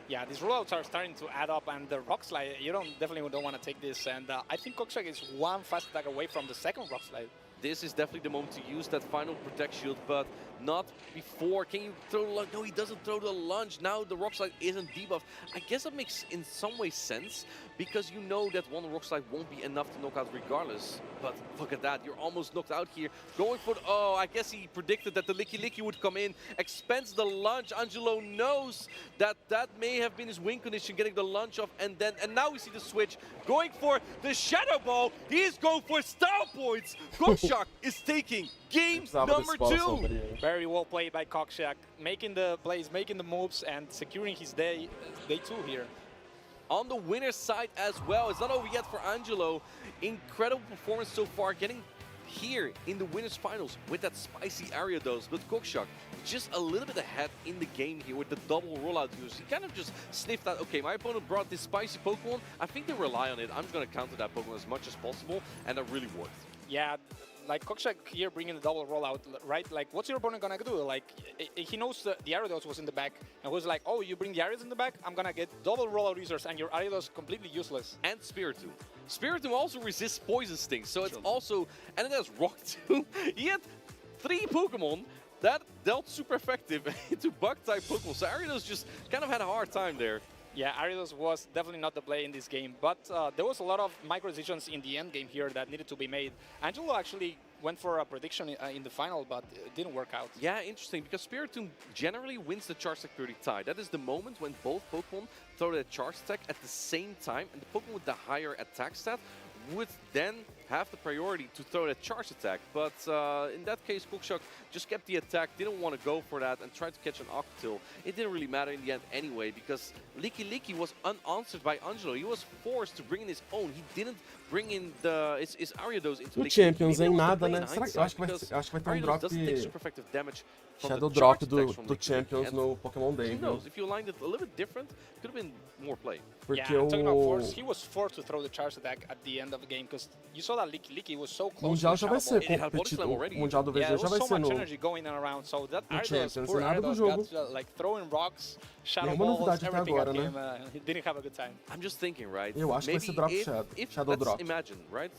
Yeah, these rollouts are starting to add up, and the Rock Slide, you definitely don't want to take this. And I think Cockshock is one fast attack away from the second Rock Slide. This is definitely the moment to use that final Protect shield, but not before. Can you throw the lunge? No, he doesn't throw the lunge. Now the Rock Slide isn't debuffed. I guess that makes in some way sense, because you know that one Rock Slide won't be enough to knock out regardless. But look at that, you're almost knocked out here. Going for the, oh, I guess he predicted that the Licky would come in. Expends the lunge. Angelo knows that that may have been his win condition, getting the lunge off, and now we see the switch. Going for the Shadow Ball. He's going for style points. Cockshock is taking game number 2. Very well played by Cockshock, making the plays, making the moves, and securing his day 2 here. On the winner's side as well, it's not over yet for Angelo. Incredible performance so far, getting here in the winners finals with that spicy Ariados. But Cockshock just a little bit ahead in the game here with the double rollout use. He kind of just sniffed out, okay, my opponent brought this spicy Pokemon. I think they rely on it. I'm just going to counter that Pokemon as much as possible, and that really worked. Yeah, like Cockshock here bringing the double rollout, right? Like, what's your opponent gonna do? Like, he knows the Ariados was in the back, and was like, oh, you bring the Ariados in the back? I'm gonna get double rollout users, and your Ariados completely useless. And Spiritomb. Spiritomb also resists Poison Sting, so it's also, and it has Rock too. He had 3 Pokemon that dealt super effective into Bug-type Pokemon, so Ariados just kind of had a hard time there. Yeah, Ariados was definitely not the play in this game, but there was a lot of micro decisions in the end game here that needed to be made. Angelo actually went for a prediction in the final, but it didn't work out. Yeah, interesting, because Spiritomb generally wins the Charge Attack priority tie. That is the moment when both Pokemon throw their Charge Attack at the same time, and the Pokemon with the higher attack stat would then have the priority to throw that Charge Attack. But in that case, Cockshock just kept the attack, didn't want to go for that, and tried to catch an Octotil. It didn't really matter in the end anyway, because Licky was unanswered by Angelo. He was forced to bring in his own. He didn't bring in his Ariados into Licky. Champions em nada, né? Será que, eu acho que vai ter um drop Shadow Drop do Champions no Pokémon Day. Who knows? If you lined it a little bit different, it could have been more play. Porque talking about force, he was forced to throw the Charge Attack at the end of the game, because you saw that Licky was so close. Mundial já vai ser competido. O Mundial do VG já vai ser no Champions. Poor Ariados got like throwing rocks, shadow balls, everything at him. He didn't have a good time. I'm just thinking, right? Eu acho que vai ser drop Shadow Drop. Imagine, right?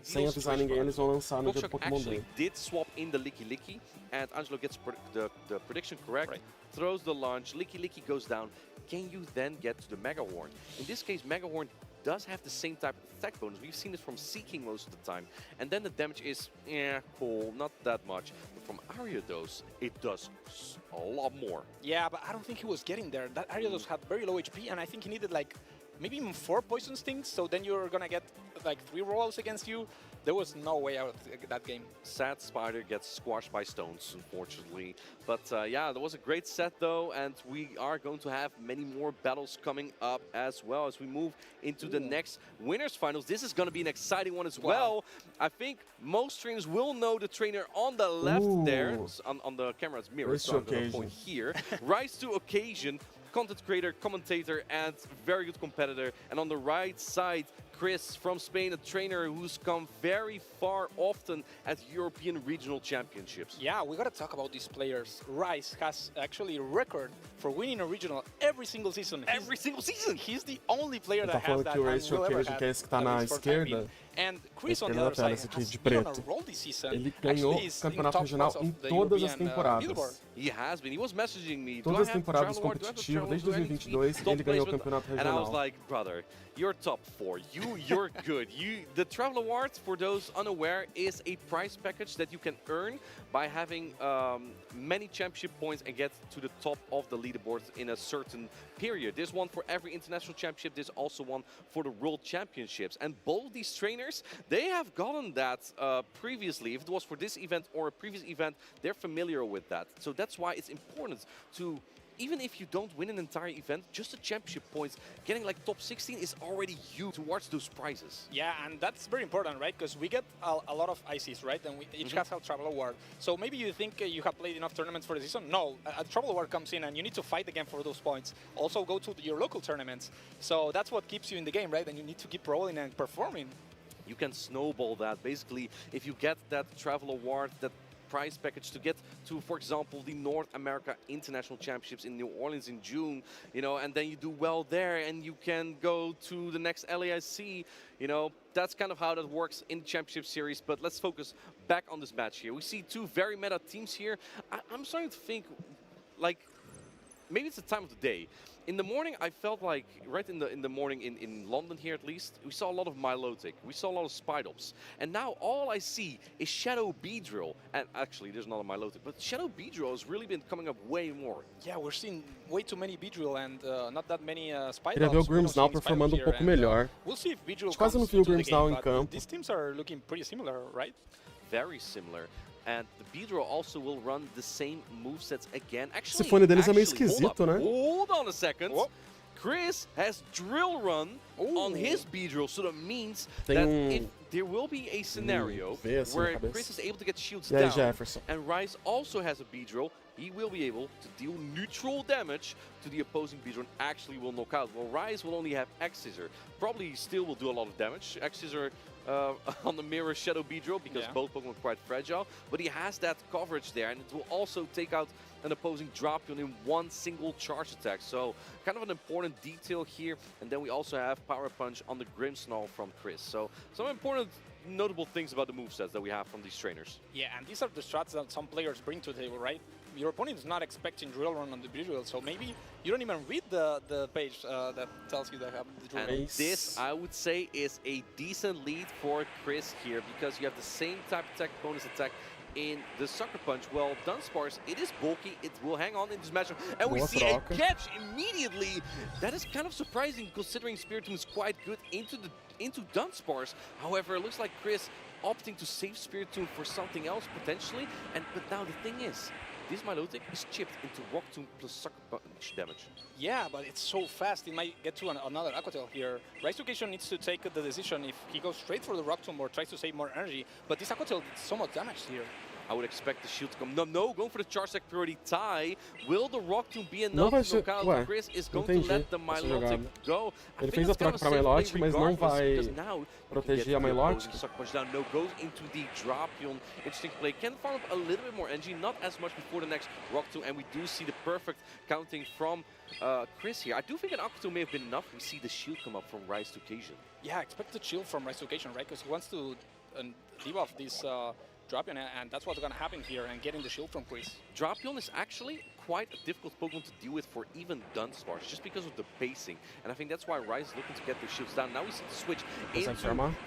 Sem avisar ninguém, eles vão lançar no dia do Pokémon Day. Did swap in the Licky, and Angelo gets the prediction correct, throws the launch, Licky goes down. Can you then get to the Mega Horn? In this case, Mega Horn does have the same type of attack bonus. We've seen it from Seeking most of the time. And then the damage is, cool, not that much. But from Ariados, it does a lot more. Yeah, but I don't think he was getting there. That Ariados had very low HP, and I think he needed like maybe even 4 Poison Stings, so then you're gonna get like 3 rollouts against you. There was no way out of that game. Sad Spider gets squashed by stones, unfortunately. But yeah, that was a great set though, and we are going to have many more battles coming up as well as we move into the next winners finals. This is going to be an exciting one as well. I think most trainers will know the trainer on the left there, on the camera's mirror, so I'm going to point here. Rise to occasion, content creator, commentator, and very good competitor. And on the right side, Chris from Spain, a trainer who's come very far often at European regional championships. Yeah, we gotta talk about these players. Rice has actually a record for winning a regional every single season. He's the only player that has that. Rice que é esse que tá na esquerda. And Chris on the other side has been on a roll this season. Ele ganhou o campeonato regional em todas as temporadas. He has been. He was messaging me. Todas as temporadas competitivas, desde 2022, ele ganhou o campeonato regional. And I was like, brother, you're top 4. You you're good. The Travel Award, for those unaware, is a prize package that you can earn by having many championship points and get to the top of the leaderboard in a certain period. There's one for every international championship. There's also one for the World Championships. And both these trainers, they have gotten that previously. If it was for this event or a previous event, they're familiar with that. So that's why it's important to, even if you don't win an entire event, just the championship points, getting like top 16 is already huge towards those prizes. Yeah, and that's very important, right? Because we get a lot of ICs, right? And we each has a travel award. So maybe you think you have played enough tournaments for the season. No, a travel award comes in and you need to fight again for those points. Also go to your local tournaments. So that's what keeps you in the game, right? And you need to keep rolling and performing. You can snowball that. Basically, if you get that travel award, that prize package to get to, for example, the North America International Championships in New Orleans in June, you know, and then you do well there and you can go to the next LAIC, you know, that's kind of how that works in the championship series. But let's focus back on this match here. We see two very meta teams here. I'm starting to think, like, maybe it's the time of the day. In the morning, I felt like, right in the morning in London here at least, we saw a lot of Milotic, we saw a lot of Spidops. And now all I see is Shadow Beedrill. And actually, there's not a Milotic, but Shadow Beedrill has really been coming up way more. Yeah, we're seeing way too many Beedrill and not that many Spidops. Queria ver o Grimmsnarl performando pouco melhor. We'll see if Beedrill Quase não vi o Grimmsnarl em campo. These teams are looking pretty similar, right? Very similar. And the Beedrill also will run the same movesets again. Esse fone deles é meio esquisito, né? Hold on a second. Chris has Drill Run on his Beedrill, so that means that if there will be a scenario where Chris is able to get shields down, and Rise also has a Beedrill, he will be able to deal neutral damage to the opposing Beedrill and actually will knock out. Well, Rise will only have X-Scissor. Probably still will do a lot of damage. X-Scissor on the mirror Shadow Beedrill because both Pokemon are quite fragile, but he has that coverage there, and it will also take out an opposing Drapion in one single charge attack. So kind of an important detail here. And then we also have Power Punch on the Grimmsnarl from Chris. So some important notable things about the movesets that we have from these trainers. Yeah, and these are the strats that some players bring to the table, right? Your opponent is not expecting Drill Run on the Beedrill, so maybe you don't even read the page that tells you they have the Drill Run. And this, I would say, is a decent lead for Chris here, because you have the same type of attack, bonus attack in the Sucker Punch. Well, Dunsparce, it is bulky, it will hang on in this matchup, and we see a catch immediately. That is kind of surprising, considering Spiritomb is quite good into Dunsparce. However, it looks like Chris opting to save Spiritomb for something else, potentially. But now the thing is, this Milotic is chipped into Rock Tomb plus Sucker Punch damage. Yeah, but it's so fast, it might get to another Aqua Tail here. Rise Education needs to take the decision if he goes straight for the Rock Tomb or tries to save more energy, but this Aqua Tail did so much damage here. I would expect the shield to come. No, going for the charge attack priority tie. Will the Rock Tomb be enough to knock out? Chris is going to let the Milotic go. Ele fez a troca para Milotic, mas não vai proteger a Milotic. No, goes into the Drapion. Interesting play. Can farm up a little bit more energy, not as much before the next Rock Tomb, and we do see the perfect counting from Chris here. I do think an Aqua Tomb may have been enough. We see the shield come up from Rise to Occasion. Yeah, expect the shield from Rise to Occasion, right? Because he wants to debuff this Drapion, and that's what's going to happen here, and getting the shield from Chris. Drapion is actually quite a difficult Pokemon to deal with for even Dunsparce, just because of the pacing. And I think that's why Rise is looking to get the shields down. Now we see the switch into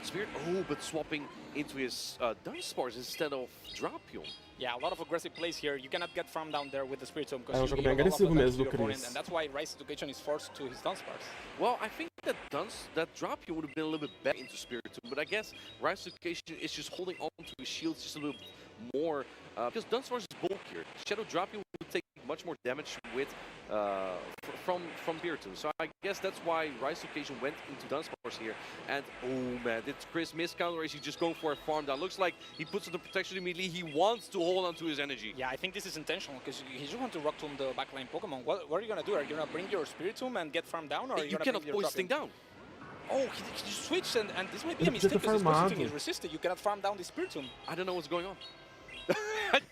Spirit. Oh, but swapping into his Dunsparce instead of Drapion. Yeah, a lot of aggressive plays here. You cannot get farm down there with the Spiritomb É um jogo bem agressivo mesmo do Chris. And that's why Rise Education is forced to his Dunsparce. Well, I think that Drapion would have been a little bit better into Spiritomb, but I guess Rise Education is just holding on to his shields just a little more, because Dunsparce is bulkier. Shadow Drapion would take much more damage with from Spiritomb. So I guess that's why Rise Occasion went into Dunsparce here. And oh man, did Chris miss counter, or is he just going for a farm down? Looks like he puts on the protection immediately. He wants to hold on to his energy. Yeah, I think this is intentional, because he just want to Rock Tomb the backline Pokemon. What are you gonna do? Are you gonna bring your Spiritomb and get farm down, or are you cannot pull this thing down? Oh, he switched, and this might be a mistake, because this thing is resisted. You cannot farm down the Spiritomb. I don't know what's going on.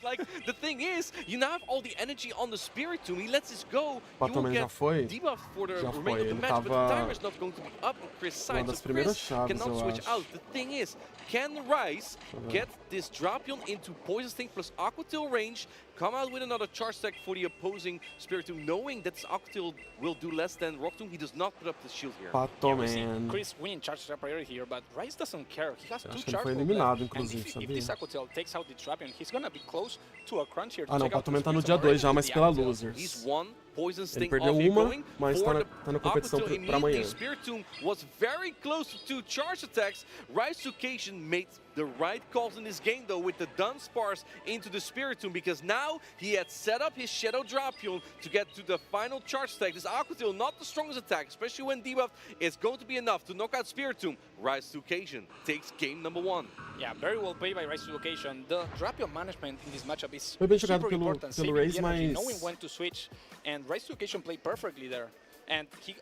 Like, the thing is, you now have all the energy on the Spirit Tomb. He lets this go. O You will Pato get já foi? debuffed for the Já remainder foi. of the Ele match, but the tava timer is not going to be up on Chris' side, das so primeiras Chris chaves, cannot eu switch acho. out. The thing is, can Rice get this Drapion into Poison Sting plus Aqua Tail range, come out with another charge tag for the opposing Spirit Tomb, knowing that this Aqua Tail will do less than Rock Tomb? He does not put up the shield here. Pato, man. Chris winning charge attack priority here, but Rice doesn't care. He has two Acho que ele charge foi left, eliminado, and inclusive, if sabia? this Aqua Tail takes out the Drapion, he's gonna be close to a crunch here. Ah, não, o Pato Man tá no dia 2 já, mas pela Losers. He's won. Poison Ele Sting perdeu off here uma, going mas for tá na competição Aqua Tail pra amanhã. immediately. Spirit Tomb was very close to 2 charge attacks. Rise to Occasion made the right calls in this game though with the Dunsparce into the Spirit Tomb, because now he had set up his Shadow Drapion to get to the final charge attack. This Aqua Tail not the strongest attack, especially when debuffed. It's going to be enough to knock out Spirit Tomb. Rise to Occasion takes game number 1. Yeah, very well played by Rise to Occasion. The Drapion management in this matchup is Foi bem jogado super pelo important. Raze, Saving the energy, mas knowing when to switch, and Rise to Occasion played perfectly there. And he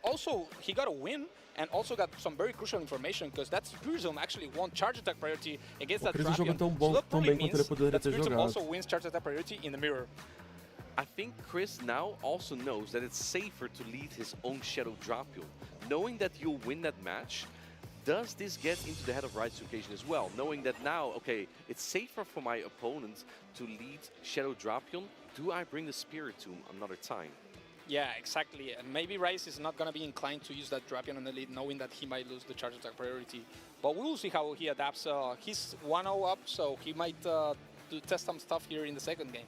got a win and also got some very crucial information, because that Spirit Tomb actually won charge attack priority against that Chris Drapion. joga tão So that tão probably bem quanto means ele poderia that ter Spirit Tomb jogado. also wins charge attack priority in the mirror. I think Chris now also knows that it's safer to lead his own Shadow Drapion. Knowing that you'll win that match, does this get into the head of Rise to Occasion as well? Knowing that now, okay, it's safer for my opponent to lead Shadow Drapion, do I bring the Spirit Tomb another time? Yeah, exactly. And maybe Rice is not going to be inclined to use that Drapion on the lead, knowing that he might lose the charge attack priority. But we will see how he adapts. He's 1-0 up, so he might test some stuff here in the second game.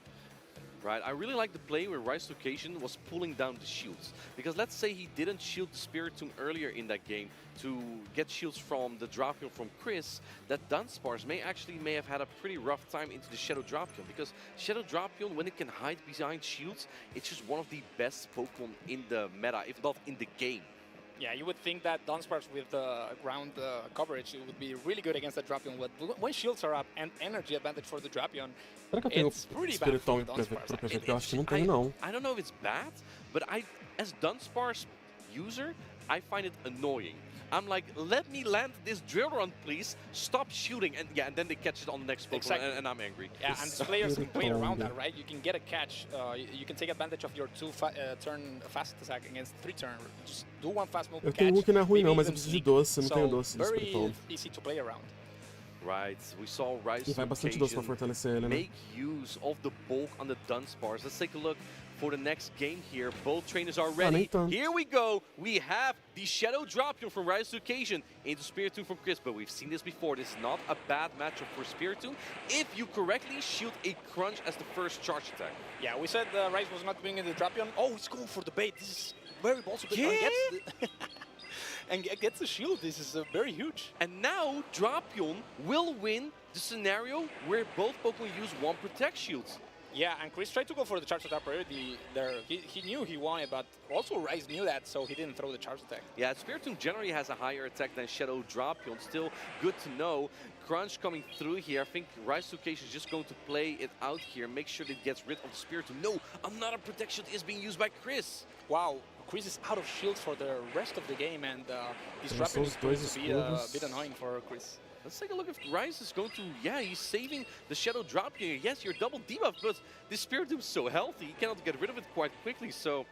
Right, I really like the play where Rise to Occasion was pulling down the shields. Because let's say he didn't shield the Spirit Tomb earlier in that game to get shields from the Drapion from Chris, that Dunsparce may have had a pretty rough time into the Shadow Drapion. Because Shadow Drapion, when it can hide behind shields, it's just one of the best Pokemon in the meta, if not in the game. Yeah, you would think that Dunsparce with ground coverage, it would be really good against the Drapion. But when shields are up and energy advantage for the Drapion, será que eu tenho it's pretty Spirit bad for Tomb the pra Dunsparce. PVP? Eu acho que não tenho, não. I don't know if it's bad, but as Dunsparce user, I find it annoying. I'm like, let me land this drill run, please. Stop shooting, and yeah, and then they catch it on the next Pokemon, Exactly. and I'm angry. Yeah, and the players can play around that, right? You can get a catch. You can take advantage of your 2-turn fast attack against 3-turn. Just do one fast move. Eu catch, tenho um que não é ruim maybe não, mas eu even preciso de sneak. doce, não So, tenho doce de Spirit very Tomb. easy to play around. Right, we saw Rise E vai to bastante doce pra Occasion fortalecer ele, né? make use of the bulk on the Dunsparce. Let's take a look for the next game here. Both trainers are ready. Here we go. We have the Shadow Drapion from Rise to Occasion into Spirit Tomb from Chris, but we've seen this before. This is not a bad matchup for Spirit Tomb if you correctly shield a Crunch as the first charge attack. Yeah, we said Rise was not bringing the Drapion. Oh, he's going for the bait. This is very ballsy. Yeah. And gets the shield. This is very huge. And now Drapion will win the scenario where both Pokemon use one Protect shields. Yeah, and Chris tried to go for the charge attack priority there. He knew he won it, but also Rise knew that, so he didn't throw the charge attack. Yeah, Spirit Tomb generally has a higher attack than Shadow Drapion. Still good to know. Crunch coming through here. I think Rise to Occasion is just going to play it out here. Make sure that it gets rid of the Spirit Tomb. No, another protection is being used by Chris. Wow, Chris is out of shields for the rest of the game, and this Drapion is going to be a bit annoying for Chris. Let's take a look if Rise is going to, yeah, he's saving the Shadow Drop here. Yes, you're double debuff, but this Spirit Tomb is so healthy, he cannot get rid of it quite quickly, so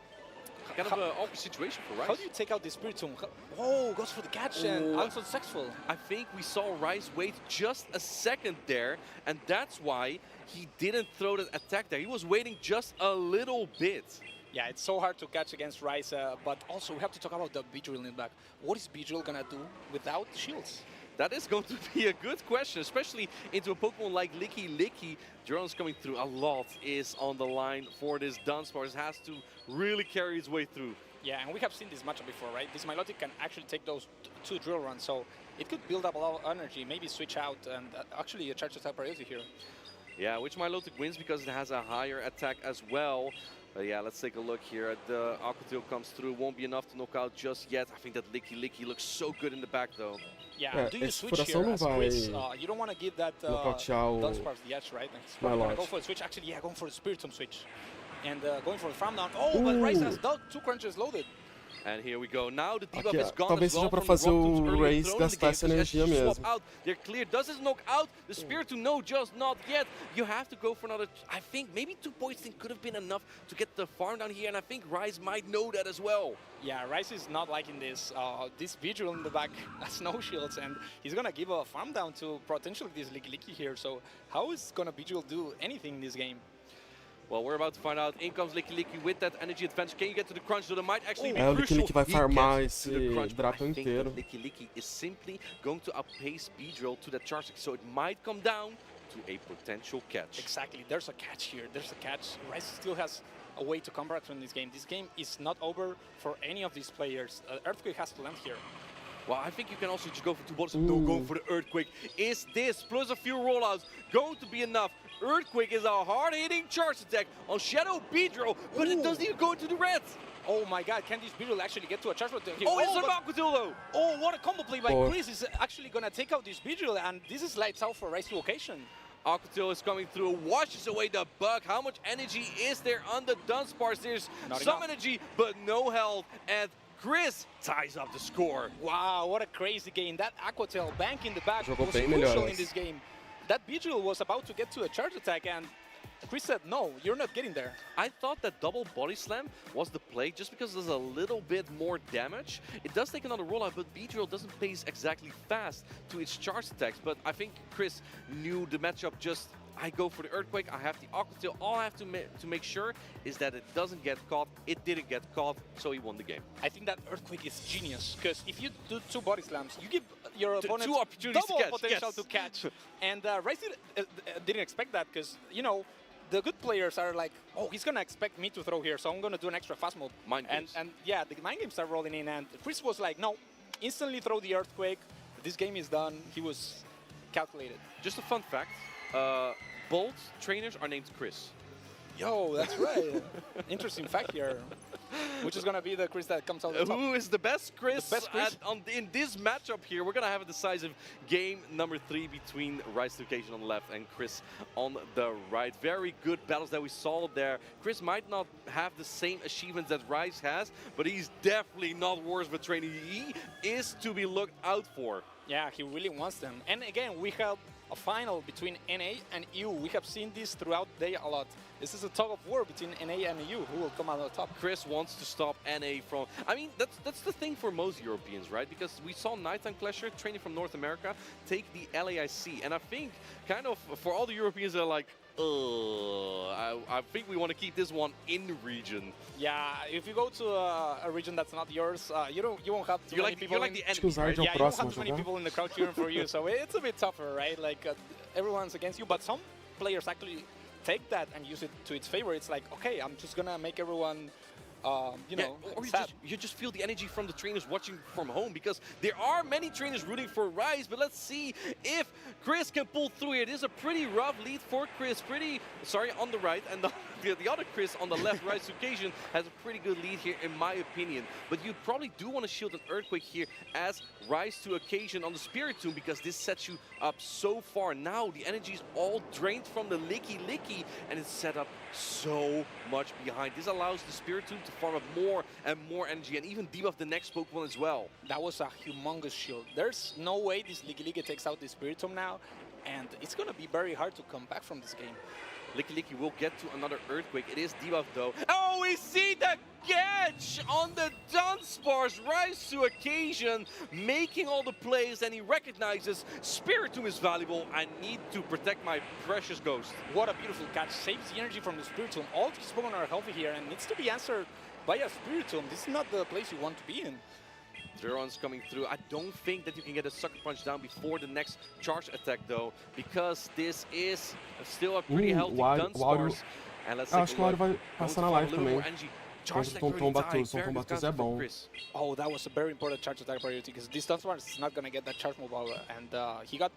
kind of an awkward situation for Rise. How do you take out this Spirit Tomb? Oh, goes for the catch and unsuccessful. I think we saw Rise wait just a second there, and that's why he didn't throw the attack there. He was waiting just a little bit. Yeah, it's so hard to catch against Rise, but also we have to talk about the Beedrill in the back. What is Beedrill gonna do without shields? That is going to be a good question, especially into a Pokemon like Licky. Drone's coming through a lot is on the line for this Dunsparce. Has to really carry his way through. Yeah, and we have seen this matchup before, right? This Milotic can actually take those 2 drill runs, so it could build up a lot of energy, maybe switch out, and actually a charge attack priority here. Yeah, which Milotic wins because it has a higher attack as well. Yeah, let's take a look here. The Aqua Tail comes through. Won't be enough to knock out just yet. I think that Licky looks so good in the back, though. Yeah, do you switch here as Chris? You don't want to give that Dunsparce the edge, right? He's going to go for a switch. Actually, yeah, going for the Spirit Tomb switch. And going for the farm down. Oh, but Rice has 2 crunches loaded. And here we go. Now the debuff Aqui, is gone talvez as well seja pra from the fazer Rock Tombs o early Raze thrown in the gastar game, essa because energia as you swap mesmo. out, they're clear. Does this knock out? The Spiritomb, no, just not yet. You have to go for another, I think maybe 2 points could have been enough to get the farm down here, and I think Rise might know that as well. Yeah, Rise is not liking this. This Vigil in the back has no shields, and he's gonna give a farm down to potentially this Licky here. So how is gonna Vigil do anything in this game? Well, we're about to find out. In comes Licky with that energy advantage. Can you get to the crunch? So that might actually be o crucial. Licky vai He farmar gets to the esse crunch, but I dragão think inteiro. that Licky is simply going to outpace Beedrill to that charge, so it might come down to a potential catch. Exactly, there's a catch here. There's a catch. Rise still has a way to come back from this game. This game is not over for any of these players. Earthquake has to land here. Well, I think you can also just go for 2 bullets. No, going for the Earthquake. Is this, plus a few rollouts, going to be enough? Earthquake is a hard-hitting charge attack on Shadow Beedrill, but it doesn't even go into the red. Oh my god, can this Beedrill actually get to a charge attack here? Oh, it's an Aquatil though! Oh, what a combo play by Chris is actually gonna take out this Beedrill, and this is lights out for Rise to Occasion. Aquatil is coming through, washes away the bug. How much energy is there on the Dunsparce? There's some energy, but no health, and Chris ties up the score. Wow, what a crazy game. That Aquatil bank in the back Jogou was bem crucial melhor in this game. That Beedrill was about to get to a charge attack, and Chris said, no, you're not getting there. I thought that double body slam was the play just because there's a little bit more damage. It does take another rollout, but Beedrill doesn't pace exactly fast to its charge attacks. But I think Chris knew the matchup just, I go for the Earthquake, I have the Aquatil. All I have to make sure is that it doesn't get caught. It didn't get caught, so he won the game. I think that Earthquake is genius, because if you do 2 body slams, you give your opponent 2 opportunities double to catch, potential to catch. And Rise didn't expect that, because, you know, the good players are like, oh, he's gonna expect me to throw here, so I'm gonna do an extra fast move. Mind games. And yeah, the mind games are rolling in, and Chris was like, no, instantly throw the Earthquake. This game is done. He was calculated. Just a fun fact, both trainers are named Chris. Yo, that's right. Interesting fact here. Which is going to be the Chris that comes out on top. Who is the best Chris? The best Chris? In this matchup here, we're going to have a decisive game number 3 between Rise to Occasion on the left and Chris on the right. Very good battles that we saw there. Chris might not have the same achievements that Rise has, but he's definitely not worse of a trainer. He is to be looked out for. Yeah, he really wants them. And again, we have a final between NA and EU. We have seen this throughout the day a lot. This is a tug of war between NA and EU. Who will come out on top? Chris wants to stop NA from... I mean, that's the thing for most Europeans, right? Because we saw Nighttime Clasher training from North America take the LAIC. And I think kind of for all the Europeans that are like, I think we want to keep this one in region. Yeah, if you go to a region that's not yours, you won't have too many people. You're like the enemy, right? Yeah, you won't have too many people in the crowd cheering for you, so it's a bit tougher, right? Like everyone's against you, but some players actually take that and use it to its favor. It's like, okay, I'm just gonna make everyone, you know, or sad. you just feel the energy from the trainers watching from home, because there are many trainers rooting for Rise, but let's see if Chris can pull through here. This is a pretty rough lead for Chris, on the right, and the other Chris on the left, Rise to Occasion, has a pretty good lead here in my opinion. But you probably do want to shield an Earthquake here as Rise to Occasion on the Spiritomb, because this sets you up so far. Now the energy is all drained from the Licky, and it's set up so much behind. This allows the Spiritomb to farm up more and more energy and even debuff the next Pokemon as well. That was a humongous shield. There's no way this Licky takes out the Spiritomb now, and it's going to be very hard to come back from this game. Licky will get to another Earthquake. It is debuff though. Oh, we see the catch on the Dunsparce. Rise to Occasion, making all the plays, and he recognizes Spiritomb is valuable. I need to protect my precious ghost. What a beautiful catch. Saves the energy from the Spiritomb. All these Pokemon are healthy here and needs to be answered by a Spiritomb. This is not the place you want to be in. Zeron's coming through. I don't think that you can get a Sucker Punch down before the next charge attack though, because this is still a pretty healthy Dunsparce. And let's acho que o Wario vai passar na live também. Contra o Tom Batus é bom. Oh, that was a very important charge attack priority, because this Dunsparce is not going to get that charge mobile, and he got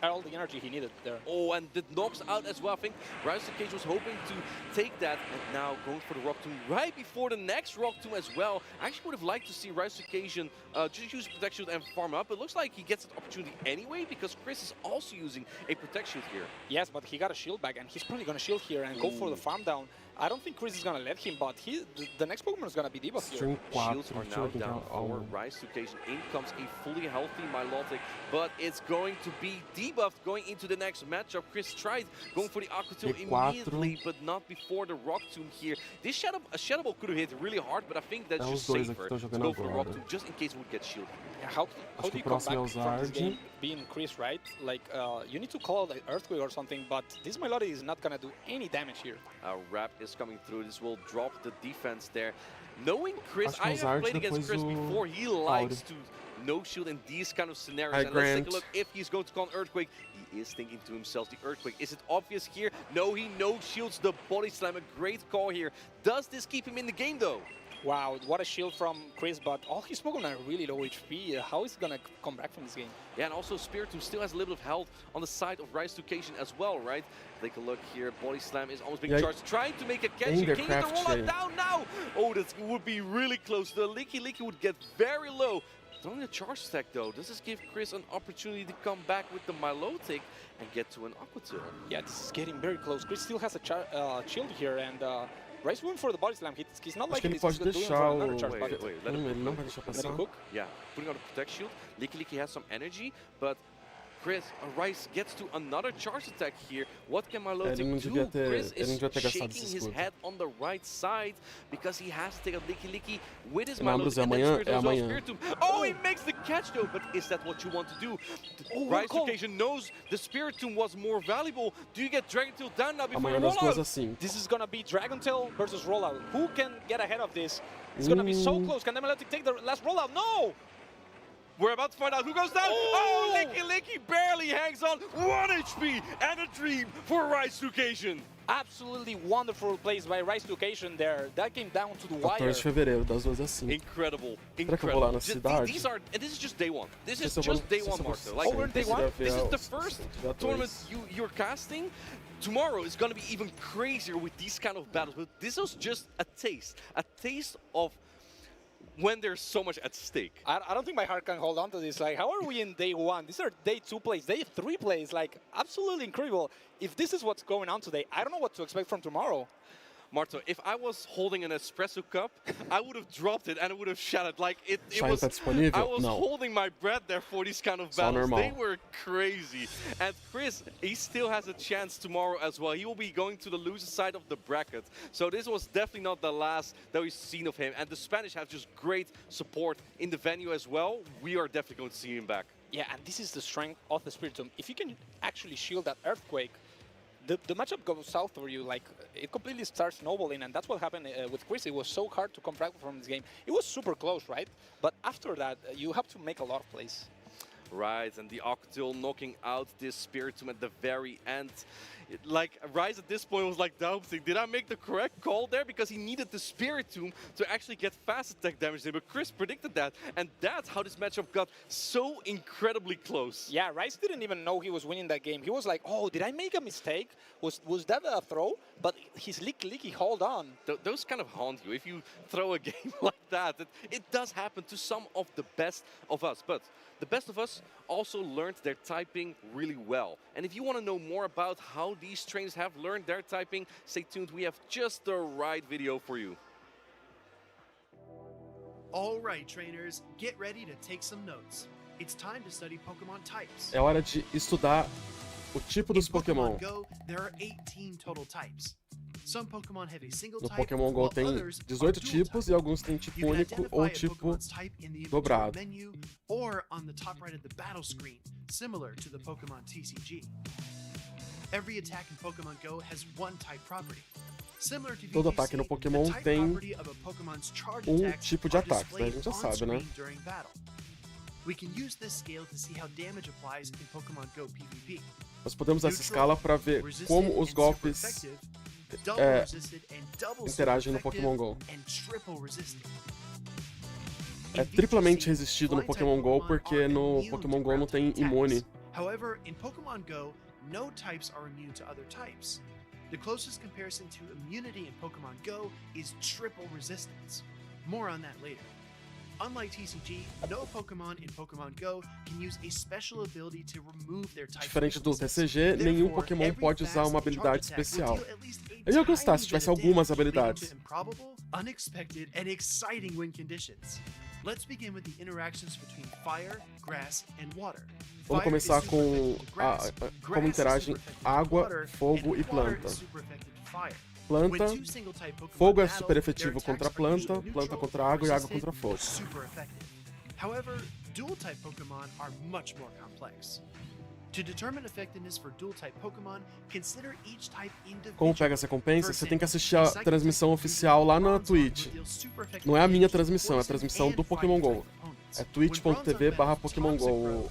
all the energy he needed there. Oh, and it knocks out as well. I think Rise to Cage was hoping to take that, and now going for the Rock Tomb right before the next Rock Tomb as well. I actually would have liked to see Rise to Occasion just use Protect Shield and farm up. It looks like he gets an opportunity anyway, because Chris is also using a Protect Shield here. Yes, but he got a shield back, and he's probably going to shield here and go for the farm down. I don't think Chris is going to let him, but the next Pokemon is going to be debuffed here. Shields are now down for Rise to Occasion. In comes a fully healthy Milotic, but it's going to be debuffed going into the next matchup. Chris tried going for the Aqua Tomb immediately, but not before the Rock Tomb here. This Shadow Ball could have hit really hard, but I think that's just safer to go for the Rock Tomb, just in case it would get shielded. Yeah, how do you come back from this game being Chris, right? Like, you need to call the Earthquake or something, but this Milotic is not going to do any damage here. Wrap is coming through. This will drop the defense there. Knowing Chris, I have played against Chris before. He likes to no shield in these kind of scenarios. And let's take a look if he's going to call an Earthquake. He is thinking to himself, the Earthquake. Is it obvious here? No, he no shields the Body Slam. A great call here. Does this keep him in the game though? Wow, what a shield from Chris, but all his Pokemon are really low HP. How is he going to come back from this game? Yeah, and also Spiritomb still has a little bit of health on the side of Rise to Occasion as well, right? Take a look here. Body Slam is almost being charged. Trying to make a catch. Can you get the rollout down now? Oh, that would be really close. The Licky would get very low. Throwing a charge attack though. Does this give Chris an opportunity to come back with the Milotic and get to an Aqua Tail? Yeah, this is getting very close. Chris still has a shield here, and Rice went for the Body Slam. He's not like he's doing for another charge. Wait, let him cook. Yeah, putting out a Protect Shield. Licky has some energy, but Chris, Rice gets to another charge attack here. What can Milotic do? Chris is shaking his head on the right side because he has to take a Licky with his Milotic. Oh, he makes the catch though, but is that what you want to do? Rice Occasion knows the Spiritomb was more valuable. Do you get Dragon Tail down now before the rollout? This is gonna be Dragon Tail versus rollout. Who can get ahead of this? It's gonna be so close. Can the Milotic take the last rollout? No! We're about to find out who goes down. Oh, Licky barely hangs on. 1 HP and a dream for Rise to Occasion. Absolutely wonderful plays by Rise to Occasion there. That came down to the wire. 14 de fevereiro, das 2 às 5. Incredible. Será que eu vou lá na cidade? And this is just day one. This is just day one, Marcel. Like, day one. This is the first tournament you're casting. Tomorrow is going to be even crazier with these kind of battles. But this was just a taste of when there's so much at stake. I don't think my heart can hold on to this. Like, how are we in day one? These are day 2 plays, day 3 plays. Like, absolutely incredible. If this is what's going on today, I don't know what to expect from tomorrow. Marto, if I was holding an espresso cup, I would have dropped it and it would have shattered. Like it was. I was holding my breath there for these kind of battles. They were crazy. And Chris, he still has a chance tomorrow as well. He will be going to the loser side of the bracket. So this was definitely not the last that we've seen of him. And the Spanish have just great support in the venue as well. We are definitely going to see him back. Yeah, and this is the strength of the Spiritomb. If you can actually shield that Earthquake, the matchup goes south for you. Like, it completely starts snowballing, and that's what happened with Chris. It was so hard to come back from this game. It was super close, right? But after that, you have to make a lot of plays. Right, and the Octil knocking out this Spiritomb at the very end. Like, Rise at this point was like doubting, did I make the correct call there? Because he needed the Spiritomb to actually get fast attack damage there, but Chris predicted that, and that's how this matchup got so incredibly close. Yeah, Rise didn't even know he was winning that game. He was like, oh, did I make a mistake? Was that a throw? But his Licky hold on. Those kind of haunt you. If you throw a game like that, it does happen to some of the best of us. But the best of us also learned their typing really well. And if you want to know more about how these trainers have learned their typing, stay tuned. We have just the right video for you. All right, trainers, get ready to take some notes. It's time to study Pokemon types. É hora de estudar o tipo dos Pokémon. Go, there are 18 total types. Some Pokemon have a single No type, Pokémon GO tem 18 tipos e alguns têm tipo único ou tipo dobrado. Menu or on the top right of the battle screen, similar to the Pokemon TCG. Every attack in Pokemon GO has one type property. Similar to Todo ataque no Pokémon tem tipo de ataque, né? A gente já sabe, né? We can use this scale to see how damage applies in Pokemon GO PvP. Nós podemos usar essa escala para ver como os golpes interagem no Pokémon GO. É triplamente resistido no Pokémon GO porque no Pokémon GO não tem imune However, in Pokemon Go, no types are immune to other types. The closest comparison to immunity in Pokemon Go is triple resistance. More on that later. Unlike TCG, no Pokemon in Pokemon Go can use a special ability to remove their type. Diferente do TCG, nenhum Pokémon pode usar uma habilidade especial. Eu ia gostar se tivesse algumas habilidades. Improbable, unexpected, and exciting win conditions. Let's begin with the interactions between fire, grass, and water. Vamos começar com como interagem água, fogo e planta. Planta, fogo é super efetivo contra planta, planta contra água e água contra fogo. However, dual-type Pokemon are much more complex. To determine effectiveness for dual-type Pokemon, consider each type individually. Como pega essa recompensa? Você tem que assistir a transmissão oficial lá na Twitch. Não é a minha transmissão, é a transmissão do Pokémon GO. É twitch.tv/Pokémon GO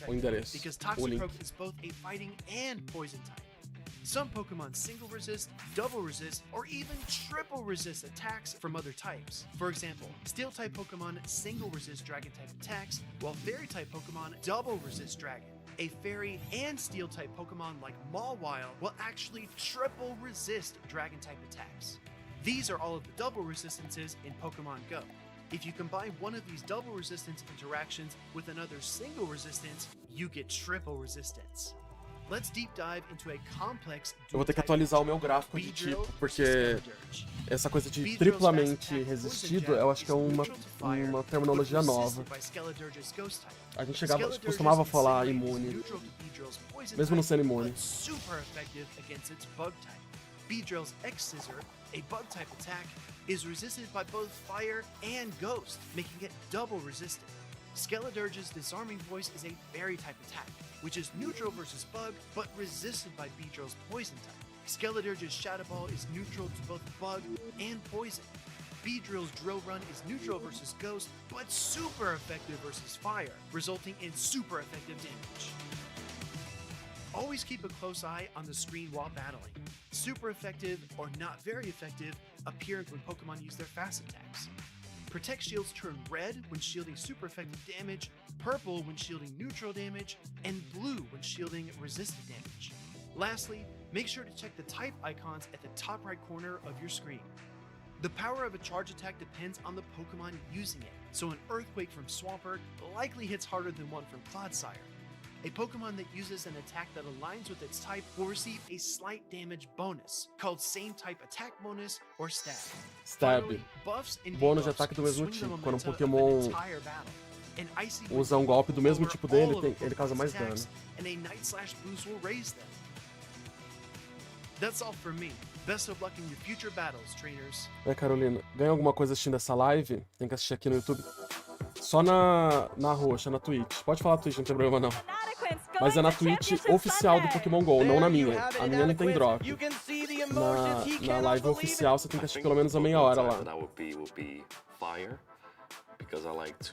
o endereço, o link. Some Pokemon single resist, double resist, or even triple resist attacks from other types. For example, Steel-type Pokemon single resist Dragon-type attacks, while Fairy-type Pokemon double resist Dragon. A Fairy and Steel-type Pokemon like Mawile will actually triple resist Dragon-type attacks. These are all of the double resistances in Pokemon Go. If you combine one of these double resistance interactions with another single resistance, you get triple resistance. Let's deep dive into a complex. Eu vou ter que atualizar o meu gráfico de tipo, porque essa coisa de triplamente resistido, eu acho que é uma terminologia nova. A gente costumava falar imune, mesmo não sendo imune. Beedrill's X-Scissor, a bug-type attack, is resisted by both fire and ghost, making it double resistant. Skeledurge's Disarming Voice is a Fairy-type attack, which is neutral versus bug, but resisted by Beedrill's Poison type. Skeledurge's Shadow Ball is neutral to both bug and poison. Beedrill's Drill Run is neutral versus ghost, but super effective versus fire, resulting in super effective damage. Always keep a close eye on the screen while battling. Super effective or not very effective appear when Pokemon use their fast attacks. Protect shields turn red when shielding super effective damage, purple when shielding neutral damage, and blue when shielding resistant damage. Lastly, make sure to check the type icons at the top right corner of your screen. The power of a charge attack depends on the Pokemon using it, so an Earthquake from Swampert likely hits harder than one from Clodsire. A Pokemon that uses an attack that aligns with its type will receive a slight damage bonus, called Same Type Attack Bonus or Stab. Stab. Bônus de ataque do mesmo tipo. Quando um Pokémon usa um golpe do mesmo tipo dele, ele causa mais dano. And a Night Slash boost will raise them. That's all for me. Best of luck in your future battles, trainers. Carolina, ganha alguma coisa assistindo essa live? Tem que assistir aqui no YouTube. Só na roxa, na Twitch. Pode falar Twitch, não tem problema não. Mas é na Twitch oficial do Pokémon GO, não na minha. A minha não tem drop. Na live oficial você tem que assistir pelo menos a meia hora lá.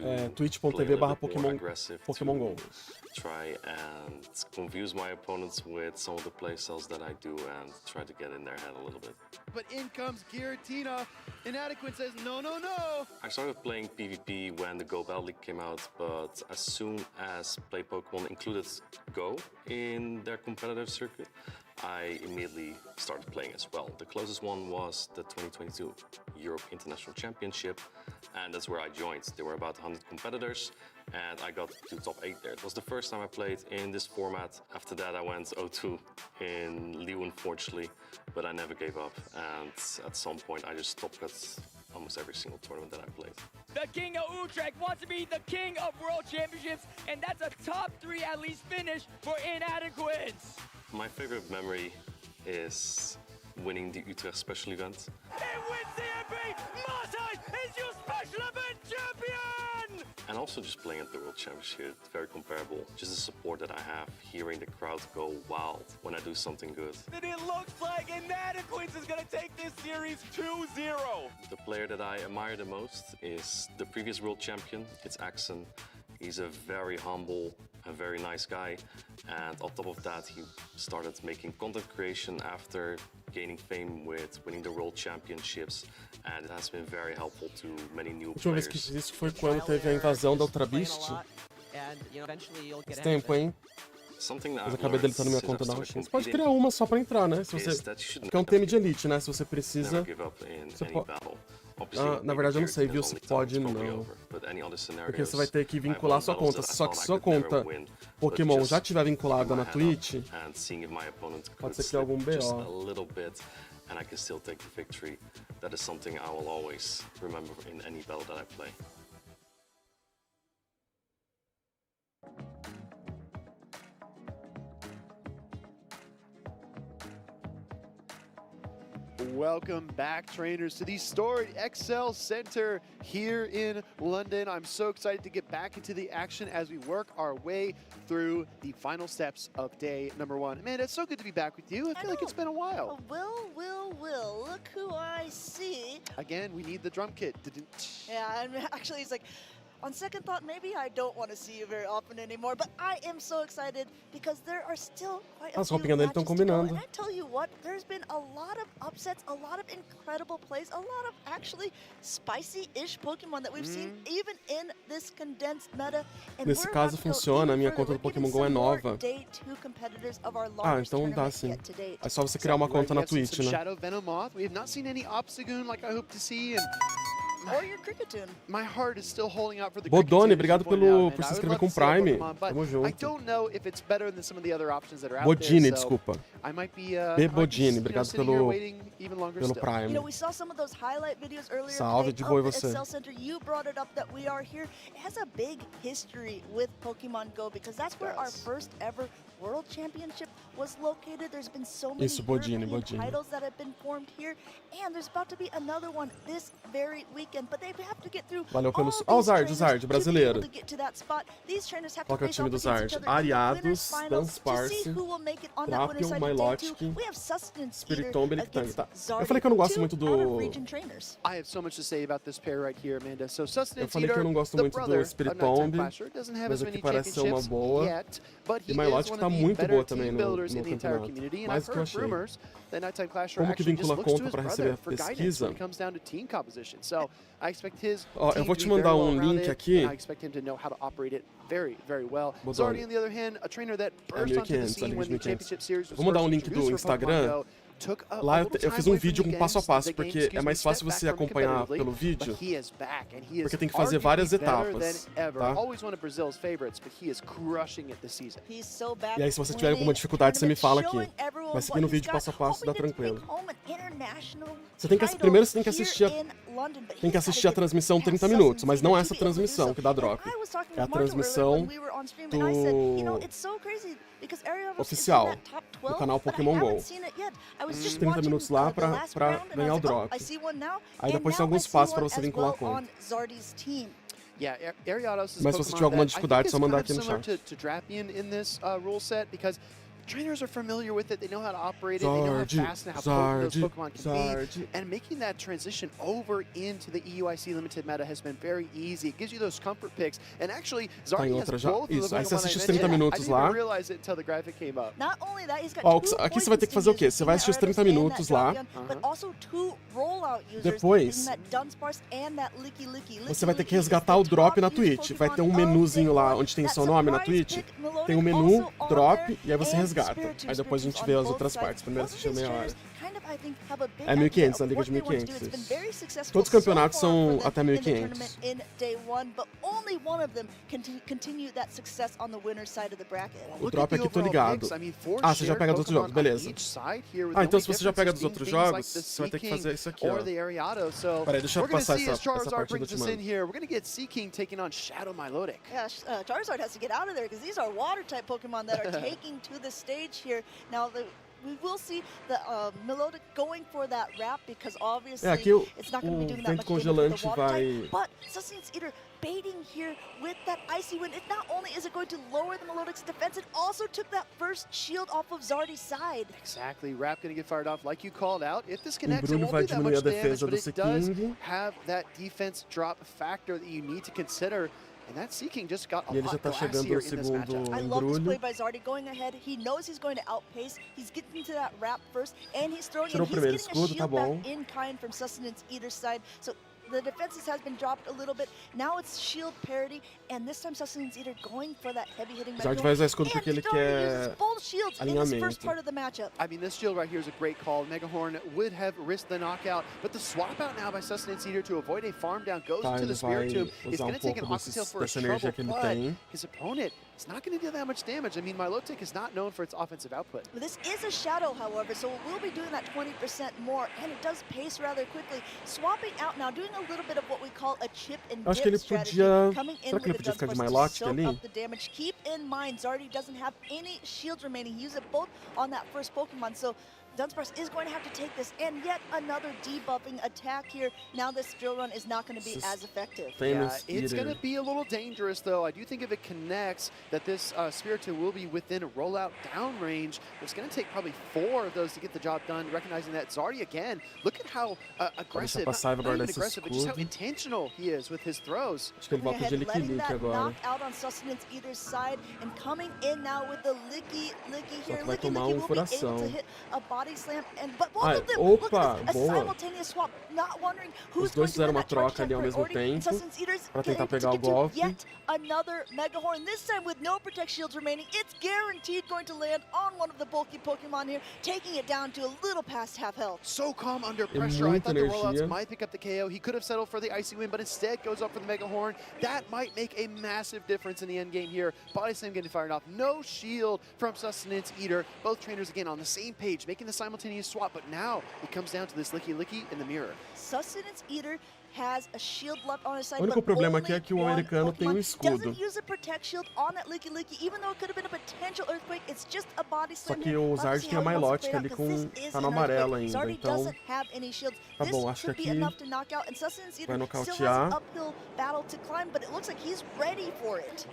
É twitch.tv/Pokémon GO. Try and confuse my opponents with some of the playstyles that I do and try to get in their head a little bit. But in comes Giratina. Inadequate says no, no, no. I started playing PvP when the Go Battle League came out, but as soon as Play Pokemon included Go in their competitive circuit, I immediately started playing as well. The closest one was the 2022 Europe International Championship, and that's where I joined. There were about 100 competitors, and I got to top 8 there. It was the first time I played in this format. After that, I went 0-2 in Liu, unfortunately, but I never gave up, and at some point, I just stopped at almost every single tournament that I played. The King of Utrecht wants to be the King of World Championships, and that's a top 3 at least finish for Inadequates. My favorite memory is winning the Utrecht Special Event. It wins the MP! Martijn is your Special Event champion! And also just playing at the World Championship, very comparable. Just the support that I have, hearing the crowd go wild when I do something good. Then it looks like Inadequates is gonna take this series 2-0. The player that I admire the most is the previous world champion. It's Axon. He's a very humble, a very nice guy, and on top of that, he started making content creation after gaining fame with winning the World Championships, and it has been very helpful to many new players. A última vez que fiz isso foi quando teve a invasão da Ultra Beast. Faz tempo, hein? Mas acabei deletando minha conta da roxinha. Você pode criar uma só pra entrar, né? Se você... Porque é um time de elite, né? Se você precisa... Você pode... na verdade eu não sei, viu? Se pode não. Porque você vai ter que vincular sua conta. Só que se sua conta Pokémon já estiver vinculada na Twitch, pode ser que tenha algum BO. And I can still take the victory. That is something I will always remember in any battle that I play. Welcome back, trainers, to the storied Excel Center here in London. I'm so excited to get back into the action as we work our way through the final steps of day number 1. Amanda, it's so good to be back with you. I feel like it's been a while. Will, look who I see. Again, we need the drum kit. Yeah, and actually he's like, on second thought, maybe I don't want to see you very often anymore, but I am so excited because there are still quite a few matches to go. And I tell you what, there's been a lot of upsets, a lot of incredible plays, a lot of actually spicy-ish Pokemon that we've seen even in this condensed meta. Nesse caso funciona, a minha conta do Pokémon GO é nova. Então dá sim. É só você criar uma conta na Twitch, né? Shadow Venomoth. We have not seen any Obstagoon like I hope to see. Or your Cricketune. My heart is still holding out for the Bodoni, obrigado por se inscrever com Prime. Tamo junto. I don't know if it's better than some of the other options that are out Bodini, there, desculpa. I might be Bodini, obrigado pelo Prime. You know, we saw some of those highlight videos earlier Salve, de boa e você? Excel Center. You brought it up that we are here. It has a big history with Pokemon Go because that's where our first ever World Championship was located. There's been so many European titles that have been formed here, and there's about to be another one this very weekend. But they have to get through Valeu pelo... all o Zard brasileiro. to get to that spot. These trainers have Qual to que é o time do Zard? Ariados, Dunsparce, Drapion, Milotic, Spiritomb, Electank. Tá. Eu falei que eu não gosto muito do... I have so much to say about this pair right here, Amanda. So Eu falei que eu não gosto muito do Spiritomb, mas aqui parece ser uma boa. E Milotic tá muito boa também no campeonato. Mais do que eu achei. Como que vincula a conta para receber a pesquisa? Ó, eu vou te mandar um link aqui. Zardy, on the other hand, a trainer that burst onto the scene when the championship series was Vou mandar um link do Instagram. Lá eu fiz um vídeo com passo a passo, porque é mais fácil você acompanhar pelo vídeo, porque tem que fazer várias etapas, tá? E aí se você tiver alguma dificuldade, você me fala aqui. Mas seguindo o vídeo passo a passo, dá tranquilo. Primeiro você tem que assistir a transmissão 30 minutos, mas não essa transmissão que dá drop. É a transmissão do oficial, do canal Pokémon GO. 30 minutos lá pra ganhar o drop. Aí depois tem alguns passos pra você vincular a conta. Mas se você tiver alguma dificuldade, é só mandar aqui no chat. Trainers are familiar with it, they know how to operate it, they know how fast and how potent those Pokemon can be. And making that transition over into the EUIC limited meta has been very easy. It gives you those comfort picks. And actually, Zardy has both of the Aí você assiste os 30 I minutos didn't lá. even realize it until the graphic came up. Not only that, he's got Aqui você vai ter que fazer o quê? Você vai assistir os 30 minutos lá. Depois, você vai ter que resgatar o drop na Twitch. Vai ter um menuzinho lá onde tem seu nome na Twitch. Tem um menu, drop, e aí você resgata. Aí depois a gente vê as outras partes. Primeiro assistir meia hora. É 1500, na liga de 1500. Todos os campeonatos são até 1500. O drop aqui, tô ligado. Ah, você já pega dos outros jogos, beleza. Ah, então se você já pega dos outros jogos, você vai ter que fazer isso aqui, ó. Peraí, deixa eu passar essa partida de mano. Charizard has to get out of there because these are water type Pokemon that are taking to the stage here. Now, we will see the Melodic going for that wrap because obviously it's not going to be doing that much damage with the water type. But Sustenance Eater baiting here with that Icy Wind. Not only is it going to lower the Melodic's defense, it also took that first shield off of Zardy's side. Exactly, Wrap going to get fired off like you called out. If this connects, it won't do that much damage, but it does have that defense drop factor that you need to consider. And that Seeking just got a lot glassier in this matchup. I love this play by Zardy going ahead. He knows he's going to outpace. He's getting to that wrap first, and he's throwing in. He's getting a shield back in kind from Sustenance Eater's side. So the defenses has been dropped a little bit. Now it's shield parity, and this time Sustenance Eater going for that heavy hitting. Zard vai usar escudo porque ele quer alinhamento. I mean, this shield right here is a great call. Megahorn would have risked the knockout, but the swap out now by Sustenance Eater to avoid a farm down goes into the Spirit Tomb. It's going to take an Oxtail for his trouble, but his opponent is not going to do that much damage. I mean, Milotic is not known for its offensive output. This is a Shadow, however, so it will be doing that 20% more, and it does pace rather quickly. Swapping out now, doing a little bit of what we call a chip and dip strategy. Coming in with the Dunsparce to soak up the damage. Keep in mind, Zardy doesn't have any shields remaining. He used it both on that first Pokemon, so Dunsparce is going to have to take this, and yet another debuffing attack here. Now this drill run is not going to be as effective. Yeah, it's going to be a little dangerous, though. I do think if it connects, that this Spiritomb will be within a rollout down range. It's going to take probably 4 of those to get the job done, recognizing that Zardy, again, look at how aggressive, not even aggressive, but just how intentional he is with his throws. Letting that knock out on Sustenance Eater's side, and coming in now with the Licky here. Licky will be able to hit a body slam, but both of them, look at this, a simultaneous swap, not wondering who's going to win that charge attack priority. Sustenance Eater's getting to get to yet another Megahorn, this time with no Protect Shields remaining. It's guaranteed going to land on one of the bulky Pokemon here, taking it down to a little past half health. So calm under pressure. I thought the rollouts might pick up the KO. He could have settled for the Icy Wind, but instead goes up for the Megahorn. That might make a massive difference in the end game here. Body Slam getting fired off. No shield from Sustenance Eater. Both trainers, again, on the same page, making the simultaneous swap, but now it comes down to this Licky in the mirror. Sustenance Eater has a shield left on his side, o único problema aqui é que o americano tem um escudo. Só que o Zard tem a Milotic ali com tá no amarelo ainda, então tá bom, acho que aqui vai nocautear.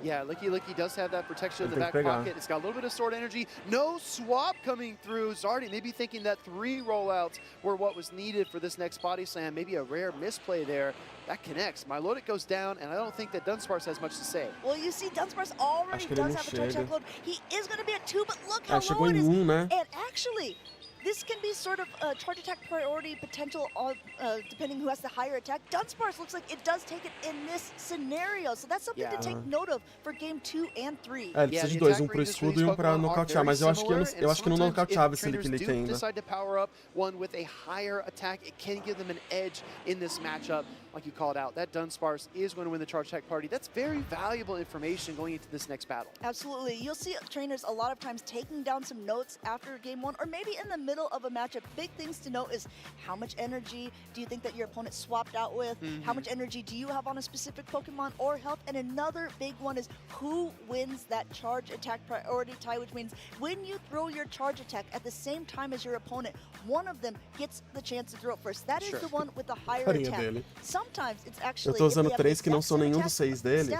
Yeah, Licky does have that protection in the back pocket. It's got a little bit of sword energy. No swap coming through. Zardy maybe thinking that 3 rollouts were what was needed for this next body slam. Maybe a rare misplay there. That connects. Milotic goes down, and I don't think that Dunsparce has much to say. Well, you see, Dunsparce already does have a charge attack load. He is going to be at 2, but look how low it is. And actually, this can be sort of a charge attack priority potential depending who has the higher attack. Dunsparce looks like it does take it in this scenario, so that's something to take note of for game 2 and 3. Ele precisa de 2, um pro escudo e um pra nocautear, mas eu acho que não nocauteava esse Licky ainda. Decide to power up one with a higher attack. It can give them an edge in this matchup. Like you called out, that Dunsparce is going to win the charge attack party. That's very valuable information going into this next battle. Absolutely. You'll see trainers a lot of times taking down some notes after game 1, or maybe in the middle of a matchup. Big things to note is how much energy do you think that your opponent swapped out with? How much energy do you have on a specific Pokemon or health? And another big one is who wins that charge attack priority tie, which means when you throw your charge attack at the same time as your opponent, one of them gets the chance to throw it first. That is the one with the higher attack. Eu tô usando 3 que não são nenhum dos 6 dele.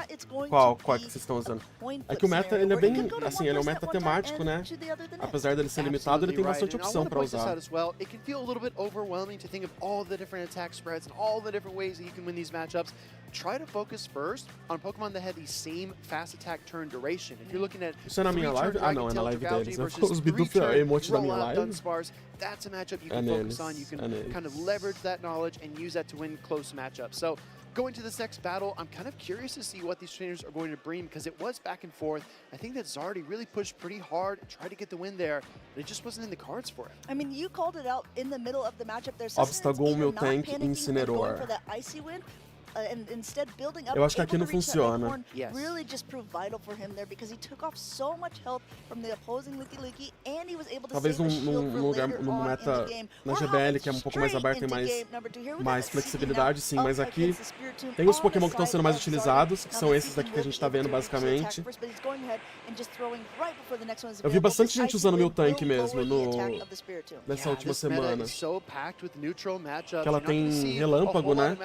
Qual que vocês estão usando? É que o meta, ele é bem, assim, ele é um meta temático, né? Apesar dele ser limitado, ele tem bastante opção pra usar. It can feel a little bit overwhelming to think of all the different attack spreads and all the different ways that you can win these matchups. Try to focus first on Pokemon that have the same fast attack turn duration. If you're looking at isso é na minha live? Ah, não, é na live deles. Os Bidoof é emote da minha live. That's a matchup you can focus on. You can kind of leverage that knowledge and use that to win close matchups. So going to this next battle, I'm kind of curious to see what these trainers are going to bring because it was back and forth. I think that Zardy really pushed pretty hard and tried to get the win there, but it just wasn't in the cards for him. I mean, you called it out in the middle of the matchup. There's obstacou o meu tank Incineroar. Eu acho que aqui não funciona. Really just proved vital for him there because he took off so much health from the opposing Licky and he was able to talvez num lugar, num meta na GBL que é um pouco mais aberto e mais flexibilidade, sim, mas aqui tem os Pokémon que estão sendo mais utilizados, que são esses daqui que a gente tá vendo basicamente. Eu vi bastante gente usando meu tanque mesmo nessa última semana. Que ela tem relâmpago, né?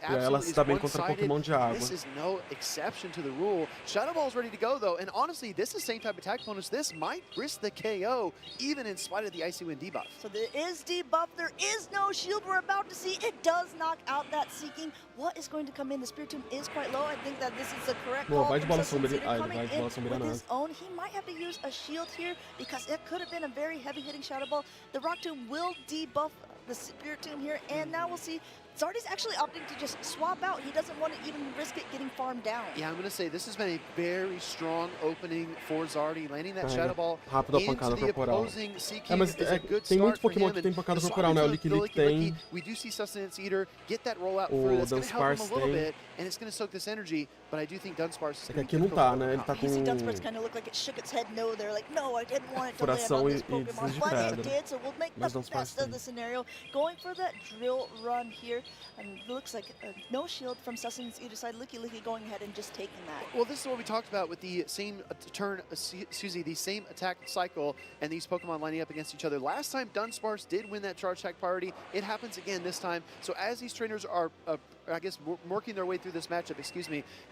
E ela se dá bem contra Pokémon de água. This is no exception to the rule. Shadow Ball's ready to go though, and honestly, this is the same type of attack bonus. This might risk the KO, even in spite of the Icy Wind debuff. So there is debuff, there is no shield. We're about to see it does knock out that Seeking. What is going to come in? The Spiritomb is quite low. I think that this is the correct call. Vai de bola sombria. Vai de bola sombria with his own. He might have to use a shield here because it could have been a very heavy hitting Shadow Ball. The Rock Tomb will debuff the Spiritomb here, and now we'll see Zardy's actually opting to just swap out. He doesn't want to even risk it getting farmed down. Yeah, I'm going to say this has been a very strong opening for Zardy, landing that Shadow Ball into the opposing Seeking mas is a good tem muitos start for Pokémon him, que tem and pancada the corporal, né? O Licky Licky tem. We do see Sustenance Eater get that rollout through. That's going to help him a little bit, and it's going to soak this energy, but I do think Dunsparce is going to be difficult to overcome. You see Dunsparce kind of look like it shook its head no there, like, no, I didn't want it to land on this Pokemon, but it did, so we'll make the best of the scenario. Going for that drill run here, and it looks like no shield from Sustenance Eater side. Licky Licky going ahead and just taking that. Well, this is what we talked about with the same the same attack cycle and these Pokemon lining up against each other. Last time Dunsparce did win that charge attack priority, it happens again this time. So as these trainers are, I guess, working their way through this matchup,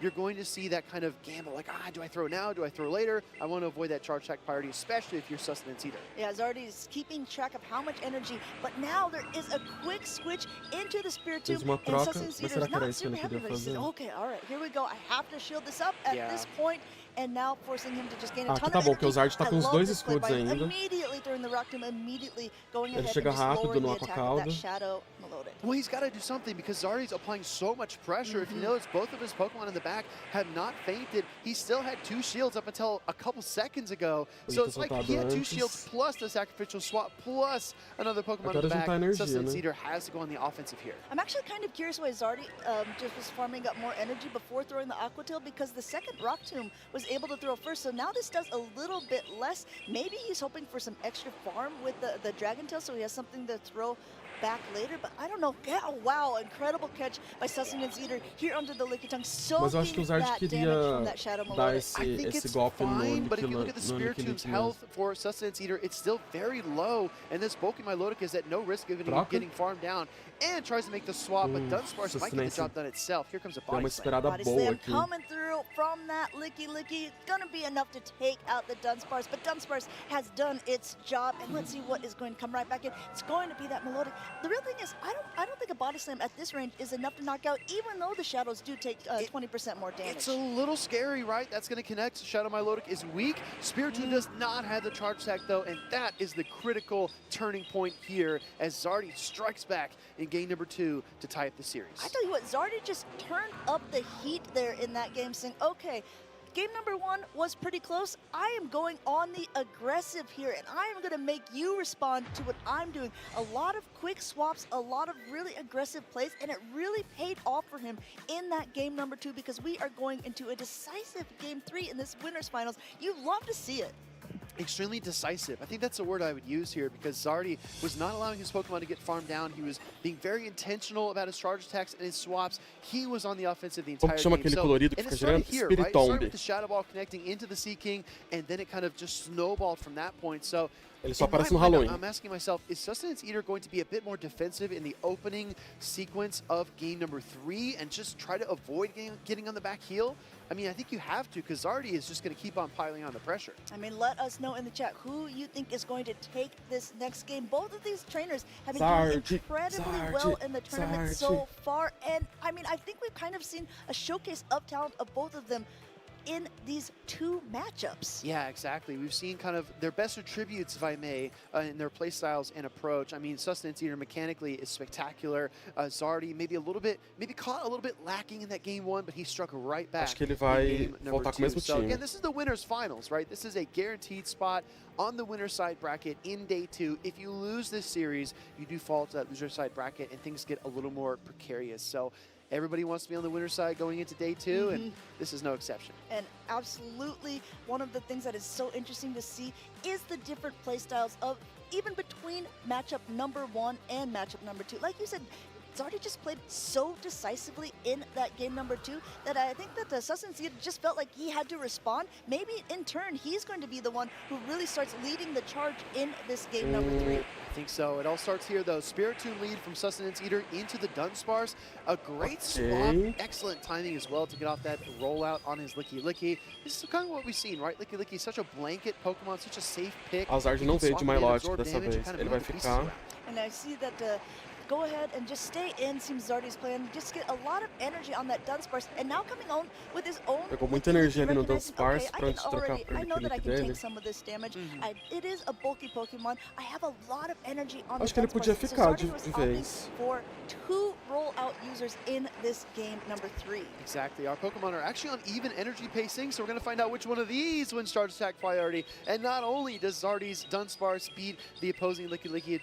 you're going to see that kind of gamble, like, do I throw now, do I throw later? I want to avoid that charge attack priority, especially if you're Sustenance Eater. Yeah, Zardy's keeping track of how much energy, but now there is a quick switch into the Spiritomb, and Sustenance Eater is not super happy, but he says, okay, all right, here we go, I have to shield this up at this point. And now forcing him to just gain a ton of energy. Porque o Zard tá com os dois escudos ainda. Immediately throwing the rock tomb, immediately going Ele ahead chega and just rápido lowering no the attack of that Shadow Melodic. Well, he's got to do something because Zardy's applying so much pressure. If you notice, both of his Pokemon in the back have not fainted. He still had 2 shields up until a couple seconds ago. So it's like he had 2 shields plus the sacrificial swap plus another Pokemon in the back. Sustenance Eater has to go on the offensive here. I'm actually kind of curious why Zardy just was farming up more energy before throwing the Aqua Tail, because the second Rock Tomb was able to throw first. So now this does a little bit less. Maybe he's hoping for some extra farm with the Dragon Tail, so he has something to throw back later, but I don't know. Yeah, oh, wow, incredible catch by Sustenance Eater here under the Lickitung, soaking that damage from that Shadow Melodic. I think it's fine, but if you look at the Spiritomb's health for Sustenance Eater, it's still very low, and this Pokemon Melodic is at no risk of getting farmed down, and tries to make the swap, but Dunsparce might get the job done itself. Here comes a Body Slam. Body Slam coming through from that Licky Licky. It's going to be enough to take out the Dunsparce, but Dunsparce has done its job, and let's see what is going to come right back in. It's going to be that Melodic. The real thing is, I don't think a Body Slam at this range is enough to knock out, even though the Shadows do take 20% more damage. It's a little scary, right? That's going to connect. Shadow Melodic is weak. Spiritomb does not have the charge attack, though, and that is the critical turning point here as Zardy strikes back in game number 2 to tie up the series. I tell you what, Zardy just turned up the heat there in that game, saying, okay, game number 1 was pretty close. I am going on the aggressive here, and I am going to make you respond to what I'm doing. A lot of quick swaps, a lot of really aggressive plays, and it really paid off for him in that game number 2, because we are going into a decisive game 3 in this winners finals. You love to see it. Extremely decisive. I think that's the word I would use here, because Zardy was not allowing his Pokemon to get farmed down. He was being very intentional about his charge attacks and his swaps. He was on the offensive the entire game. And it started here, right? It started with the Shadow Ball connecting into the Seeking, and then it kind of just snowballed from that point. So ele só aparece no Halloween. I'm asking myself, is Sustenance Eater going to be a bit more defensive in the opening sequence of game number 3 and just try to avoid getting on the back heel? I mean, I think you have to, because Zardy is just going to keep on piling on the pressure. I mean, let us know in the chat who you think is going to take this next game. Both of these trainers have been doing incredibly well in the tournament so far. And, I mean, I think we've kind of seen a showcase of talent of both of them in these 2 matchups. Yeah, exactly. We've seen kind of their best attributes, if I may, in their play styles and approach. I mean, Sustenance Eater mechanically is spectacular. Zardy maybe caught a little bit lacking in that game 1, but he struck right back. Acho que ele vai voltar com o mesmo so time. again, this is the winners finals, right? This is a guaranteed spot on the winner's side bracket in day 2. If you lose this series, you do fall to that loser side bracket, and things get a little more precarious. So everybody wants to be on the winner's side going into day 2, and this is no exception. And absolutely, one of the things that is so interesting to see is the different play styles of even between matchup number 1 and matchup number 2. Like you said, Zardy just played so decisively in that game number 2 that I think that the Sustenance Eater just felt like he had to respond. Maybe in turn, he's going to be the one who really starts leading the charge in this game number 3. I think so. It all starts here, though. Spiritomb lead from Sustenance Eater into the Dunsparce. A great swap. Excellent timing as well to get off that rollout on his Licky Licky. This is kind of what we've seen, right? Licky Licky is such a blanket Pokemon, such a safe pick. O Zard não veio de Milotic dessa vez. Ele vai ficar. And I see that go ahead and just stay in, seems Zardy's plan. Just get a lot of energy on that Dunsparce, and now coming on with his own. Pegou muita energia ali no Dunsparce pra antes de trocar pro I know that I can dele. take some of this damage. It is a bulky Pokemon. I have a lot of energy on Acho the que ele podia Dunsparce. ficar So de Zardy was opting vez. for 2 rollout users in this game number 3. Exactly. Our Pokemon are actually on even energy pacing, so we're going to find out which one of these wins charge attack priority. And not only does Zardy's Dunsparce beat the opposing Licky Licky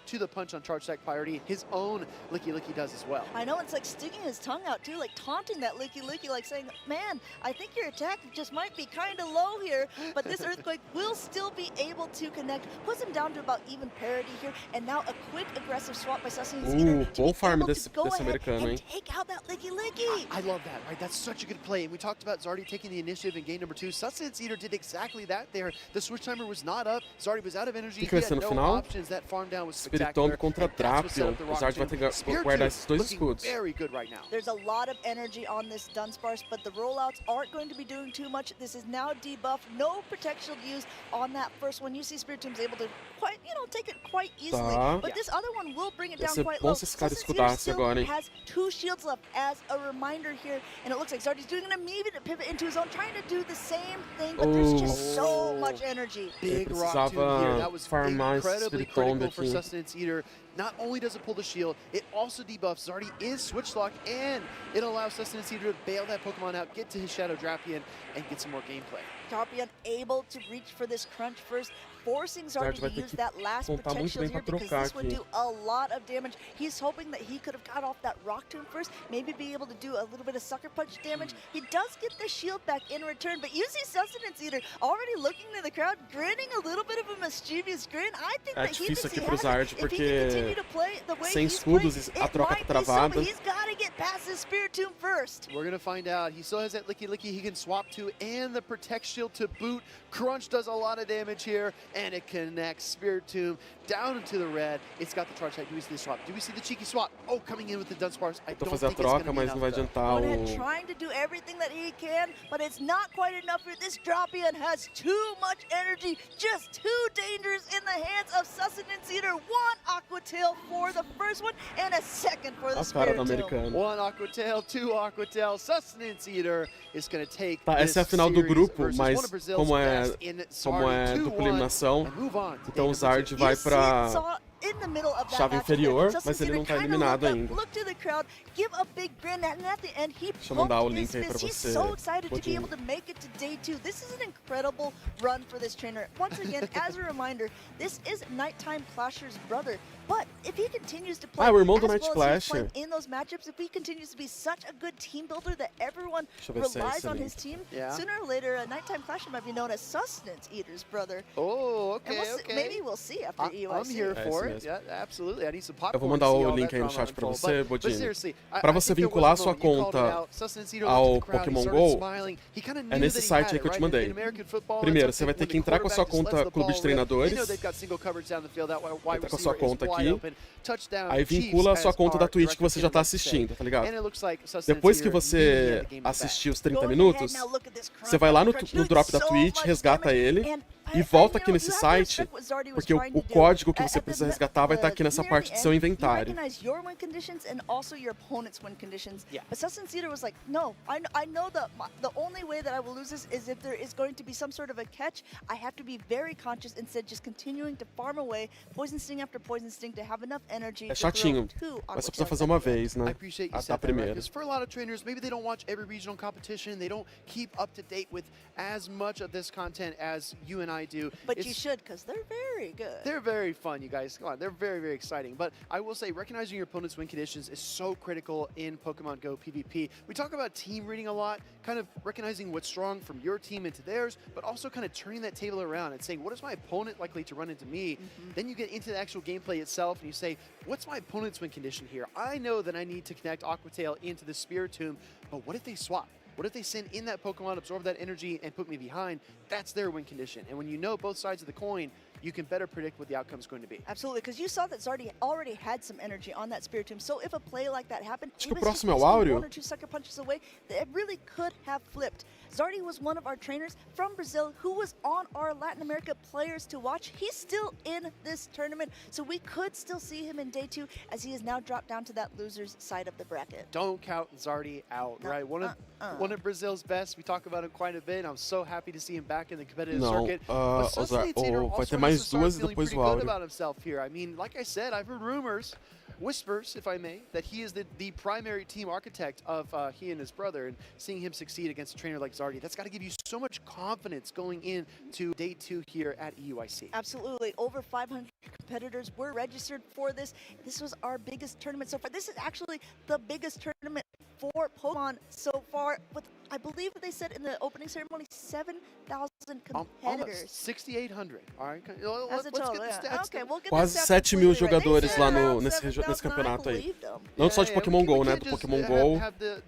to the punch on charge attack priority, his own Licky Licky does as well. I know, it's like sticking his tongue out too, like taunting that Licky Licky, like saying, man, I think your attack just might be kind of low here, but this Earthquake will still be able to connect, puts him down to about even parity here, and now a quick aggressive swap by Sustenance Eater to bom be farm able desse to go ahead americano, and hein? take out that Licky Licky. I love that, right? That's such a good play. And we talked about Zardy taking the initiative in game number 2. Sustenance Eater did exactly that there. The switch timer was not up. Zardy was out of energy. Que vai ser no no final? options. That farm down was Spiritomb spectacular. contra Drapion. O Zardy vai ter que guardar esses dois escudos. Very good right now. There's a lot of energy on this Dunsparce, but the rollouts aren't going to be doing too much. This is now debuffed. No protection used on that first one. You see Spiritomb's able to quite, take it quite easily. Tá. But this other one will bring it down Ia ser quite bom low. se esse cara Sustenance escudasse still agora, hein? has 2 shields left as a reminder here, and it looks like Zardy's doing an immediate pivot into his own, trying to do the same thing, but there's just so much energy. Big rock tomb here. That was incredibly critical for aqui. Sustenance Eater. Not only does it pull the shield, it also debuffs. Zardy is switch lock, and it allows Sustenance Eater to bail that Pokemon out, get to his Shadow Drapion, and get some more gameplay. Drapion able to reach for this crunch first, forcing Zardy to use that last potential here because this would do a lot of damage. He's hoping that he could have got off that Rock Tomb first, maybe be able to do a little bit of Sucker Punch damage. He does get the shield back in return, but you see Sustenance Eater already looking to the crowd, grinning a little bit of a mischievous grin. I think that he difícil thinks aqui he pro has Zard, it. If he can continue to play the way sem he's playing, escudos, a troca it tá might be so, travada. but he's got to get past his Spiritomb first. We're going to find out. He still has that Licky Licky he can swap to, and the Protect Shield to boot. Crunch does a lot of damage here, and it connects Spiritomb down into the red. It's got the charge attack. Do we see the swap? Do we see the cheeky swap? Oh, coming in with the Dunsparce. I don't fazer a think it's going troca, to be mas não vai enough, adiantar Going trying to do everything that he can, but it's not quite enough here. This Drapion has too much energy, just too dangerous in the hands of Sustenance Eater. 1 Aqua Tail for the first one, and a second for the Spiritomb. 1 Aqua Tail, 2 Aqua Tail. Sustenance Eater is going to take Tá, essa é a final do grupo, mas como é Zardy, dupla eliminação, move on. então o Zard vai pra in the middle of that chave match inferior, there, mas ele não tá kinda eliminado look up, ainda. Look to the crowd, give a big grin, and at the end he Deixa eu mandar o pumped link his aí pra fist. He's você, so excited to be Bodinho. able to make it to day 2. This is an incredible run for this trainer. Once again, as a reminder, this is Nighttime Clasher's brother. But if he continues to play o irmão do as Night well as he's Clasher. playing in those matchups, if he continues to be such a good team builder that everyone Deixa eu ver se é relies esse on link. his team, Yeah. sooner or later, a Nighttime Clasher might be known as Sustenance Eater's brother. Oh, okay, And we'll see, okay. maybe we'll see after EUIC. I'm here for É it. isso Yeah, absolutely. I need some popcorn. Eu vou mandar to see o all link that aí no drama chat pra unfold. você, But Bodinho. seriously, Pra I você think there vincular was a sua moment, you called it conta out. Sustenance Eater ao looked at the crowd, he Pokémon started GO, smiling. He kinda knew é nesse that he site had aí it, que eu te right? mandei. In American football, Primeiro, it's você vai when ter the que entrar com a sua quarterback just lets conta the Clube de ball rip. Treinadores. You know they've got single coverage down the field. That wide Entra com a sua receiver is conta wide aqui. open. Touchdown, Aí Chiefs vincula a sua as conta da our Twitch que você já tá director assistindo, tá ligado? And it looks like Sustenance Depois que Eater você immediately had the game back. assistir os 30 Go minutos, ahead, now look at this crunch. você vai lá no Crunch drop da doing so Twitch, much resgata damage, ele and e volta aqui nesse site, porque o código que você precisa resgatar vai estar aqui nessa parte do seu inventário. You recognize your win conditions and also your opponent's win conditions. But Sustenance Eater was like, no, I know that the only way that I will lose this is if there is going to be some sort of a catch. I have to be very conscious instead, just continuing to farm away, Poison Sting after Poison Sting to have enough energy. É chatinho, mas só precisa fazer uma vez, I né? appreciate you A said that, right? primeira. Because for a lot of trainers, maybe they don't watch every regional competition. They don't keep up to date with as much of this content as you and I do. But you should, because they're very good. They're very fun, you guys. Come on, they're very, very exciting. But I will say, recognizing your opponent's win conditions is so critical in Pokemon Go PvP. We talk about team reading a lot, kind of recognizing what's strong from your team into theirs, but also kind of turning that table around and saying, what is my opponent likely to run into me? Then you get into the actual gameplay itself and you say, what's my opponent's win condition here? I know that I need to connect Aqua Tail into the Spiritomb, but what if they swap? What if they send in that Pokemon, absorb that energy, and put me behind? That's their win condition. And when you know both sides of the coin, you can better predict what the outcome is going to be. Absolutely, because you saw that Zardy already had some energy on that Spirit Tomb. So if a play like that happened, Acho que o even if próximo é o he was Áureo. 1 or 2 sucker punches away, it really could have flipped. Zardy was one of our trainers from Brazil who was on our Latin America players to watch. He's still in this tournament, so we could still see him in day 2 as he has now dropped down to that loser's side of the bracket. Don't count Zardy out, right? One of Brazil's best. We talk about him quite a bit. I'm so happy to see him back in the competitive circuit. But vai ter mais duas e depois o good Áureo. about himself here. I mean, like I said, I've heard rumors, whispers, if I may, that he is the primary team architect of he and his brother, and seeing him succeed against a trainer like Zardy, that's got to give you so much confidence going into day 2 here at EUIC. Absolutely. Over 500 competitors were registered for this. This was our biggest tournament so far. This is actually the biggest tournament for Pokemon so far, with, I believe they said in the opening ceremony, 7,000 competitors. Almost 6,800. All right. That's a total, yeah. Okay, we'll get Quase 7.000 jogadores lá nesse campeonato aí. Não só de Pokémon GO, né? Do Pokémon GO,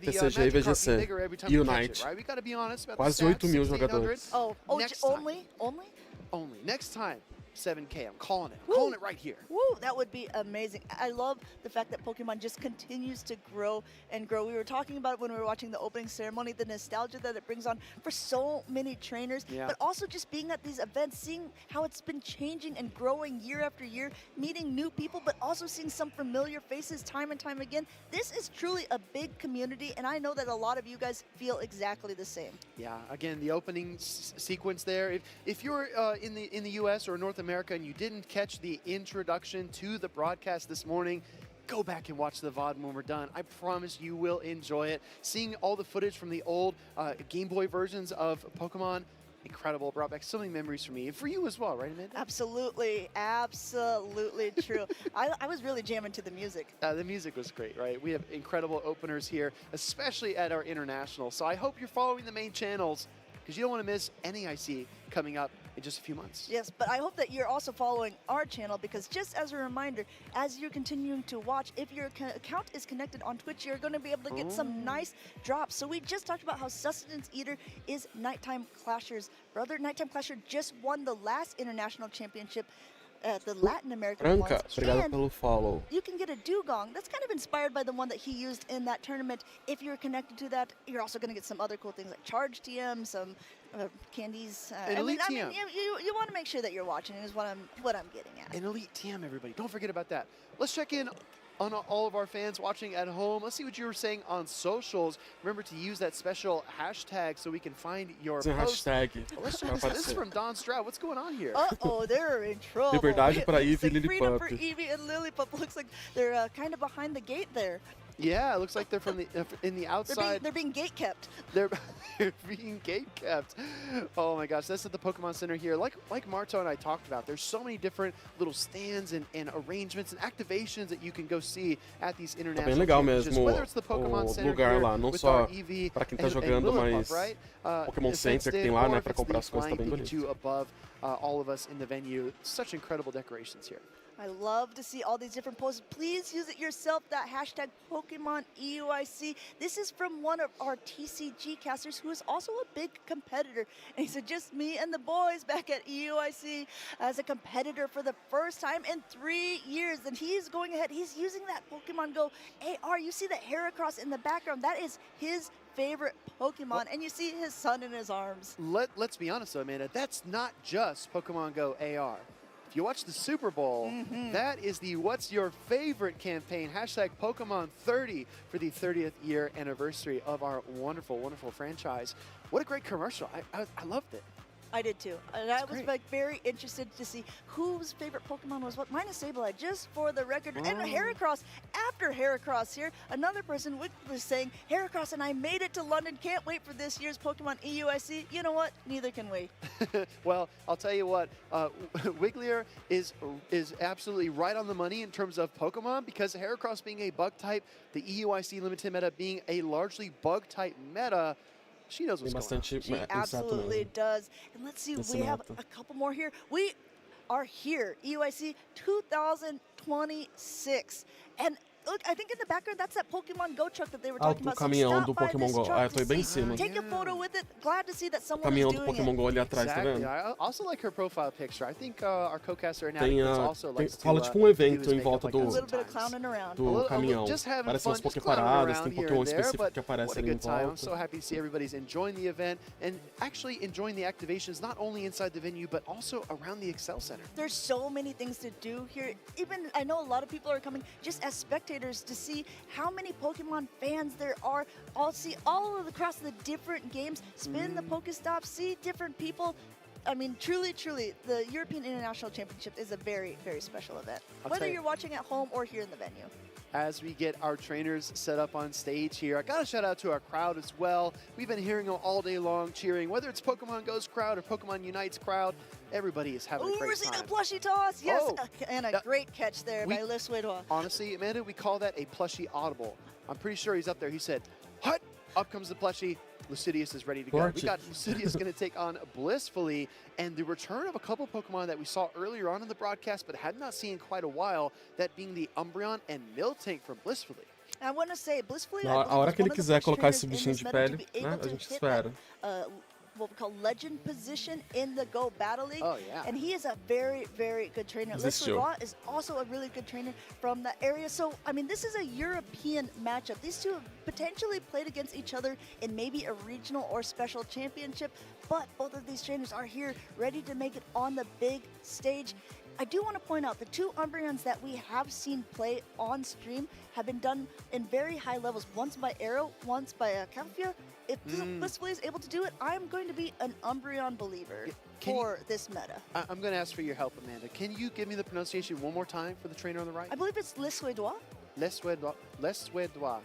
TCG e VGC. E Unite. Quase 8.000 jogadores. Only. Next time, 7K. I'm calling it. I'm calling it right here. Woo, that would be amazing. I love the fact that Pokemon just continues to grow and grow. We were talking about it when we were watching the opening ceremony, the nostalgia that it brings on for so many trainers, but also just being at these events, seeing how it's been changing and growing year after year, meeting new people, but also seeing some familiar faces time and time again. This is truly a big community, and I know that a lot of you guys feel exactly the same. Yeah, again, the opening sequence there. If you're in the U.S. or North America and you didn't catch the introduction to the broadcast this morning, go back and watch the VOD when we're done. I promise you will enjoy it. Seeing all the footage from the old Game Boy versions of Pokemon, incredible. Brought back so many memories for me and for you as well, right, Amanda? Absolutely true. I was really jamming to the music. The music was great, right? We have incredible openers here, especially at our International. So I hope you're following the main channels, because you don't want to miss NAIC coming up in just a few months. Yes, but I hope that you're also following our channel, because just as a reminder, as you're continuing to watch, if your account is connected on Twitch, you're going to be able to get some nice drops. So we just talked about how Sustenance Eater is Nighttime Clasher's brother. Nighttime Clasher just won the last International Championship, the Latin American ones. Obrigado pelo follow. You can get a dugong that's kind of inspired by the one that he used in that tournament. If you're connected to that, you're also going to get some other cool things like Charge TM, some candies. I mean, you want to make sure that you're watching is what I'm getting at. An Elite TM, everybody. Don't forget about that. Let's check in on all of our fans watching at home. Let's see what you were saying on socials. Remember to use that special hashtag so we can find your post. Let's check this is from Don Stroud. What's going on here? Uh-oh, they're in trouble. Liberdade para Eevee e Lillipup. Freedom for Eevee and Lillipup. Looks like they're kind of behind the gate there. Yeah, it looks like they're from the outside. They're being gate kept. They're being gate kept. Oh my gosh, that's at the Pokemon Center here. Like Marto and I talked about, there's so many different little stands and arrangements and activations that you can go see at these international championships. Whether it's the Pokemon Center lugar lá, não with só our Eevee para quem tá jogando, mas right? Pokémon Center que tem lá, né, para comprar as coisas, tá bem bonito. Above all of us in the venue. Such incredible decorations here. I love to see all these different posts. Please use it yourself, that hashtag Pokemon EUIC. This is from one of our TCG casters who is also a big competitor. And he said, just me and the boys back at EUIC as a competitor for the first time in 3 years. And he's going ahead, he's using that Pokemon GO AR. You see that Heracross in the background. That is his favorite Pokemon, and you see his son in his arms. Let's be honest though, Amanda, that's not just Pokemon GO AR. If you watch the Super Bowl, that is the What's Your Favorite campaign, hashtag Pokemon 30 for the 30th year anniversary of our wonderful, wonderful franchise. What a great commercial. I loved it. I did too. And I was like very interested to see whose favorite Pokemon was what. Mine is Sableye, just for the record. And Heracross, after Heracross here, another person was saying, Heracross and I made it to London. Can't wait for this year's Pokemon EUIC. You know what? Neither can we. Well, I'll tell you what, Wiggler is absolutely right on the money in terms of Pokemon, because Heracross being a bug type, the EUIC limited meta being a largely bug type meta, she knows what's going on. She absolutely does. And let's see, we have a couple more here. We are here, EUIC 2026. And look, I think in the background, that's that Pokemon Go truck that they were talking O about. So caminhão stop do by Pokémon this Go. truck Eu tô to bem em see. cima. Take a photo with it. Glad to see that O someone caminhão is do doing Pokémon it. Go ali atrás, tá Exactly. vendo? I also like her profile picture. I think our co-caster Tem Inadequate also likes to rola tipo do evento his em makeup volta like that A little bit of sometimes. clowning around. do caminhão. Just having Parecem fun, umas just Poképaradas, clowning tem around here Pokémon and there, específico but que what a aparecem ali em good time. I'm so volta. happy to see everybody's enjoying the event and actually enjoying the activations, not only inside the venue, but also around the Excel Center. There's so many things to do here. Even, I know a lot of people are coming just as spectators to see how many Pokemon fans there are. See all across the different games, spin the Pokestop, see different people. I mean, truly, the European International Championship is a very, very special event. Whether you're watching at home or here in the venue. As we get our trainers set up on stage here, I got to shout out to our crowd as well. We've been hearing them all day long cheering, whether it's Pokemon Go's crowd or Pokemon Unite's crowd. Everybody is having a great We're seeing time. a plushie toss, yes, Oh. and a great catch there by Le Suédois. Honestly, Amanda, we call that a plushie audible. I'm pretty sure he's up there. He said, "Hut!" Up comes the plushie. Lucidius is ready to go. We got Lucidius going to take on Blissfully, and the return of a couple Pokemon that we saw earlier on in the broadcast, but had not seen in quite a while, that being the Umbreon and Miltank from Blissfully. I want to say, Blissfully, A hora que ele quiser colocar esse bichinho de pele, né, a gente espera. What we call legend position in the Go Battle League. Oh, yeah. And he is a very, very good trainer. Le Suédois is also a really good trainer from that area. So, I mean, this is a European matchup. These two have potentially played against each other in maybe a regional or special championship, but both of these trainers are here ready to make it on the big stage. I do want to point out the two Umbreons that we have seen play on stream have been done in very high levels, once by Arrow, once by Calfia. If Blissfully is able to do it, I'm going to be an Umbreon believer for this meta. I'm going to ask for your help, Amanda. Can you give me the pronunciation one more time for the trainer on the right? I believe it's Le Suédois. Le Suédois.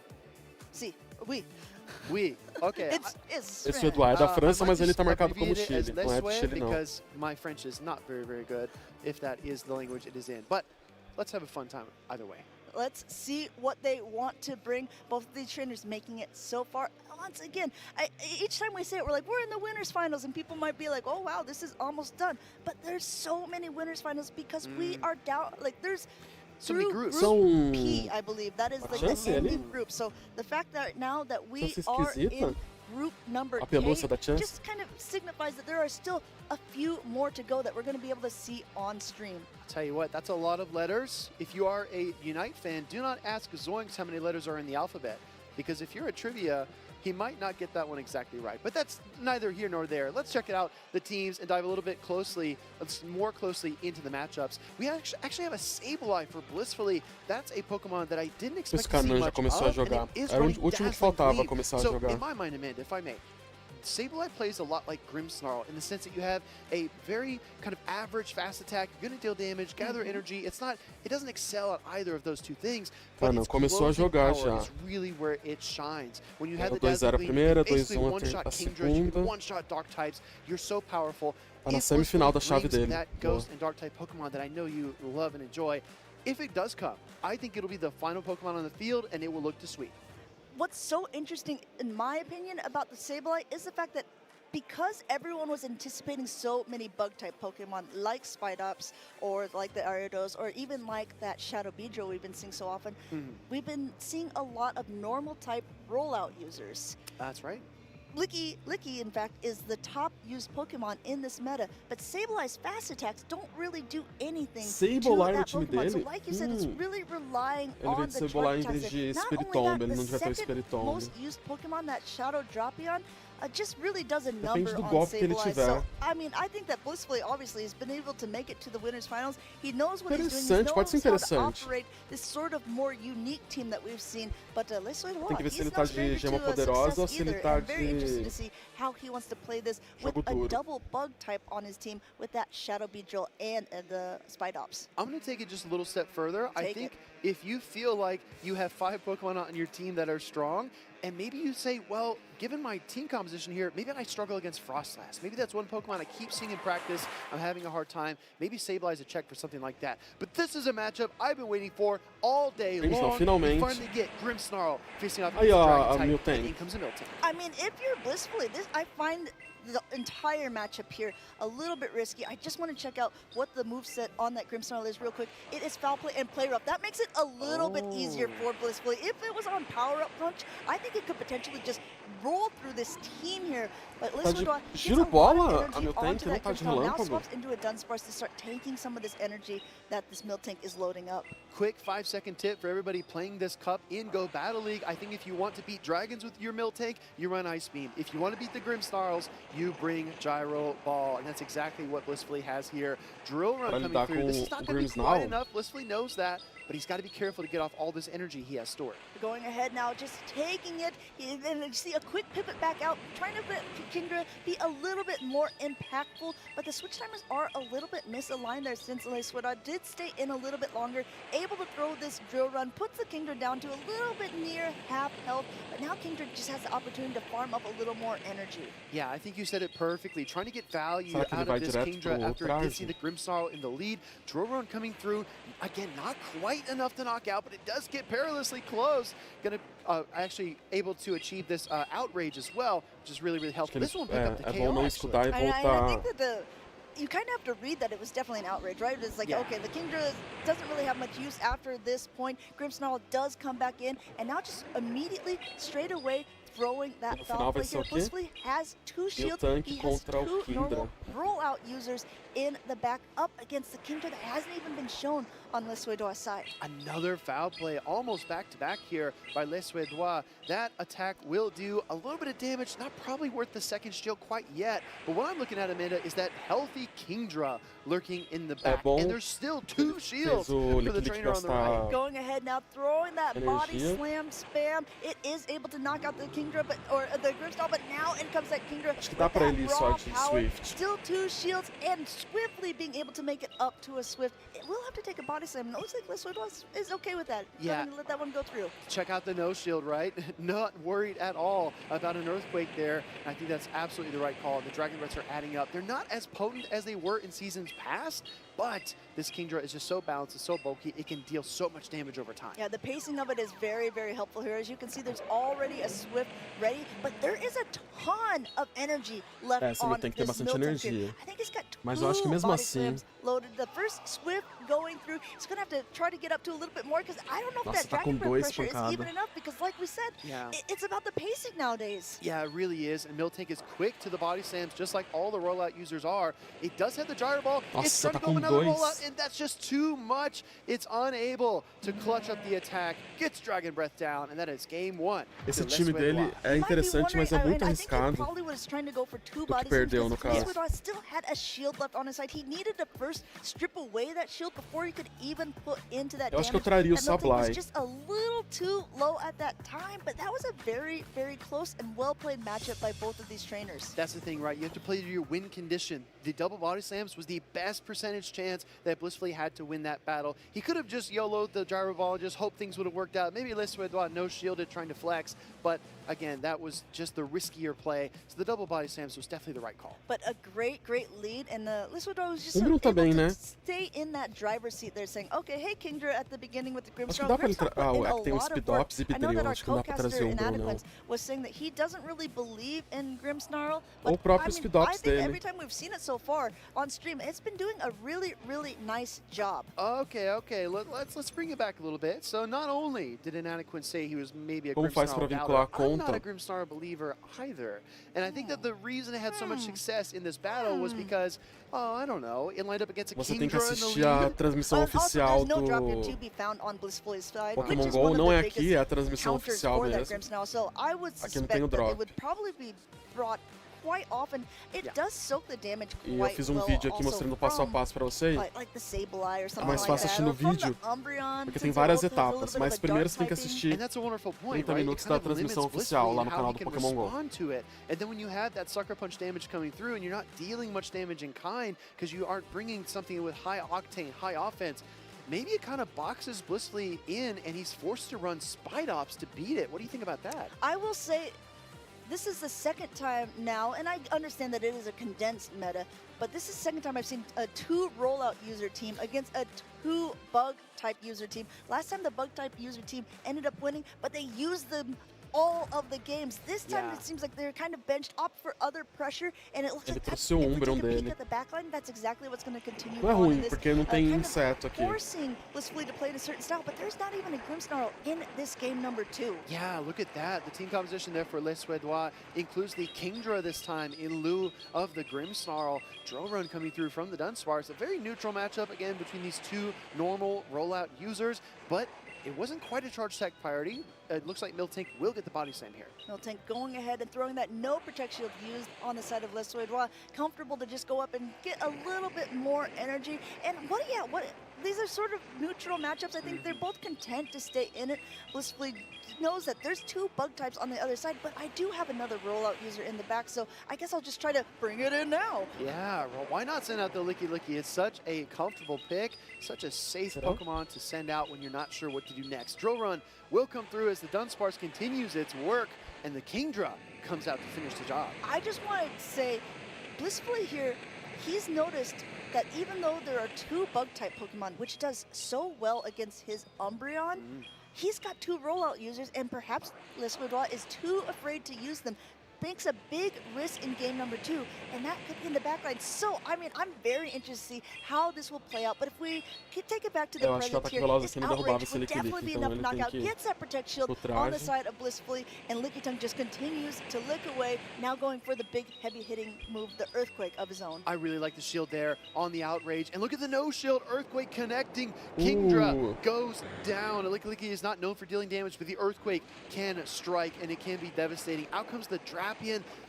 Si, oui. Oui, okay. It's Esse Suédois é da França, mas ele tá marcado como Chile. Chile. Não é do Chile, não. Because my French is not very, very good, if that is the language it is in. But let's have a fun time either way. Let's see what they want to bring. Both of these trainers making it so far. Once again, each time we say it, we're like, we're in the winners finals, and people might be like, oh, wow, this is almost done. But there's so many winners finals because we are down, like there's so many groups. Group P, I believe. That is like the ending group. So the fact that now that we are in group number K just kind of signifies that there are still a few more to go that we're going to be able to see on stream. Tell you what, that's a lot of letters. If you are a Unite fan, do not ask Zoinks how many letters are in the alphabet, because if you're a trivia, he might not get that one exactly right. But that's neither here nor there. Let's check it out, the teams, and dive a little bit more closely into the matchups. We actually have a Sableye for Blissfully. That's a Pokemon that I didn't expect to see much of, and it is running Dazzling Gleam. So in my mind, Amanda, if I may, Sableye plays a lot like Grimmsnarl in the sense that you have a very kind of average fast attack. You're going to deal damage, gather energy. It doesn't excel at either of those two things. But its closing power is really where it shines. When you have the Dazzling Gleam, you basically one-shot Kingdra, you can one-shot Dark types. You're so powerful. Tá na semifinal da chave dele. That Ghost and Dark type Pokemon that I know you love and enjoy. If it does come, I think it'll be the final Pokemon on the field, and it will look to sweep. What's so interesting, in my opinion, about the Sableye is the fact that because everyone was anticipating so many bug-type Pokemon like Spidops or like the Ariados or even like that Shadow Beedrill we've been seeing so often, we've been seeing a lot of normal-type rollout users. That's right. Licky, in fact, is the top used Pokemon in this meta, but Sableye's fast attacks don't really do anything to that Pokemon. So like you said, it's really relying on the charge attacks. Not only that, the second most used Pokemon, that Shadow Drapion, just really does a number on Sableye. So, I mean, I think that Blissfully obviously has been able to make it to the winners finals. He knows what he's doing. He knows how to operate this sort of more unique team that we've seen. But Le Suédois, he's not stranger to success either. I'm very interested to see how he wants to play this with a double bug type on his team with that Shadow Beedrill and the Spidops. I'm going to take it just a little step further. I think if you feel like you have 5 Pokemon on your team that are strong, and maybe you say, well, given my team composition here, maybe I struggle against Frostlass. Maybe that's one Pokemon I keep seeing in practice. I'm having a hard time. Maybe Sableye's a check for something like that. But this is a matchup I've been waiting for all day long. Finalmente. We finally get Grimmsnarl facing off against Dragon type, and in comes a Miltank. I mean, if you're Blissfully, I find the entire matchup here a little bit risky. I just want to check out what the moveset on that Grimmsnarl is real quick. It is foul play and play rough. That makes it a little bit easier for Blissfully. If it was on power up punch, I think it could potentially just roll through this team here. But Giro bola a meu tank, não tá de now relâmpago. swaps into a Dunsparce to start tanking some of this energy that this Miltank is loading up. Quick 5-second tip for everybody playing this cup in Go Battle League. I think if you want to beat dragons with your Miltank, you run Ice Beam. If you want to beat the Grimmsnarls, you bring Gyro Ball. And that's exactly what Blissfully has here. Drill Run coming through. This is not going to be quite enough. Blissfully knows that, but he's got to be careful to get off all this energy he has stored. Going ahead now, just taking it, and you see a quick pivot back out, trying to let Kingdra be a little bit more impactful, but the switch timers are a little bit misaligned there since Lesweda did stay in a little bit longer, able to throw this drill run, puts the Kingdra down to a little bit near half health, but now Kingdra just has the opportunity to farm up a little more energy. Yeah, I think you said it perfectly. Trying to get value out of this Kingdra after ditching the Grimmsnarl in the lead. Drill run coming through, again, not quite enough to knock out, but it does get perilously close. Gonna actually able to achieve this outrage as well, which is really, really helpful. This one pick up the KO, I think that you kind of have to read that it was definitely an outrage, right? It's like, okay, the Kingdra doesn't really have much use after this point. Grimmsnarl does come back in, and now just immediately, straight away, throwing that foul play here. Blissfully has 2 shields. He has 2 normal rollout users in the back up against the Kingdra that hasn't even been shown on Le Suédois' side. Another foul play, almost back-to-back here by Le Suédois. That attack will do a little bit of damage, not probably worth the second shield quite yet. But what I'm looking at, Amanda, is that healthy Kingdra lurking in the back. And there's still 2 shields for the trainer on the right. Going ahead now, throwing that body slam spam. It is able to knock out the Kingdra, or the Grimmsnarl, but now in comes that Kingdra. Acho que dá pra ele só de Swift. Still 2 shields, and swiftly being able to make it up to a Swift. It will have to take a body slam. It looks like Le Suédois is okay with that. Yeah. Let that one go through. Check out the no shield, right? Not worried at all about an earthquake there. I think that's absolutely the right call. The Dragon Breaths are adding up. They're not as potent as they were in seasons past, but this Kingdra is just so balanced, it's so bulky, it can deal so much damage over time. Yeah, the pacing of it is very, very helpful here. As you can see, there's already a Swift ready, but there is a ton of energy left on tem que ter this bastante Miltank energia. here. I think he's got 2 Mas eu acho que mesmo body assim, slams loaded. The first Swift going through, he's going to have to try to get up to a little bit more, because I don't know if that Dragon Breath pressure is even enough, because like we said, it's about the pacing nowadays. Yeah, it really is, and Miltank is quick to the body slams, just like all the rollout users are. It does have the gyro ball. It's trying to go another rollout, and that's just too much. It's unable to clutch up the attack, gets Dragon Breath down, and that is game 1. Esse time dele é interessante, mas é muito arriscado. O que perdeu, no caso. Still had a shield left on his side. He needed to first strip away that shield before he could even put into that Eu acho que eu damage. traria o And Miltank was Sablai. just a little too low at that time, but that was a very, very close and well-played matchup by both of these trainers. That's the thing, right? You have to play to your win condition. The double body slams was the best percentage chance that Blissfully had to win that battle. He could have just YOLO'd the gyro ball, just hope things would have worked out. Maybe Le Suédois no shielded trying to flex, but again, that was just the riskier play. So the double body slams was definitely the right call. But a great, great lead, and the Le Suédois was just Número able também, to né? stay in that driver's seat there, saying, okay, hey, Kingdra at the beginning with the Acho que Grimmsnarl. dá pra ele Grimmsnarl put in é que tem a os lot of speed work. ups e I know that Bidrill, our acho que não dá pra trazer co-caster in Bruno, não. Adequance was saying that he doesn't really believe in Grimmsnarl, Ou o but próprio I speed mean, ups I think dele. every time we've seen it so far on stream, it's been doing a really, really nice job. Okay. Let's bring it back a little bit. So not only did Inadequate say he was maybe a Como faz pra Grimmsnarl vincular a doubter, I'm not conta? a Grimmsnarl believer either. And I think that the reason it had so much success in this battle was because, I don't know, it lined up against a Você tem que Kingdra in the assistir a lead. transmissão Also, oficial there's no drop in do to be found on Blissfully's side, Pokémon which is GO. one of Não the é biggest aqui, é a transmissão counters oficial for that mesmo. Grimmsnarl. So I would Aqui não suspect tem o that drop. it would probably be brought quite often. It does soak the damage E eu quite fiz well vídeo aqui also mostrando passo a from, passo pra vocês. like the Sableye or É something mais like fácil that. assistir no Or from vídeo, the Umbreon, porque since tem it várias also has a little etapas, bit mas of a primeiro dark você tem que typing. assistir And that's a wonderful point, 30 right? minutos It da kind of limits transmissão oficial Blissfully lá no how canal he do can Pokémon GO. respond to it. And then when you have that sucker punch damage coming through and you're not dealing much damage in kind because you aren't bringing something with high octane, high offense, maybe it kind of boxes Blissfully in and he's forced to run Spite Ops to beat it. What do you think about that? I will say this is the second time now, and I understand that it is a condensed meta, but this is the second time I've seen a 2 rollout user team against a 2 bug type user team. Last time the bug type user team ended up winning, but they used the all of the games. This time it seems like they're kind of benched up for other pressure, and it looks Ele like that's, trouxe o if we Umbreon take a peek dele. at the backline, that's exactly what's going to continue Não é on ruim, in this, porque não tem kind of inseto aqui. forcing Blissfully to play in a certain style, but there's not even a Grimmsnarl in this game number 2. Yeah, look at that. The team composition there for Les Suédois includes the Kingdra this time in lieu of the Grimmsnarl. Drone coming through from the Dunsparce. A very neutral matchup, again, between these two normal rollout users, but it wasn't quite a charge attack priority. It looks like Miltank will get the body slam here. Miltank going ahead and throwing that no protect shield used on the side of Les Suédois. Comfortable to just go up and get a little bit more energy. And these are sort of neutral matchups. I think they're both content to stay in it. Blissfully knows that there's 2 bug types on the other side, but I do have another rollout user in the back, so I guess I'll just try to bring it in now. Yeah, well, why not send out the Licky Licky? It's such a comfortable pick, such a safe Pokemon to send out when you're not sure what to do next. Drillrun will come through as the Dunsparce continues its work, and the Kingdra comes out to finish the job. I just want to say, Blissfully here, he's noticed that even though there are 2 bug-type Pokemon, which does so well against his Umbreon, he's got 2 rollout users, and perhaps Les Suédois is too afraid to use them. Makes a big risk in game number 2, and that could be in the backline. So, I mean, I'm very interested to see how this will play out. But if we could take it back to the present here, this outrage would definitely be enough to knock out. Gets that protect shield on the side of Blissfully, and Lickitung just continues to lick away, now going for the big heavy-hitting move, the Earthquake of his own. I really like the shield there on the outrage. And look at the no-shield Earthquake connecting. Kingdra goes down. Licky Licky is not known for dealing damage, but the Earthquake can strike, and it can be devastating. Out comes the Drapion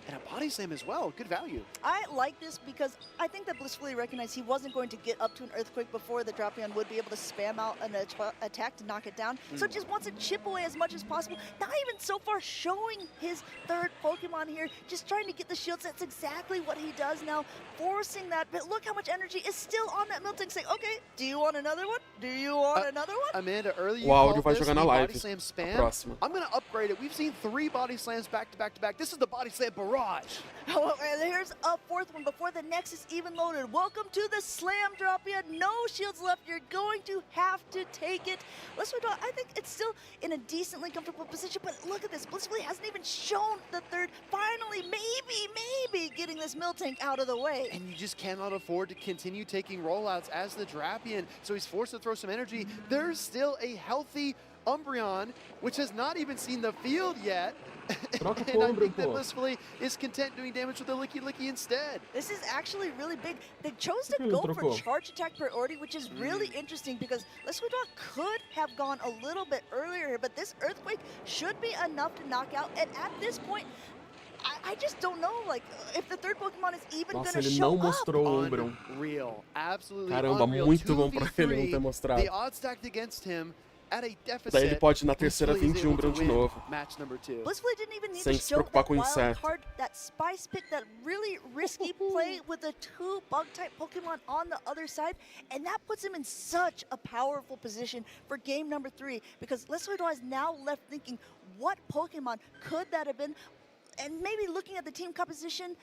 and a body slam as well. Good value. I like this because I think that Blissfully recognized he wasn't going to get up to an Earthquake before the Drapion would be able to spam out an attack to knock it down. So just wants to chip away as much as possible. Not even so far showing his 3rd Pokemon here, just trying to get the shields. That's exactly what he does now, forcing that. But look how much energy is still on that Miltank, saying, okay, do you want another one? Do you want another one? Amanda, earlier you Wow, called this the live. body slam spam. I'm going to upgrade it. We've seen 3 body slams back to back to back. This is the body slam barrage. Oh, and here's a 4th one before the Nexus even loaded. Welcome to the Slam Dropia. No shields left. You're going to have to take it. I think it's still in a decently comfortable position, but look at this. Blissfully hasn't even shown the 3rd. Finally, maybe getting this Miltank out of the way. And you just cannot afford to continue taking rollouts as the Drapion, so he's forced to throw some energy. There's still a healthy Umbreon, which has not even seen the field yet. And I think that Blissfully is content doing damage with the Licky Licky instead. This is actually really big. They chose to go for charge attack priority, which is really interesting because Les Suédois could have gone a little bit earlier here, but this Earthquake should be enough to knock out. And at this point, I just don't know, like, if the 3rd Pokemon is even going to show up. Unreal. Absolutely Caramba, unreal. muito bom pra ele não ter mostrado. The odds stacked against him. Daí ele pode na terceira vir de Umbreon de novo. Blissfully didn't even need Sem to se show preocupar that com wild inseto. card, that Spice Pick, that really risky play with the 2 bug-type Pokemon on the other side, and that puts him in such a powerful position for game number 3 because Les Suédois is now left thinking, what Pokemon could that have been? And maybe looking at the team composition,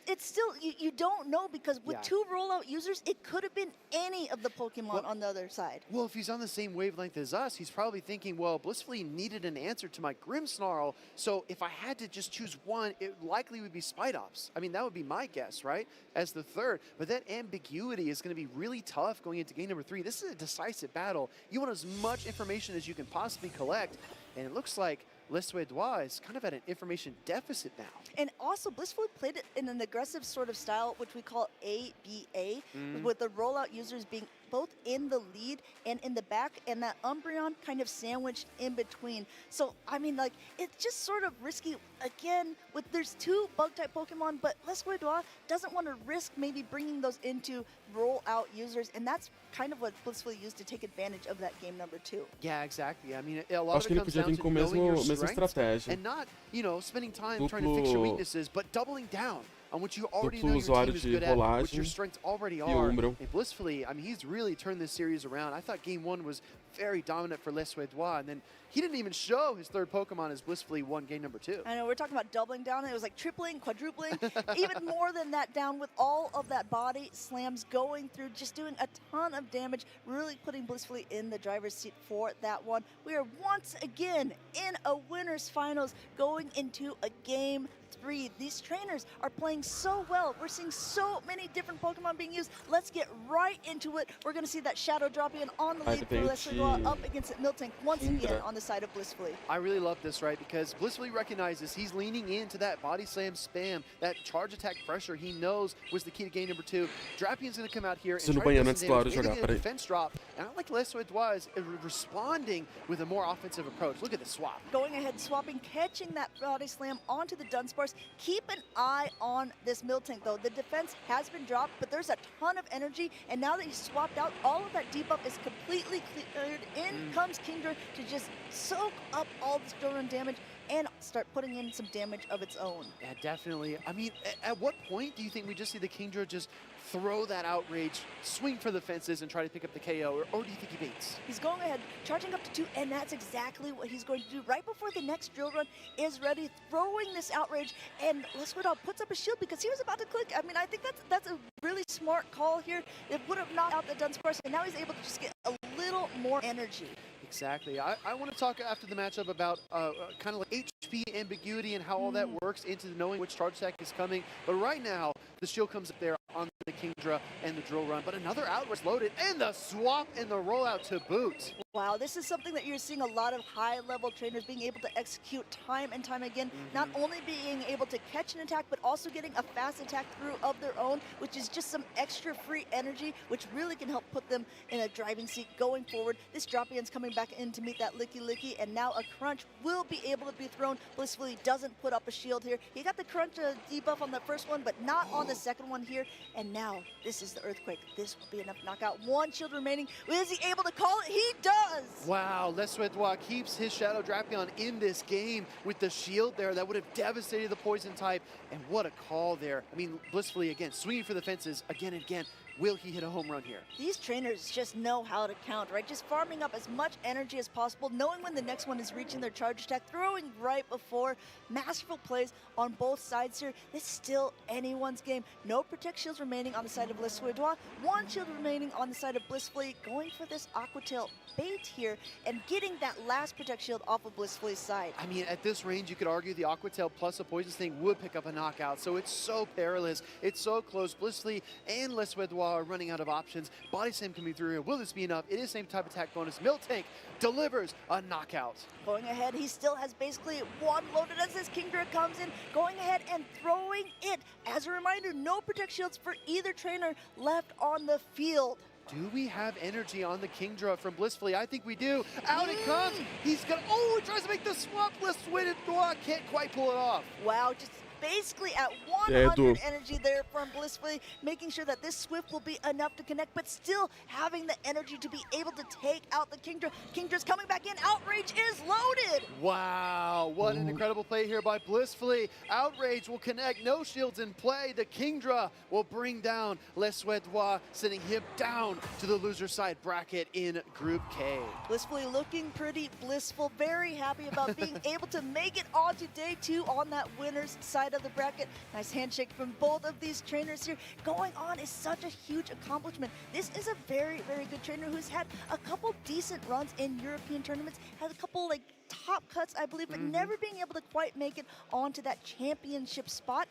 it's still, you don't know because with 2 rollout users, it could have been any of the Pokemon on the other side. Well, if he's on the same wavelength as us, he's probably thinking, well, Blissfully needed an answer to my Grimmsnarl, so if I had to just choose one, it likely would be Spidops. I mean, that would be my guess, right, as the 3rd. But that ambiguity is going to be really tough going into game number 3. This is a decisive battle. You want as much information as you can possibly collect, and it looks like Les Suédois is kind of at an information deficit now. And also, Blissfully played it in an aggressive sort of style, which we call ABA, with the rollout users being both in the lead and in the back, and that Umbreon kind of sandwiched in between. So, I mean, like, it's just sort of risky. Again, there's 2 bug-type Pokemon, but Les Suédois doesn't want to risk maybe bringing those into rollout users, and that's kind of what Blissfully used to take advantage of that game number 2. Yeah, exactly. I mean, a lot of it comes down to com knowing your mesma strengths estratégia. and not, you know, spending time trying to fix your weaknesses, but doubling down on what you already know your team is good at, what your strengths already are. And Blissfully, I mean, he's really turned this series around. I thought game 1 was very dominant for Les Suédois. And then he didn't even show his third Pokemon as blissfully won game number 2. I know, we're talking about doubling down. It was like tripling, quadrupling, even more than that down with all of that body slams going through, just doing a ton of damage, really putting Blissfully in the driver's seat for that one. We are once again in a winner's finals going into a game 3. These trainers are playing so well. We're seeing so many different Pokemon being used. Let's get right into it. We're going to see that Shadow Dropian on the lead for Les Suédois up against Miltank once again on the side of Blissfully. I really love this, right? Because Blissfully recognizes he's leaning into that body slam spam, that charge attack pressure he knows was the key to game number 2. Drapian's going to come out here and try to do some damage into the defense drop. And I like Les Suédois is responding with a more offensive approach. Look at the swap. Going ahead, swapping, catching that body slam onto the Dunsparce. Keep an eye on this Miltank, though. The defense has been dropped, but there's a ton of energy, and now that he's swapped out, all of that debuff is completely cleared. In comes Kingdra to just soak up all this drill run damage and start putting in some damage of its own. Yeah, definitely. I mean, at what point do you think we just see the Kingdra just throw that outrage, swing for the fences, and try to pick up the KO, or do you think he baits? He's going ahead, charging up to 2, and that's exactly what he's going to do. Right before the next drill run is ready, throwing this outrage, and Les Suédois puts up a shield because he was about to click. I mean, I think that's a really smart call here. It would have knocked out the Dunsparce, and now he's able to just get a little more energy. Exactly. I want to talk after the matchup about kind of like HP ambiguity and how all that works into knowing which charge attack is coming. But right now, the shield comes up there on the Kingdra and the drill run. But another outrage loaded, and the swap and the rollout to boot. Wow, this is something that you're seeing a lot of high-level trainers being able to execute time and time again. Not only being able to catch an attack, but also getting a fast attack through of their own, which is just some extra free energy, which really can help put them in a driving seat going forward. This Dropian's coming back in to meet that Licky, and now a Crunch will be able to be thrown. Blissfully doesn't put up a shield here. He got the Crunch debuff on the first one, but not on the second one here. And now, this is the Earthquake. This will be enough to knock out. 1 shield remaining. Is he able to call it? He does! Wow, Les Suédois keeps his Shadow Drapion in this game with the shield there. That would have devastated the poison type. And what a call there. I mean, Blissfully again, swinging for the fences again and again. Will he hit a home run here? These trainers just know how to count, right? Just farming up as much energy as possible, knowing when the next one is reaching their charge attack, throwing right before. Masterful plays on both sides here. This is still anyone's game. No Protect shields remaining on the side of Les Suédois. 1 shield remaining on the side of Blissfully. Going for this Aqua Tail bait here and getting that last Protect shield off of Blissfully's side. I mean, at this range, you could argue the Aqua Tail plus a Poison Sting would pick up a knockout. So it's so perilous. It's so close. Blissfully and Les Suédois are running out of options. Body Slam coming through here. Will this be enough? It is same type attack bonus. Miltank delivers a knockout. Going ahead, he still has basically 1 loaded as this Kingdra comes in, going ahead and throwing it. As a reminder, no Protect shields for either trainer left on the field. Do we have energy on the Kingdra from Blissfully? I think we do. Out it comes. He's gonna, he tries to make the swap. Les Suédois can't quite pull it off. Wow, just basically at 100 energy there from Blissfully, making sure that this Swift will be enough to connect, but still having the energy to be able to take out the Kingdra. Kingdra's coming back in. Outrage is loaded. Wow, what an incredible play here by Blissfully. Outrage will connect. No shields in play. The Kingdra will bring down Les Suédois, sending him down to the loser side bracket in Group K. Blissfully looking pretty blissful. Very happy about being able to make it on to day 2 on that winner's side of the bracket. Nice handshake from both of these trainers here. Going on is such a huge accomplishment. This is a very, very good trainer who's had a couple decent runs in European tournaments, has a couple like top cuts, I believe, but never being able to quite make it onto that championship spot.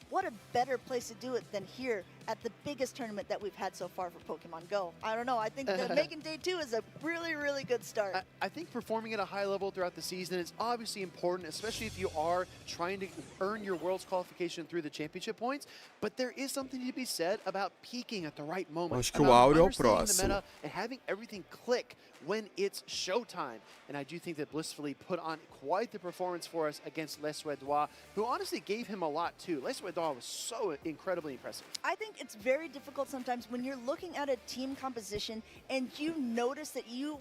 What a better place to do it than here at the biggest tournament that we've had so far for Pokemon Go. I don't know. I think that making day 2 is a really, really good start. I think performing at a high level throughout the season is obviously important, especially if you are trying to earn your Worlds qualification through the championship points. But there is something to be said about peaking at the right moment. Acho que o áudio é o próximo. And having everything click when it's showtime. And I do think that Blissfully put on quite the performance for us against Les Suédois, who honestly gave him a lot too. Les Suédois was so incredibly impressive. I think it's very difficult sometimes when you're looking at a team composition and you notice that you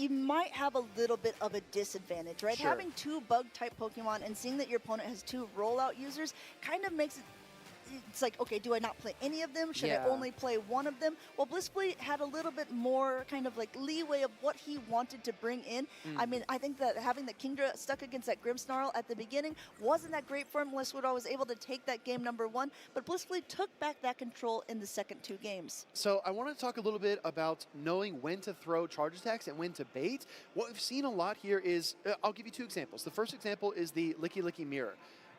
might have a little bit of a disadvantage, right? Sure. Having 2 bug type Pokemon and seeing that your opponent has 2 rollout users kind of makes it it's like, okay, do I not play any of them? Should I only play one of them? Well, Blissfully had a little bit more kind of like leeway of what he wanted to bring in. I mean, I think that having the Kingdra stuck against that Grimmsnarl at the beginning wasn't that great for him unless Woodall was able to take that game number 1, but Blissfully took back that control in the second 2 games. So I want to talk a little bit about knowing when to throw charge attacks and when to bait. What we've seen a lot here is, I'll give you 2 examples. The first example is the Licky Licky Mirror.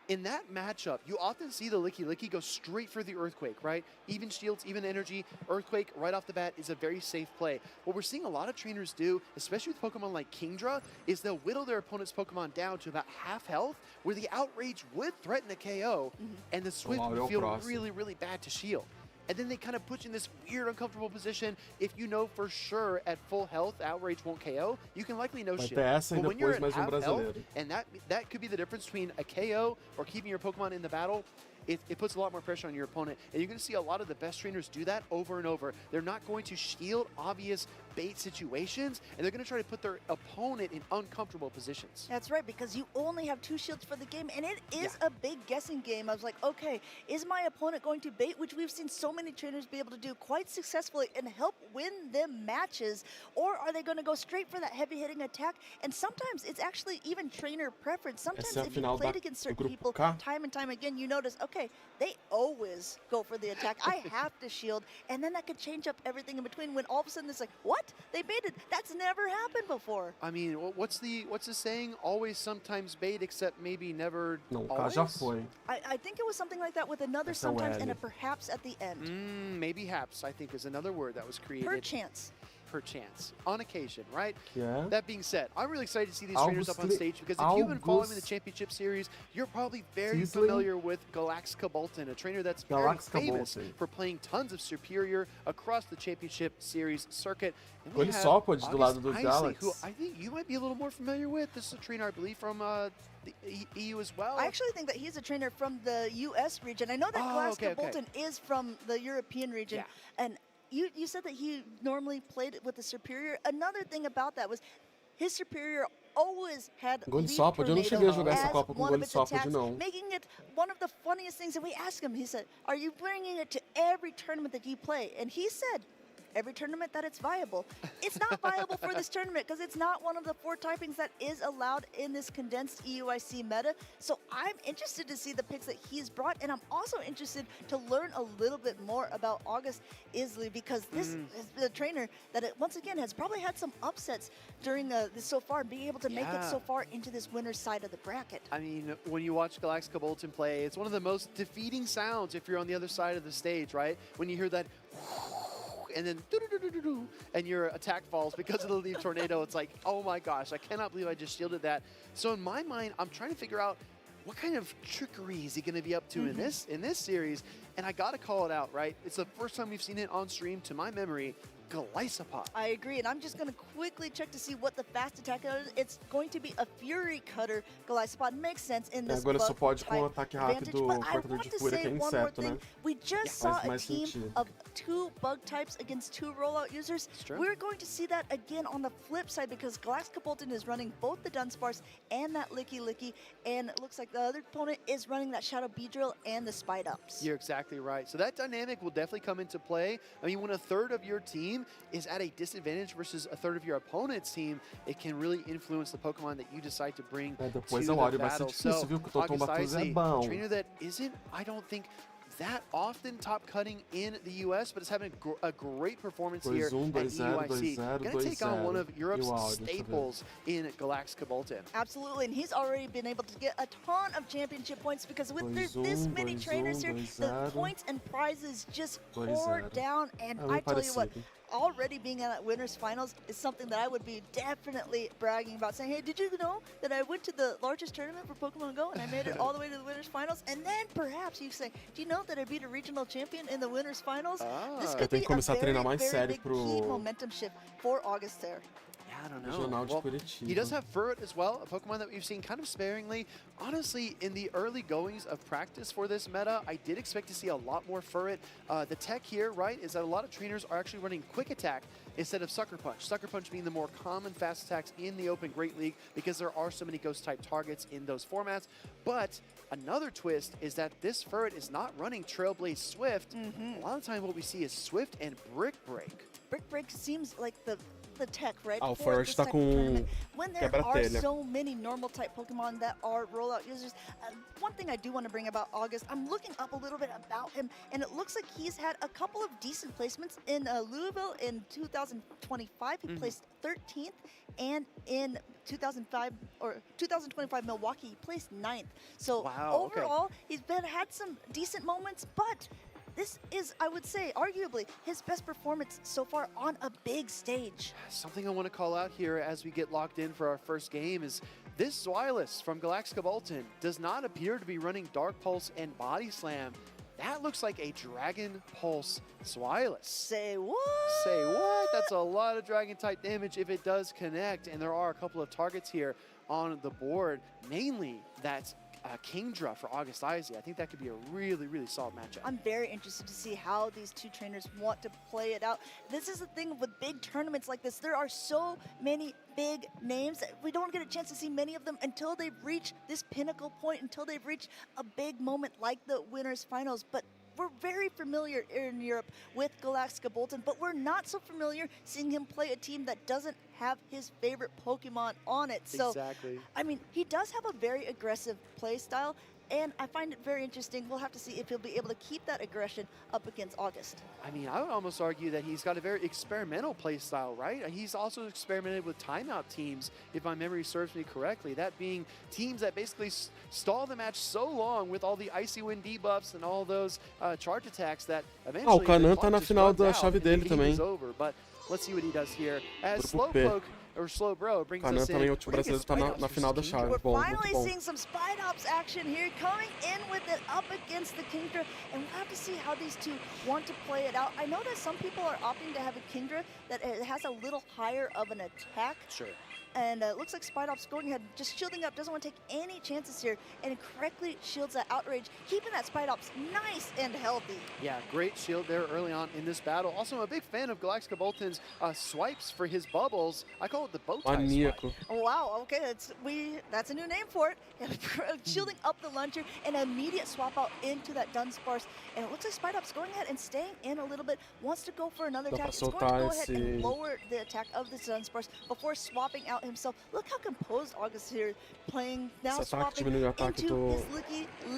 In that matchup, you often see the Licky Licky go straight for the Earthquake, right? Even shields, even energy. Earthquake right off the bat is a very safe play. What we're seeing a lot of trainers do, especially with Pokemon like Kingdra, is they'll whittle their opponent's Pokemon down to about half health, where the Outrage would threaten a KO, and the Swift would feel really, really bad to shield. And then they kind of put you in this weird, uncomfortable position. If you know for sure at full health, Outrage won't KO, you can likely no shield. But when you're at half health, and that could be the difference between a KO or keeping your Pokemon in the battle, it puts a lot more pressure on your opponent. And you're going to see a lot of the best trainers do that over and over. They're not going to shield obvious bait situations, and they're going to try to put their opponent in uncomfortable positions. That's right, because you only have 2 shields for the game, and it is a big guessing game. I was like, okay, is my opponent going to bait, which we've seen so many trainers be able to do quite successfully and help win them matches, or are they going to go straight for that heavy-hitting attack? And sometimes it's actually even trainer preference. Sometimes if you played against certain people time and time again, you notice, okay, they always go for the attack. I have to shield, and then that could change up everything in between when all of a sudden it's like, what? They baited. That's never happened before. I mean, what's the saying? Always, sometimes bait, except maybe never always? I think it was something like that with another sometimes and a perhaps at the end. Maybe haps, I think, is another word that was created. Perchance. Perchance, on occasion, right? Yeah. That being said, I'm really excited to see these trainers up on stage because if you've been following the Championship Series, you're probably very familiar with Galaxica Bolton, a trainer that's very famous for playing tons of Superior across the Championship Series circuit. And we have August Isley, who I think you might be a little more familiar with. This is a trainer, I believe, from the EU as well. I actually think that he's a trainer from the US region. I know that Galaxica Bolton is from the European region, and you said that he normally played with the Superior. Another thing about that was his Superior always had Tornado as one of its attacks, making it one of the funniest things. And we asked him, he said, are you bringing it to every tournament that you play? And he said, every tournament that it's viable. It's not viable for this tournament because it's not one of the 4 typings that is allowed in this condensed EUIC meta. So I'm interested to see the picks that he's brought, and I'm also interested to learn a little bit more about August Isley because this is the trainer that once again has probably had some upsets during this so far, and being able to make it so far into this winner's side of the bracket. I mean, when you watch Galaxica Bolton play, it's one of the most defeating sounds if you're on the other side of the stage, right? When you hear that and then and your attack falls because of the Leaf Tornado. It's like, oh my gosh, I cannot believe I just shielded that. So in my mind, I'm trying to figure out what kind of trickery is he going to be up to in this series, and I got to call it out, right? It's the first time we've seen it on stream, to my memory. Gliscopod. I agree, and I'm just going to quickly check to see what the fast attack is. It's going to be a Fury Cutter Gliscopod. Makes sense in this Agora só pode com ataque rápido, cortador de fúria, que é inseto, né? We just saw a team of 2 bug types against 2 rollout users. We're going to see that again on the flip side because Galaxica Bolton is running both the Dunsparce and that Licky Licky, and it looks like the other opponent is running that Shadow Beedrill and the Spite Ups. You're exactly right. So that dynamic will definitely come into play. I mean, when a third of your team is at a disadvantage versus a third of your opponent's team, it can really influence the Pokemon that you decide to bring to the battle. So, August Isley, a trainer that isn't, I don't think, that often top cutting in the US, but it's having a great performance here at EUIC. Going to take on one of Europe's staples in Galaxica Bolton. Absolutely, and he's already been able to get a ton of championship points because with this many trainers here, the points and prizes just pour down, and I tell you what, already being in that winner's finals is something that I would be definitely bragging about, saying, hey, did you know that I went to the largest tournament for Pokemon Go and I made it all the way to the winner's finals? And then perhaps you say, do you know that I beat a regional champion in the winner's finals? This could be a very, very big key momentum shift for August there. Yeah, I don't know. Regional de Well, Curitiba. he does have Furret as well, a Pokemon that we've seen kind of sparingly. Honestly, in the early goings of practice for this meta, I did expect to see a lot more Furret. The tech here, right, is that a lot of trainers are actually running Quick Attack instead of Sucker Punch. Sucker Punch being the more common fast attacks in the Open Great League because there are so many Ghost-type targets in those formats. But another twist is that this Furret is not running Trailblaze Swift. A lot of time what we see is Swift and Brick Break. Brick Break seems like the tech, right? Ah, o for Furret this tá type of com tournament. When there are quebra-telha. so many normal type Pokemon that are rollout users, one thing I do want to bring about August, I'm looking up a little bit about him, and it looks like he's had a couple of decent placements in Louisville in 2025. He placed 13th, and in 2025 Milwaukee, he placed 9th. So Wow, okay. overall, he's had some decent moments, but this is, I would say, arguably his best performance so far on a big stage. Something I want to call out here as we get locked in for our first game is this Zweilous from Galactica Bolton does not appear to be running Dark Pulse and Body Slam. That looks like a Dragon Pulse Zweilous. Say what? Say what? That's a lot of Dragon type damage if it does connect. And there are a couple of targets here on the board, mainly that Kingdra for August Isley. I think that could be a really, really solid matchup. I'm very interested to see how these two trainers want to play it out. This is the thing with big tournaments like this. There are so many big names that we don't get a chance to see many of them until they've reached this pinnacle point, until they've reached a big moment like the winners finals. But we're very familiar in Europe with Galactica Bolton, but we're not so familiar seeing him play a team that doesn't have his favorite Pokemon on it. So, exactly. I mean, he does have a very aggressive play style, and I find it very interesting. We'll have to see if he'll be able to keep that aggression up against August. I mean, I would almost argue that he's got a very experimental play style, right? He's also experimented with timeout teams, if my memory serves me correctly. That being teams that basically stall the match so long with all the Icy Wind debuffs and all those charge attacks that eventually o Kanan the tá clock na just final runs da out chave and the dele game também. is over. But let's see what he does here. As Grupo P. Slowpoke or Slowbro brings Kanan us in. também, o time We're gonna brasileiro get tá na Spite Ops final da versus chave. We're Bom, finally muito bom. seeing some Spite Ops action here, coming in with it up against the Kingdra, and we'll have to see how these two want to play it out. I know that some people are opting to have a Kingdra that has a little higher of an attack. Sure. And it looks like Spite Ops going ahead, just shielding up, doesn't want to take any chances here, and it correctly shields that Outrage, keeping that Spite Ops nice and healthy. Yeah, great shield there early on in this battle. Also, I'm a big fan of Galactica Bolton's swipes for his bubbles. I call it the bow tie swipe. Maníaco. Oh, wow, okay, that's a new name for it. Shielding up the launcher and an immediate swap out into that Dunsparce. And it looks like Spite Ops going ahead and staying in a little bit, wants to go for another Dá attack. pra It's going to go soltar ahead and esse- lower the attack of this Dunsparce before swapping out himself. Look how composed August here, playing now, Esse ataque swapping diminui o ataque into do his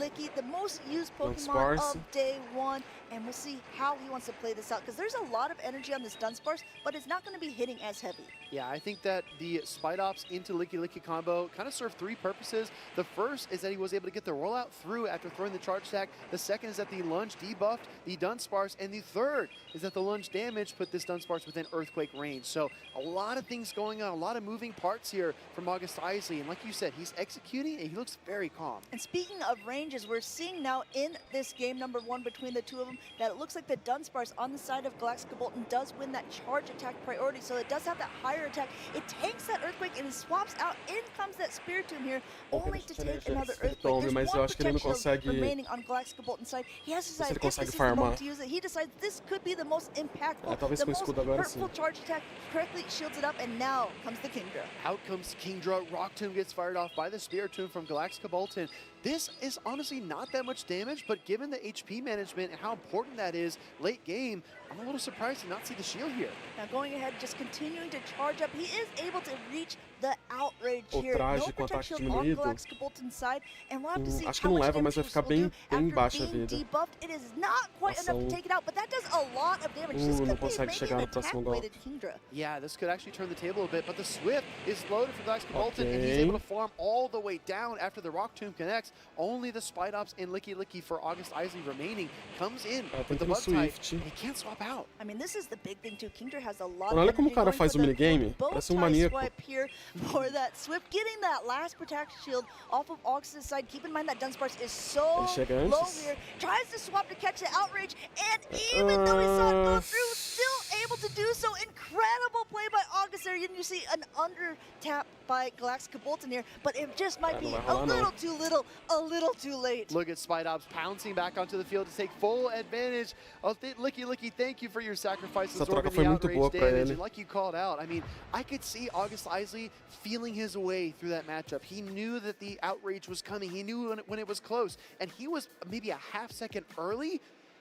Licky, the most used Pokemon Dunsparce. of day one. And we'll see how he wants to play this out, because there's a lot of energy on this Dunsparce, but it's not going to be hitting as heavy. Yeah, I think that the Spite Ops into Licky combo kind of served three purposes. The first is that he was able to get the rollout through after throwing the charge attack. The second is that the lunge debuffed the Dunsparce. And the third is that the lunge damage put this Dunsparce within Earthquake range. So a lot of things going on, a lot of moving parts here from August Isley. And like you said, he's executing and he looks very calm. And speaking of ranges, we're seeing now in this game number one between the two of them that it looks like the Dunsparce on the side of Galactica Bolton does win that charge attack priority, so it does have that higher attack. It takes that Earthquake and it swaps out. In comes that Spiritomb here, only to take another Earthquake. There's mas eu one acho que ele não Protect Shield consegue- remaining on Galactica Bolton's side. He has se decided ele if consegue this is the farmar. moment to use it. He decides this could be the most impactful, talvez the com most escudo agora hurtful sim. charge attack. Correctly shields it up, and now comes the Kingdra. Out comes Kingdra. Rock Tomb gets fired off by the Spiritomb from Galactica Bolton. This is honestly not that much damage, but given the HP management and how important that is late game, I'm a little surprised to not see the shield here. Now going ahead, just continuing to charge up. He is able to reach the Outrage O here. traje No com ataque Protect Shield on diminuído. Galactica Bolton's side, and we'll have to see Acho que how não much leva, mas vai damage ficar this will bem, do bem after baixa a being vida. debuffed. It is not quite enough to Ação. take it out, but that does a lot of damage. This Não could be consegue maybe chegar an no próximo golpe. attack-weighted Kingdra. Yeah, this could actually turn the table a bit, but the Swift is loaded for Galactica Bolton, and he's Okay. able to farm all the way down after the Rock Tomb connects. Only the Spite Ops and Licky for August Isley remaining comes in with the tentando Bug type, Swift. and he can't swap out. I mean, this is the big thing too. Kingdra has a lot Mano, of olha como o energy cara going faz for o the minigame. bow Parece um tie maníaco. swipe here for that Swift, getting that last protect shield off of August's side. Keep in mind that Dunsparce is so Ele chega low antes. here. Tries to swap to catch the Outrage, and even though he saw it go through, still able to do so. Incredible play by August there. And you see an under tap by Galactica Bolton here, but it just might be a little too little, a little too late. Look at Spidops pouncing back onto the field to take full advantage. Oh, Licky, thank you for your sacrifices over the outrage damage. And like you called out, I mean, I could see August Isley feeling his way through that matchup. He knew that the outrage was coming. He knew when it was close, and he was maybe a half second early,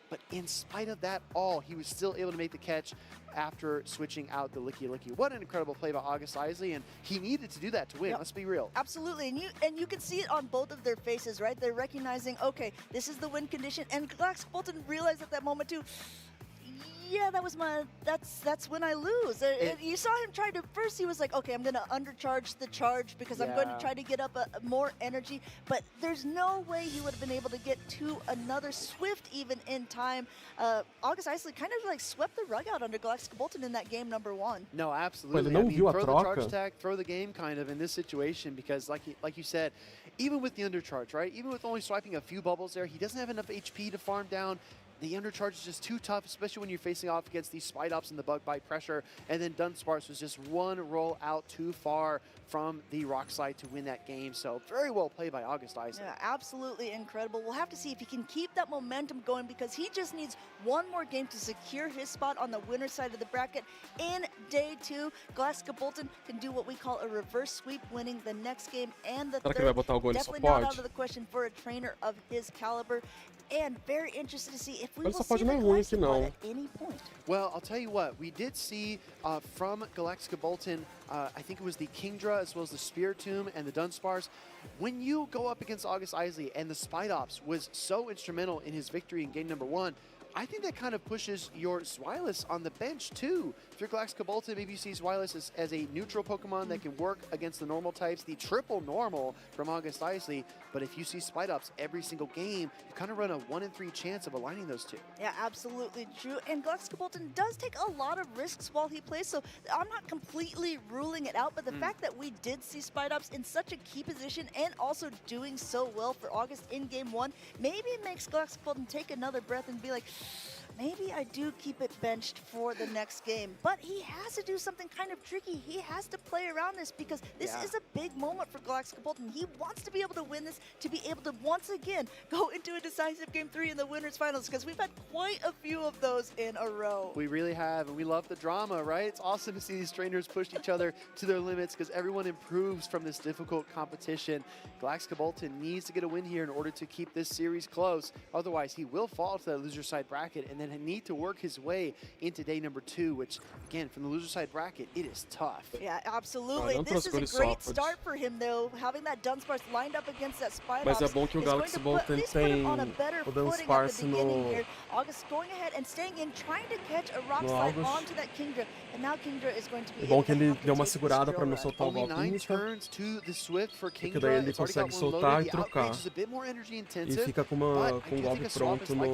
but in spite of that all, he was still able to make the catch after switching out the Licky. What an incredible play by August Isley, and he needed to do that to win. Let's be real. Absolutely, and you can see it on both of their faces, right? They're recognizing, okay, this is the win condition, and Galactica Bolton realized at that moment too, yeah, that's when I lose. You saw him try to, first he was like, okay, I'm going to undercharge the charge because I'm going to try to get up more energy, but there's no way he would have been able to get to another Swift even in time. August Isley kind of like swept the rug out under Galactica Bolton in that game number 1. No, absolutely. I mean, throw the charge tag, throw the game kind of in this situation because like you said, even with the undercharge, right? Even with only swiping a few bubbles there, he doesn't have enough HP to farm down. The undercharge is just too tough, especially when you're facing off against these Spidops and the bug bite pressure. And then Dunsparce was just one roll out too far from the rock slide to win that game. So very well played by August Isley. Yeah, absolutely incredible. We'll have to see if he can keep that momentum going because he just needs one more game to secure his spot on the winner's side of the bracket. In day 2, Galactica Bolton can do what we call a reverse sweep, winning the next game and the third. Definitely not out of the question for a trainer of his caliber. And very interested to see if we will see the Galactica at any point. Well, I'll tell you what, we did see from Galactica Bolton, I think it was the Kingdra as well as the Spiritomb and the Dunsparce. When you go up against August Isley and the Spidops was so instrumental in his victory in game number 1, I think that kind of pushes your Zweilous on the bench too. If you're Galactica Bolton, maybe you see Zweilous as a neutral Pokemon that can work against the normal types, the triple normal from August Isley. But if you see Spidops every single game, you kind of run a 1 in 3 chance of aligning those two. Yeah, absolutely true. And Galactica Bolton does take a lot of risks while he plays, so I'm not completely ruling it out. But the fact that we did see Spidops in such a key position and also doing so well for August in game 1, maybe it makes Galactica Bolton take another breath and be like, maybe I do keep it benched for the next game. But he has to do something kind of tricky. He has to play around this because this is a big moment for Galactica Bolton. He wants to be able to win this, to be able to once again go into a decisive game 3 in the winners finals because we've had quite a few of those in a row. We really have, and we love the drama, right? It's awesome to see these trainers push each other to their limits because everyone improves from this difficult competition. Galactica Bolton needs to get a win here in order to keep this series close. Otherwise, he will fall to the loser side bracket and then need to work his way into day number 2, which, again, from the loser side bracket, it is tough. Yeah, absolutely. This is a great start for him, though, having that Dunsparce lined up against that Spidops. Mas é bom que o Galactica Bolton tem o Dunsparce no... August going ahead and staying in, trying to catch a rock slide onto that Kingdra, and now Kingdra is going to be bom que ele deu uma segurada para não soltar o golpe porque daí ele consegue soltar e trocar. E fica com um golpe pronto no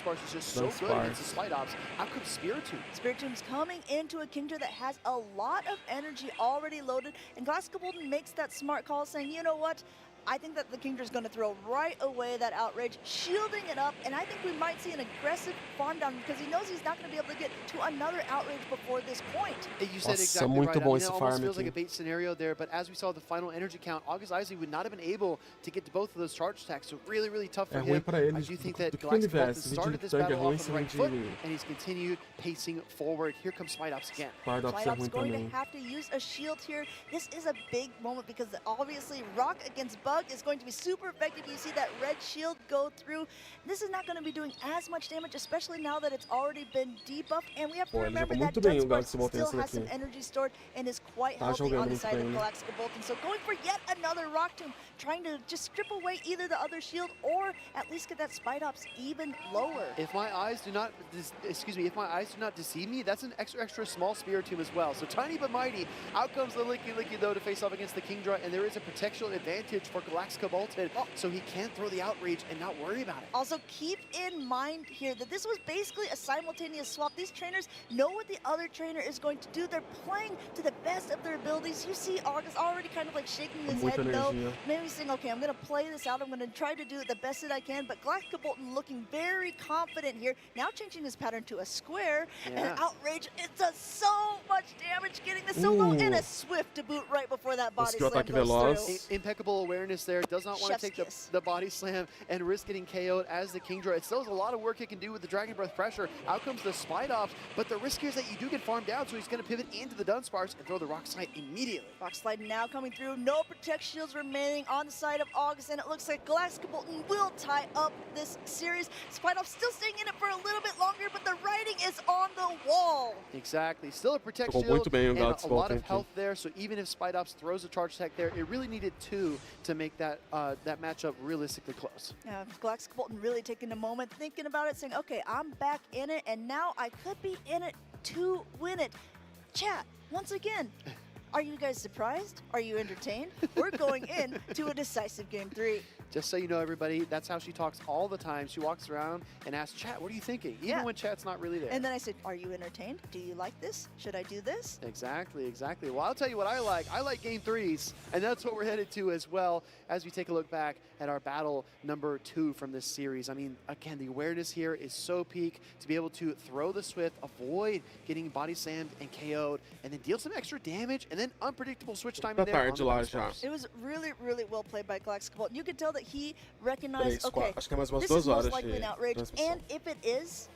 Dunsparce is just so good against the Spidops. How come Spiritomb? Spiritomb's coming into a Kingdra that has a lot of energy already loaded, and Galactica Bolton makes that smart call saying, you know what? I think that the Kingdra is going to throw right away that outrage, shielding it up, and I think we might see an aggressive farm down because he knows he's not going to be able to get to another outrage before this point. You said exactly right. I mean, it almost feels like a bait scenario there, but as we saw the final energy count, August Isley would not have been able to get to both of those charge attacks, so really, really tough for him. I do think that Galactica Bolton started this battle off on the right foot, and he's continued pacing forward. Here comes Spidops again. Spidops going to have to use a shield here. This is a big moment because obviously Rock against Bug is going to be super effective. You see that red shield go through. This is not going to be doing as much damage, especially now that it's already been debuffed. And we have to remember that Dunsparce still has some energy stored and is quite healthy on the side of Galactica Bolton. So going for yet another Rock Tomb, trying to just strip away either the other shield or at least get that Spidops even lower. If my eyes do not, if my eyes do not deceive me, that's an extra small Spiritomb as well. So tiny but mighty. Out comes the Licky though to face off against the Kingdra, and there is a potential advantage for Galaxcabolton, so he can throw the outrage and not worry about it. Also, keep in mind here that this was basically a simultaneous swap. These trainers know what the other trainer is going to do. They're playing to the best of their abilities. You see August already kind of like shaking his head no. Maybe saying, okay, I'm going to play this out. I'm going to try to do it the best that I can. But Galaxcabolton looking very confident here. Now changing his pattern to a square. And outrage. It does so much damage getting the solo and a swift to boot right before that body slam goes through. Impeccable awareness there. Does not want to take the body slam and risk getting KO'd as the Kingdra. It still has a lot of work it can do with the Dragon Breath pressure. Out comes the Spite Ops, but the risk here is that you do get farmed down, so he's going to pivot into the Dunsparce and throw the Rock Slide immediately. Rock Slide now coming through. No Protect Shields remaining on the side of August, and it looks like Galaxcabolton will tie up this series. Spite Ops still staying in it for a little bit longer, but the writing is on the wall. Exactly. Still a Protect Shield and a lot of health there, so even if Spite Ops throws a charge attack there, it really needed 2 to make that that matchup realistically close. Yeah, Galaxcabolton really taking a moment, thinking about it, saying, okay, I'm back in it, and now I could be in it to win it. Chat, once again, are you guys surprised? Are you entertained? We're going in to a decisive game 3. Just so you know, everybody, that's how she talks all the time. She walks around and asks chat, what are you thinking? Even when chat's not really there. And then I said, are you entertained? Do you like this? Should I do this? Exactly, exactly. Well, I'll tell you what I like. I like game 3s, and that's what we're headed to as well as we take a look back at our battle number 2 from this series. I mean, again, the awareness here is so peak to be able to throw the Swift, avoid getting body slammed and KO'd, and then deal some extra damage, and then unpredictable switch time in there. It was really, really well played by Galaxcabolton. You could tell that he recognized, okay, acho que é mais umas this 2 is most horas likely an outrage, and if it is,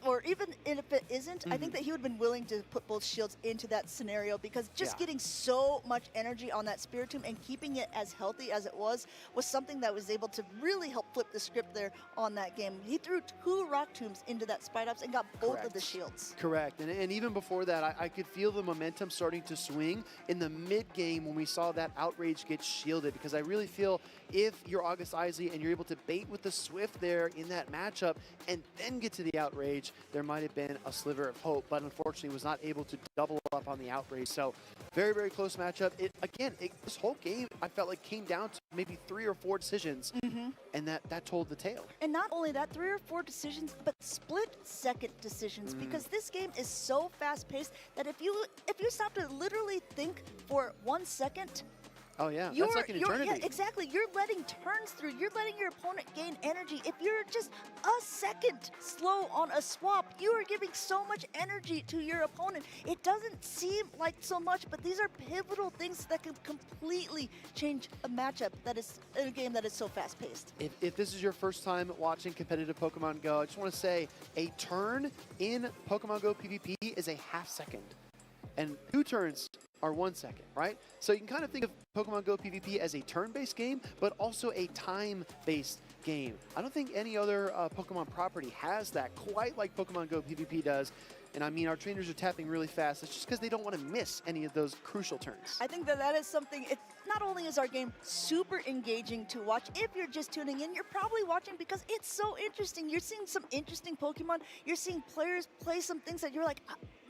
or even if it isn't, I think that he would have been willing to put both shields into that scenario, because just getting so much energy on that Spiritomb and keeping it as healthy as it was something that was able to really help flip the script there on that game. He threw 2 Rock Tombs into that Spite Ops and got both of the shields. Correct, and even before that, I could feel the momentum starting to swing in the mid-game when we saw that outrage get shielded, because I really feel if you're August Isley and you're able to bait with the Swift there in that matchup and then get to the outrage, there might have been a sliver of hope, but unfortunately was not able to double up on the outrage. So very, very close matchup. This whole game, I felt like came down to maybe 3 or 4 decisions, and that told the tale. And not only that, 3 or 4 decisions, but split-second decisions, because this game is so fast-paced that if you stop to literally think for 1 second, oh yeah, that's like an eternity. Yeah, exactly. You're letting turns through. You're letting your opponent gain energy. If you're just a second slow on a swap, you are giving so much energy to your opponent. It doesn't seem like so much, but these are pivotal things that can completely change a matchup that is in a game that is so fast-paced. If this is your first time watching competitive Pokemon Go, I just want to say a turn in Pokemon Go PvP is a half second, and 2 turns are 1 second, right? So you can kind of think of Pokemon Go PvP as a turn-based game, but also a time-based game. I don't think any other Pokemon property has that quite like Pokemon Go PvP does. And I mean, our trainers are tapping really fast. It's just because they don't want to miss any of those crucial turns. I think that is something, not only is our game super engaging to watch, if you're just tuning in, you're probably watching because it's so interesting. You're seeing some interesting Pokemon. You're seeing players play some things that you're like,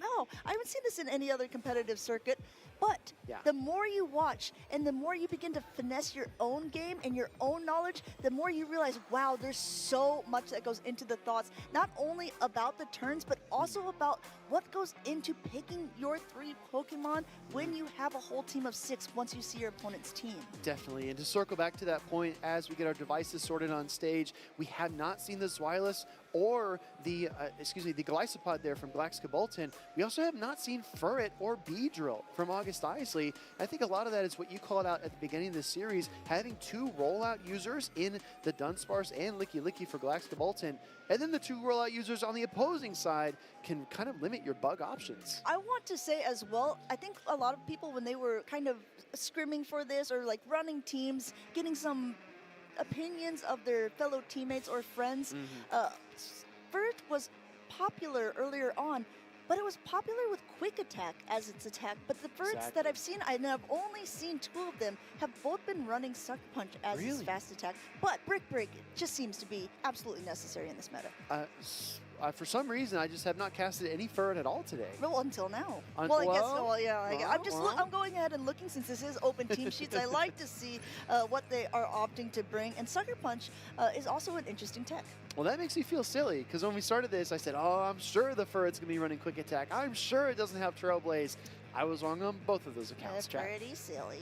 no, I haven't seen this in any other competitive circuit. But the more you watch and the more you begin to finesse your own game and your own knowledge, the more you realize, wow, there's so much that goes into the thoughts, not only about the turns, but also about what goes into picking your 3 Pokemon when you have a whole team of 6 once you see your opponent's team. Definitely. And to circle back to that point, as we get our devices sorted on stage, we have not seen the Zweilous or the Glycopod there from Galaxcabolton. We also have not seen Furret or Beedrill from August Isley. I think a lot of that is what you called out at the beginning of the series, having 2 rollout users in the Dunsparce and Licky for Galaxcabolton, and then the 2 rollout users on the opposing side can kind of limit your bug options. I want to say as well, I think a lot of people, when they were kind of scrimming for this or like running teams, getting some opinions of their fellow teammates or friends, Furret was popular earlier on, but it was popular with Quick Attack as its attack. But the Furrets that I've seen, and I've only seen 2 of them, have both been running Suck Punch as its fast attack. But Brick Break just seems to be absolutely necessary in this meta. for some reason, I just have not casted any Furret at all today. Well, until now. Well, I guess, I'm going ahead and looking, since this is open team sheets, I like to see what they are opting to bring. And Sucker Punch is also an interesting tech. Well, that makes me feel silly, because when we started this, I said, oh, I'm sure the Furret's going to be running Quick Attack. I'm sure it doesn't have Trailblaze. I was wrong on both of those accounts, That's pretty silly.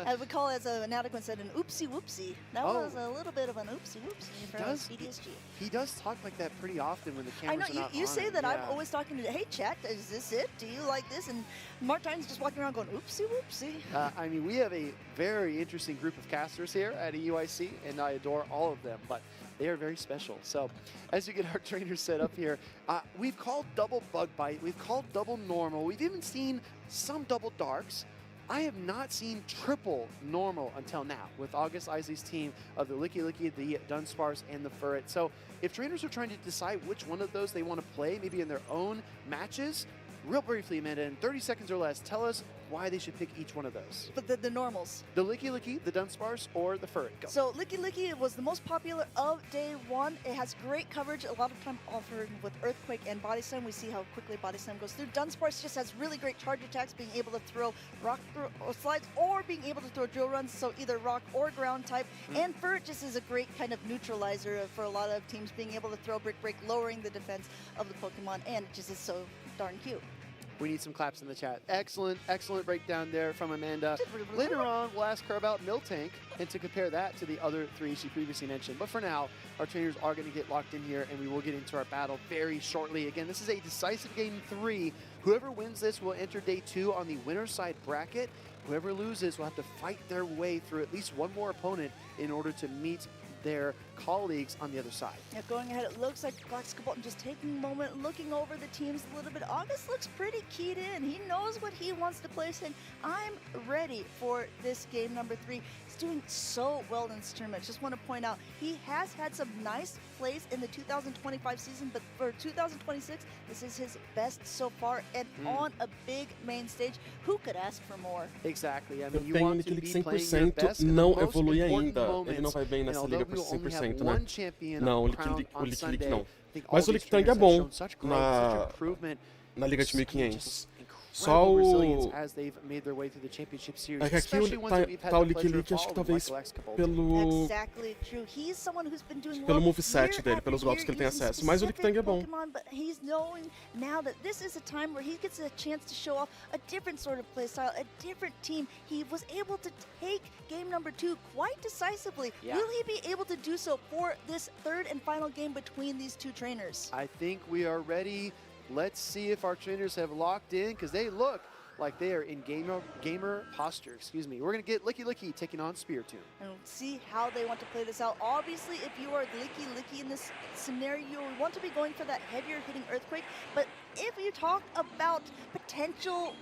As we call it, as Inadequate said, an oopsie whoopsie. That was a little bit of an oopsie whoopsie for BDSG. He does talk like that pretty often when the cameras are not on. You say that. I'm always talking to, hey, chat, is this it? Do you like this? And Martine's just walking around going, oopsie whoopsie. I mean, we have a very interesting group of casters here at EUIC, and I adore all of them. But they are very special. So as you get our trainers set up here, we've called double Bug Bite, we've called double Normal, we've even seen some double Darks. I have not seen triple Normal until now with August Isley's team of the Licky Licky, the Dunsparce, and the Furret. So if trainers are trying to decide which one of those they want to play, maybe in their own matches, real briefly, Amanda, in 30 seconds or less, tell us why they should pick each one of those. But the normals. The Licky Licky, the Dunsparce, or the Furret. Go. So Licky Licky was the most popular of day one. It has great coverage, a lot of time offered with Earthquake and Body Slam. We see how quickly Body Slam goes through. Dunsparce just has really great charge attacks, being able to throw rock or slides, or being able to throw drill runs, so either rock or ground type. And Furret just is a great kind of neutralizer for a lot of teams, being able to throw Brick Break, lowering the defense of the Pokemon, and it just is so darn cute. We need some claps in the chat. Excellent, excellent breakdown there from Amanda. Later on, we'll ask her about Miltank and to compare that to the other three she previously mentioned. But for now, our trainers are going to get locked in here, and we will get into our battle very shortly. Again, this is a decisive game 3. Whoever wins this will enter day 2 on the winner's side bracket. Whoever loses will have to fight their way through at least one more opponent in order to meet their colleagues on the other side. Yeah, going ahead, it looks like Bolton just taking a moment, looking over the teams a little bit. August looks pretty keyed in. He knows what he wants to play, saying, I'm ready for this game number 3. He's doing so well in this tournament. Just want to point out, he has had some nice plays in the 2025 season, but for 2026, this is his best so far, and on a big main stage. Who could ask for more? Exactly. I Eu mean, you tenho want Licky to Licky be playing your 100%, best in the não most evolui important ainda. Ele moments. não vai bem And nessa although liga por we only have 100%, né? one champion Não, o crowned Licky on Licky Sunday, não. I think all Mas o these Licky Tang é trainers have bom shown such growth, such improvement, na Liga de I mean, 1500. just Só resilience o... as they've made their way through the championship series, É que aqui especially ones that we've had tá o the Licky pleasure of Licky, acho que following, talvez like Alex Capote. pelo... Exactly true. He's someone who's been doing pelo well moveset year dele, after pelos golpes year que ele tem using acesso. Mas o Licky Tang é bom. Pokemon, but he's knowing now that this is a time where he gets a chance to show off a different sort of play style, a different team. He was able to take game number 2 quite decisively. Yeah. Will he be able to do so for this third and final game between these two trainers? I think we are ready. Let's see if our trainers have locked in, because they look like they are in gamer posture. Excuse me. We're going to get Licky Licky taking on Spiritomb. And see how they want to play this out. Obviously, if you are Licky Licky in this scenario, you want to be going for that heavier hitting Earthquake. But if you talk about potential,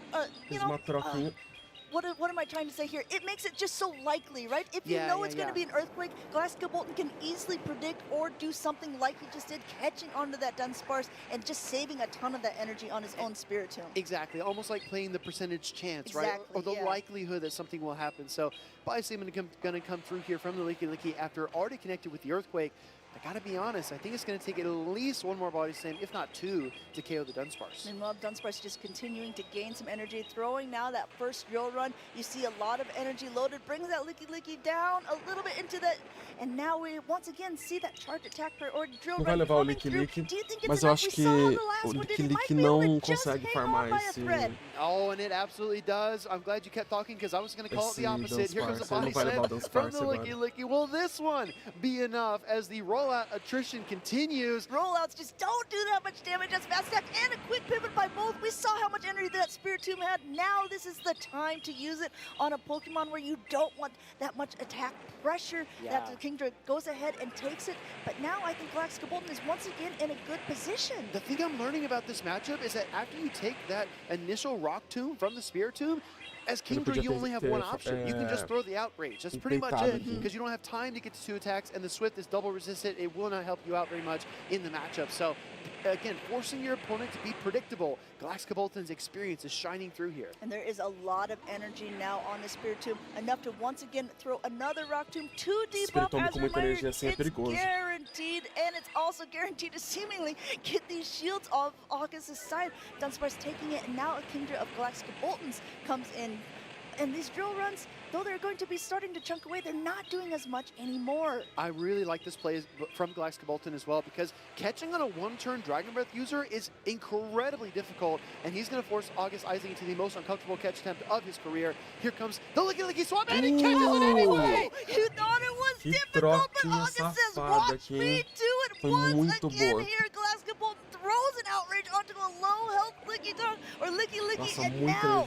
what am I trying to say here? It makes it just so likely, right? If you know it's going to be an Earthquake, Galactica Bolton can easily predict or do something like he just did, catching onto that Dunsparce and just saving a ton of that energy on his own Spiritomb. Exactly, almost like playing the percentage chance, right? Exactly, Or the likelihood that something will happen. So, Bison going to come through here from the Licky Licky after already connected with the Earthquake. I gotta be honest, I think it's gonna take at least one more Body Slam, if not 2, to KO the Dunsparce. And well, Dunsparce just continuing to gain some energy, throwing now that first drill run. You see a lot of energy loaded, brings that Licky Licky down a little bit into that, and now we once again see that charge attack or drill Não vai run levar o coming Licky through. Licky, Do you think it's mas eu enough? acho We que saw the o last one, Licky did it might Licky be able não to just consegue hang farmar on by a esse... thread. Oh, and it absolutely does. I'm glad you kept talking, because I was going to call it the opposite. Here comes the Dunsparce, Body ele não vai levar o Slam from Dunsparce the Licky agora. Licky. Will this one be enough as the rollout attrition continues? Rollouts just don't do that much damage. That's fast attack and a quick pivot by both. We saw how much energy that Spiritomb had. Now this is the time to use it on a Pokemon where you don't want that much attack pressure. That the Kingdra goes ahead and takes it. But now I think Galactica Bolton is once again in a good position. The thing I'm learning about this matchup is that after you take that initial Rock Tomb from the Spiritomb, as Kingdra, you only have one option. You can just throw the Outrage. That's pretty much it, because you don't have time to get to 2 attacks, and the Swift is double resistant. It will not help you out very much in the matchup. So again, forcing your opponent to be predictable. Galactica experience is shining through here. And there is a lot of energy now on the Spirit Tomb, enough to once again throw another Rock Tomb to debuff as a reminder. It's guaranteed, and it's also guaranteed to seemingly get these shields off August's side. Dunsparce taking it, and now a Kindred of Galactica Boltons comes in. And these drill runs, though they're going to be starting to chunk away, they're not doing as much anymore. I really like this play from Galactica Bolton as well, because catching on a one-turn Dragon Breath user is incredibly difficult, and he's going to force August Isaac into the most uncomfortable catch attempt of his career. Here comes the Licky Swap, and he catches it anyway! You thought it was difficult, but August says, watch me do it once again here. Galactica Bolton throws an outrage onto a low-health Licky Dog, or Licky, and now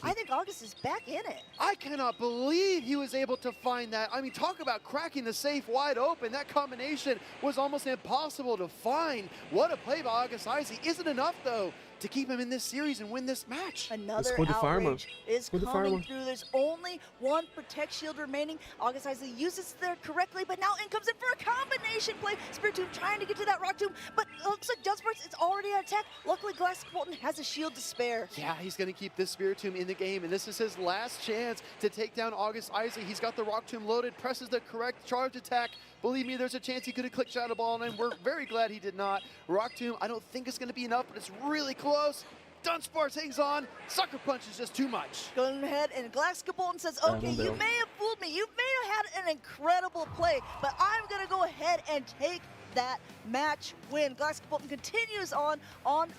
I think August is back in it. I cannot believe he was able to find that. I mean, talk about cracking the safe wide open. That combination was almost impossible to find. What a play by August Isaac. Isn't enough, though, to keep him in this series and win this match. Another outrage is coming through. There's only one Protect Shield remaining. August Isaac uses it there correctly, but now in comes in for a combination play. Spirit Tomb trying to get to that Rock Tomb, but it looks like Dunsparce is already on attack. Luckily, Galactica Bolton has a shield to spare. Yeah, he's going to keep this Spirit Tomb in the game, and this is his last chance to take down August Isaac. He's got the Rock Tomb loaded, presses the correct charge attack. Believe me, there's a chance he could have clicked Shadow Ball on him. We're very glad he did not. Rock Tomb, I don't think it's going to be enough, but it's really close. Dunsparce hangs on. Sucker Punch is just too much. Go ahead, and Galactica Bolton says, okay, you may have fooled me. You may have had an incredible play, but I'm going to go ahead and take that match win. Galactica Bolton continues on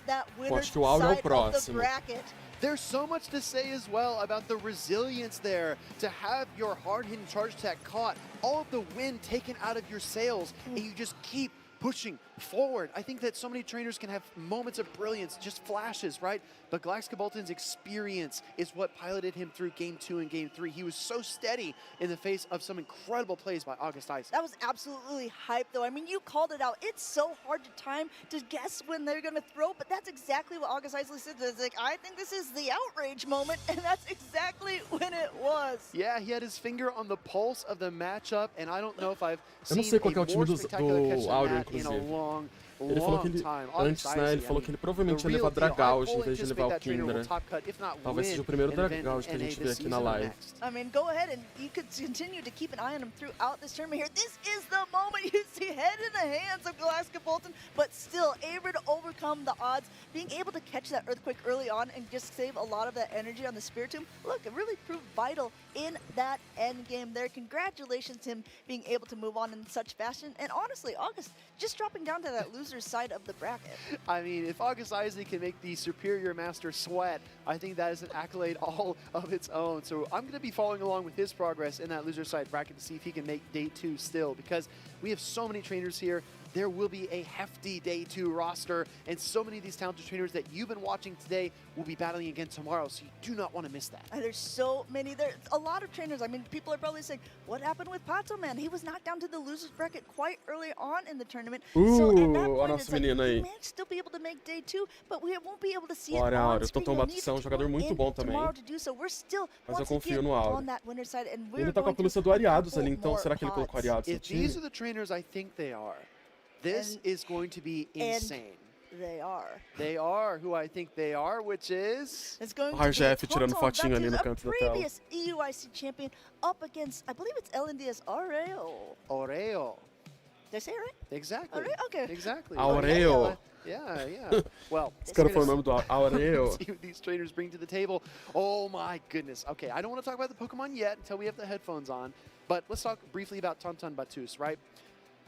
that winner's side of the bracket. There's so much to say as well about the resilience there, to have your hard-hitting charge attack caught, all of the wind taken out of your sails, and you just keep pushing forward. I think that so many trainers can have moments of brilliance, just flashes, right? But Galactica Bolton's experience is what piloted him through Game 2 and Game 3. He was so steady in the face of some incredible plays by August Isaac. That was absolutely hype, though. I mean, you called it out. It's so hard to time to guess when they're going to throw, but that's exactly what August Isaac said. It's like, I think this is the outrage moment, and that's exactly when it was. Yeah, he had his finger on the pulse of the matchup, and I don't know if I've seen a more spectacular catch than that in a long Ele falou que ele, antes, né, ele falou que ele provavelmente ia levar Dragauge em vez de levar o Kindred. Talvez seja o primeiro Dragauge que a gente vê aqui na live. I mean, go ahead and you could continue to keep an eye on him throughout this tournament here. This is the moment you see head in the hands of Galactica Bolton, but still able to overcome the odds, being able to catch that Earthquake early on and just save a lot of that energy on the Spirit Tomb. Look, it really proved vital in that end game there. Congratulations to him being able to move on in such fashion. And honestly, August just dropping down to that loser's side of the bracket. I mean, if August Isaac can make the superior master sweat, I think that is an accolade all of its own. So I'm going to be following along with his progress in that loser side bracket to see if he can make day 2 still, because we have so many trainers here. There will be a hefty day 2 roster, and so many of these talented trainers that you've been watching today will be battling again tomorrow, so you do not want to miss that. And there's so many, there's a lot of trainers. I mean, people are probably saying, what happened with Pato, man? He was knocked down to the loser's bracket quite early on in the tournament. So at that point, it's like, he may still be able to make day 2, but we won't be able to see it on screen. We'll need to jogador muito bom também. Tomorrow to do so. We're still, mas eu confio no Aura. On that winner's side, and we're ele tá com a pelúcia do Ariados ali, então será que ele colocou Ariados no time? If these are the trainers I think they are, this is going to be insane. They are. They are who I think they are, which is... It's going to be tirando fotinho ali no canto da tela. Previous EUIC champion up against, I believe it's LNDS Aureo. Aureo. Did I say it right? Exactly. Aureo? Okay. Exactly. Aureo. Yeah. Well, esse cara foi o nome do Aureo. See what these trainers bring to the table. Oh my goodness. Okay, I don't want to talk about the Pokemon yet until we have the headphones on, but let's talk briefly about Tonton Batus, right?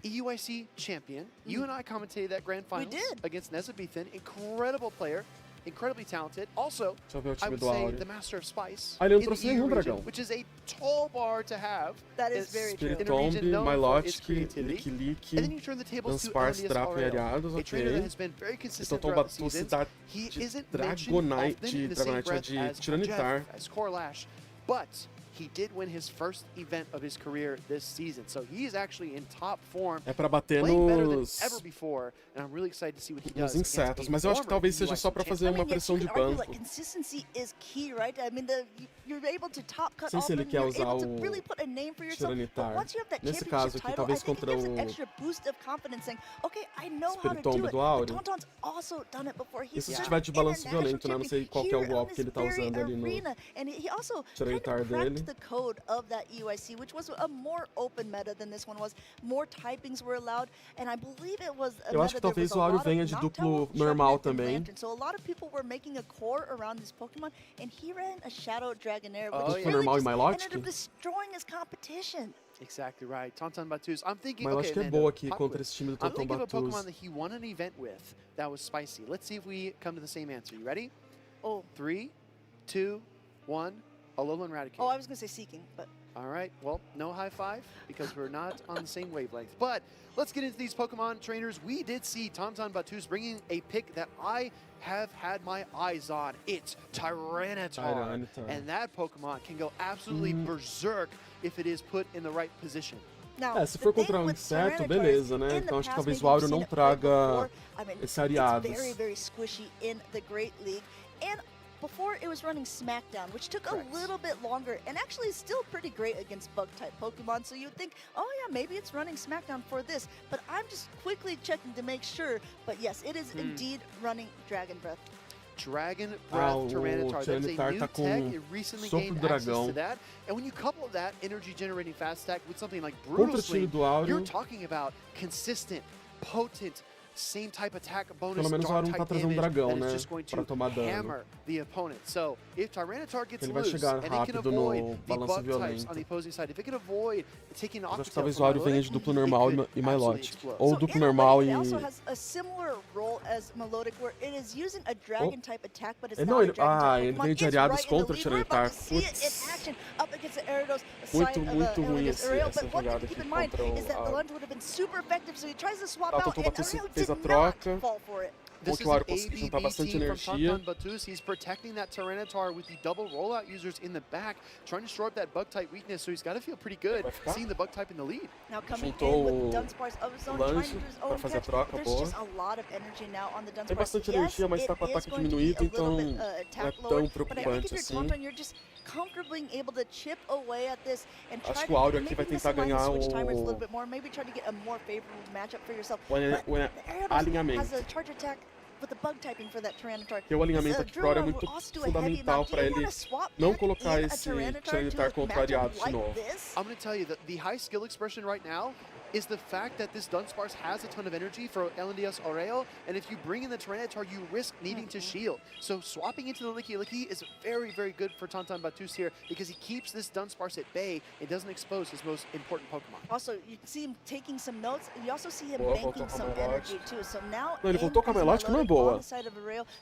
EUIC champion. You and I commentated that grand finals against Nezabethan. Incredible player, incredibly talented. Also, I would say the master of Spice in the EU region, which is a tall bar to have. That is very true. In a region known for its creativity. And then you turn the tables to LNDS Aureo, a trainer that has been very consistent throughout the season. He isn't mentioned often in the same breath as Jeff, as Corlash. but he did win his first event of his career this season, so he is actually in top form. É pra bater playing better than nos ever before, and I'm really excited to see what he does. insetos, mas eu acho que talvez seja só pra fazer uma pressão de banco. Like, consistency is key, right? I mean, you're able to top cut Não sei se ele quer usar o really put a name for yourself. Tiranitar. Once you have that Nesse championship caso aqui, title, talvez I think contra it gives an o extra boost of confidence, saying, okay, I know how to Espiritombo do it. do Áureo. Tauntaun's also done it before. He's Isso se tiver de balanço violento, né? Não sei qual que é o golpe que ele tá usando ali no and he also Tiranitar cracked dele. the code of that EUIC, which was a more open meta than this one was. More typings were allowed, and I believe it was a Eu acho que talvez o Áureo venha de duplo normal também. So a lot of people were making a core around this Pokemon, and he ran a Shadow Dragonair, Oh, which yeah. really Normal just e Milotic? ended up destroying his competition. Exactly right. Tauntaun Batuz. I'm thinking, Mas eu okay, acho que é Amanda, boa aqui pop contra quiz. esse time do I'm Tauntaun thinking of a Pokemon Batuz. that he won an event with that was spicy. Let's see if we come to the same answer. You ready? Oh. 3, 2, 1. Alolan Raticate. Oh, I was going to say Seeking, but... All right, well, no high five because we're not on the same wavelength. But let's get into these Pokemon trainers. We did see Tauntaun Batuz bringing a pick that I have had my eyes on. It's Tyranitar. And that Pokemon can go absolutely berserk if it is put in the right position. É, se for contra um inseto, beleza, né? Então acho que talvez o Áureo não traga esse Ariados. It's very, very squishy in the Great League. And before it was running Smackdown, which took a little bit longer and actually is still pretty great against bug-type Pokemon. So you'd think, oh yeah, maybe it's running Smackdown for this. But I'm just quickly checking to make sure. But yes, it is indeed running Dragon Breath. Dragon Breath Tyranitar. That's a new tá tech. It recently gained access to that. And when you couple that energy-generating fast attack with something like Brutal Swing, you're talking about consistent, potent, same type attack bonus, Pelo menos o Áureo tá trazendo um dragão, né? Pra tomar dano. Hammer the opponent. So if Tyranitar gets Ele vai loose chegar and it can rápido avoid no the balanço bug types violento. on the opposing side, if it can avoid taking Eu acho que Octatail talvez o from Áureo venha de Milotic, duplo normal e Milotic. Ou duplo in a normal way, e... It also has a similar role as Melodic, where it is using a dragon type attack, but it's Não, not ele, a dragon type ele Pokemon. veio de It's Ariados right in the contra o lead. We're about Tiranitar. to see it in action up against the Ariados Muito, side muito of ruim Ariados Ariel. essa But one thing jogada to keep aqui in mind contra is that the o lunge would have been super effective, so he tries to swap Tauntaun out, and Batuz Ariel fez did a not troca. fall for it. This que is o an Áureo conseguiu juntar ABB bastante team from energia. Tauntaun Batuz. He's protecting that Tyranitar with the double rollout users in the back, trying to shore up that bug type weakness. So he's got to feel pretty good seeing the bug type in the lead. Now coming Juntou in with Dunsparce of his own, trying to do his own fazer a catch. troca, There's boa. just a lot of energy now on the Dunsparce. Tem bastante Yes, energia, mas it tá com o is ataque going to be diminuído, a little então bit, não é attack tão lower, but I think preocupante if you're assim. Tauntaun, you're just comfortably able to chip away at this and try Acho to que o Áureo aqui maybe vai tentar misalign the ganhar switch timers a little o bit more, maybe try to get a more favorable matchup for yourself. o But the Ariados alinhamento. has a charge attack with the bug typing for that Tyranitar. Porque o alinhamento aqui pro Áureo é muito fundamental para ele não colocar esse Tiranitar contra Ariados de novo. I'm going to tell you that the high skill expression right now is the fact that this Dunsparce has a ton of energy for LNDS Oreo, and if you bring in the Tyranitar, you risk needing to shield. So swapping into the Licky Licky is very, very good for Tauntaun Batuz here because he keeps this Dunsparce at bay and doesn't expose his most important Pokemon. Also, you can see him taking some notes. You also see him Boa, banking some energy too. So now, Não, ele voltou com a Melodic, não é boa.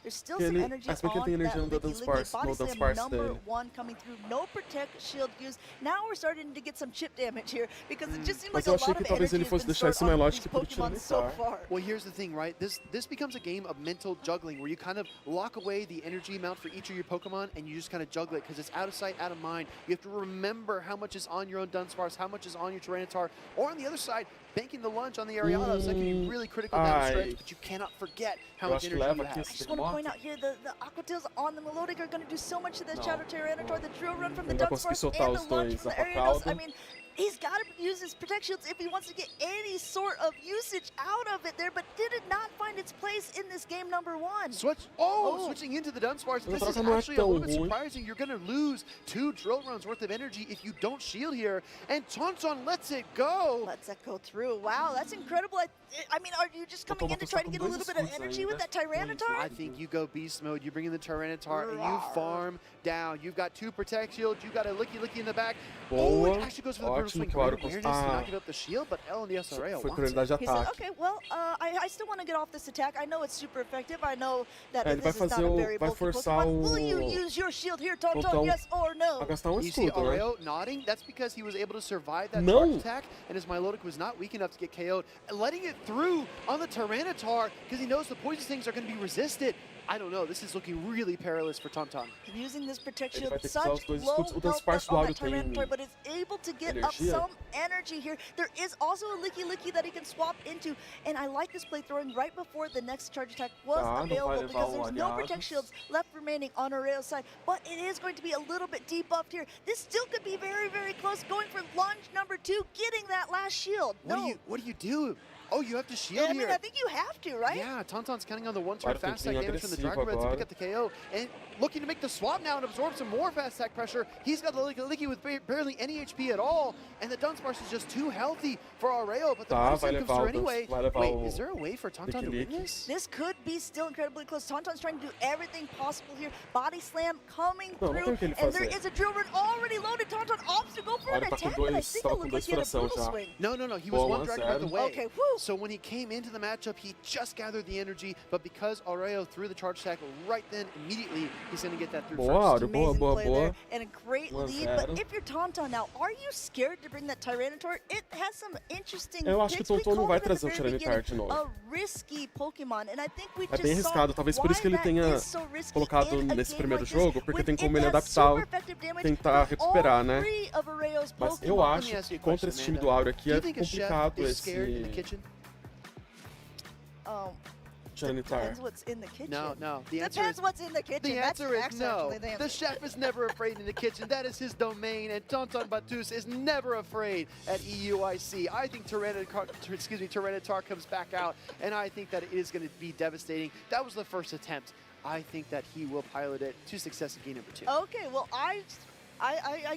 There's still some energy Se bem que ele tem energia no Dunsparce, no Dunsparce dele. One coming through, no protect shield use. Now we're starting to get some chip damage here because it just seems like Mas a eu lot achei of que talvez energy ele has fosse been deixar esse stored on Milotic these pro Pokemon so Tiranitar. far. Well, here's the thing, right? This becomes a game of mental juggling where you kind of lock away the energy amount for each of your Pokemon and you just kind of juggle it because it's out of sight, out of mind. You have to remember how much is on your own Dunsparce, how much is on your Tyranitar, or on the other side, banking the lunge on the Ariados. That can be really critical down the stretch, but you cannot forget how much energy you have. I just want to point out here, the Aquatails on the Melodic are going to do so much to the Shadow Tyranitar, the drill run from the Dunsparce and the lunge from the Ariados. I mean, he's got to use his Protect Shields if he wants to get any sort of usage out of it there, but did it not find its place in this game number one? Switching into the Dunsparce. This is actually a little bit surprising. You're going to lose 2 drill runs worth of energy if you don't shield here, and Tauntaun lets it go. Lets it go through. Wow, that's incredible. I mean, are you just coming in to try to get a little bit of energy with that Tyranitar? I think you go beast mode. You bring in the Tyranitar and you farm down. You've got 2 Protect Shields. You've got a Licky Licky in the back. Oh, it actually goes for the Brutal Swing. Awareness to not give up the shield, but LNDS Oreo wants it. He said, okay, well, I still want to get off this attack. I know it's super effective. I know that Ele vai this is not fazer a very vai bulky forçar Pokemon. Will you o use your shield here, Tauntaun, yes or no? a gastar You see escudo, né? Oreo nodding? That's because he was able to survive that No. charge attack, and his Milotic was not weak enough to get KO'd. And letting it through on the Tyranitar because he knows the poison things are going to be resisted. I don't know. This is looking really perilous for Tauntaun. Using this Protect Ele Shield, vai ter que usar such os dois low escudos. O health Dunsparce do on Áureo that tem Tyranitar, but is able to get up energia. some energy here. There is also a Licky that he can swap into, and I like this play throwing right before the next charge attack was available because there's no Protect Shields left remaining on Areo's side, but it is going to be a little bit debuffed here. This still could be very, very close, going for lunge number 2, getting that last shield. What do you do? Oh, you have to shield here. I think you have to, right? Yeah, Tauntaun's counting on the one-turn fast attack damage from the Dragon Red to pick up the KO, and looking to make the swap now and absorb some more fast attack pressure. He's got the Licky with barely any HP at all, and the Dunsparce is just too healthy for Areo, but the Bison comes through anyway. Wait, is there a way for Tauntaun to win this? This could be still incredibly close. Tauntaun's trying to do everything possible here. Body slam coming through, and there is a drill run already loaded. Tauntaun opts to go for an attack, but I think it looked like he had a brutal swing. No, he was one Dragon Breath away. Okay, so when he came into the matchup, he just gathered the energy, but because Areo threw the charge attack right then, immediately, he's going to get that through first. Amazing play there, and a great lead, but if you're Tauntaun now, are you scared to bring that Tyranitar? It has some interesting Eu acho que o Tauntaun não vai trazer o Tyranitar de novo. A risky Pokemon, and I think we É bem arriscado, talvez por isso que ele tenha colocado nesse primeiro jogo, porque tem como ele adaptar, tentar recuperar, né? Mas eu acho que contra esse time do Áureo aqui é complicado esse Tyranitar. No. Depends what's in the kitchen. The answer is no. The chef is never afraid in the kitchen. That is his domain, and Tauntaun Battus is never afraid at EUIC. I think Tyranitar comes back out, and I think that it is going to be devastating. That was the first attempt. I think that he will pilot it to success in game number 2. Okay, well, I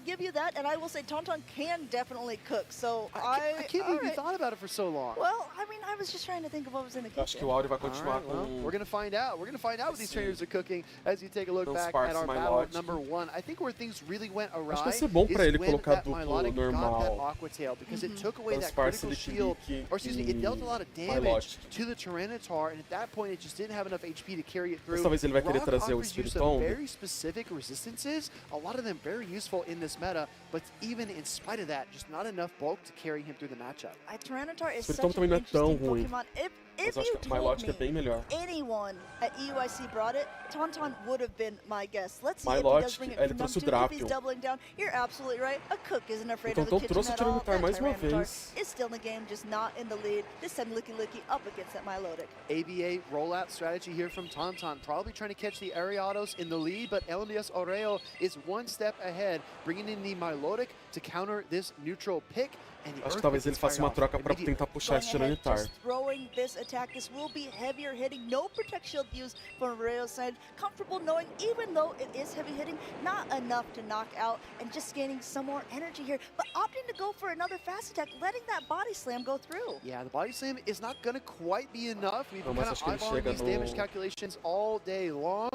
give you that, and I will say Tauntaun can definitely cook. So I can't believe you thought about it for so long. Well, I mean, I was just trying to think of what was in the kitchen. Acho que o Áureo vai continuar com... We're going to find out. We're going to find out what these trainers are cooking as you take a look back at our battle number 1. I think where things really went awry Acho que vai ser bom pra ele colocar duplo got that Aqua Tail, because it took away that critical shield, or excuse me, it dealt a lot of damage to the Tyranitar, and at that point it just didn't have enough HP to carry it through. Talvez ele vai querer trazer o Espiritomb. Very specific resistances, a lot of them very useful in this meta, but even in spite of that, just not enough bulk to carry him through the matchup. Tyranitar is such an interesting Pokemon. If you told me anyone at EUIC brought it, Tauntaun would have been my guess. Let's see if he does bring it from number 2, if he's doubling down. You're absolutely right. A cook isn't afraid of the kitchen at all. That Tyranitar is still in the game, just not in the lead. This time Licky up against that Milotic. ABA rollout strategy here from Tauntaun, probably trying to catch the Ariados in the lead, but LMDS Areo is one step ahead, bringing in the Milotic to counter this neutral pick. Acho que talvez ele faça uma troca para tentar puxar esse Tyranitar. Throwing this attack, this will be heavier hitting. No Protect Shield used from Areo's side. Comfortable knowing, even though it is heavy hitting, not enough to knock out and just gaining some more energy here. But opting to go for another fast attack, letting that body slam go through. Yeah, the body slam is not going to quite be enough. We've been kind of eyeballing these damage calculations all day long.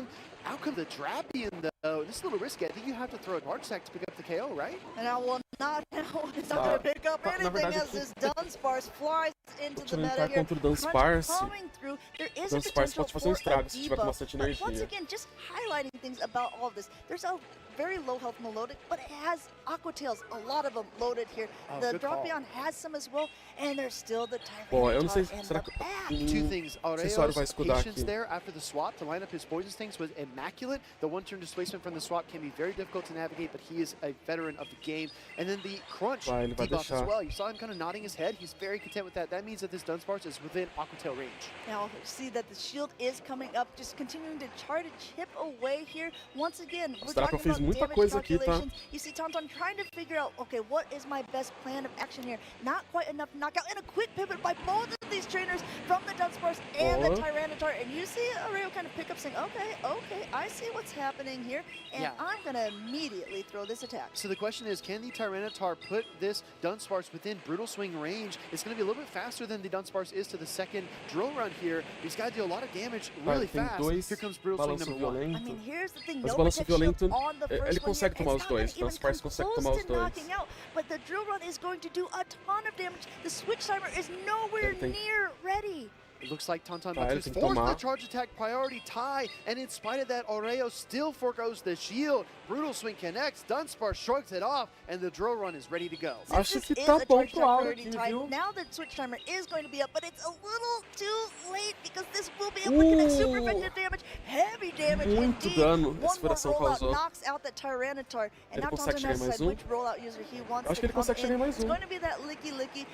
Out comes the Drapion, though. This is a little risky. I think you have to throw a charge attack to pick up the KO, right? And I will not know. It's not going to pick up anything as this Dunsparce flies into the meta here. Crunch coming through. There is a potential for a debuff. But once again, just highlighting things about all of this. There's a very low health Melodic, but it has Aqua Tails, a lot of them loaded here. The Drapion has some as well, and there's still the Tyranitar in the back. Two things. Areo's patience there after the swap to line up his poison stings was immaculate. The one-turn displacement from the swap can be very difficult to navigate, but he is a veteran of the game. And then the Crunch debuff as well. You saw him kind of nodding his head. He's very content with that. That means that this Dunsparce is within Aqua Tail range. Now, see that the shield is coming up, just continuing to try to chip away here. Once again, we're talking about muita coisa aqui, tá? You see Tauntaun trying to figure out, okay, what is my best plan of action here? Not quite enough knockout, and a quick pivot by both of these trainers from the Dunsparce and the Tyranitar. And you see Areo kind of pick up saying, okay, I see what's happening here, and I'm going to immediately throw this attack. So the question is, can the Tyranitar put this Dunsparce within Brutal Swing range? It's going to be a little bit faster than the Dunsparce is to the second drill run here. He's got to do a lot of damage really fast. Here comes Brutal Swing number 1. I mean, here's the thing, Mas no balanço violento, on the first ele consegue tomar os dois. O Dunsparce consegue tomar os dois. Out, but the drill run is going to do a ton of damage. The switch timer is nowhere near ready. It looks like Tonton Tá, ele Batus tem que forced tomar. the charge attack priority tie, and in spite of that, Oreo still forgoes the shield. Brutal swing connects, Dunsparce shrugs it off, and the drill run is ready to go. Acho This que is tá a bom charge pro attack Aura priority aqui, tie. viu? Now the switch timer is going to be up, but it's a little too late because this will be able to connect super effective damage, heavy damage Muito indeed. dano One esse more furação rollout causou. knocks out that Tyranitar, and Ele now consegue Tonton chegar em has mais decided um? which rollout user he wants Acho to que ele come consegue chegar em in. mais It's um. going to be that licky.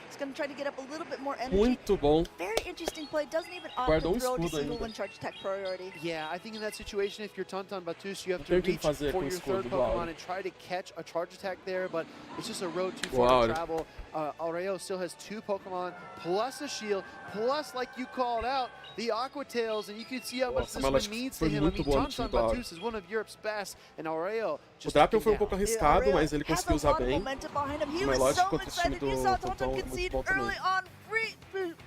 He's going to try to get up a little bit more energy. Muito bom. Very interesting play. Doesn't even opt Guardou to throw escudo just single ainda. one charge attack priority. Yeah, I think in that situation, if you're Tonton Batus, you have to Tem que reach fazer for com o your escudo third do Aura. Pokemon and try to catch a charge attack there, but it's just a road too Wow. far to travel. Oreo still has 2 Pokemon, plus a shield, plus, like you called out, the Aqua Tails, and you can see how much Nossa, this mas one acho que means foi to him. I muito mean, bom no time Tonton do Aura. Batus is one of Europe's best, and Oreo O just Drapion taking foi um down. pouco arriscado, Oreo mas ele has conseguiu a usar lot of bem. momentum behind him. He Mas was lógico so que o time excited. You do saw Tonton Tonton é muito concede bom também. early on. Free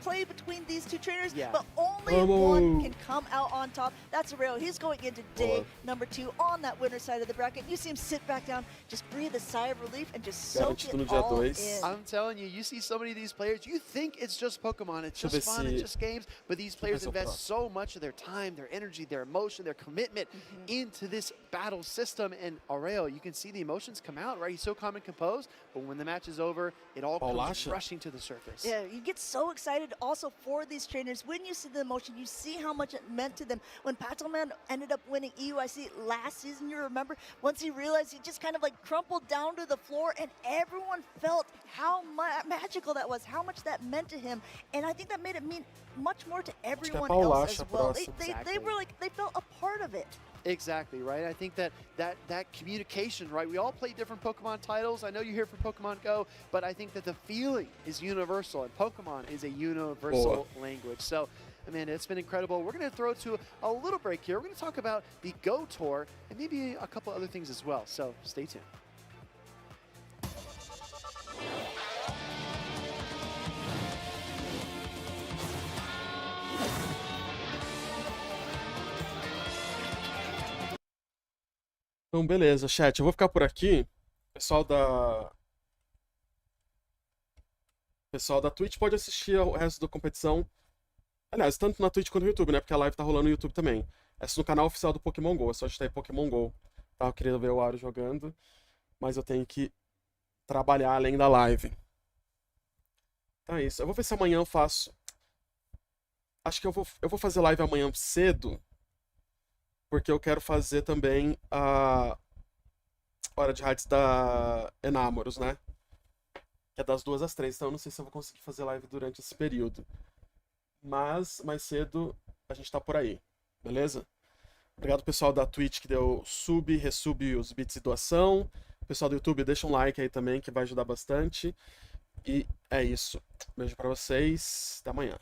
play between these two trainers, Yeah. but only Vamos. one can come out on top. That's Oreo. He's going into day Boa. number 2 on that winner's side of the bracket. You see him sit back down, just breathe a sigh of relief, and just soak Garantido no it dia all 2. in. I'm telling you, you see so many of these players, you think it's just Pokemon, it's Deixa eu just ver fun, se- it's just games, but these Deixa eu ver players se eu invest faço. so much of their time, their energy, their emotion, their commitment into this battle system. And Oreo, you can see the emotions come out, right? He's so calm and composed, but when the match is over, it all comes Bolacha. rushing to the surface. Yeah, you get so excited also for these trainers. When you see the emotion, you see how much it meant to them. When Patoman ended up winning EUIC last season, you remember, once he realized, he just kind of like crumpled down to the floor, and everyone felt how magical that was, how much that meant to him. And I think that made it mean much more to everyone else Bolacha as well. próximo. They were like, they felt a part of it. Exactly, right? I think that communication, right? We all play different Pokemon titles. I know you're here for Pokemon Go, but I think that the feeling is universal, and Pokemon is a universal language. So, Amanda, it's been incredible. We're going to throw to a little break here. We're going to talk about the Go Tour and maybe a couple other things as well. So, stay tuned. Então, beleza, chat. Eu vou ficar por aqui. Pessoal da Twitch pode assistir o resto da competição. Aliás, tanto na Twitch quanto no YouTube, né? Porque a live tá rolando no YouTube também. É no canal oficial do Pokémon GO. É só digitar aí Pokémon GO. Tá? Eu queria ver o Aro jogando. Mas eu tenho que trabalhar além da live. Então é isso. Eu vou ver se amanhã eu faço. Acho que eu vou fazer live amanhã cedo. Porque eu quero fazer também a hora de rádios da Enamoros, né? Que é das 2 às 3. Então eu não sei se eu vou conseguir fazer live durante esse período. Mas mais cedo a gente tá por aí. Beleza? Obrigado pessoal da Twitch que deu sub, resub os bits e doação. Pessoal do YouTube, deixa um like aí também que vai ajudar bastante. E é isso. Beijo pra vocês. Até amanhã.